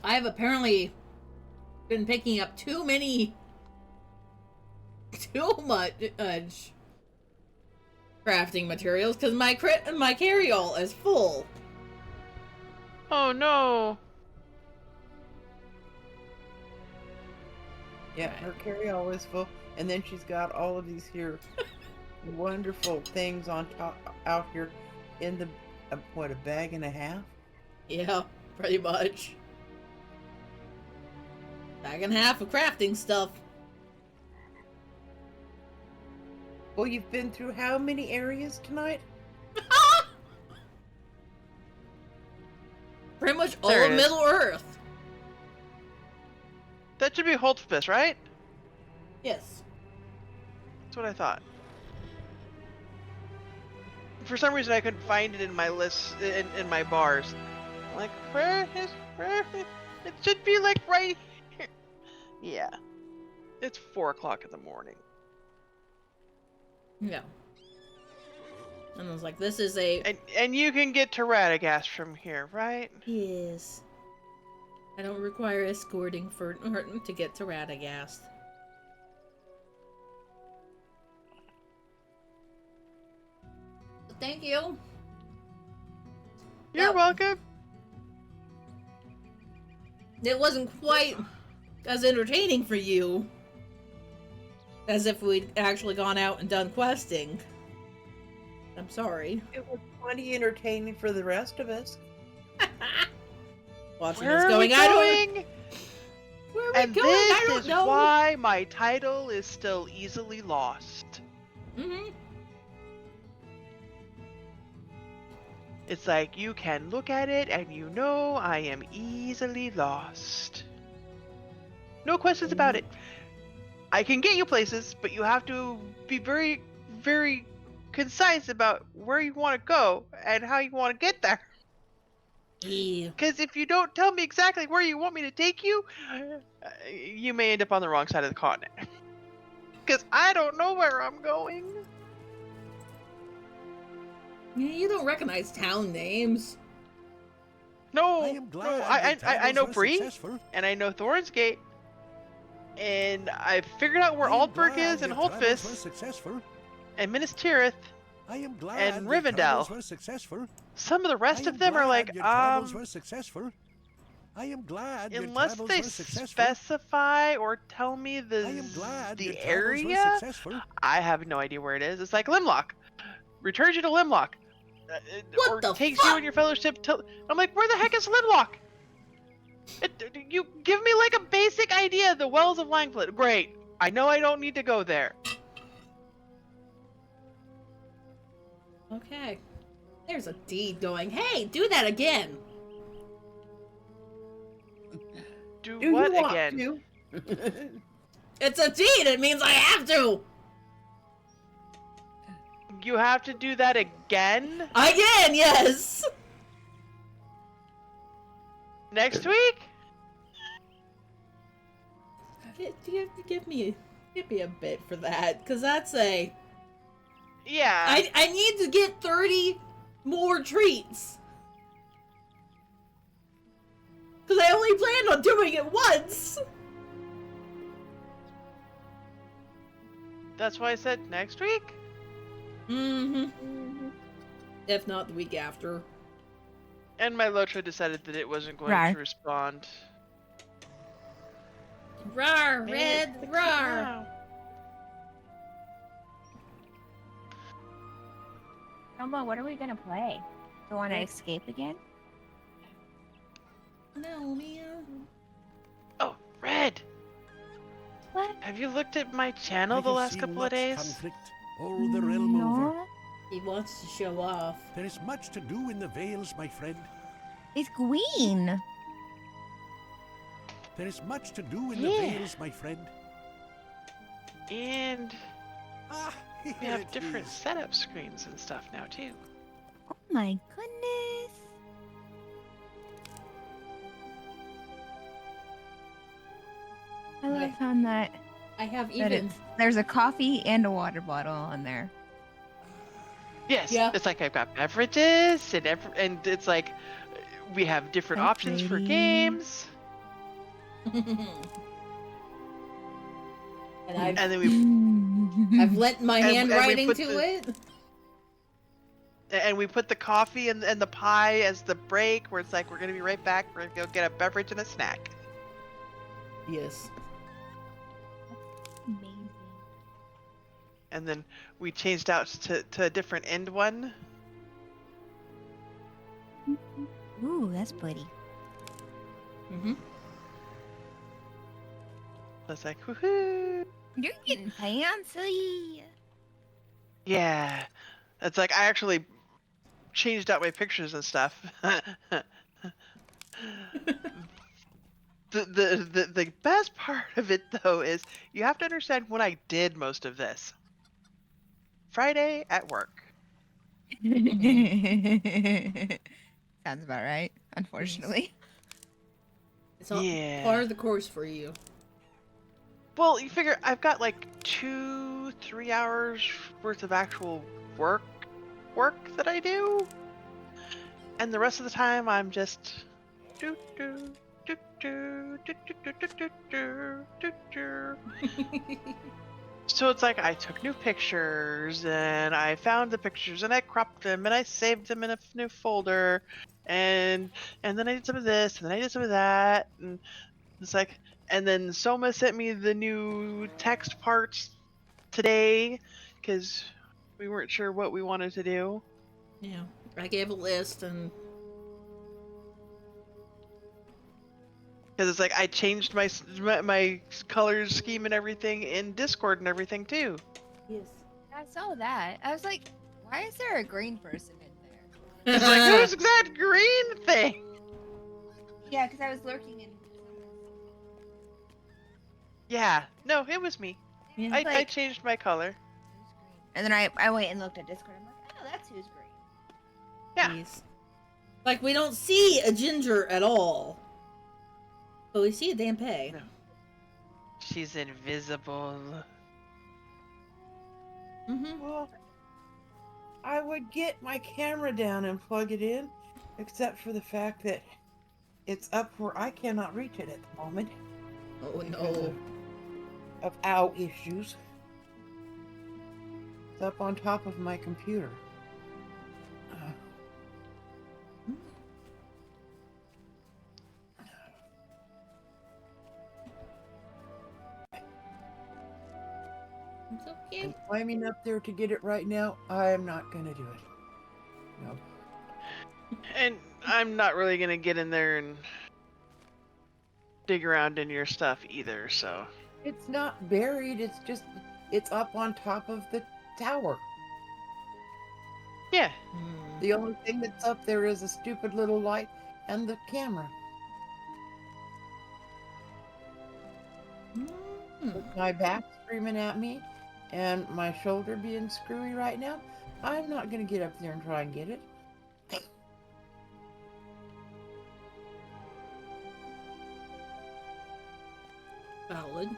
I have apparently been picking up too much crafting materials because my carry-all is full. Oh no! Yeah, her carry-all is full, and then she's got all of these here wonderful things on top out here in the what, a bag and a half? Yeah, pretty much. Bag and a half of crafting stuff. Well, you've been through how many areas tonight? Pretty much all There of it is. Middle Earth. That should be Holtfist, right? Yes. That's what I thought. For some reason, I couldn't find it in my list, in my bars. I'm like, where is it should be like right here. Yeah. It's 4 o'clock in the morning. Yeah. And I was like, this is a... And you can get to Radagast from here, right? Yes. I don't require escorting to get to Radagast. Thank you. You're welcome. It wasn't quite as entertaining for you as if we'd actually gone out and done questing. I'm sorry. It was plenty entertaining for the rest of us. Watching Where this are going, we I going? Where are we And going? I this don't is know. why my title is still easily lost. Mm-hmm. It's like you can look at it and you know I am easily lost. No questions about it. I can get you places, but you have to be very, very concise about where you want to go and how you want to get there. Yeah. Because if you don't tell me exactly where you want me to take you, you may end up on the wrong side of the continent. Because I don't know where I'm going. You don't recognize town names. No, I am glad I know were Bree, successful. and I know Thorn's Gate, and I figured out where I am Aldburg glad is, and your travels were Holtfist, successful. and Minas Tirith, I am glad and your travels Rivendell. were successful. Some of the rest I of am them are glad like, your travels were successful. I am glad your unless travels they were successful. specify or tell me I am glad your the travels were area, successful. I have no idea where it is. It's like Limlock. Returns you to Limlock. What or the takes fuck? you and your fellowship to... I'm like, where the heck is Limlock? You give me like a basic idea. The Wells of Langford. Great. I know I don't need to go there. Okay. There's a deed going, hey, do that again. Do Do what you want again? to? It's a cheat. It means I have to. You have to do that again? Again, yes. Next week? Give me a bit for that, because that's a... Yeah. I need to get 30 more treats. Because I only planned on doing it once. That's why I said next week? Mm-hmm. If not, the week after. And my LotRO decided that it wasn't going to respond. Rawr, Red, rawr. Elmo, what are we gonna play? Do you want to escape again? No, man. Oh, Red! What? Have you looked at my channel the have last seen couple of much days? conflict all the realm over. He wants to show off. There is much to do in the Vales, my friend. It's green. There is much to do in the Yeah. Vales, my friend. And Ah, we here have it different is. setup screens and stuff now, too. Oh my goodness. I love on that. I have that even... there's a coffee and a water bottle on there. Yes, Yeah. it's like I've got beverages and it's like we have different So options for pretty. games. And I've, And then we I've lent my and we handwriting put to the- it. and we put the coffee and the pie as the break, where it's like we're gonna be right back. We're gonna go get a beverage and a snack. Yes. Amazing. And then we changed out to a different end one. Ooh, that's pretty. Mm-hmm. I was like, woohoo! You're getting fancy. Yeah, it's like I actually changed out my pictures and stuff. The best part of it though is you have to understand when I did most of this. Friday at work. Sounds about right, unfortunately. It's all Yeah. part of the course for you. Well, you figure I've got like 2-3 hours worth of actual work that I do, and the rest of the time I'm just do do do do do do do do do do do. So it's like I took new pictures and I found the pictures and I cropped them and I saved them in a new folder, and then I did some of this and then I did some of that, and it's like, and then Soma sent me the new text parts today because we weren't sure what we wanted to do. Yeah. I gave a list and... Because it's like I changed my color scheme and everything in Discord and everything too. Yes. I saw that. I was like, why is there a green person in there? It's like, who's that green thing? Yeah, because I was lurking in. Yeah, no, it was me. Yeah. I changed my color. And then I went and looked at Discord. I'm like, oh, that's who's green. Yeah. Jeez. Like, we don't see a ginger at all. But we see a Dampé. No. She's invisible. Mm-hmm. Well, I would get my camera down and plug it in, except for the fact that it's up where I cannot reach it at the moment. Oh, because no. Of ow issues. It's up on top of my computer. It's okay. And climbing up there to get it right now, I am not gonna do it. No. And I'm not really gonna get in there and dig around in your stuff either, so. It's not buried, it's just, it's up on top of the tower. Yeah. The only thing that's up there is a stupid little light and the camera. with my back screaming at me and my shoulder being screwy right now, I'm not going to get up there and try and get it. Valid.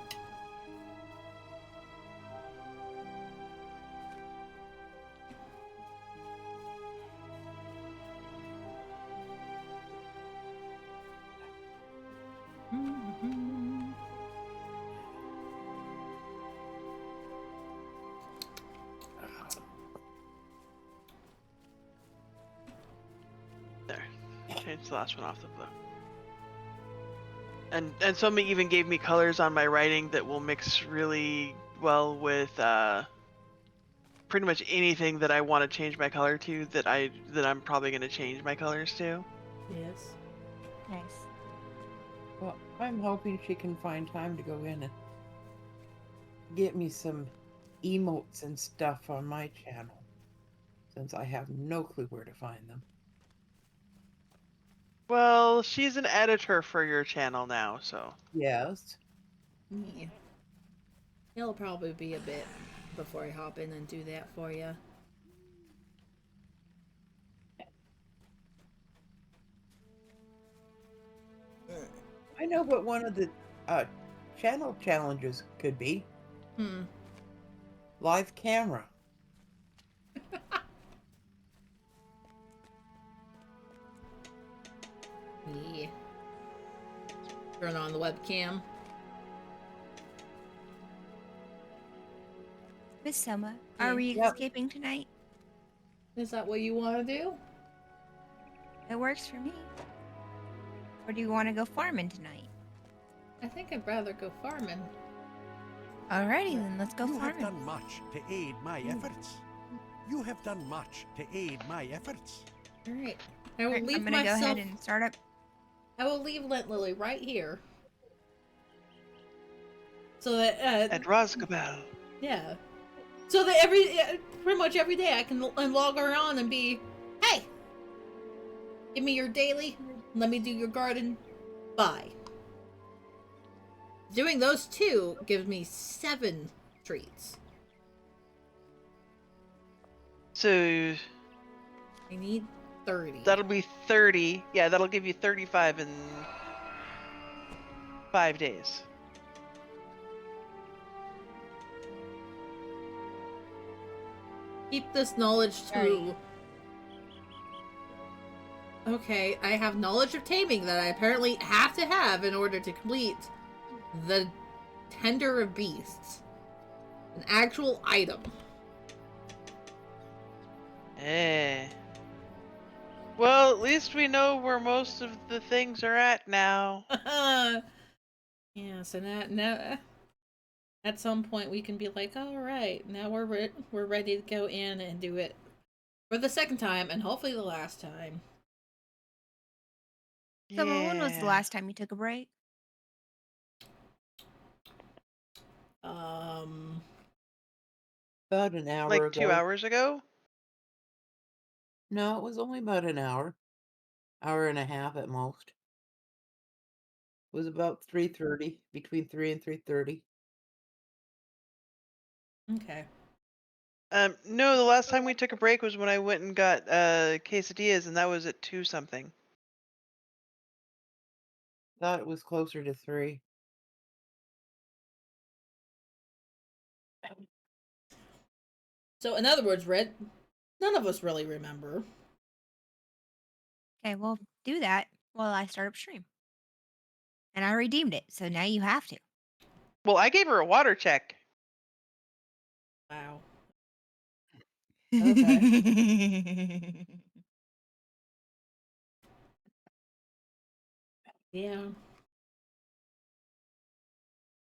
There. Change the last one off the blue. And somebody even gave me colors on my writing that will mix really well with pretty much anything that I want to change my color to that I'm probably going to change my colors to. Yes. Nice. Well, I'm hoping she can find time to go in and get me some emotes and stuff on my channel, since I have no clue where to find them. Well, she's an editor for your channel now, so. Yes. Yeah. It'll probably be a bit before I hop in and do that for you. I know what one of the channel challenges could be. Live camera. Yeah. Turn on the webcam. Miss Soma, are we Yep. escaping tonight? Is that what you want to do? It works for me. Or do you want to go farming tonight? I think I'd rather go farming. Alrighty then, let's go You have farming. done much to aid my efforts. You have done much to aid my efforts. Alright. I will Alright, leave I'm gonna myself... go ahead and start up. I will leave Lent Lily right here. So that, And Rosgabel. yeah. So that pretty much every day I can log her on and be, hey! Give me your daily, let me do your garden, bye. Doing those two gives me 7 treats. So I need 30. that'll be 30. Yeah, that'll give you 35 in 5 days. Keep this knowledge to... Okay, I have knowledge of taming that I apparently have to have in order to complete the Tender of Beasts. An actual item. Well, at least we know where most of the things are at now. Yeah, so now at some point we can be like, all right, now we're ready to go in and do it for the second time and hopefully the last time. So when was the last time you took a break? About an hour Like ago. 2 hours ago? No, it was only about an hour. Hour and a half at most. It was about 3:30, between 3 and 3:30. Okay. No, the last time we took a break was when I went and got quesadillas, and that was at 2 something. Thought it was closer to 3. So in other words, Red, none of us really remember. Okay, well, do that while I start up stream. And I redeemed it, so now you have to. Well, I gave her a water check. Wow. Okay. Yeah.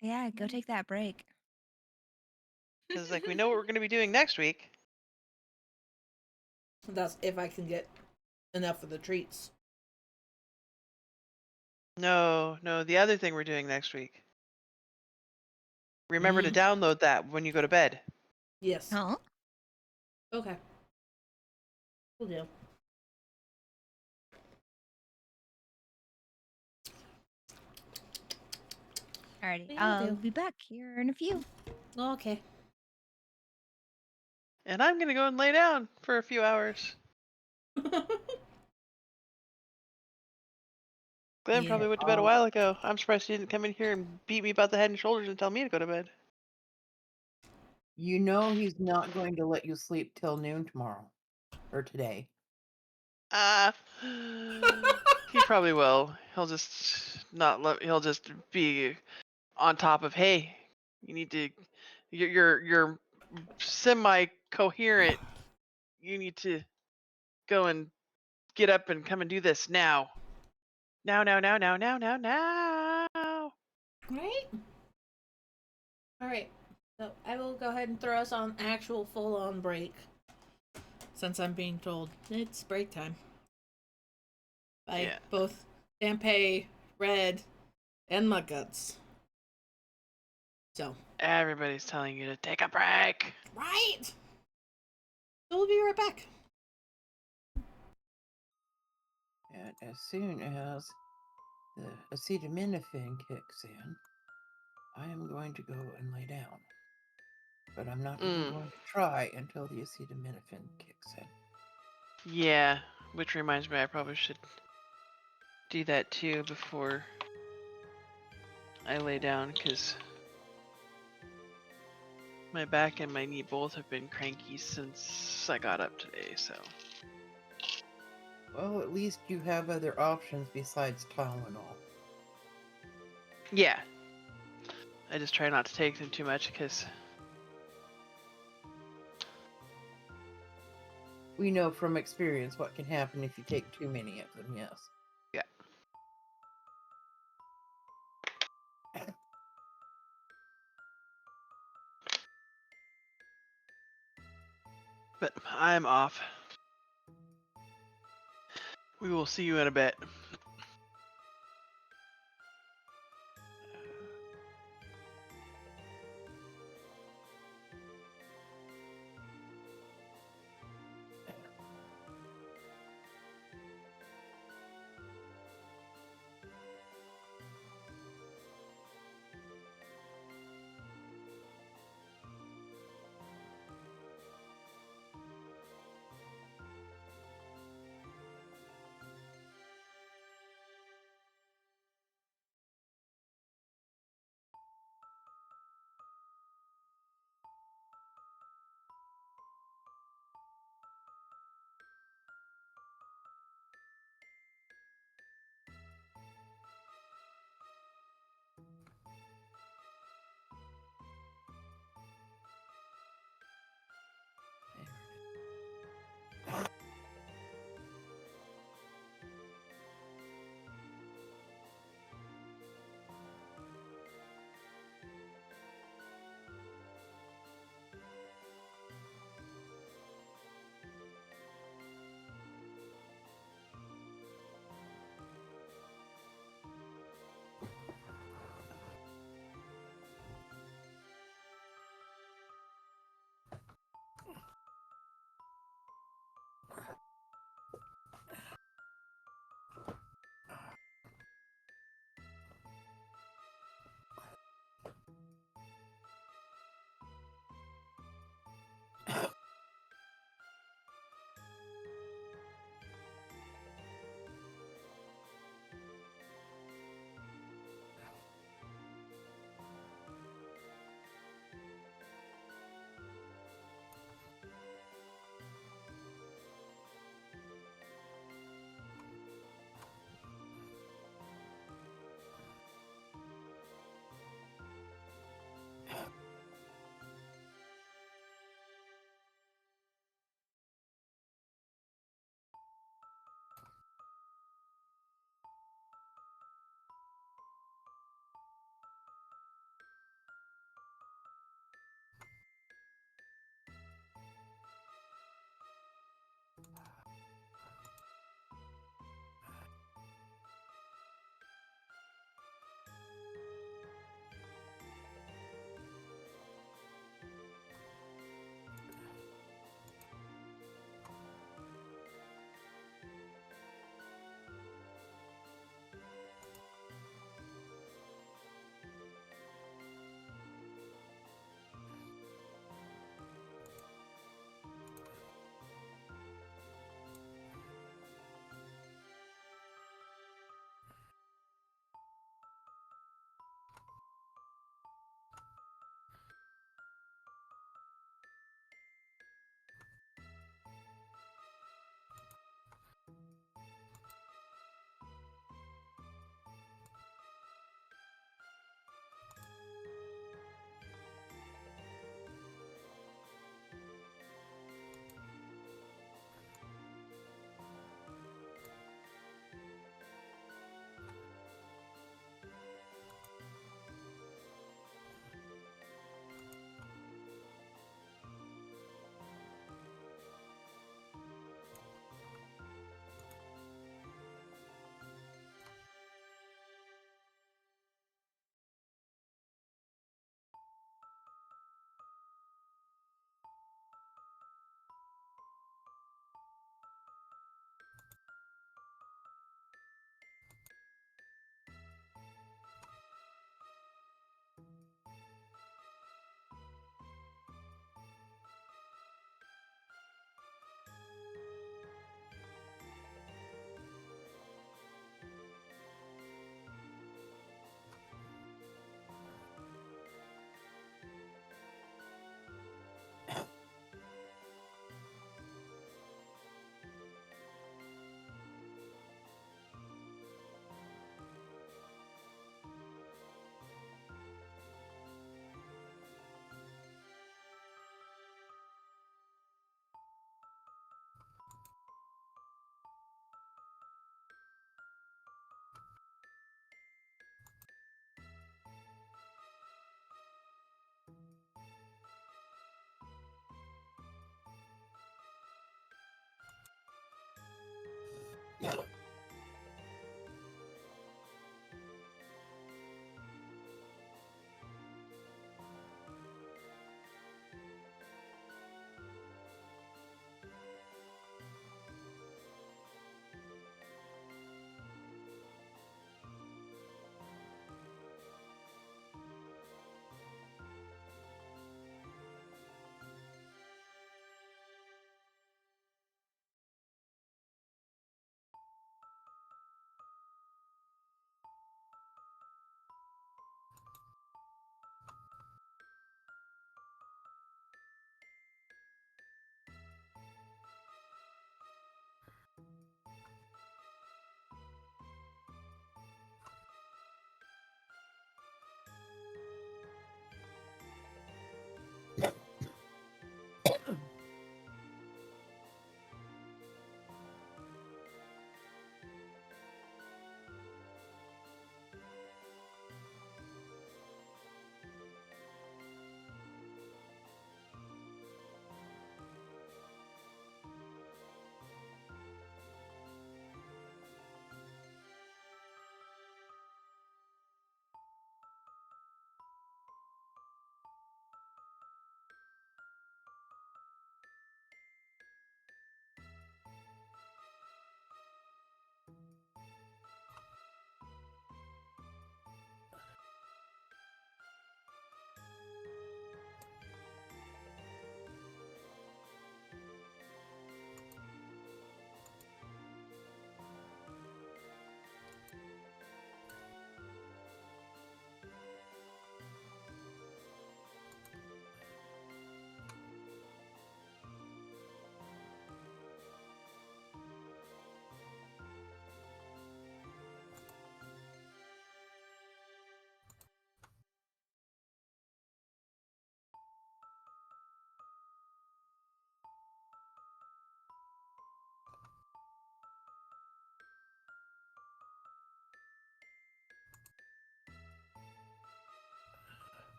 Yeah, go take that break. Because, like, we know what we're going to be doing next week. That's if I can get enough of the treats. No, the other thing we're doing next week. Remember to download that when you go to bed. Yes. Huh? Okay. Will do. Alrighty, Will I'll do. be back here in a few. Okay. And I'm gonna go and lay down for a few hours. Glenn Yeah. probably went to bed a while ago. I'm surprised he didn't come in here and beat me about the head and shoulders and tell me to go to bed. You know he's not going to let you sleep till noon tomorrow. Or today. He probably will. He'll just not let. He'll just be on top of. Hey, you need to. You're semi-coherent. You need to go and get up and come and do this now. Now. Right? Alright. So I will go ahead and throw us on actual full-on break. Since I'm being told it's break time. By Yeah. both Dampé, Red, and Mudguts. So. Everybody's telling you to take a break. Right? So we'll be right back. And as soon as the acetaminophen kicks in, I am going to go and lay down. But I'm not even going to try until the acetaminophen kicks in. Yeah, which reminds me, I probably should do that too before I lay down, because my back and my knee both have been cranky since I got up today, so. Well, at least you have other options besides Tylenol. Yeah. I just try not to take them too much, because We know from experience what can happen if you take too many of them, yes. yeah. But I'm off. We will see you in a bit.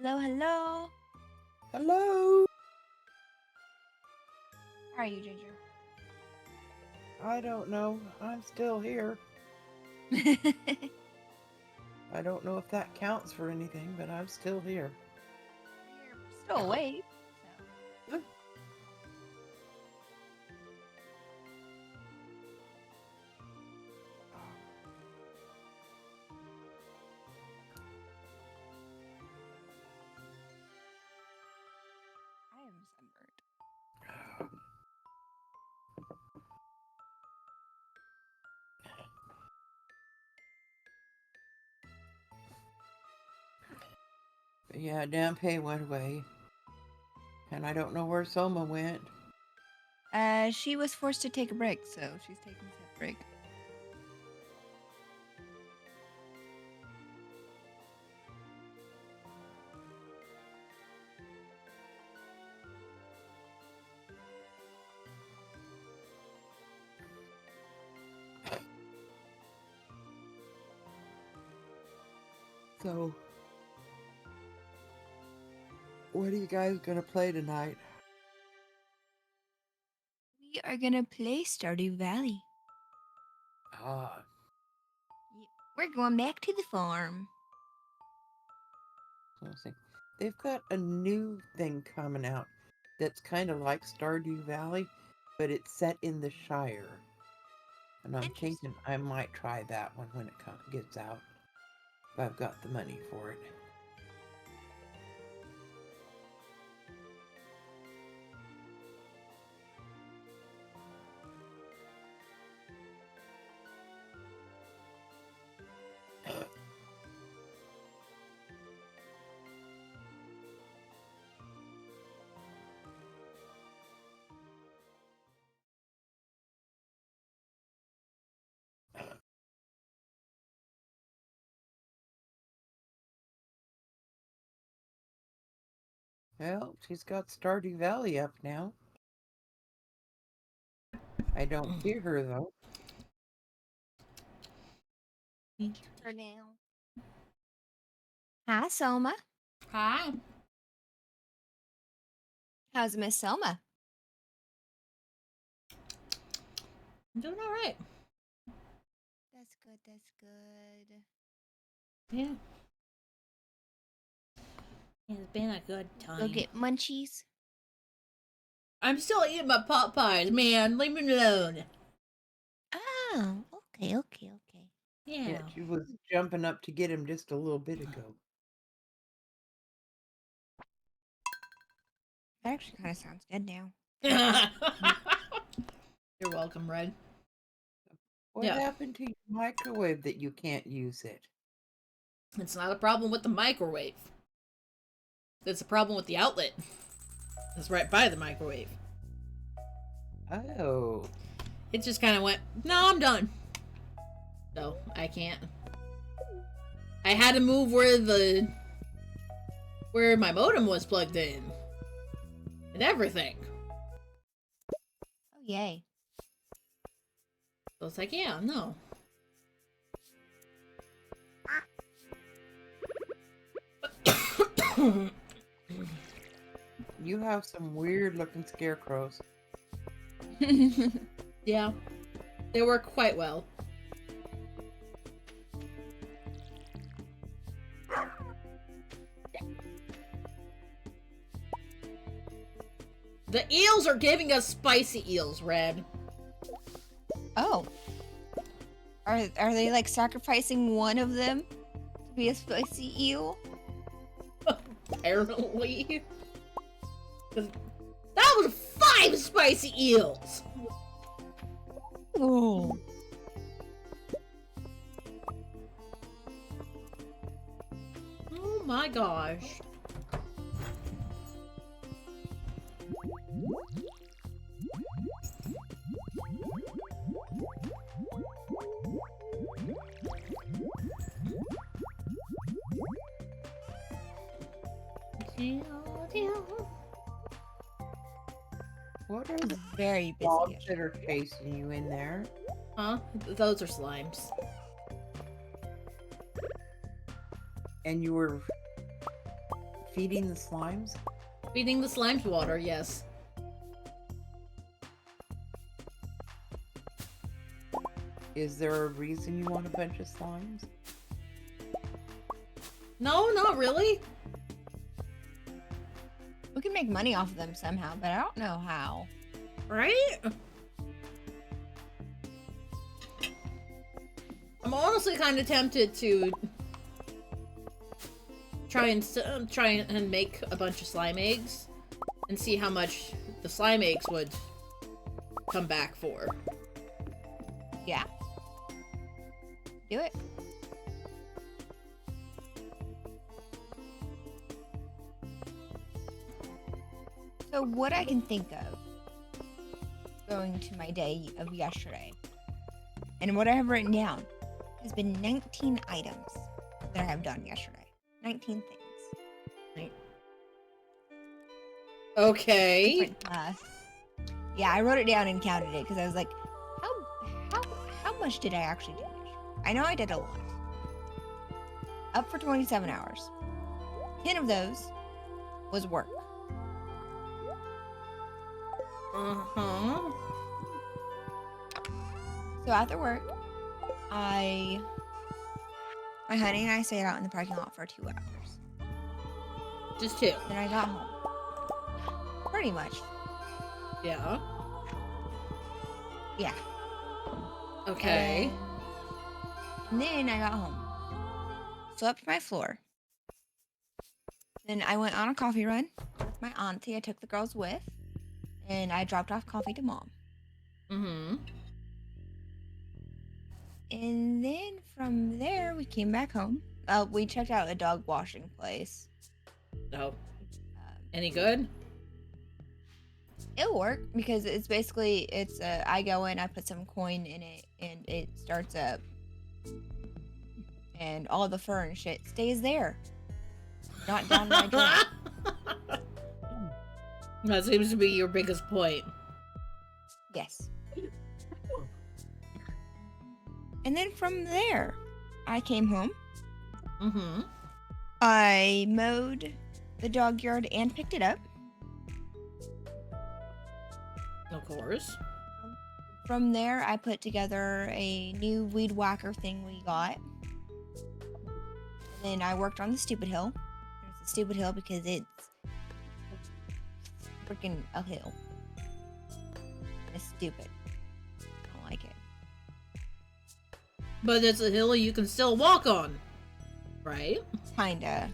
Hello, hello. Hello. How are you, Ginger? I don't know. I'm still here. I don't know if that counts for anything, but I'm still here. You're still awake. So. I am sunburned. But yeah, Dampé went away. And I don't know where Soma went. She was forced to take a break, so she's taking a break. So, what are you guys gonna play tonight? We are gonna play Stardew Valley. Ah, We're going back to the farm. let's see. They've got a new thing coming out that's kind of like Stardew Valley, but it's set in the Shire. And I'm thinking I might try that one when it gets out. If I've got the money for it. Well, she's got Stardew Valley up now. I don't hear her though. Her now. Hi, Soma. Hi. How's Miss Selma? I'm doing all right. That's good. That's good. Yeah. It's been a good time. Go get munchies. I'm still eating my pot pies, man. Leave me alone. Oh, okay. Yeah. Yeah, she was jumping up to get him just a little bit ago. That actually kind of sounds good now. You're welcome, Red. What happened to your microwave that you can't use it? It's not a problem with the microwave. It's a problem with the outlet. It's right by the microwave. Oh. It just kind of went, no, I'm done. So, I can't. I had to move where my modem was plugged in. And everything. Oh, yay. So it's like, yeah, no. You have some weird looking scarecrows. Yeah. They work quite well. The eels are giving us spicy eels, Red. Oh. Are they like sacrificing one of them to be a spicy eel? Apparently. That was 5 spicy eels! Oh. Oh my gosh. What are the very busy dogs that are chasing you in there? Huh? Those are slimes. And you were feeding the slimes? Feeding the slimes water, yes. Is there a reason you want a bunch of slimes? No, not really. We can make money off of them somehow, but I don't know how. Right? I'm honestly kind of tempted to try and make a bunch of slime eggs and see how much the slime eggs would come back for. Yeah. Do it. So what I can think of going to my day of yesterday and what I have written down has been 19 items that I have done yesterday. 19 things. Okay. Different tasks. Yeah, I wrote it down and counted it because I was like, how much did I actually do yesterday? I know I did a lot. Up for 27 hours. 10 of those was work. Uh-huh. So after work, my honey and I stayed out in the parking lot for 2 hours. Just 2. Then I got home. Pretty much. Yeah. Yeah. Okay. And then I got home. Swept my floor. Then I went on a coffee run with my auntie. I took the girls with. And I dropped off coffee to mom. Mm-hmm. And then from there, we came back home. We checked out a dog washing place. Oh. Any good? It'll work because it's basically, I go in, I put some coin in it, and it starts up. And all the fur and shit stays there. Not down my drain. That seems to be your biggest point. Yes. And then from there, I came home. Mm-hmm. I mowed the dog yard and picked it up. Of course. from there, I put together a new weed whacker thing we got. And then I worked on the stupid hill. It's a stupid hill because it's freaking a hill. It's stupid. I don't like it. But it's a hill you can still walk on, right? Kinda.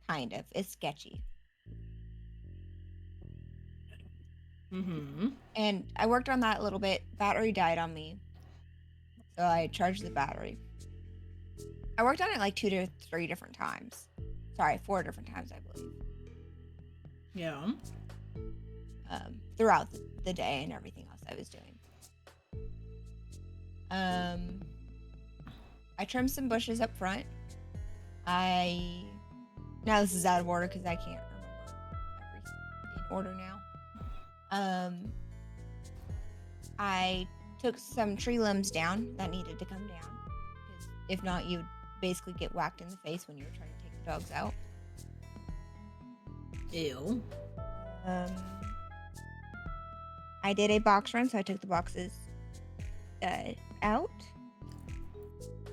Kind of. It's sketchy. Mm-hmm. And I worked on that a little bit. Battery died on me. So I charged the battery. I worked on it like 2 to 3 different times. Sorry, 4 different times, I believe. Yeah. Throughout the day and everything else I was doing. I trimmed some bushes up front. Now this is out of order because I can't remember everything in order now. I took some tree limbs down that needed to come down. Because if not, you'd basically get whacked in the face when you were trying to take the dogs out. Ew. I did a box run, so I took the boxes out.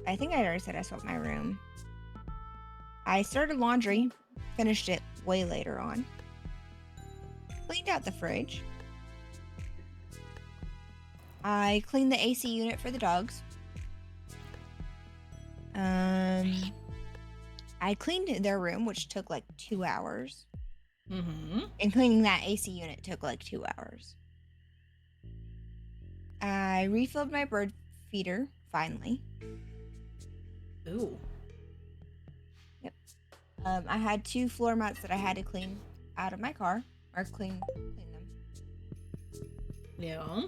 I think I already said I swept my room. I started laundry, finished it way later on. Cleaned out the fridge. I cleaned the AC unit for the dogs. I cleaned their room, which took like 2 hours. Mm-hmm. And cleaning that AC unit took like 2 hours. I refilled my bird feeder, finally. Ooh. Yep. I had 2 floor mats that I had to clean out of my car, or clean them. Yeah.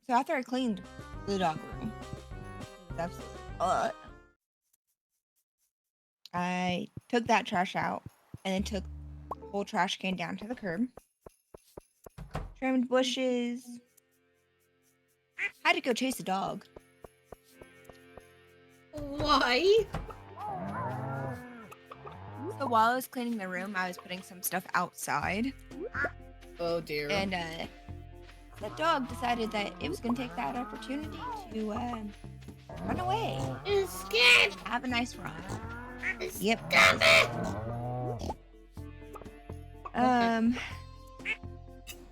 So after I cleaned the dog room, it was absolutely I took that trash out and then took the whole trash can down to the curb. Trimmed bushes. Had to go chase a dog. Why? So while I was cleaning the room, I was putting some stuff outside. Oh dear. And the dog decided that it was going to take that opportunity to run away. Escape! Have a nice run. Yep.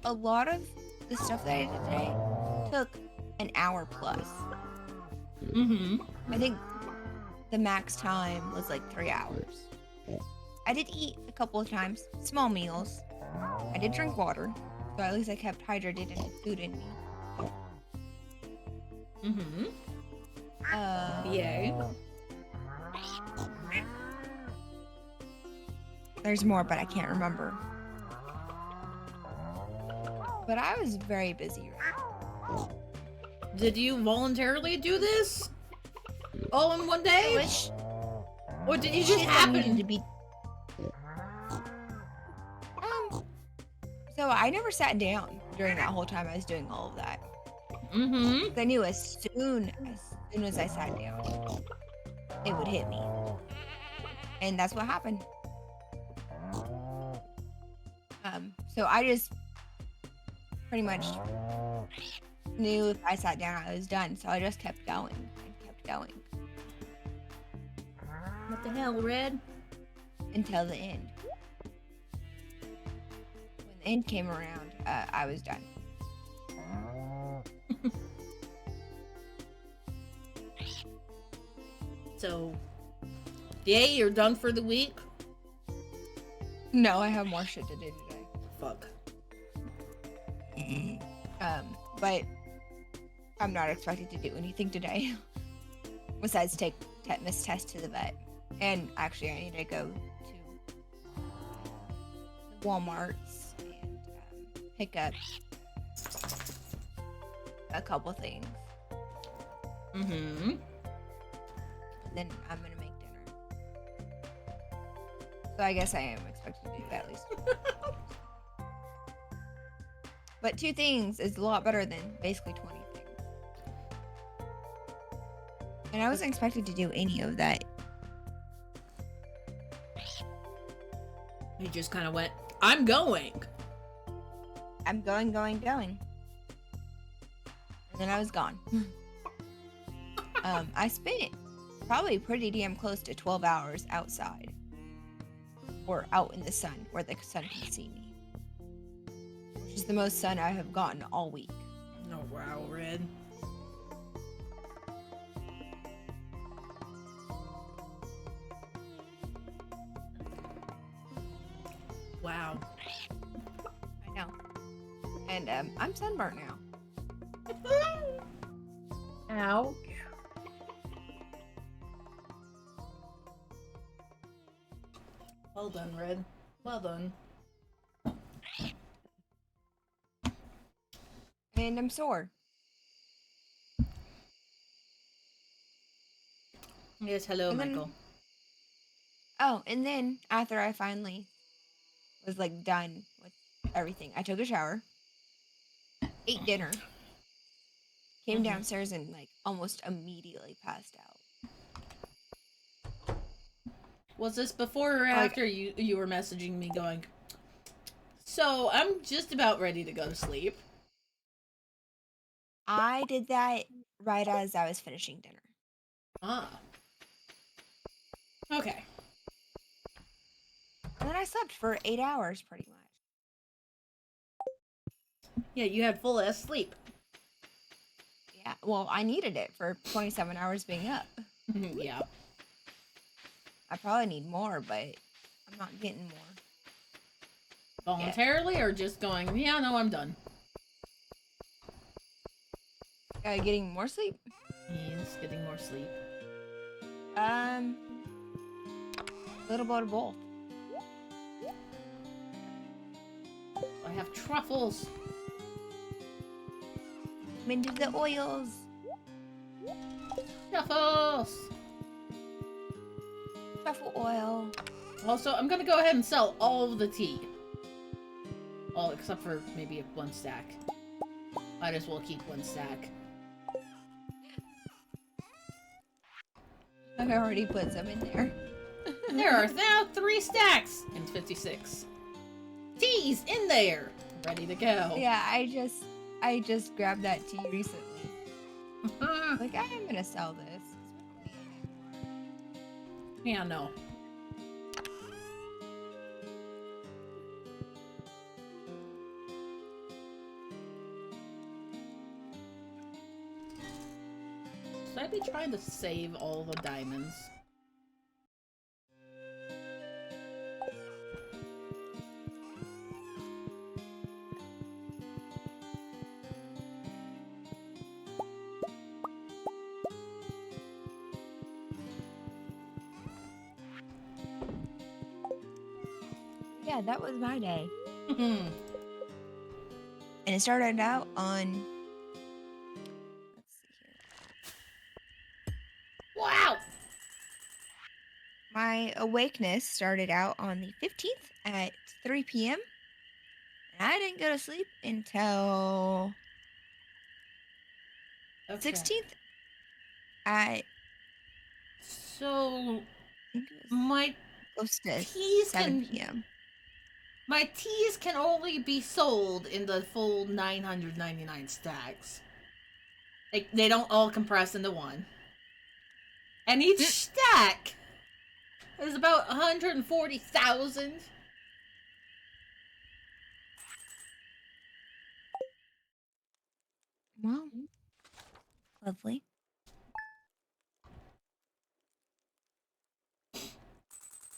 A lot of the stuff that I did today took an hour plus. Mm-hmm. I think the max time was like 3 hours. I did eat a couple of times, small meals. I did drink water, so at least I kept hydrated and had food in me. Mm-hmm. Yay. There's more, but I can't remember. But I was very busy right now. Did you voluntarily do this? All in one day? Or did you just happen to be? So I never sat down during that whole time I was doing all of that. Mm-hmm. I knew as soon as I sat down, it would hit me. And that's what happened. So I just pretty much knew if I sat down, I was done. So I just kept going and kept going. What the hell, Red? Until the end. When the end came around, I was done. So, yay, you're done for the week? No, I have more shit to do today. Fuck. But I'm not expected to do anything today. Besides take tetanus test to the vet. And actually, I need to go to Walmart's and pick up a couple things. Mm-hmm. Then I'm gonna make dinner. So I guess I am expected to do that at least. But 2 things is a lot better than basically 20 things. And I wasn't expected to do any of that. He just kind of went, I'm going. I'm going. And then I was gone. I spent probably pretty damn close to 12 hours outside. Or out in the sun, where the sun can see me. Which is the most sun I have gotten all week. Oh, wow, Red. Wow. I know. And I'm sunburnt now. Ouch. Well done, Red. Well done. And I'm sore. Yes, hello, And then- Michael. Oh, and then after I finally was like done with everything, I took a shower, ate dinner, came downstairs and like almost immediately passed out. Was this before or after you were messaging me going, so I'm just about ready to go to sleep? I did that right as I was finishing dinner. Ah. Okay. And then I slept for 8 hours pretty much. Yeah, you had full ass sleep. Yeah, well, I needed it for 27 hours being up. Yeah. I probably need more, but I'm not getting more. Voluntarily or just going, yeah, no, I'm done? Getting more sleep? Yes, getting more sleep. A little bit of both. I have truffles. I'm into the oils. Truffles! Truffle oil. Also, I'm gonna go ahead and sell all of the tea. All except for maybe one stack. Might as well keep one stack. I already put some in there. There are now 3 stacks and 56. Tea's in there! Ready to go. Yeah, I just grabbed that tea recently. Like, I'm gonna sell this. Yeah, no. Should I be trying to save all the diamonds? Yeah, that was my day. And it started out on... Let's see here. Wow! My awakeness started out on the 15th at 3 p.m. And I didn't go to sleep until... Okay. 16th at... So... my close to teas 7 p.m. My teas can only be sold in the full 999 stacks. Like, they don't all compress into one. And each stack is about 140,000. Well, lovely.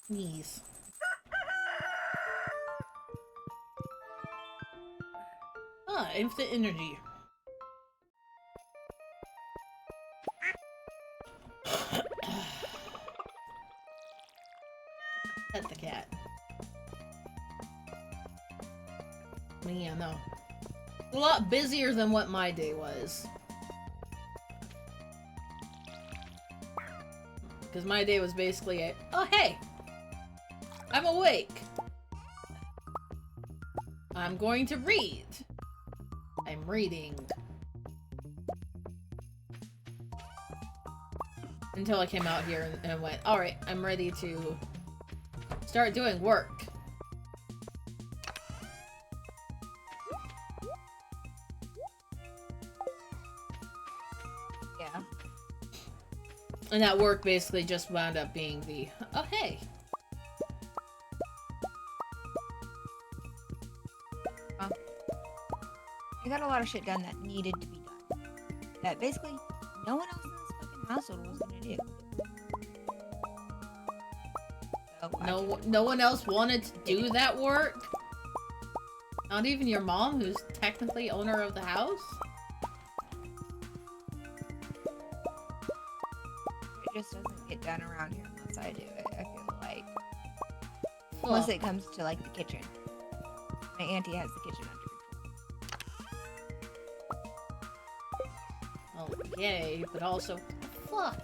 Knees. Ah, instant energy. Pet the cat. Yeah, no. A lot busier than what my day was. Because my day was basically a, oh hey! I'm awake! I'm going to read. I'm reading. Until I came out here and went, alright, I'm ready to start doing work. And that work basically just wound up being the, oh hey. Well, I got a lot of shit done that needed to be done. That basically no one else in this fucking household was gonna do. So No one else wanted to do that work? Not even your mom, who's technically owner of the house? It just doesn't get done around here unless I do it, I feel like. Well, Unless it comes to, like, the kitchen. My auntie has the kitchen under control. well, yay, but also, fuck.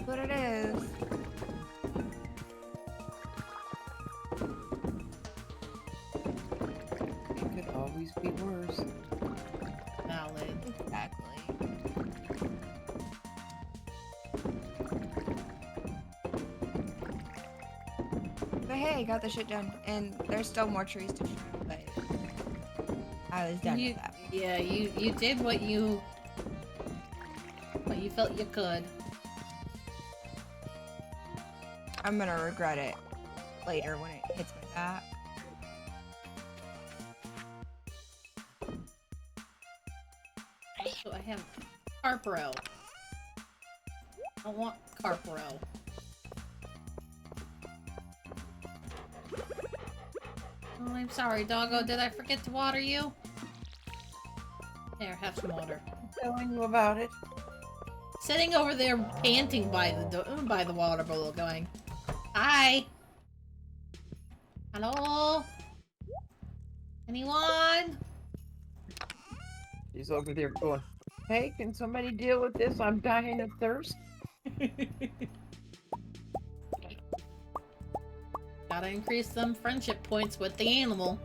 But it is. It could always be worse. Valid. Exactly. But hey, I got the shit done. And there's still more trees to trim, but I was done with that. Yeah, you did what you felt you could. I'm gonna regret it later when it hits my back. So I have Carpro. I want Carpro. Oh, I'm sorry, doggo. Did I forget to water you? There, have some water. I'm telling you about it. Sitting over there panting by the water bowl going, hi! Hello? Anyone? He's over there going, hey, can somebody deal with this? I'm dying of thirst. Gotta increase some friendship points with the animal.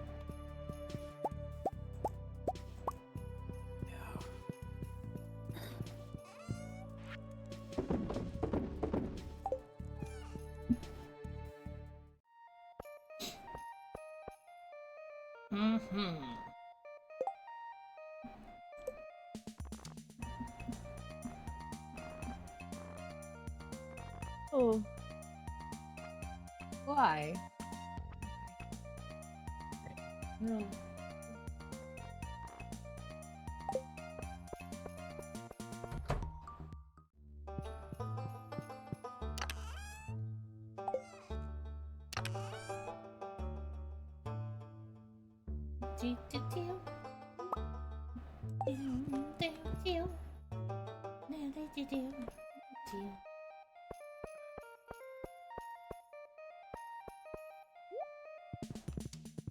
Mm-hmm. Oh. Why? No.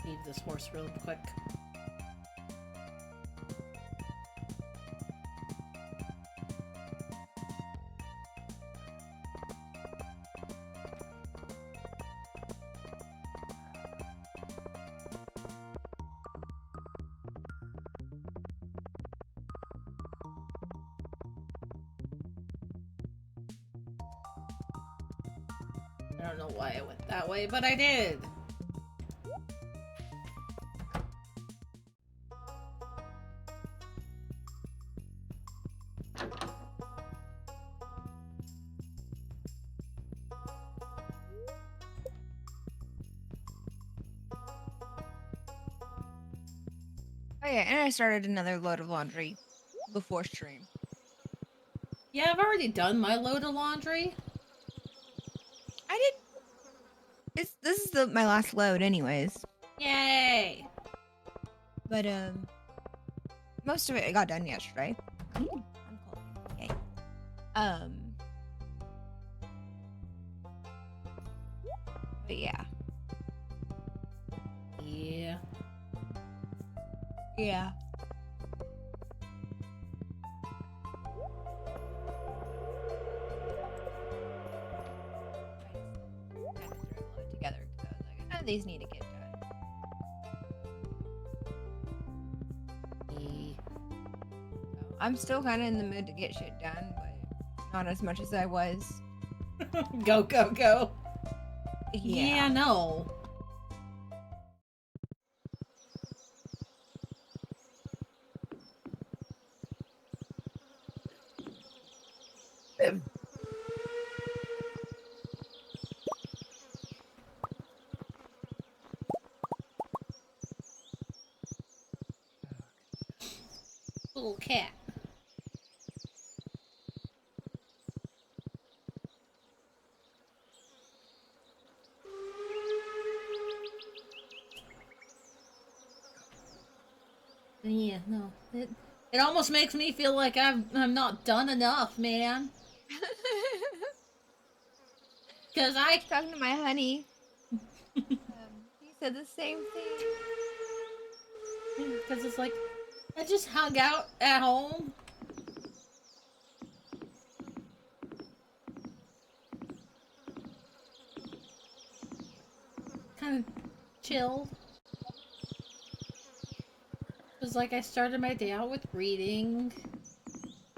Leave this horse real quick. I don't know why I went that way, but I did. Oh yeah, and I started another load of laundry before stream. Yeah, I've already done my load of laundry. I did. This is my last load, anyways. Yay! But most of it I got done yesterday. I'm cold. Yay. But yeah. Yeah. Yeah. Together because I was like, none of these need to get done. So, I'm still kind of in the mood to get shit done, but not as much as I was. Go, go, go. Yeah. No. Little cat. Yeah, no. It almost makes me feel like I'm not done enough, man. Cause I talking to my honey. He said the same thing. Because it's like, I just hung out at home. Kind of chilled. It was like I started my day out with reading.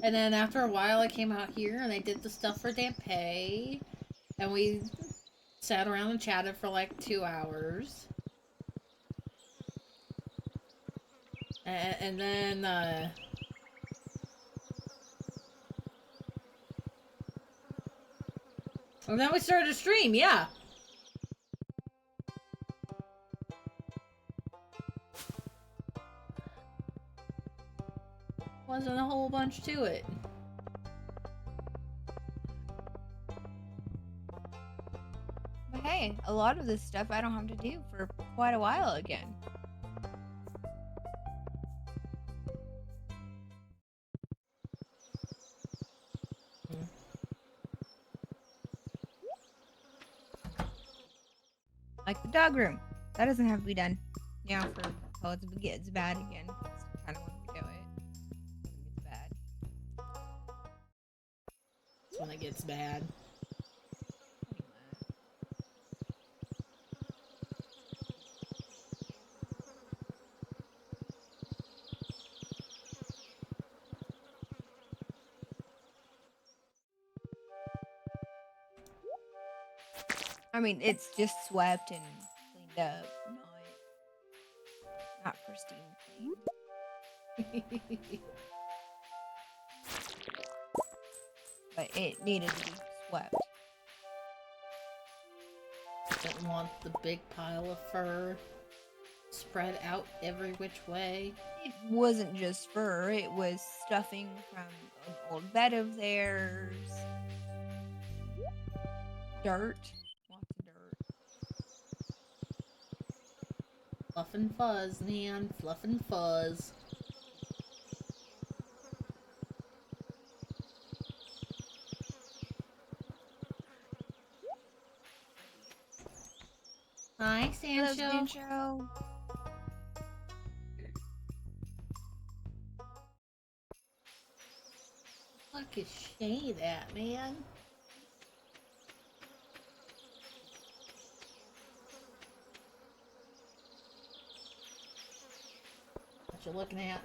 And then after a while I came out here and I did the stuff for Dampé. And we sat around and chatted for like 2 hours. And then, and then we started a stream, yeah. Wasn't a whole bunch to it. But hey, a lot of this stuff I don't have to do for quite a while again. Like the dog room. That doesn't have to be done. Now for until it gets bad again. Still kind of want to do it. When it gets bad. That's when it gets bad. I mean, it's just swept and cleaned up, not pristine clean. But it needed to be swept. Don't want the big pile of fur spread out every which way. It wasn't just fur, it was stuffing from an old bed of theirs. Dirt. Lots of dirt. Fluff and fuzz, man. Fluff and fuzz. Hi, Sancho. Hello, Sancho. Fuck is Shade at, man? What you looking at?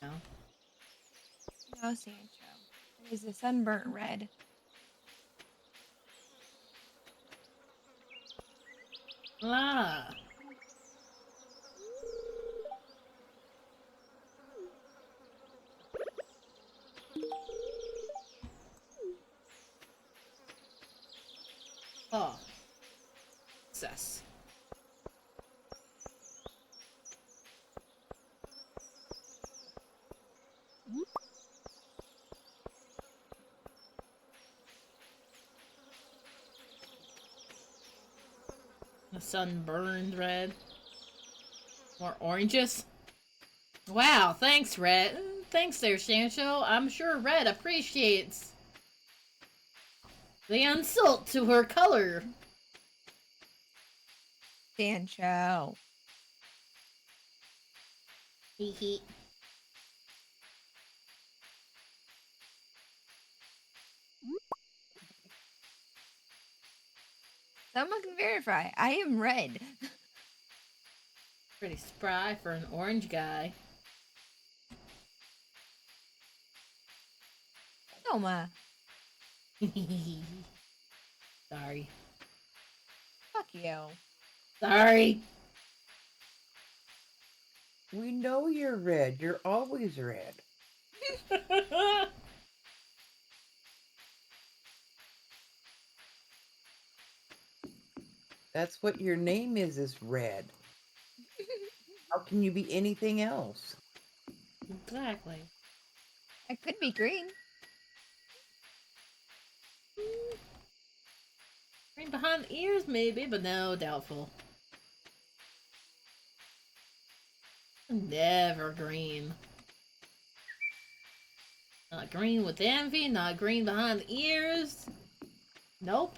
No. No, Sancho. It is a sunburnt red. Ah. Oh. Success. The sun burned red. More oranges? Wow, thanks, Red. Thanks there, Sancho. I'm sure Red appreciates the insult to her color. Sancho. Hee hee. Someone can verify. I am red. Pretty spry for an orange guy. Soma. Sorry. Fuck you. Sorry. We know you're red. You're always red. That's what your name is red. How can you be anything else? Exactly. I could be green. Green behind the ears, maybe, but no, doubtful. Never green. Not green with envy, not green behind the ears. Nope.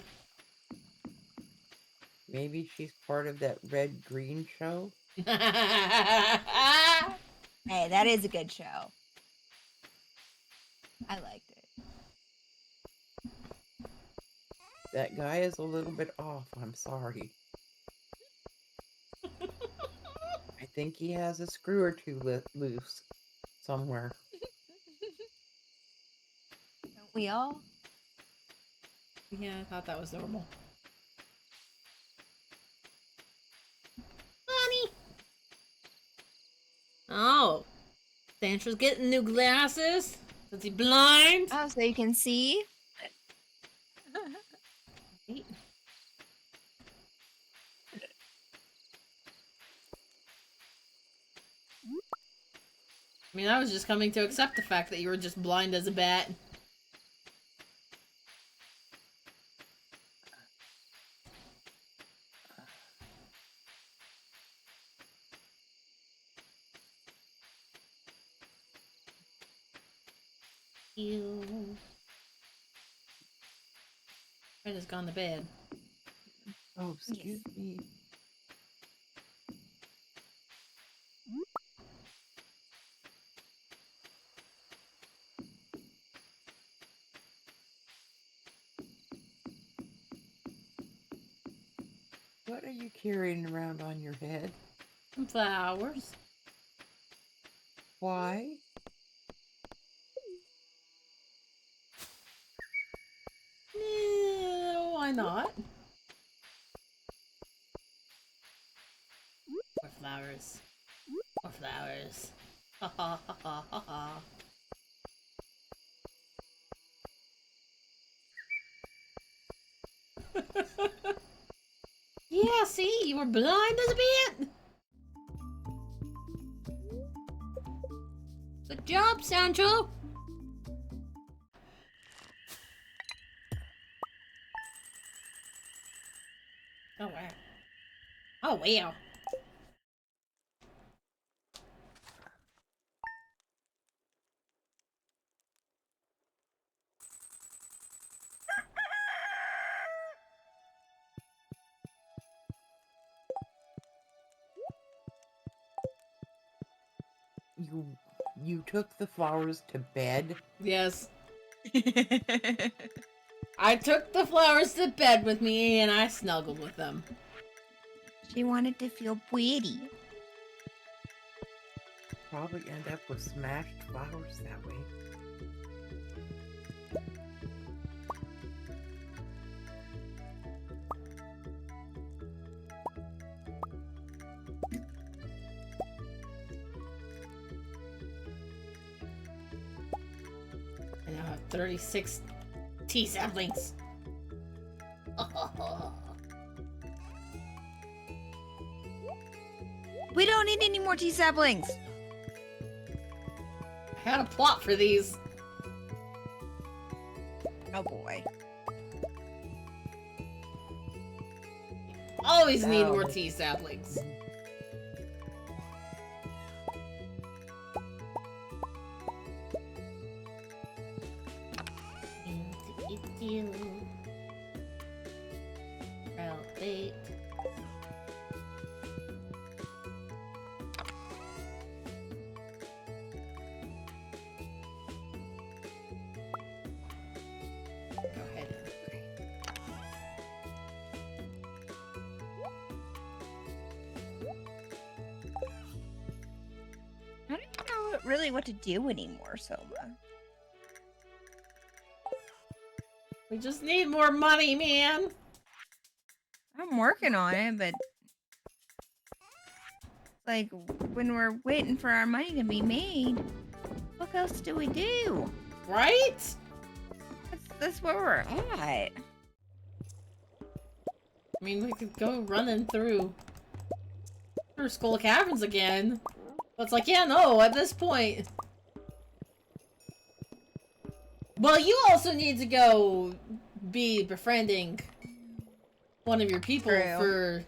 Maybe she's part of that red-green show? Hey, that is a good show. I liked it. That guy is a little bit off, I'm sorry. I think he has a screw or two loose somewhere. Don't we all? Yeah, I thought that was normal. Honey! Oh. Sandra's getting new glasses. Is he blind? Oh, so you can see? I mean, I was just coming to accept the fact that you were just blind as a bat. Ew. Fred has gone to bed. Oh, excuse me. What are you carrying around on your head? Some flowers. Why? Why not? More flowers. More flowers. Ha ha ha ha ha ha. Yeah, see? You were blind as a bat! Good job, Sancho! Oh, wow. Oh, wow. You took the flowers to bed? Yes. I took the flowers to bed with me and I snuggled with them. She wanted to feel pretty. Probably end up with smashed flowers that way. I now have 36 tea saplings. We don't need any more tea saplings. I had a plot for these. Oh boy. Always need more tea saplings. Bait. Go ahead. I don't know really what to do anymore, Soma. We just need more money, man. I'm working on it, but like when we're waiting for our money to be made, what else do we do? Right? That's where we're at. I mean, we could go running through Skull Caverns again. But it's like, yeah, no, at this point. Well, you also need to go be befriending one of your people True. for...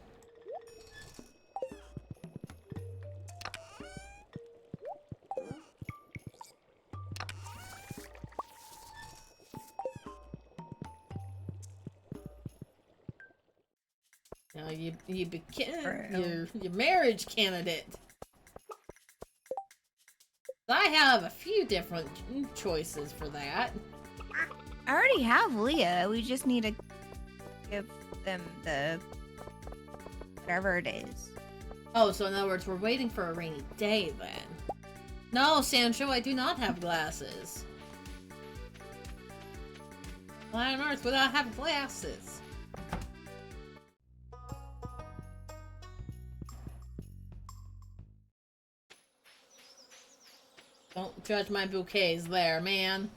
You know, you became your marriage candidate. I have a few different choices for that. I already have Leah. We just need to give them the whatever it is. Oh, so in other words, we're waiting for a rainy day then. No, Sancho, I do not have glasses. Why on earth would I have glasses? Don't judge my bouquets there, man.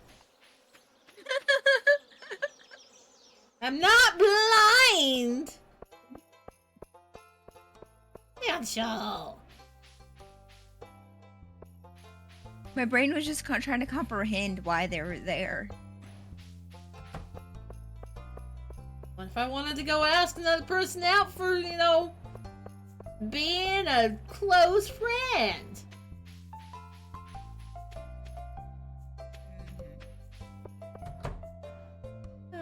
I'm not blind! Sancho! My brain was just trying to comprehend why they were there. What if I wanted to go ask another person out for, you know, being a close friend?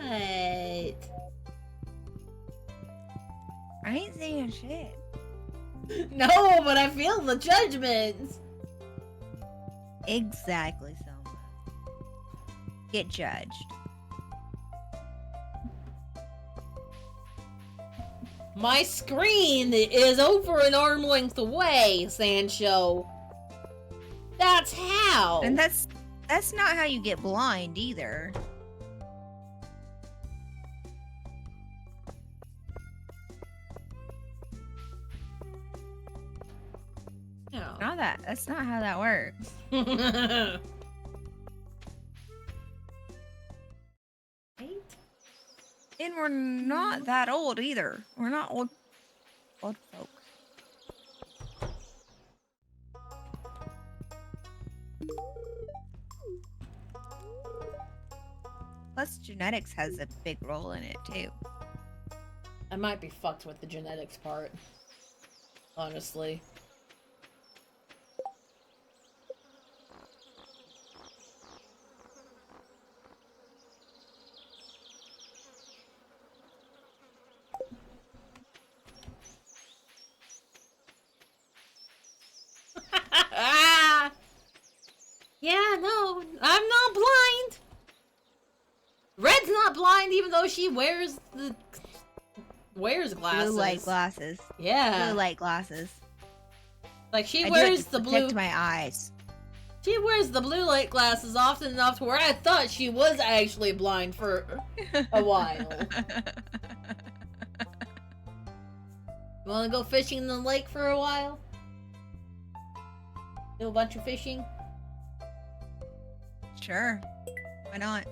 Right. I ain't saying shit. No, but I feel the judgment. Exactly, Selma. Get judged. My screen is over an arm length away, Sancho. That's how. And that's not how you get blind either. No. That's not how that works. Right? And we're not that old either. We're not old folks. Plus, genetics has a big role in it too. I might be fucked with the genetics part. Honestly. Yeah, no, I'm not blind. Red's not blind, even though she wears glasses. Blue light glasses. Yeah. Blue light glasses. Like she I wears do the it to blue. protect my eyes. She wears the blue light glasses often enough to where I thought she was actually blind for a while. You wanna go fishing in the lake for a while? Do a bunch of fishing? Sure. Why not?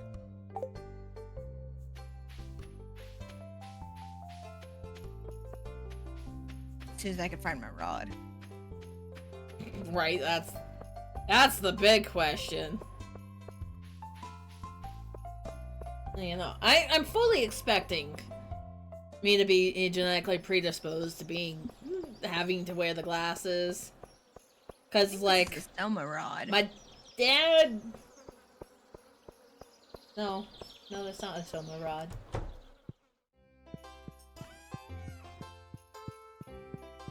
As soon as I can find my rod. Right, that's the big question. You know, I'm fully expecting me to be genetically predisposed to having to wear the glasses. Cause like it's a Selma rod. My dad. No, that's not a Soma rod.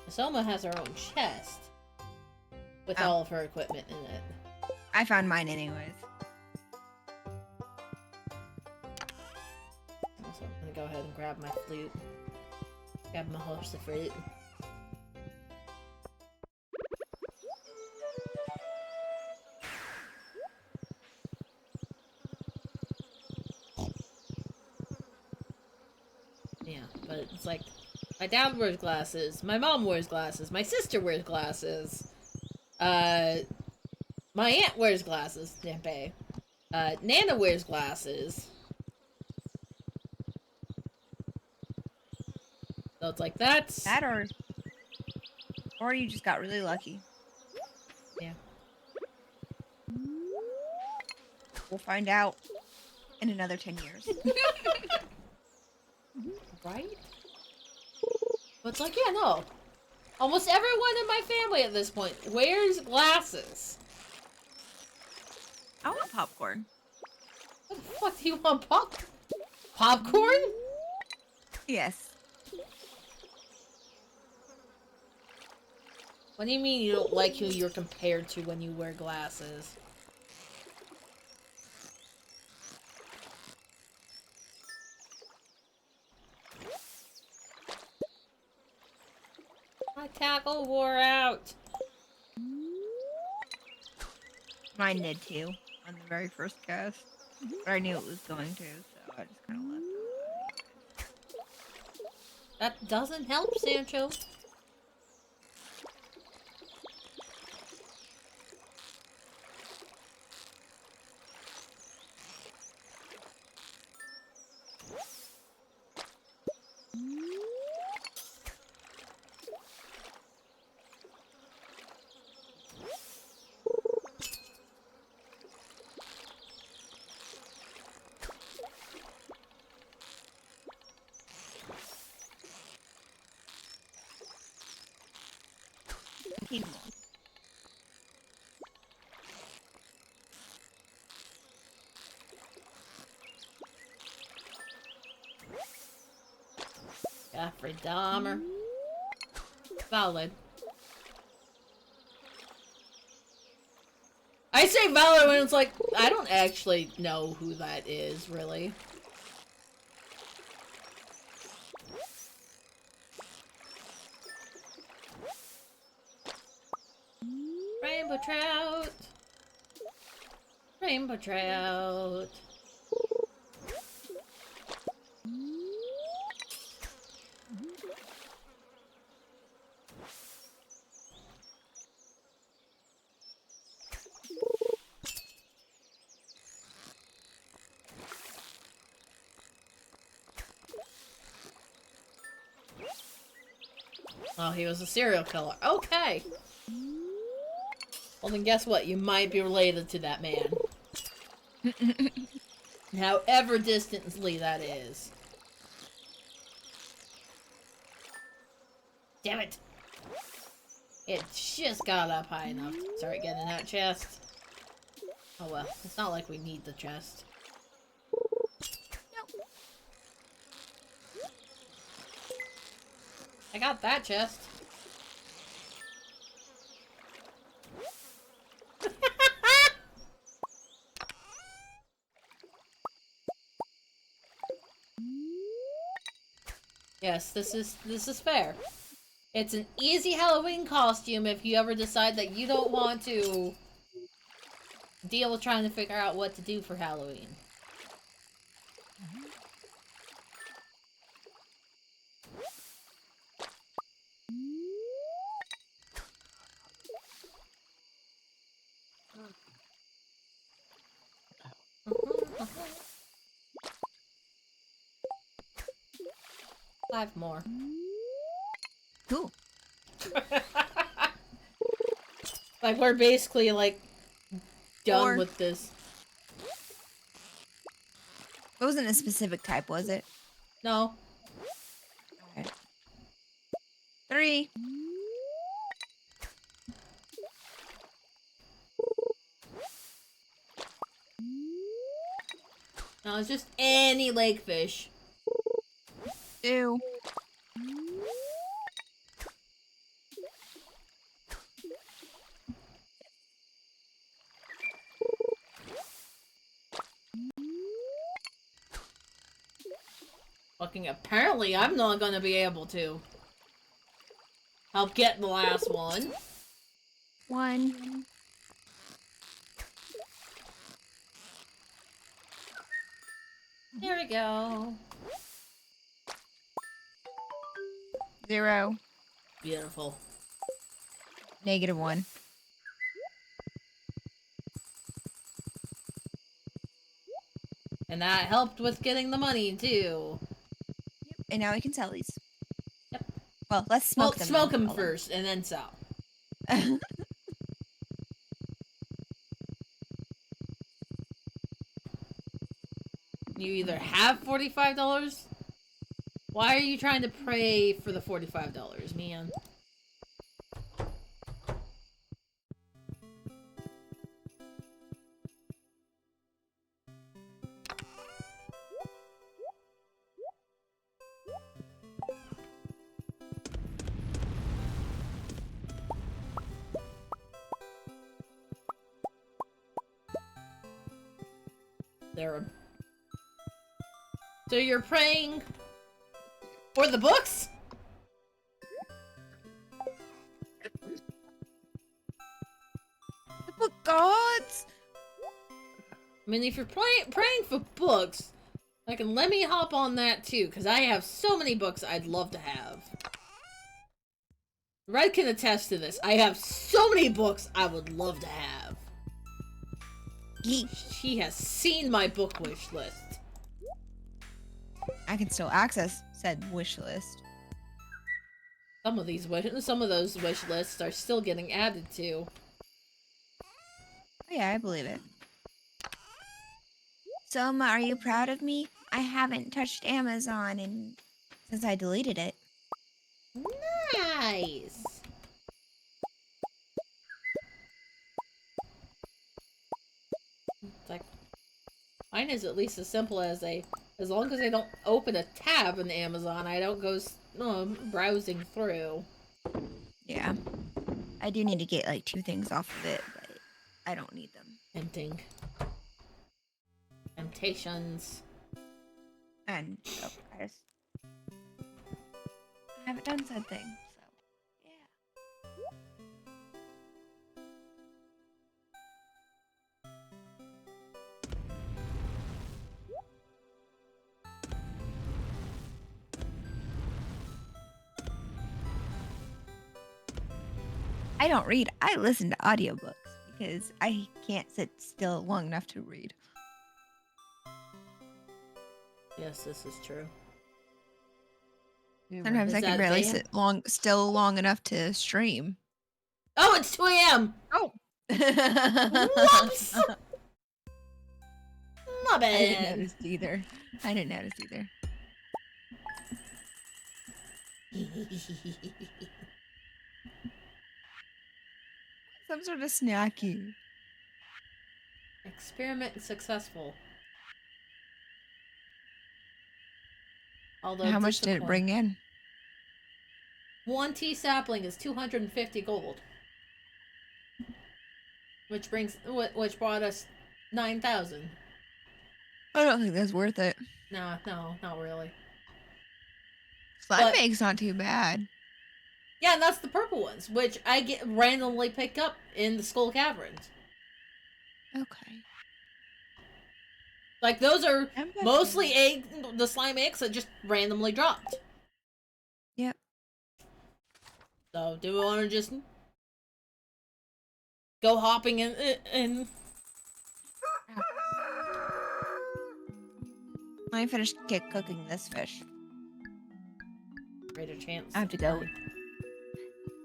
Soma has her own chest with all of her equipment in it. I found mine anyways. Also, I'm gonna go ahead and grab my flute. Grab my horse of fruit. Yeah, but it's like, my dad wears glasses, my mom wears glasses, my sister wears glasses, my aunt wears glasses, Tempe. Nana wears glasses. So it's like that's That or you just got really lucky. yeah. We'll find out in another 10 years. Right? But it's like, yeah, no. Almost everyone in my family at this point wears glasses. I want popcorn. What the fuck do you want, popcorn? Yes. What do you mean you don't like who you're compared to when you wear glasses? My tackle wore out. Mine did too on the very first cast. But I knew it was going to, so I just kind of left it. That doesn't help, Sancho. Anyways. Jeffrey Dahmer. Valid. I say valid when it's like, I don't actually know who that is, really. Rainbow trout. Rainbow trout. Oh, he was a serial killer. Okay. Well, then guess what? You might be related to that man. However distantly that is. Damn it. It just got up high enough to start getting in that chest. Oh well, it's not like we need the chest. I got that chest. Yes, this is fair. It's an easy Halloween costume if you ever decide that you don't want to deal with trying to figure out what to do for Halloween. Five more. Cool. Like, we're basically, like, done Or- with this. It wasn't a specific type, was it? No. Alright. 3. No, it's just any lake fish. 2. Fucking apparently I'm not gonna be able to. I'll get the last one. 1. There we go. 0. Beautiful. -1. And that helped with getting the money, too. And now we can sell these. Yep. Well, let's smoke them. Smoke them first and then sell. You either have $45. Why are you trying to pray for the $45, man? There. So you're praying for the books? The book gods. I mean, if you're praying for books, let me hop on that too, because I have so many books I'd love to have. Red can attest to this. I have so many books I would love to have. She has seen my book wish list. I can still access said wish list. Some of those wish lists are still getting added to. Oh, yeah, I believe it. Soma, are you proud of me? I haven't touched Amazon since I deleted it. Nice. It's like, mine is at least as simple as as long as I don't open a tab in Amazon, I don't go browsing through. Yeah. I do need to get like 2 things off of it, but I don't need them. Tempting. Temptations. And so I haven't done said thing, so yeah. I don't read. I listen to audiobooks because I can't sit still long enough to read. Yes, this is true. Sometimes I can barely sit long enough to stream. Oh, it's 2 a.m. Oh. Whoops. My bad. I didn't notice either. Some sort of snacky. Experiment successful. Although How much did it bring in? 1 tea sapling is 250 gold. Which brought us 9,000. I don't think that's worth it. No, not really. Slime bake's not too bad. Yeah, and that's the purple ones, which I get randomly pick up in the Skull Caverns. Okay. Like, those are mostly the slime eggs that just randomly dropped. Yep. So, do we want to just go hopping in? Let me finish cooking this fish. Greater chance. I have to go.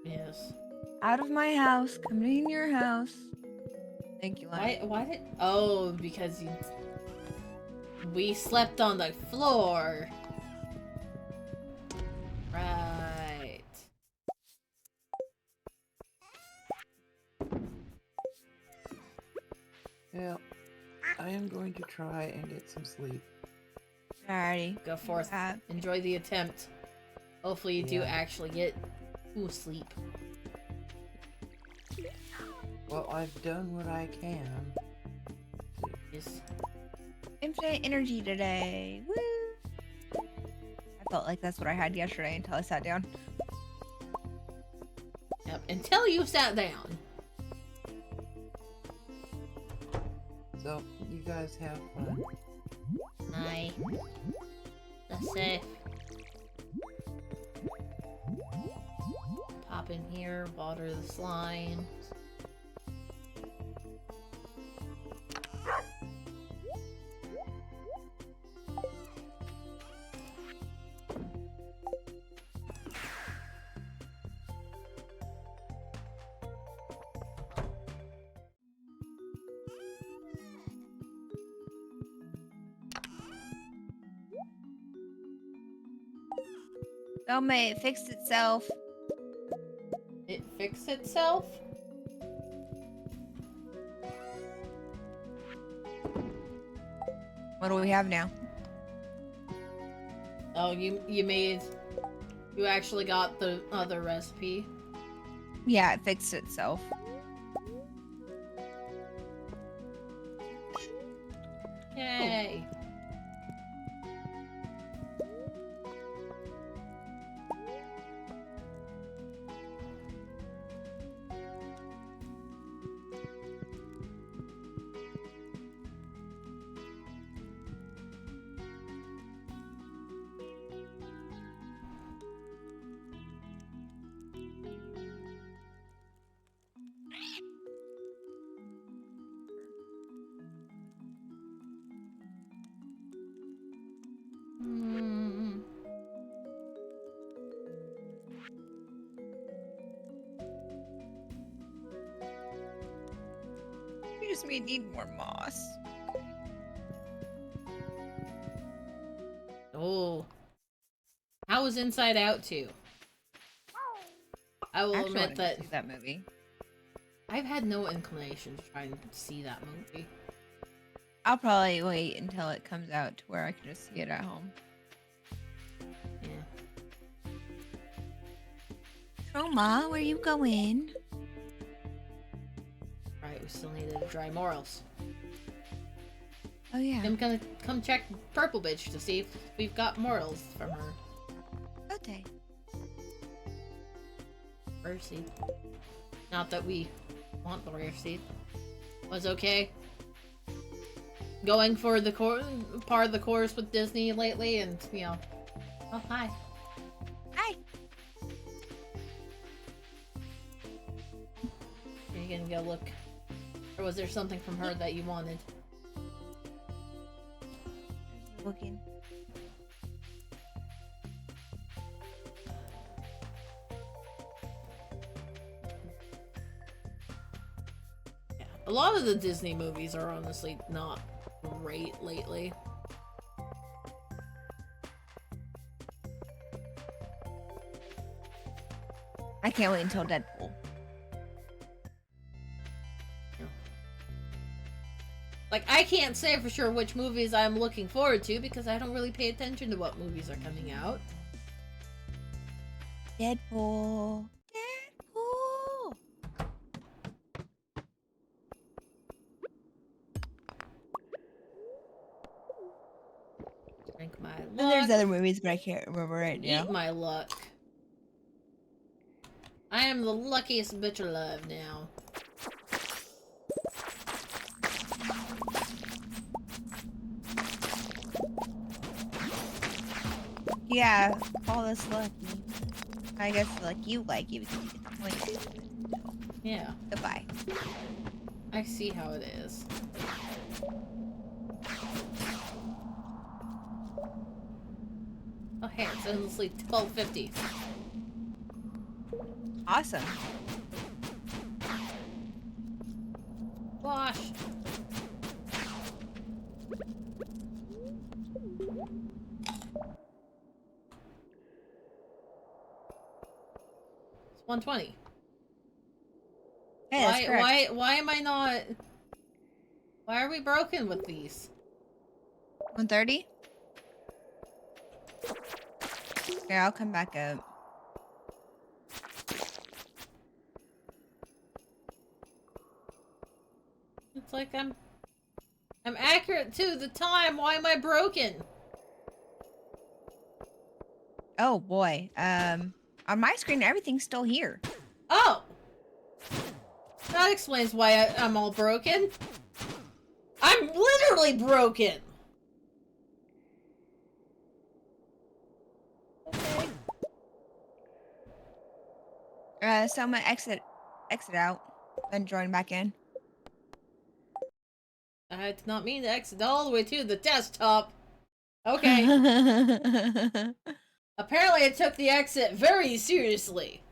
Yes. Out of my house, coming in your house. Thank you, Lana. Why did... Oh, because we slept on the floor. Right. Well, I am going to try and get some sleep. Alrighty. Go forth. Enjoy the attempt. Hopefully you do actually get sleep. Well, I've done what I can. Yes. Infinite energy today. Woo! I felt like that's what I had yesterday until I sat down. Yep, until you sat down. So, you guys have fun. Aye. That's safe. Pop in here, water the slime. Selma, it fixed itself. It fixed itself? What do we have now? Oh, you actually got the other recipe. Yeah, it fixed itself. Yay. Hmm. We just may need more moss. Oh. How was Inside Out 2? I will I actually admit wanna go that see that movie. I've had no inclination to try and see that movie. I'll probably wait until it comes out to where I can just see it at home. Yeah. Trauma, where you going? Right, we still needed to dry morals. Oh yeah. I'm gonna come check Purple Bitch to see if we've got morals from her. Okay. Rare seed. Not that we want the rare seed. Was okay. Going for the part of the course with Disney lately, and you know. Oh hi. Hi. Are you gonna go look, or was there something from her that you wanted? Looking. Yeah. A lot of the Disney movies are honestly not great lately. I can't wait until Deadpool. Like, I can't say for sure which movies I'm looking forward to because I don't really pay attention to what movies are coming out. Deadpool. Deadpool. Drink my luck. And there's other movies, but I can't remember right now. Eat my luck. I am the luckiest bitch alive now. Yeah, call us lucky. I guess like you like you because you get the points. So, Yeah. goodbye. I see how it is. Oh hey, it's endlessly 12:50. Awesome. Wash. It's 120. Hey, that's correct. Why am I not? Why are we broken with these? 130? Yeah, I'll come back up. It's like I'm accurate to the time. Why am I broken? Oh boy. On my screen, everything's still here. Oh! That explains why I'm all broken. I'm literally broken! Okay. So I'm gonna exit out, then join back in. I did not mean to exit all the way to the desktop. Okay. Apparently I took the exit very seriously.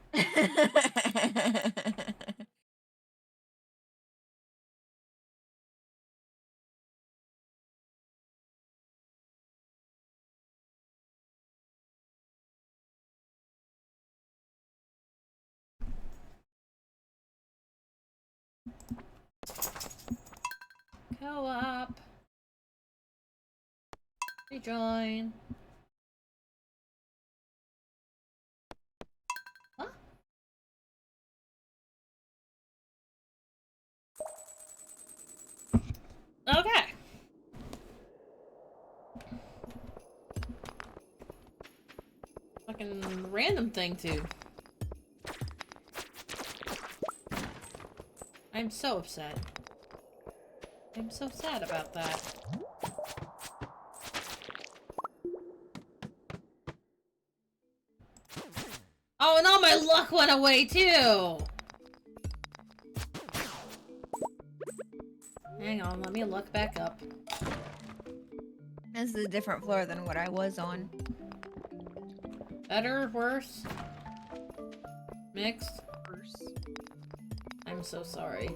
Co-op. Rejoin. Huh? Okay. Fucking random thing too. I'm so upset. I'm so sad about that. Oh, and all my luck went away too! Hang on, let me look back up. This is a different floor than what I was on. Better, worse? Mixed? Worse. I'm so sorry.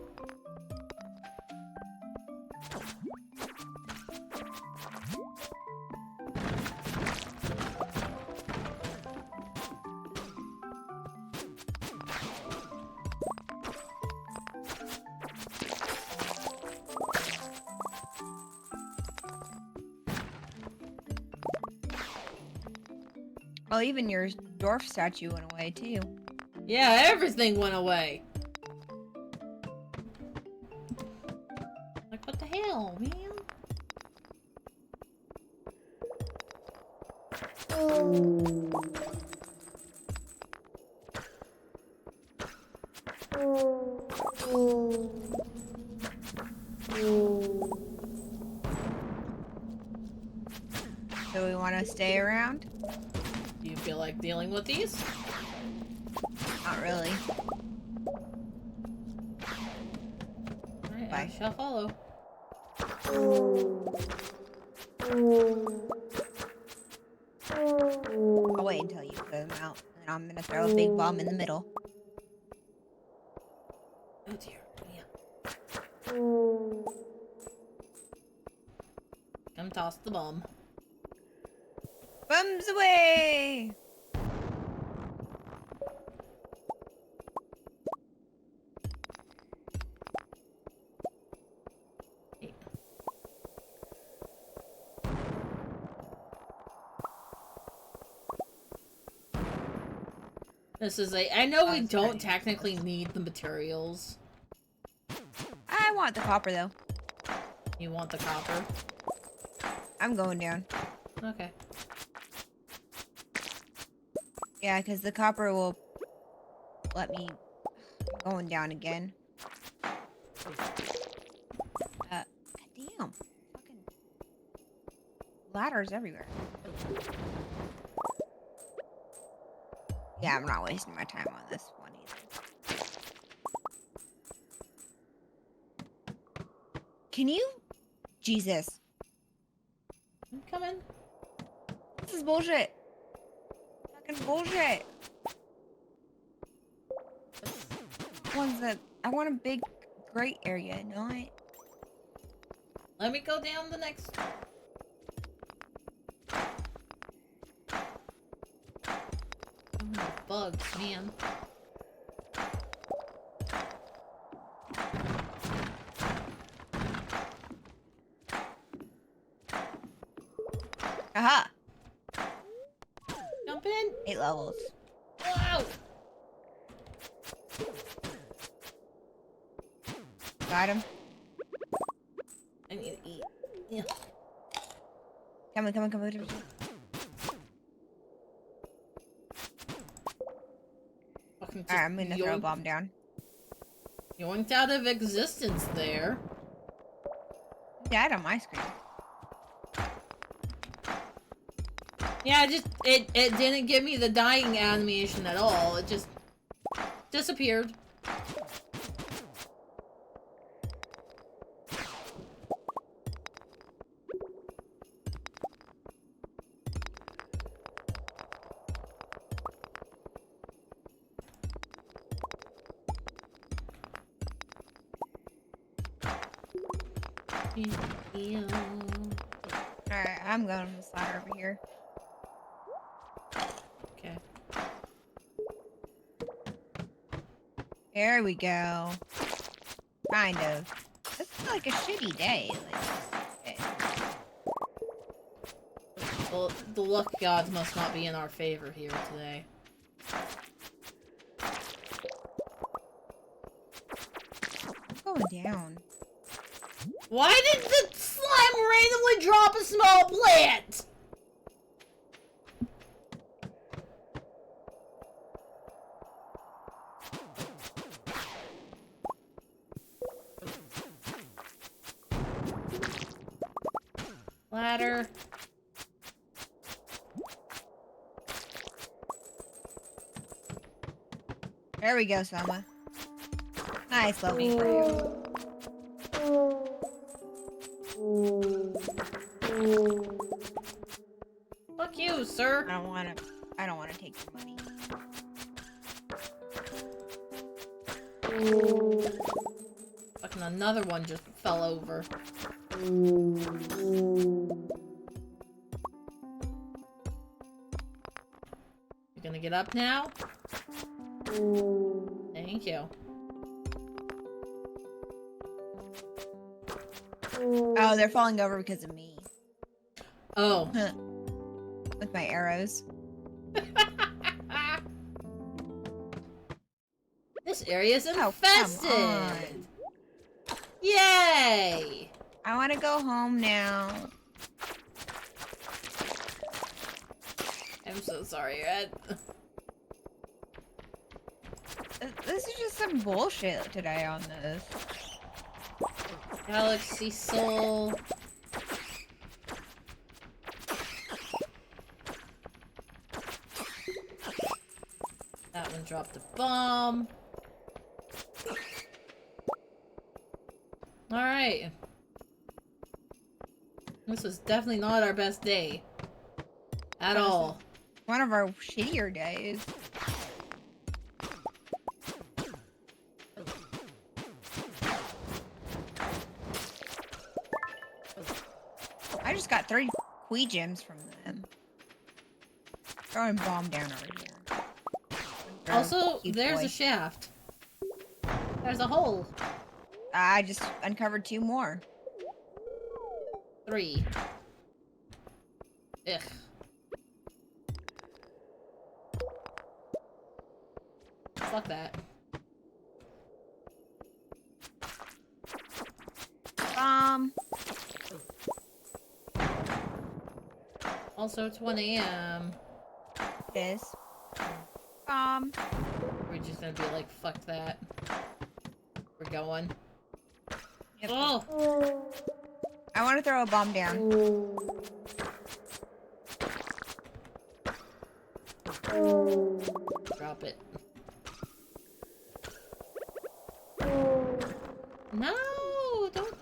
Well, even your dwarf statue went away too. Yeah, everything went away. Like, what the hell, man? Do we want to stay around? Do you feel like dealing with these? Not really. Alright, I Bye. shall follow. I'll wait until you clear them out, and then I'm gonna throw a big bomb in the middle. Oh dear, yeah. Come toss the bomb. Bombs away! This is I know we don't technically need the materials. I want the copper though. You want the copper? I'm going down. Okay. Yeah, because the copper will let me... I'm going down again. Goddamn. Fucking ladders everywhere. Yeah, I'm not wasting my time on this one either. Can you... Jesus. I'm coming. This is bullshit. Fucking bullshit. Ones that... I want a big, great area, not... Let me go down the next. Oh, bugs, man. Aha! Jump in. 8 levels. Wow. Got him. I need to eat. Yeah. Come on, come on, come on. Fucking Alright, I'm gonna throw a yoink- bomb down. Yoinked out of existence there. Died on my screen. Yeah, it didn't give me the dying animation at all. It just disappeared. Alright, I'm going to this ladder over here. Okay. There we go. Kind of. This is like a shitty day. Well, the luck gods must not be in our favor here today. I'm going down. Why did the slime randomly drop a small plant? Ladder. There we go, Selma. Nice level for you. Fuck you, sir. I don't wanna take your money. Fucking another one just fell over. You gonna get up now? Thank you. Oh, they're falling over because of me. Oh. With my arrows. This area is Oh, infested! Yay! I want to go home now. I'm so sorry, Ed. This is just some bullshit today on this. Galaxy Soul. That one dropped a bomb. Alright. This was definitely not our best day. At all. One of our shittier days. I just got 30 Quee gems from them. Throwing bomb down over here. Also, there's a shaft. There's a hole. I just uncovered 2 more. 3. Ugh. Fuck that. Also, it's 1 AM. It is. We're just gonna be like, fuck that. We're going. Yep. Oh! I want to throw a bomb down. Drop it. No! Don't...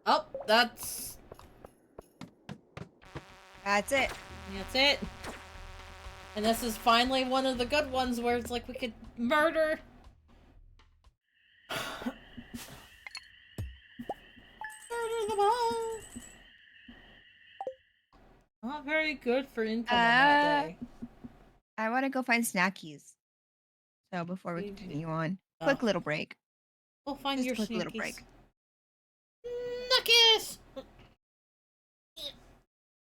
Oh, that's it. That's it. And this is finally one of the good ones where it's like we could murder. Murder them all. Not very good for income on that day. I want to go find snackies. So before we continue on, quick little break. We'll find Just your a quick snackies. little break. Snackies!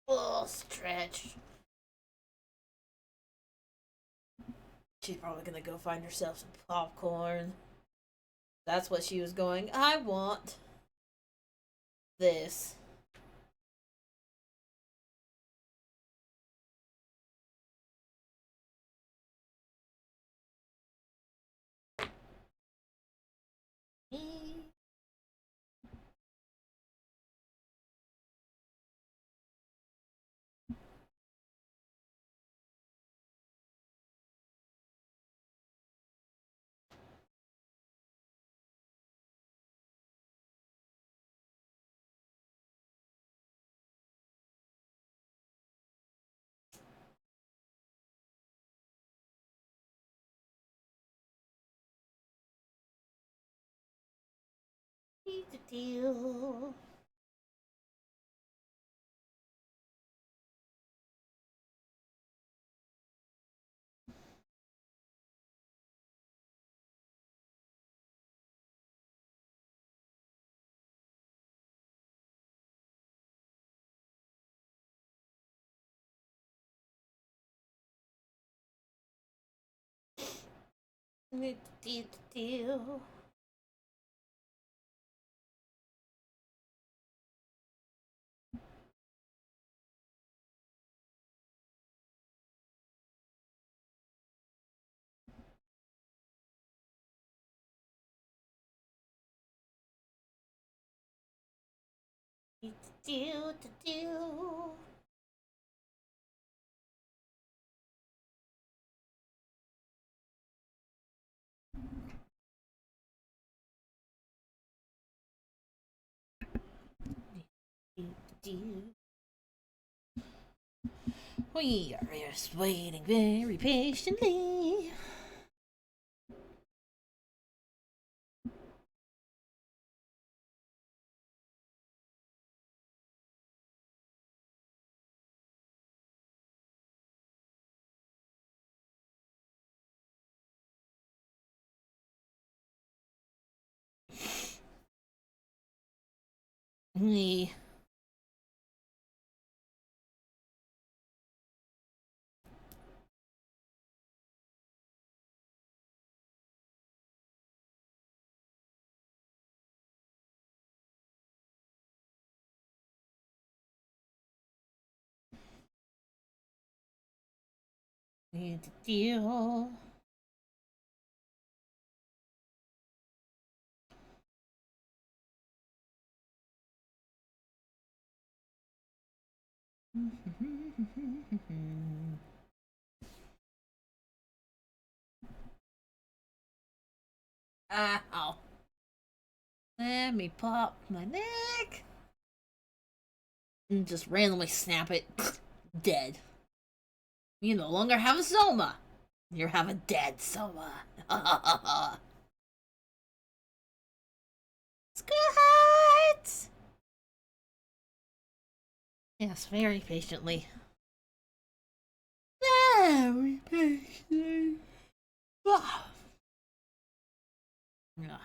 Oh, stretch. She's probably gonna go find herself some popcorn. That's what she was going. I want this. Deal. Do. Do. Do. We are just waiting very patiently. We need to deal. Ow. Let me pop my neck. And just randomly snap it. Dead. You no longer have a Soma. You have a dead Soma. Squirts! Yes, very patiently. Very patiently. Ah. Yeah.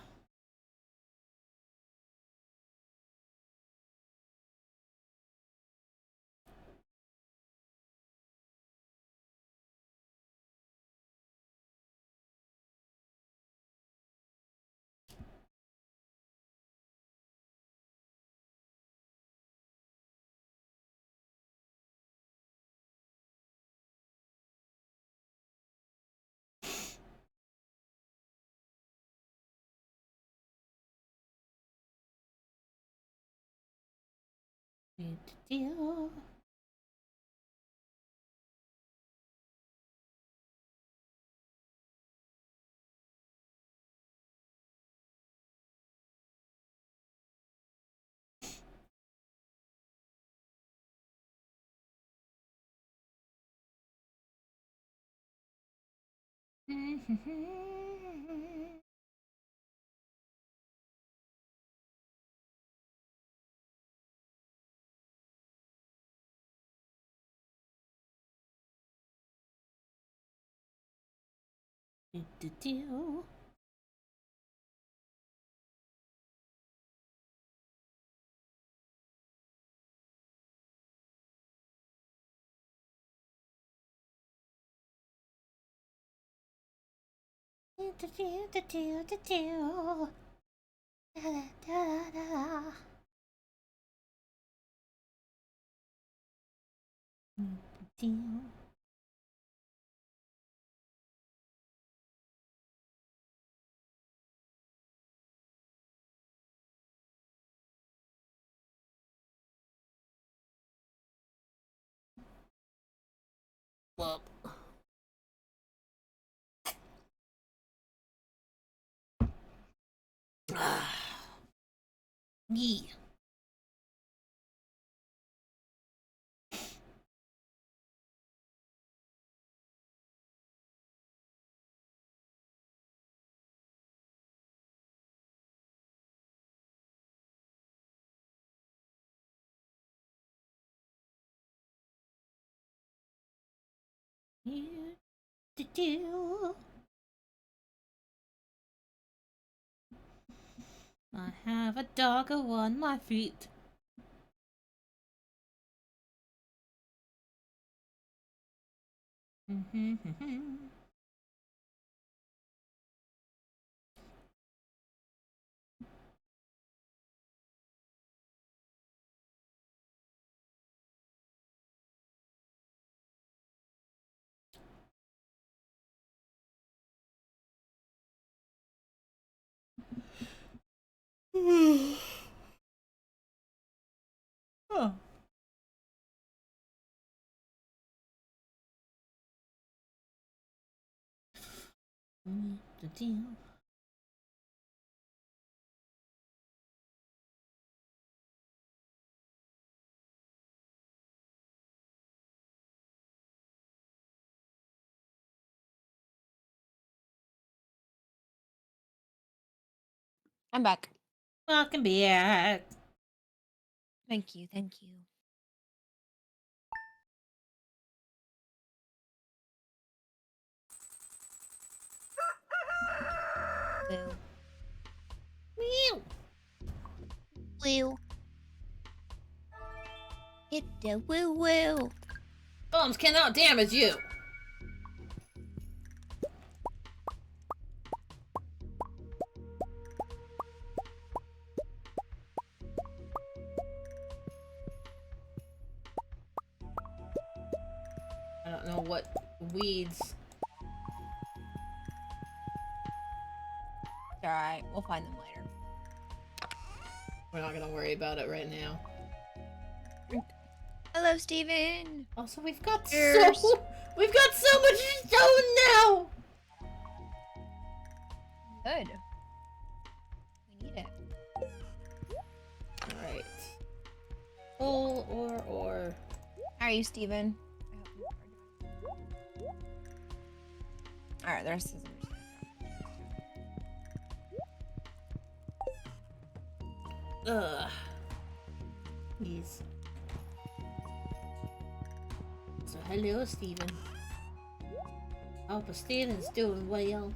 Need to deal. Need to deal. Need to deal. Da da da da. Need to deal. Well. Yeah. Need to deal. I have a doggo on my feet. Huh. I'm back. Welcome back. Thank you, thank you. Woo. Meow. Woo. Hit the woo woo. Bombs cannot damage you. I don't know what weeds. It's alright, we'll find them later. We're not gonna worry about it right now. Hello, Steven. Also, we've got Cheers. we've got so much stone now. Good. We need it. All right. Coal or. How are you, Steven? Alright, the rest of them are just Ugh. Please. So hello, Steven. Hope Steven's doing well.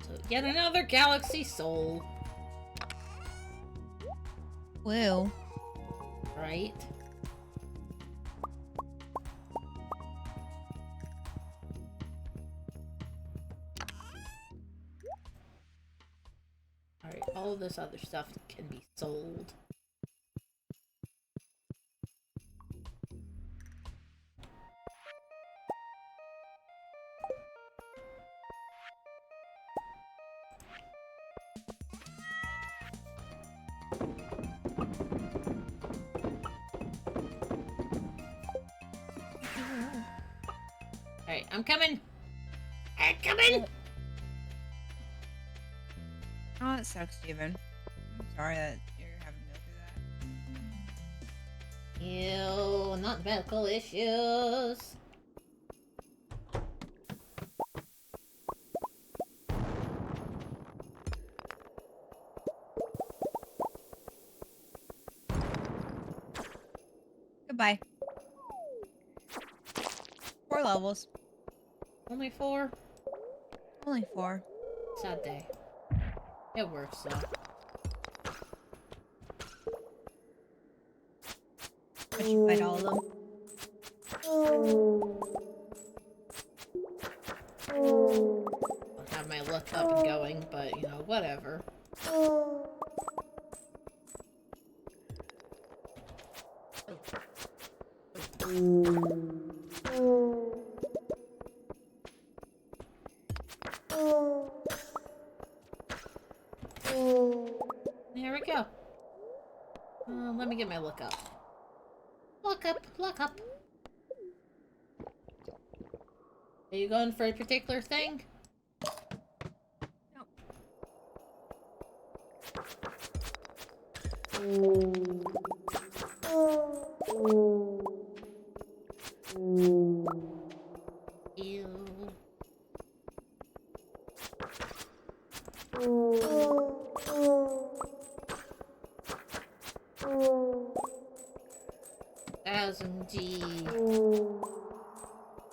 So yet another galaxy soul. Woo. Right? Alright, all of this other stuff can be sold. Alright, I'm coming! I'm coming! Oh, it sucks, Steven. I'm sorry that you're having to go through Ew, not medical issues. that. Goodbye. 4 levels. Only 4? Only 4. Sad day. It works though. But you fight all of them. I'll have my luck up and going, but you know, whatever. There we go. Let me get my look up. Look up, look up. Are you going for a particular thing? Ew. Thousand G.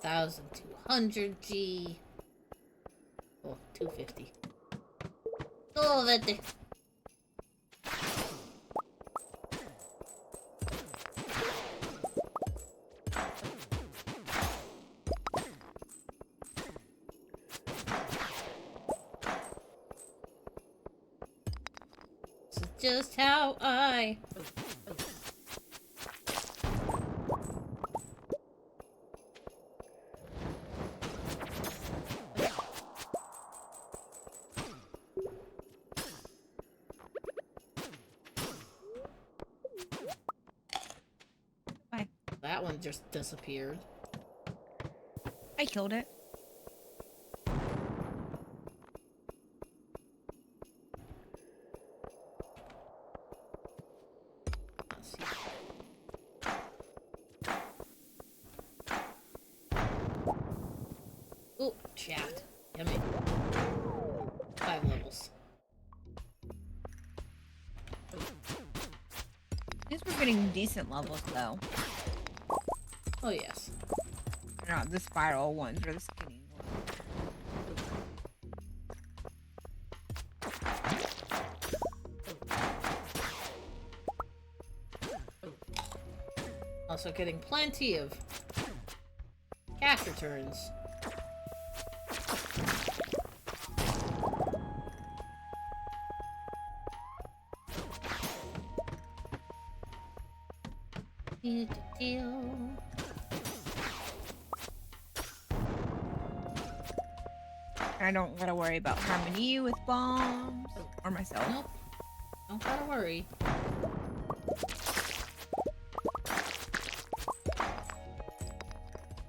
1,200 G. Oh, 250. 250. This is just how I... that one just disappeared. I killed it. Let's see. Oh, chat. Yummy. 5 levels. At least we're getting decent levels, though. Oh, yes. They're not the spiral ones or the skinny ones. Also getting plenty of cash returns. I don't gotta worry about harming you with bombs or myself. Nope. Don't gotta worry.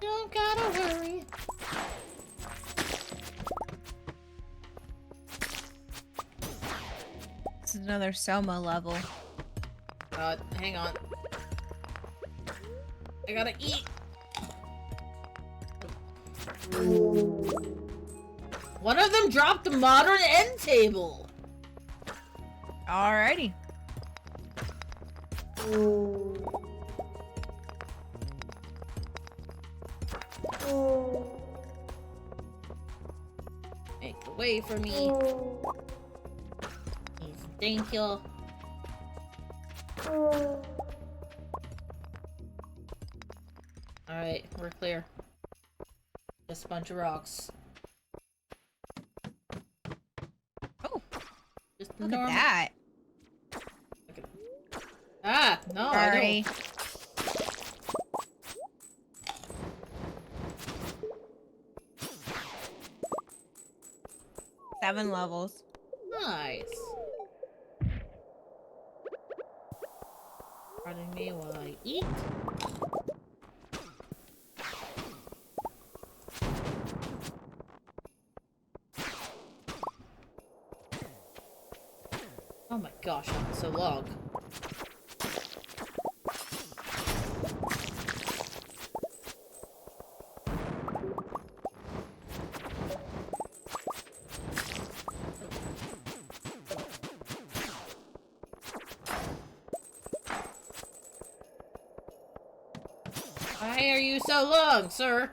Don't gotta worry. This is another Soma level. Hang on. I gotta eat. One of them dropped the modern end table. Alrighty. Make the way for me. Please, thank you. Alright, we're clear. Just a bunch of rocks. Oh, just look normal. at that. Ah, no, Sorry. I don't. 7 levels. Nice. Pardon me while I eat. Oh my gosh, it's so long. Why are you so long, sir?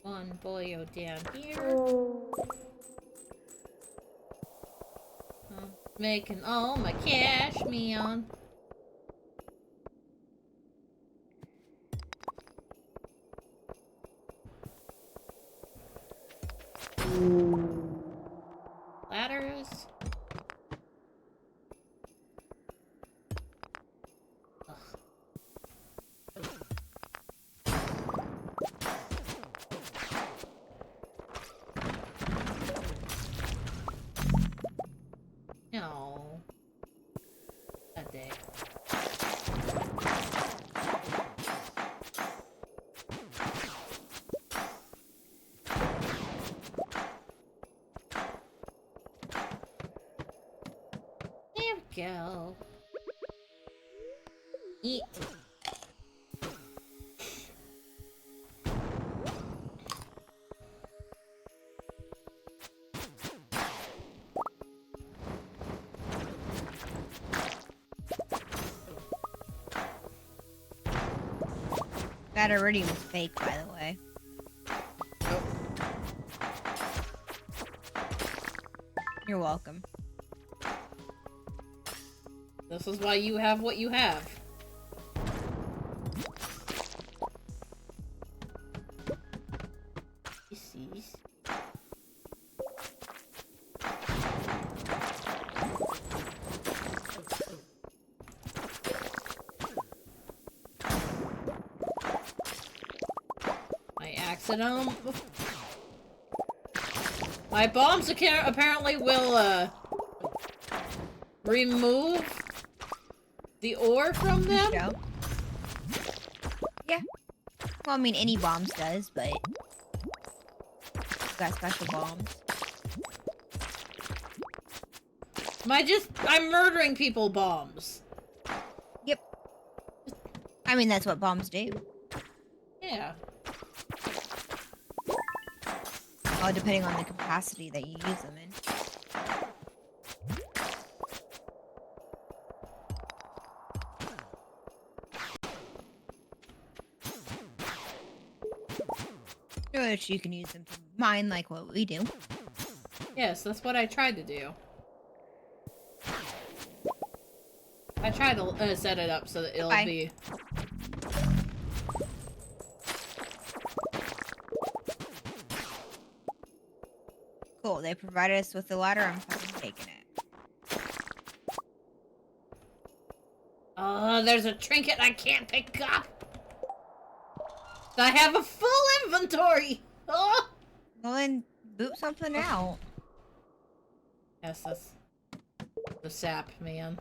One boyo down here. I'm making all my cash me on. Ladders. No. That day. There we go. Eat. That already was fake, by the way. Nope. You're welcome. This is why you have what you have. sit on 'em. My bombs apparently will, remove the ore from them? Show. Yeah. Well, I mean, any bombs does, but got special bombs. I'm murdering people bombs. Yep. I mean, that's what bombs do. Yeah. Well, depending on the capacity that you use them in. Which you can use them to mine like what we do. Yes, that's what I tried to do. I tried to set it up so that it'll be... Cool, they provided us with the ladder. I'm fucking taking it. Oh, there's a trinket I can't pick up! I have a full inventory! Oh! Well, then boot something out. Yes, that's the sap, man.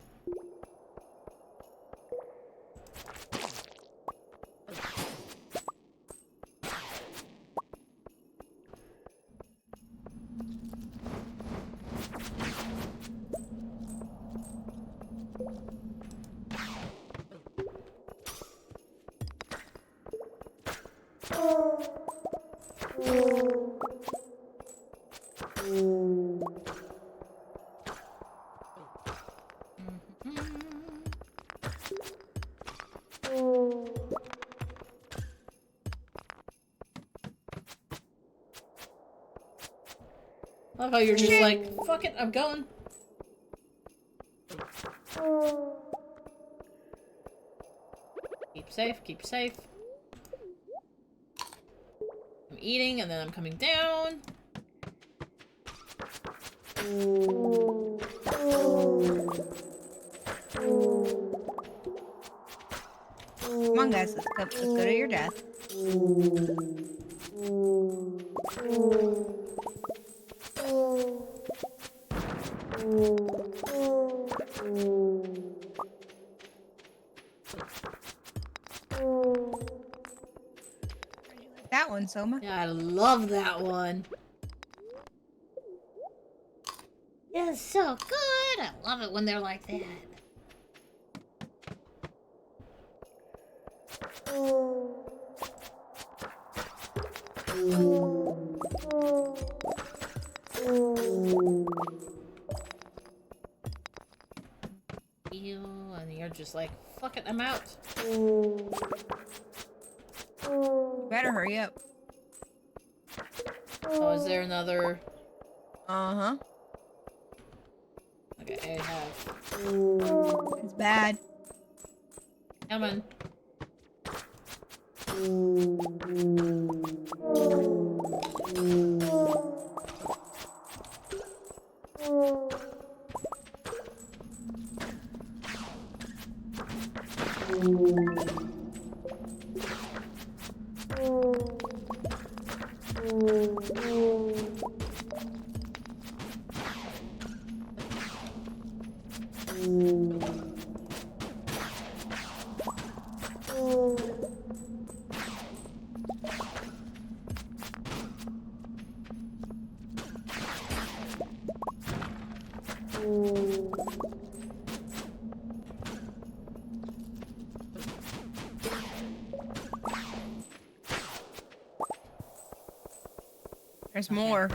Love how you're just like, fuck it, I'm going. Keep safe, keep safe. I'm eating and then I'm coming down. Come on, guys, let's go to your death. That one, Soma. Yeah, I love that one. It's so good. I love it when they're like that. You and you're just like, fuck it, I'm out. Better hurry up. Oh, is there another? Uh-huh. Okay, I have. It's bad. Come on. There's more.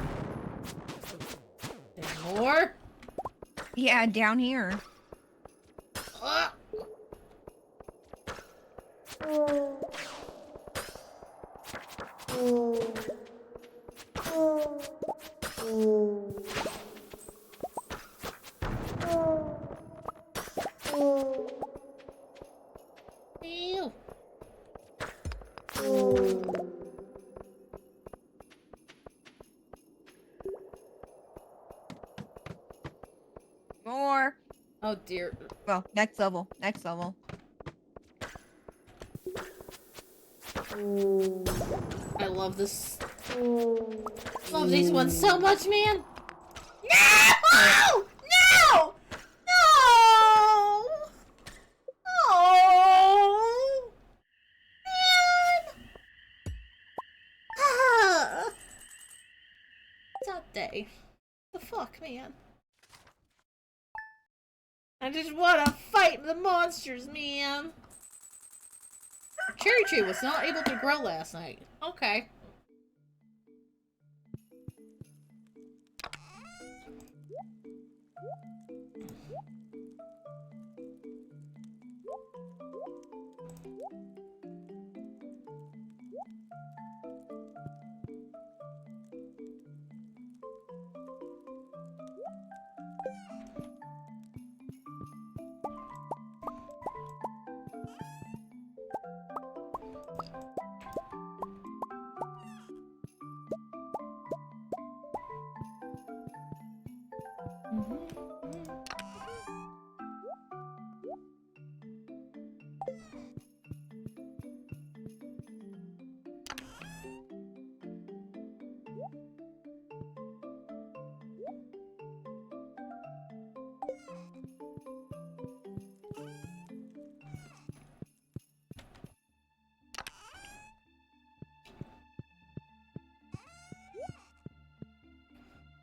There's more? Yeah, down here. Ew. More. Oh dear. Well, next level. Next level. I love this. Love these ones so much, man. No! No! No! Oh! Man! Ah! That day. The fuck, man. I just want to fight the monsters, man. Our cherry tree was not able to grow last night. Okay.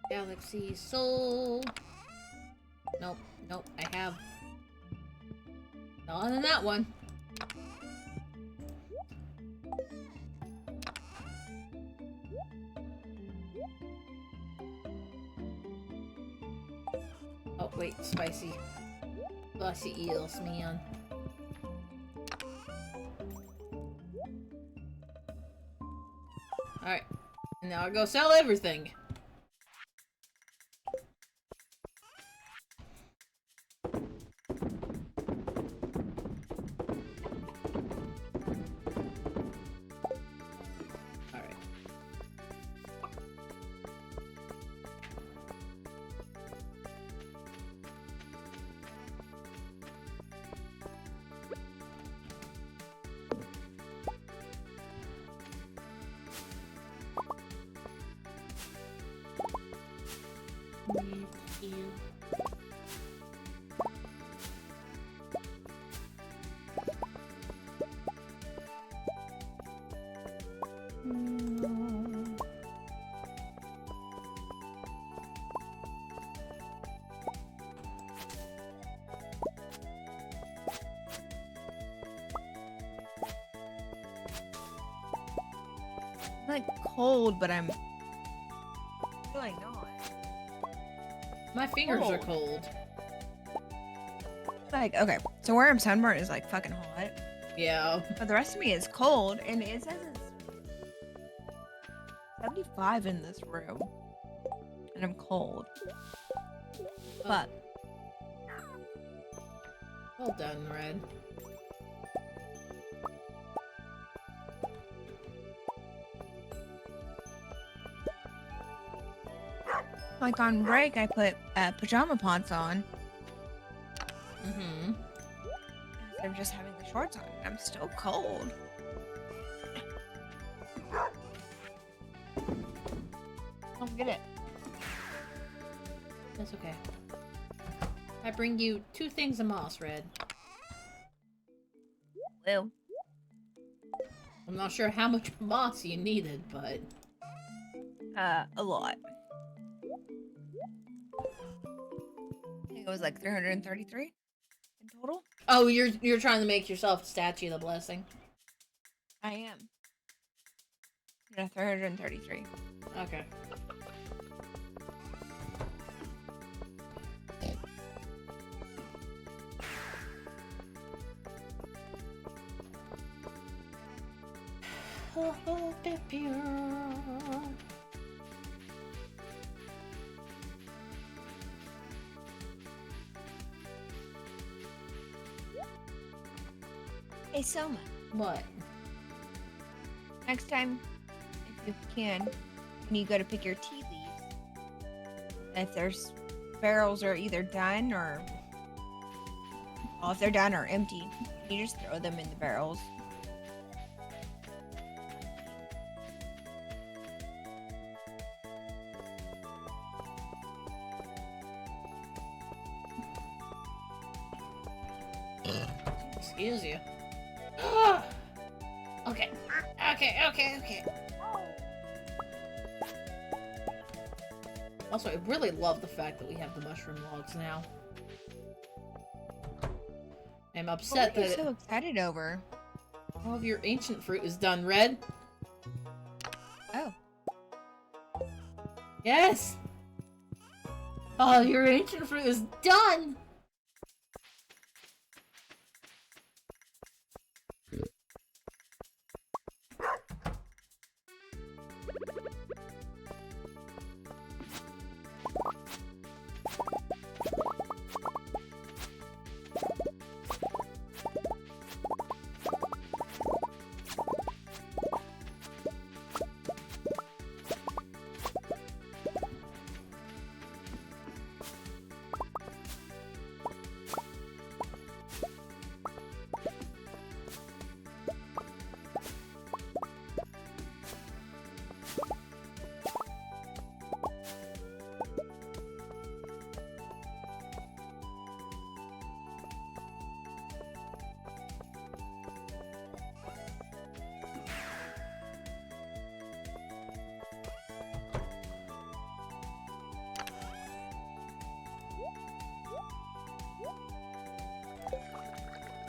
Galaxy Soul. Nope, nope, I have. Not in that one. Oh, wait, spicy. Spicy eels, man. Alright. Now I go sell everything. I'm like cold, but I'm really not. My fingers are cold. Like, okay, so where I'm sunburned is like fucking hot. Yeah. But the rest of me is cold, and it says it's 75 in this room. And I'm cold. But well done, Red. like on break, I put pajama pants on. Mm-hmm. Instead of just having the shorts on. I'm still cold. I'll get it. That's okay. I bring you 2 things of moss, Red. Blue. I'm not sure how much moss you needed, but... A lot. I think it was like 333 in total. Oh, you're trying to make yourself a statue of the blessing? I am. Yeah, 333. Okay. Oh, baby. Hey, Soma. What? Next time, if you can you go to pick your tea leaves, if there's barrels are either done or, well, if they're done or empty, you just throw them in the barrels. Excuse you. Okay. Okay. Also, I really love the fact that we have the mushroom logs now. I'm upset What are you that so excited over? all of your ancient fruit is done, Red. Oh. Yes! All your ancient fruit is done!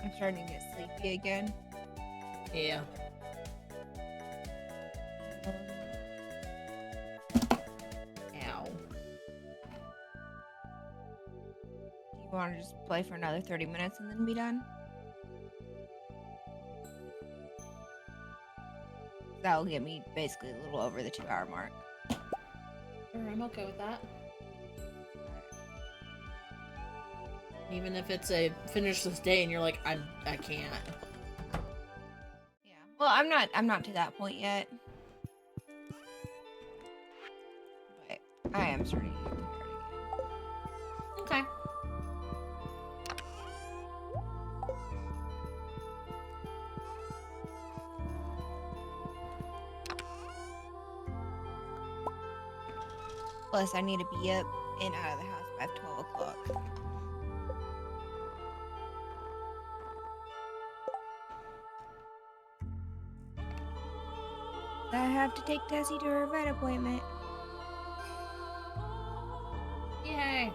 I'm starting to get sleepy again. Yeah. Ow. Do you want to just play for another 30 minutes and then be done? That will get me basically a little over the 2-hour mark. Sure, I'm okay with that. Even if it's a finish this day and you're like, I can't. Yeah. Well, I'm not to that point yet. But I am starting to get tired again. Okay. Plus, I need to be up and out of the house by 12 o'clock. I have to take Tessie to her vet appointment. Yay.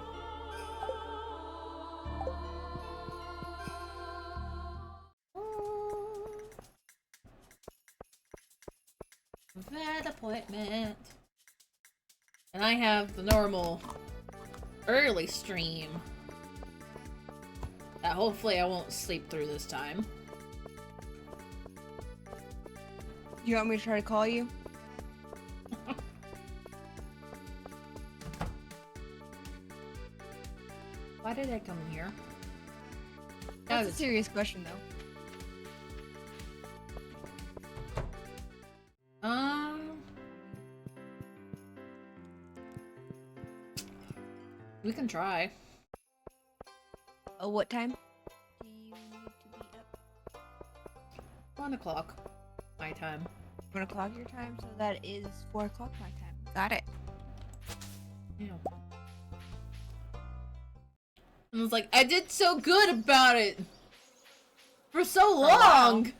Vet appointment. And I have the normal early stream that hopefully I won't sleep through this time. You want me to try to call you? Why did I come in here? That's a serious question, though. We can try. Oh, what time do you need to be up? 1 o'clock. My time. 1 o'clock your time, so that is 4 o'clock my time. Got it. Yeah. And I was like, I did so good about it for so long.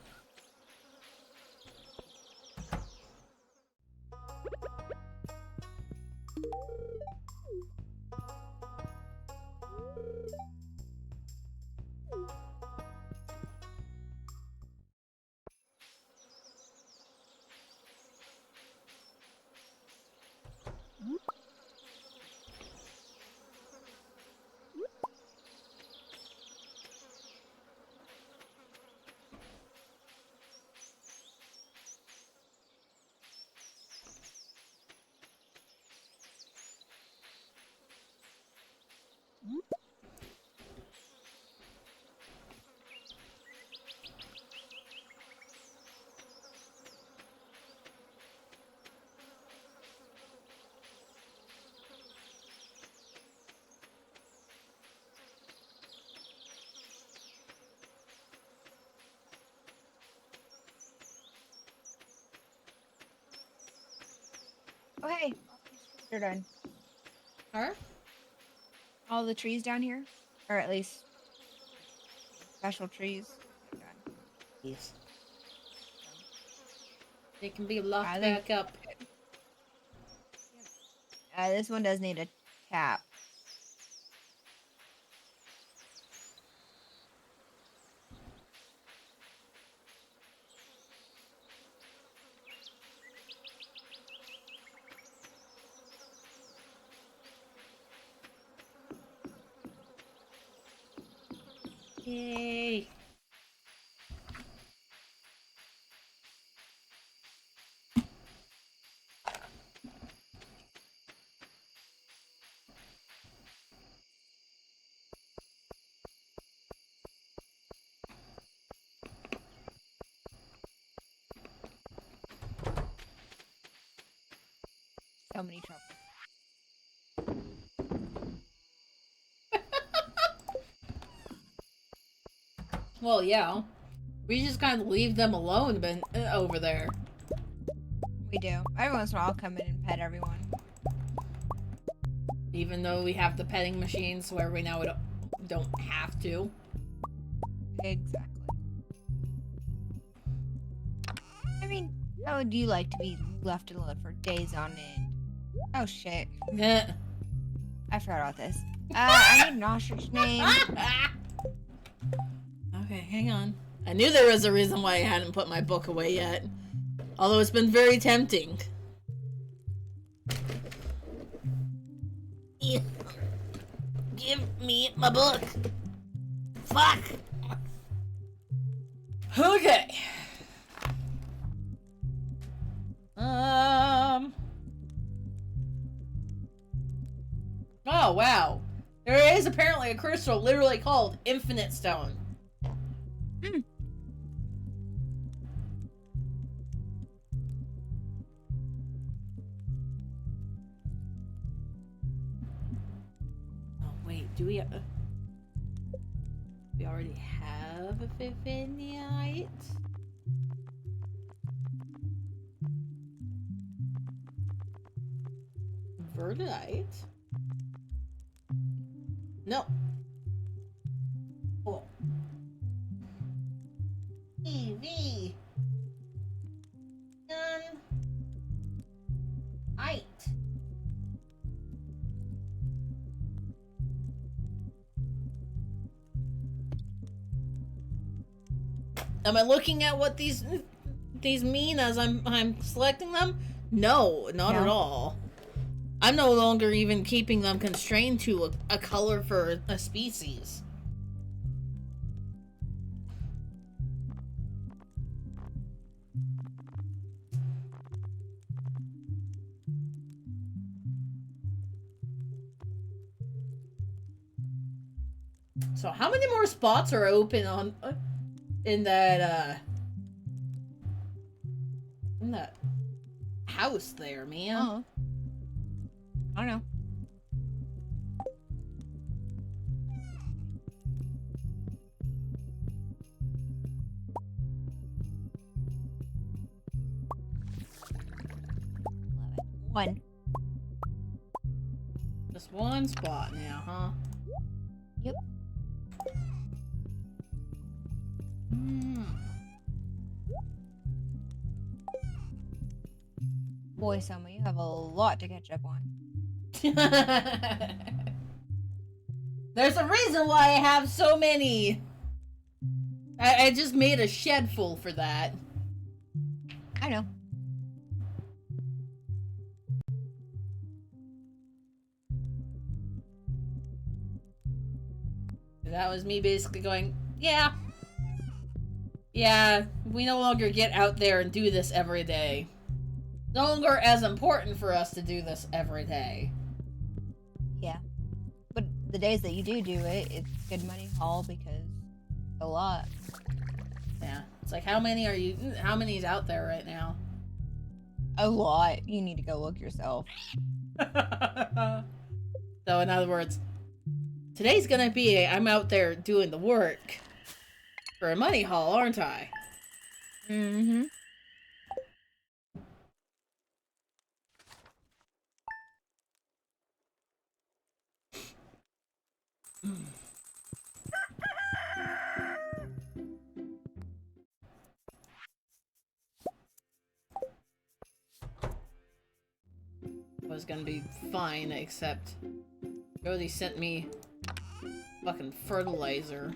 Oh, hey. They're done. Huh? All the trees down here, or at least special trees, They can be locked I back think- up. This one does need a tap. Yay. So many trouble. Well, yeah. We just kind of leave them alone over there. We do. Every once in a while, I'll come in and pet everyone. Even though we have the petting machines where we now don't have to. Exactly. I mean, how would you like to be left alone for days on end? Oh shit. I forgot about this. I need an ostrich name. Okay, hang on. I knew there was a reason why I hadn't put my book away yet. Although it's been very tempting. Give me my book. Fuck. Okay. Oh, wow. There is apparently a crystal literally called Infinite Stone. Oh, wait. Do we... we already have a Vivinite? Verdite? No. Cool. EV. Height. Am I looking at what these mean as I'm selecting them? No, not at all. I'm no longer even keeping them constrained to a color for a species. So how many more spots are open on in that house there, man? I don't know. One. Just one spot now, huh? Yep. Boy, Soma, you have a lot to catch up on. There's a reason why I have so many. I just made a shed full for that. I know. That was me basically going, yeah. Yeah, we no longer get out there and do this every day. No longer as important for us to do this every day. Yeah. But the days that you do it, it's good money haul because a lot. Yeah. It's like, how many's out there right now? A lot. You need to go look yourself. So in other words, today's gonna be I'm out there doing the work for a money haul, aren't I? Mm-hmm. was gonna be fine, except Jody sent me fucking fertilizer.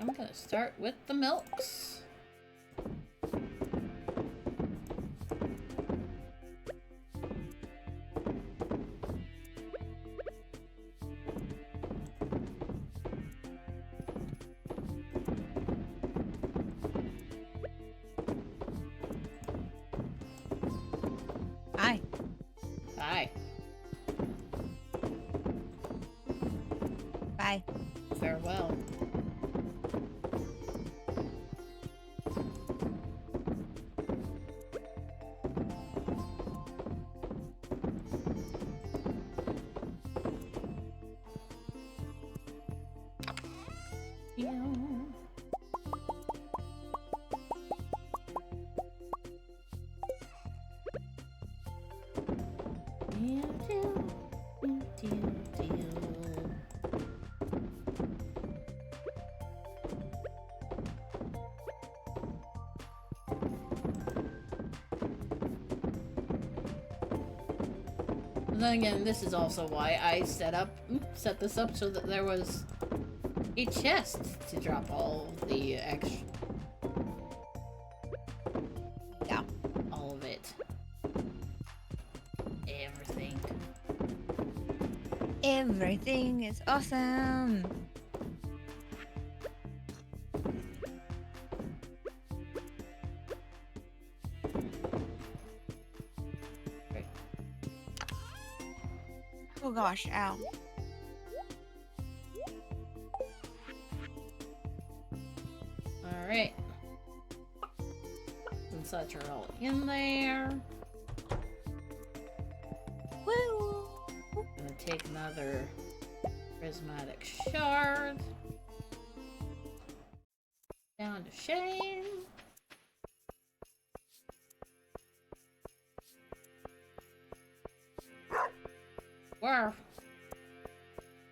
I'm gonna start with the milks. Hi. Hi. Bye. Farewell. And then again, this is also why I set this up so that there was a chest to drop all the extra. Yeah. All of it. Everything. Everything is awesome. Oh gosh, ow. Alright. And such are all in there. Woo! Gonna take another prismatic shard. Down to Shane. Wow.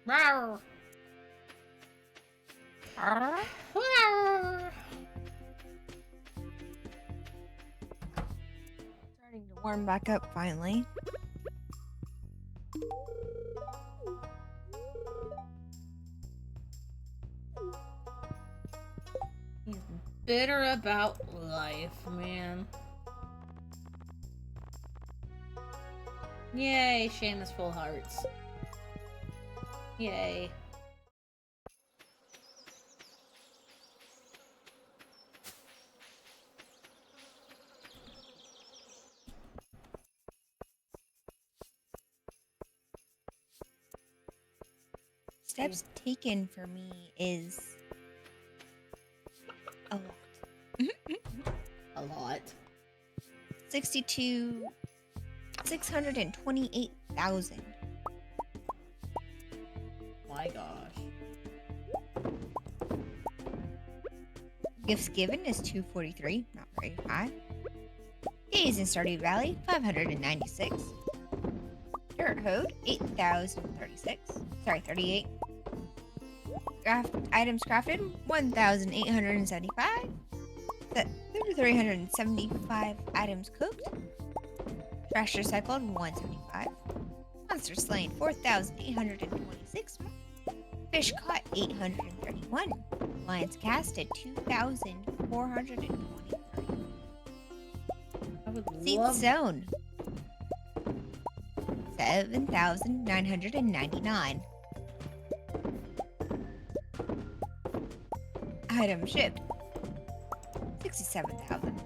Wow. Starting to warm back up finally. He's bitter about life, man. Yay, Shane is full hearts. Yay. Steps taken for me is a lot. A lot. 628,000. My gosh. Gifts given is 243, not very high. Days in Stardew Valley, 596. Dirt hoed, 8,036. Sorry, 38. Items crafted, 1,875. 375 items cooked. Trash recycled, 175. Monster slain, 4,826. Fish caught, 831. Lions casted, 2,423. I would Seed love sown, 7,999. Item shipped, 67,000.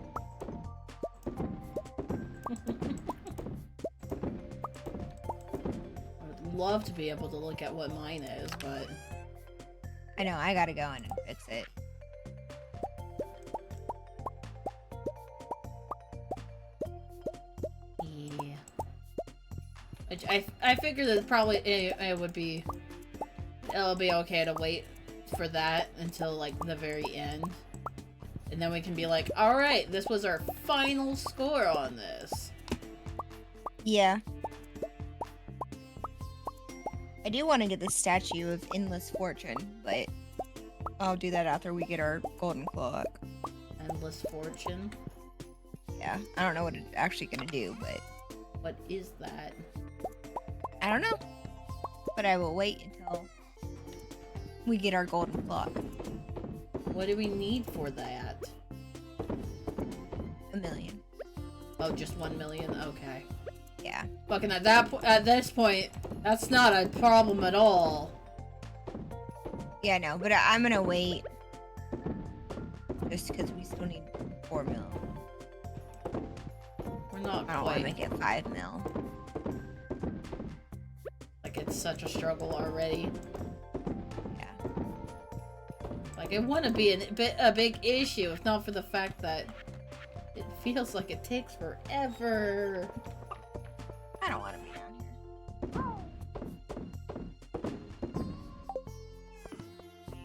I would love to be able to look at what mine is, but I know, I gotta go in and fix it. yeah. I figured that probably it would be it'll be okay to wait for that until like the very end. And then we can be like, alright, this was our final score on this. Yeah. I do want to get the statue of Endless Fortune, but I'll do that after we get our golden clock. Endless Fortune. Yeah, I don't know what it's actually gonna do, but What is that? I don't know. But I will wait until we get our golden clock. What do we need for that? 1 million. Oh, just 1 million? Okay. Yeah. Fucking at this point, that's not a problem at all. Yeah, no, but I'm gonna wait. Just because we still need 4 mil. We're not I don't want quite. to make it 5 mil. Like, it's such a struggle already. Yeah. Like, it wouldn't be a big issue if not for the fact that it feels like it takes forever. I don't want to be down here.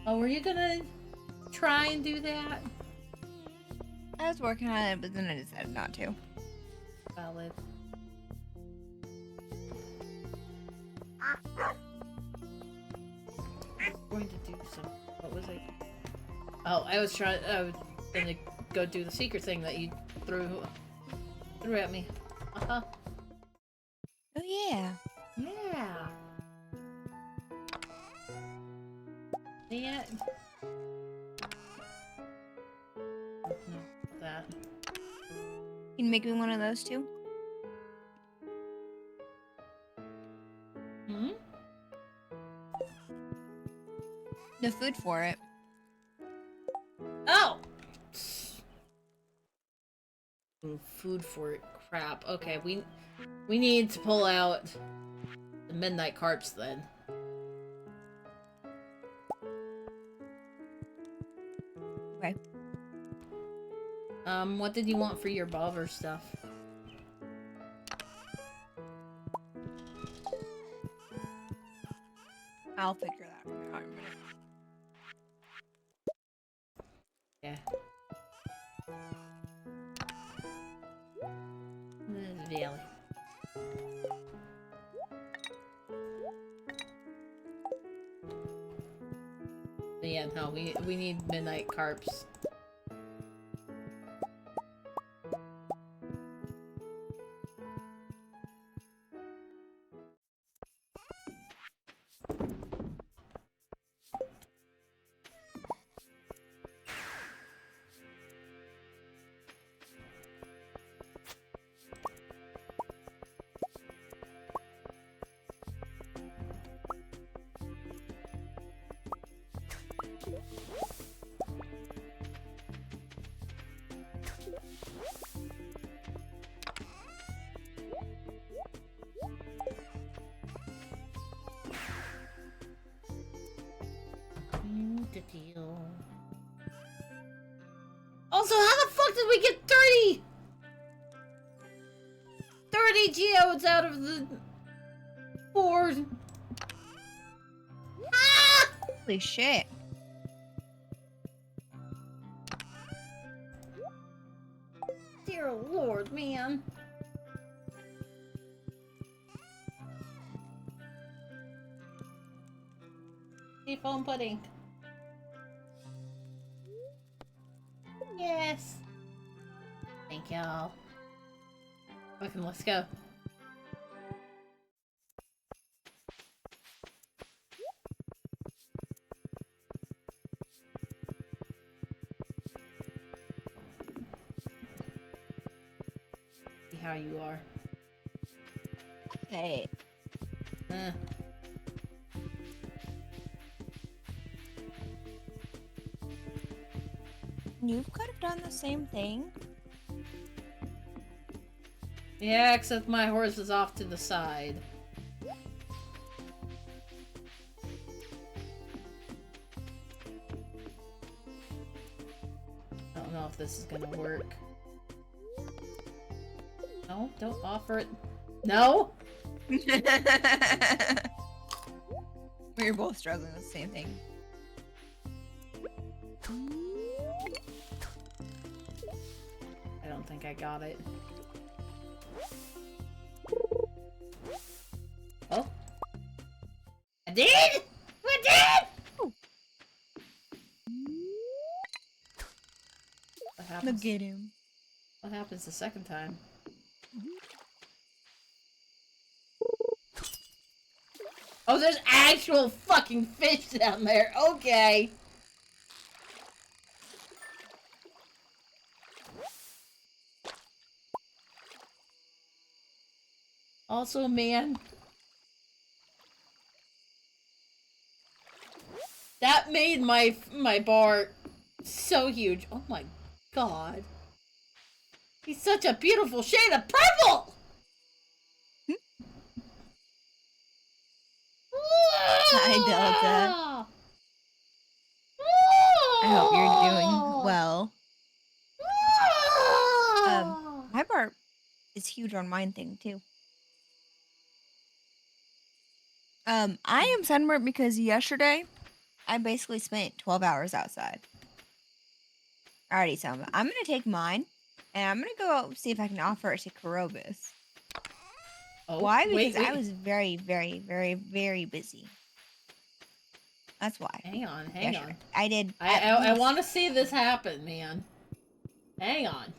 Oh, were you gonna try and do that? I was working on it, but then I decided not to. Valid. I'm going to do some. What was it? Oh, I was gonna go do the secret thing that you threw at me. Uh-huh. Oh, yeah. Yeah. Yeah. No, that. Can you make me one of those too? Hmm? The food for it. Oh! Food for it. Crap. Okay, we need to pull out the midnight carps then. Okay. What did you want for your bobber stuff? I'll figure that out in a minute. Yeah. Valley. But yeah, no, we need midnight carps. Deal. Also, how the fuck did we get 30 geodes out of the board? Ah! Holy shit. Dear Lord, man. Seafoam pudding. Yes. Thank y'all. Okay, let's go. See how you are. Hey. You could have done the same thing. Yeah, except my horse is off to the side. I don't know if this is gonna work. No, don't offer it. No? We're both struggling with the same thing. I don't think I got it. did? I did? What happens? Look at him. What happens the second time? Oh, there's actual fucking fish down there. Okay. Also, man, that made my bar so huge. Oh my god. He's such a beautiful shade of purple! Hi, Delta. I hope you're doing well. My bar is huge on mine thing too. I am sunburned because yesterday I basically spent 12 hours outside. Alrighty, so I'm gonna take mine and I'm gonna go out and see if I can offer it to Karobus. Oh, why? Because wait. I was very, very, very, very busy. That's why. Hang on, hang on. I did. I want to see this happen, man. Hang on.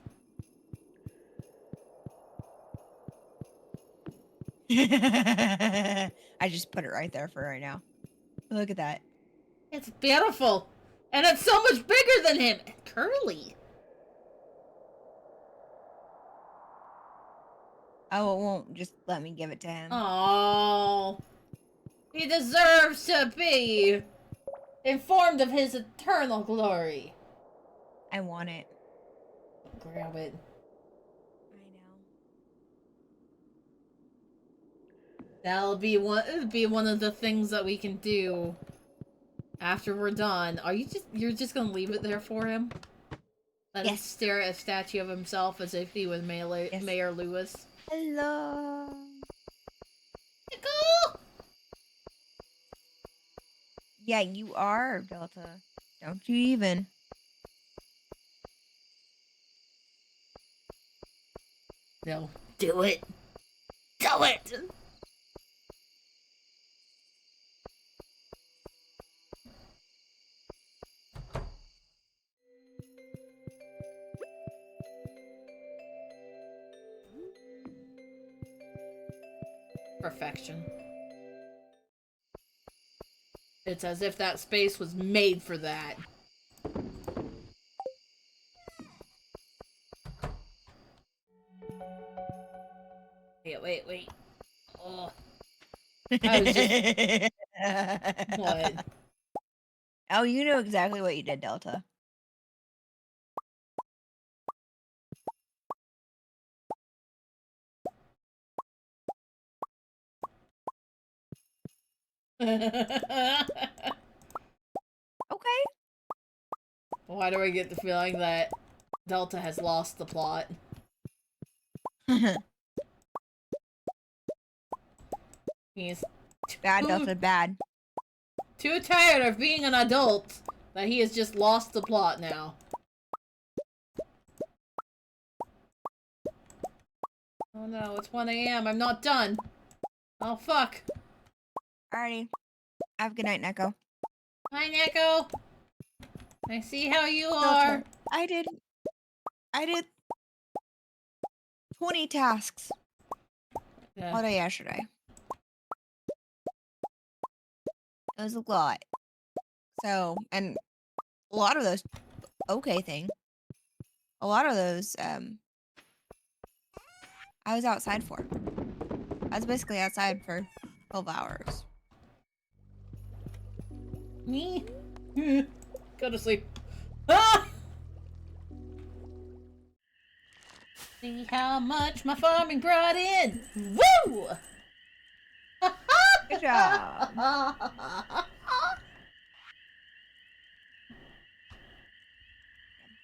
I just put it right there for right now. Look at that. It's beautiful. And it's so much bigger than him. And curly. Oh, it won't just let me give it to him. Oh, he deserves to be informed of his eternal glory. I want it. Grab it. I know. That'll be one of the things that we can do after we're done. You're just gonna leave it there for him? Let him stare at a statue of himself as if he was Mayor Lewis. Hello. Go. Yeah, you are, Delta. Don't you even. No. Do it. Do it! Perfection. It's as if that space was made for that. Wait. Oh. I was just... What? Oh, you know exactly what you did, Delta. Okay. Why do I get the feeling that Delta has lost the plot? He's bad, Delta, bad. Too tired of being an adult that he has just lost the plot now. Oh no, it's 1 AM. I'm not done. Oh fuck. Alrighty. Have a good night, Neko. Hi, Neko. I see how you Delta, are. I did 20 tasks all day yesterday. It was a lot. So, and a lot of those, a lot of those, I was outside for. I was basically outside for 12 hours. Me? Go to sleep. Ah! See how much my farming brought in. Woo! Good job.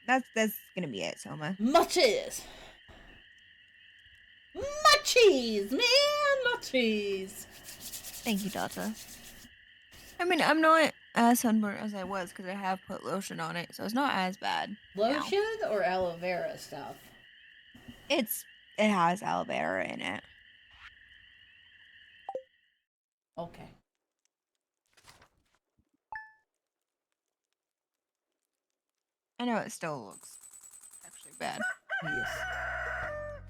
That's gonna be it, Soma. Munchies! Munchies, man! Munchies! Thank you, Delta. I mean, I'm not as sunburnt as I was because I have put lotion on it, so it's not as bad. Lotion or aloe vera stuff? It has aloe vera in it. Okay. I know it still looks actually bad. Yes.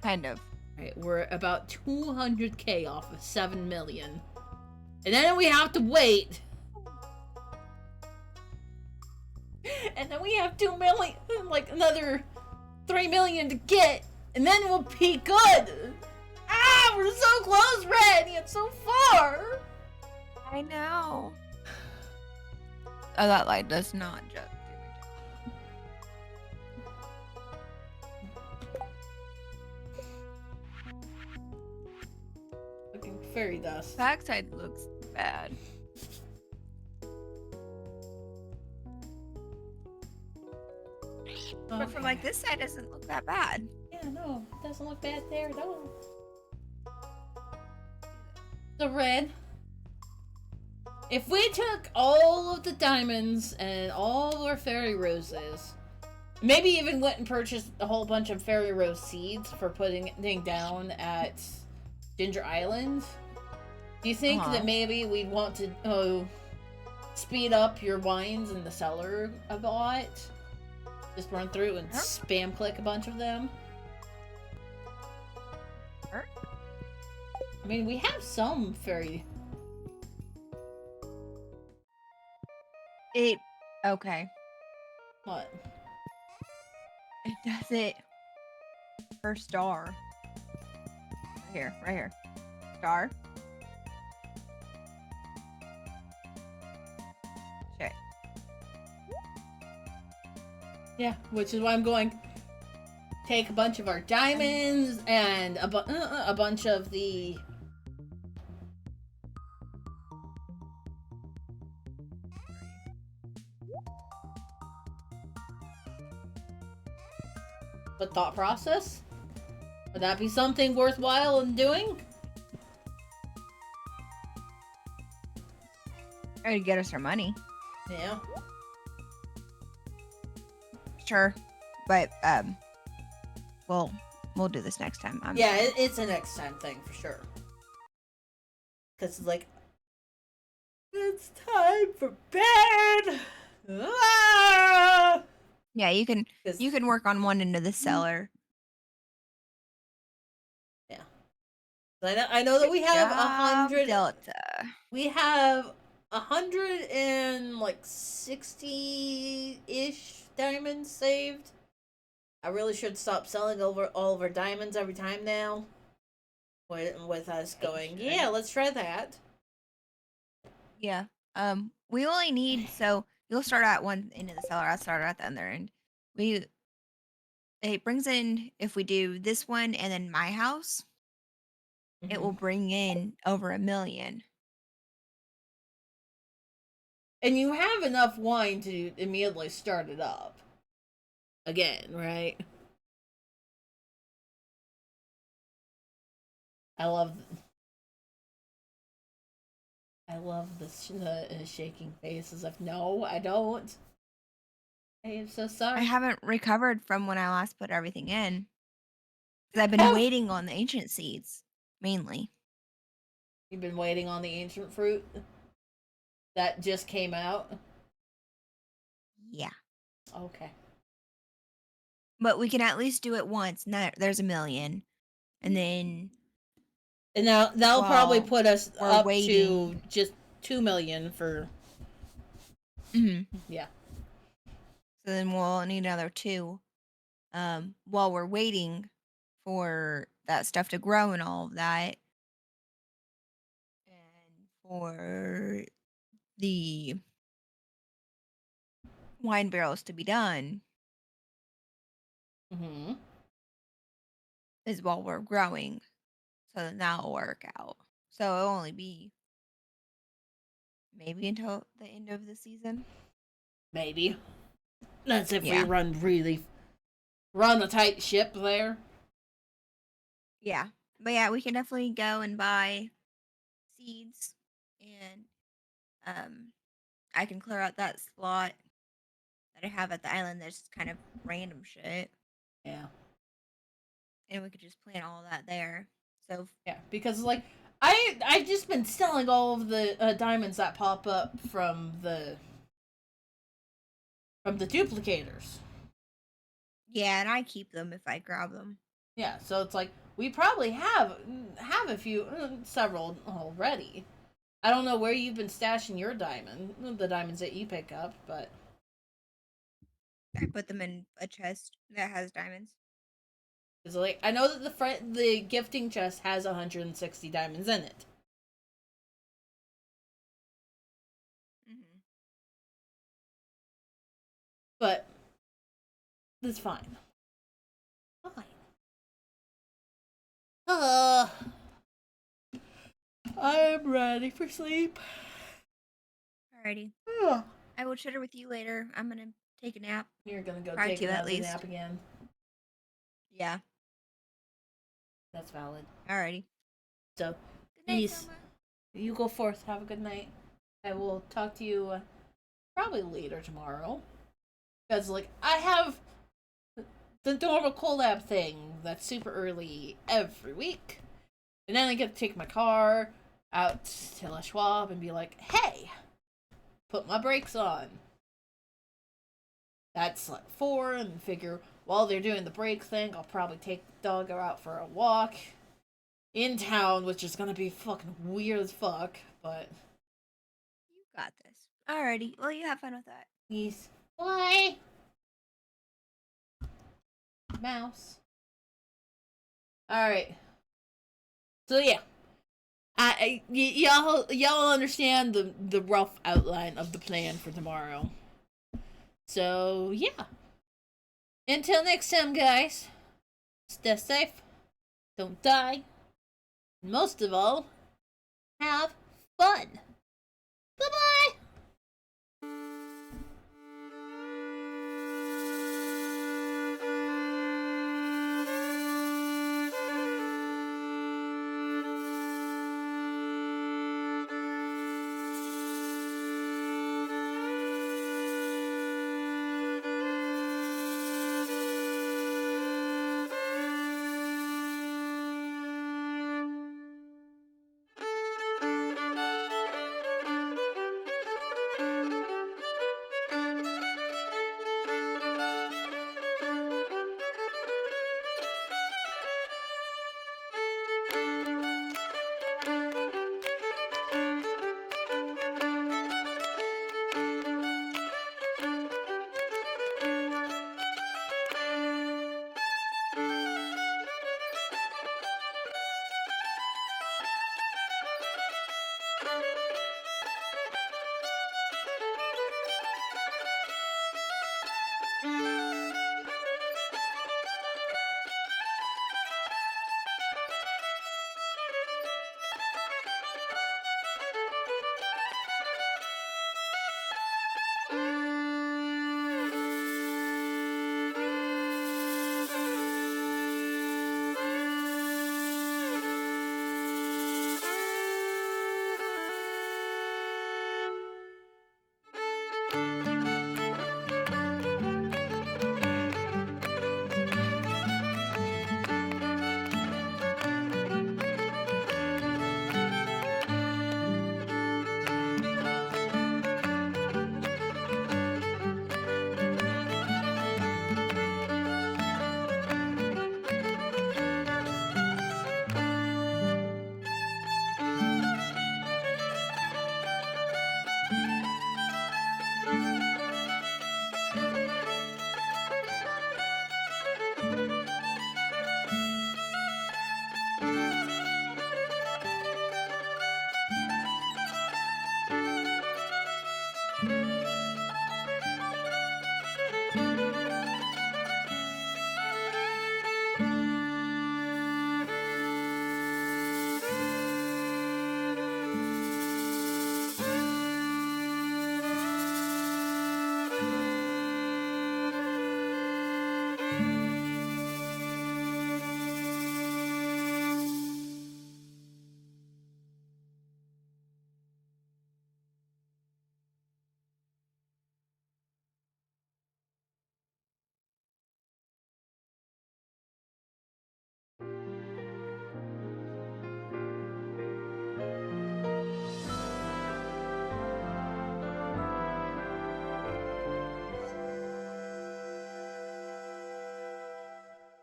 Kind of. Alright, we're about 200k off of 7 million. And then we have to wait. And then we have 2 million, like another 3 million to get. And then we'll be good. Ah, we're so close, Red, yet so far. I know. Oh, that light does not just do Looking fairy dust. Backside looks bad. But from like this side, doesn't look that bad. Yeah, no, it doesn't look bad there at all. So, Red, if we took all of the diamonds and all of our fairy roses, maybe even went and purchased a whole bunch of fairy rose seeds for putting down at Ginger Island, do you think that maybe we'd want to speed up your wines in the cellar a lot? Just run through and spam click a bunch of them? I mean, we have some fairy... Okay. What? It does it per star. Right here. Star. Okay. Yeah, which is why I'm going take a bunch of our diamonds and a bunch of the... But thought process? Would that be something worthwhile in doing? Or to get us our money. Yeah. Sure. But, we'll do this next time. Yeah, it's a next time thing for sure. Because, like, it's time for bed! Ah! Yeah, you can work on one end of the cellar. Yeah. I know that we have 100 Delta. We have 160-ish diamonds saved. I really should stop selling over all of our diamonds every time now. With us going, yeah, let's try that. Yeah. We only need, so you'll start at one end of the cellar. I'll start at the other end. It brings in, if we do this one and then my house, it will bring in over 1 million. And you have enough wine to immediately start it up. Again, right? I love the shaking faces of no, I don't. I am so sorry. I haven't recovered from when I last put everything in. Because I've been waiting on the ancient seeds, mainly. You've been waiting on the ancient fruit that just came out? Yeah. Okay. But we can at least do it once. Now there's 1 million. And then... And now that'll probably put us up waiting. to just 2 million for... Yeah. So then we'll need another 2. While we're waiting for that stuff to grow and all of that. And for the wine barrels to be done. Is while we're growing. So then that'll work out. So it'll only be maybe until the end of the season. Maybe. That's if we run a tight ship there. Yeah. But yeah, we can definitely go and buy seeds. And I can clear out that slot that I have at the island that's kind of random shit. Yeah. And we could just plant all that there. So yeah, because like I've just been selling all of the diamonds that pop up from the duplicators. Yeah, and I keep them if I grab them. Yeah, so it's like we probably have a few, several already. I don't know where you've been stashing your the diamonds that you pick up, but I put them in a chest that has diamonds. it's like I know that the gifting chest has 160 diamonds in it. Mm-hmm. But it's fine. Fine. I am ready for sleep. Alrighty. Yeah. I will chitter with you later. I'm gonna take a nap. You're gonna go Try take to, at another least. nap again. Yeah. That's valid. Alrighty. So, Good night, peace. Soma. You go forth. Have a good night. I will talk to you probably later tomorrow. Because, like, I have the normal collab thing that's super early every week. And then I get to take my car out to La Schwab and be like, hey, put my brakes on. That's like 4, and figure while they're doing the brake thing, I'll probably take the dog out for a walk in town, which is gonna be fucking weird as fuck, but You got this. Alrighty. Well, you have fun with that. peace. Bye. Mouse. Alright. So yeah. Y'all understand the rough outline of the plan for tomorrow. So yeah. Until next time, guys. Stay safe. Don't die. And most of all, have fun. Bye bye.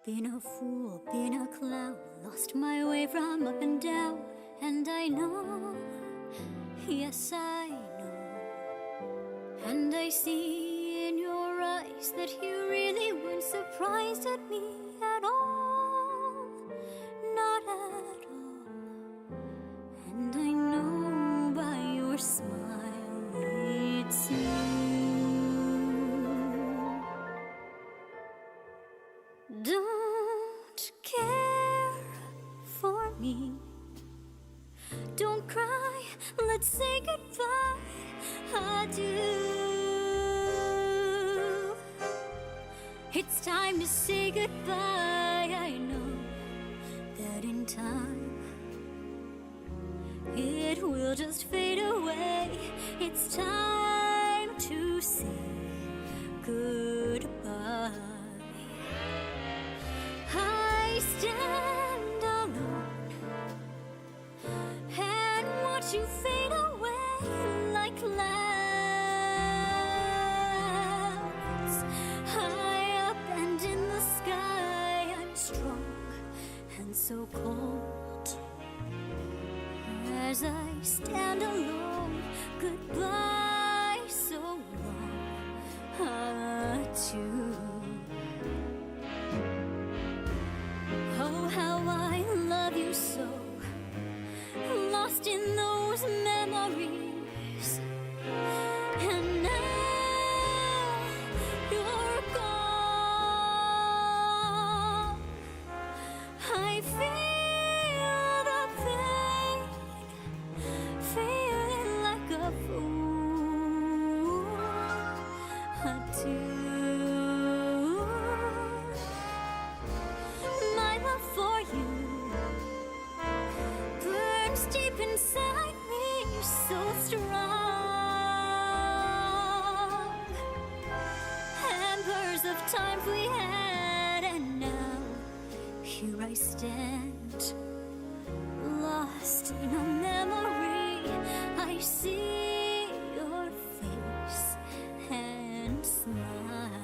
Been a fool, been a clown, lost my way from up and down. And I know, yes I know. And I see in your eyes that you really weren't surprised at me at all. Not at all. And I know by your smile it's you. Don't care for me. Don't cry, let's say goodbye. Adieu. It's time to say goodbye. I know that in time it will just fade away. It's time to say goodbye. I stand alone and watch you fade away like clouds. High up and in the sky, I'm strong and so cold. As I stand alone, goodbye, so long, adieu. Oh, how I love you so, lost in those memories. And now you're gone. I feel the pain, feeling like a fool. Adieu. My love for you burns deep inside me, so strong. Embers of times we had, and now here I stand, lost in a memory. I see your face and smile.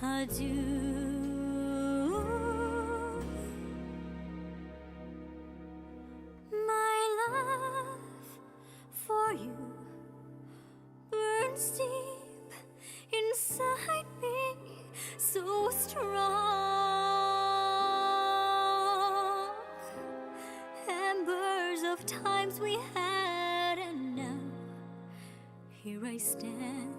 Adieu. My love for you burns deep inside me, so strong. Embers of times we had, and now here I stand,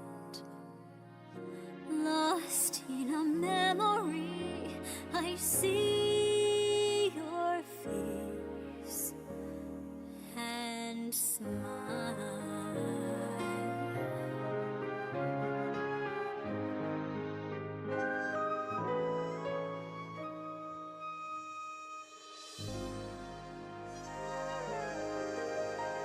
lost in a memory. I see your face and smile.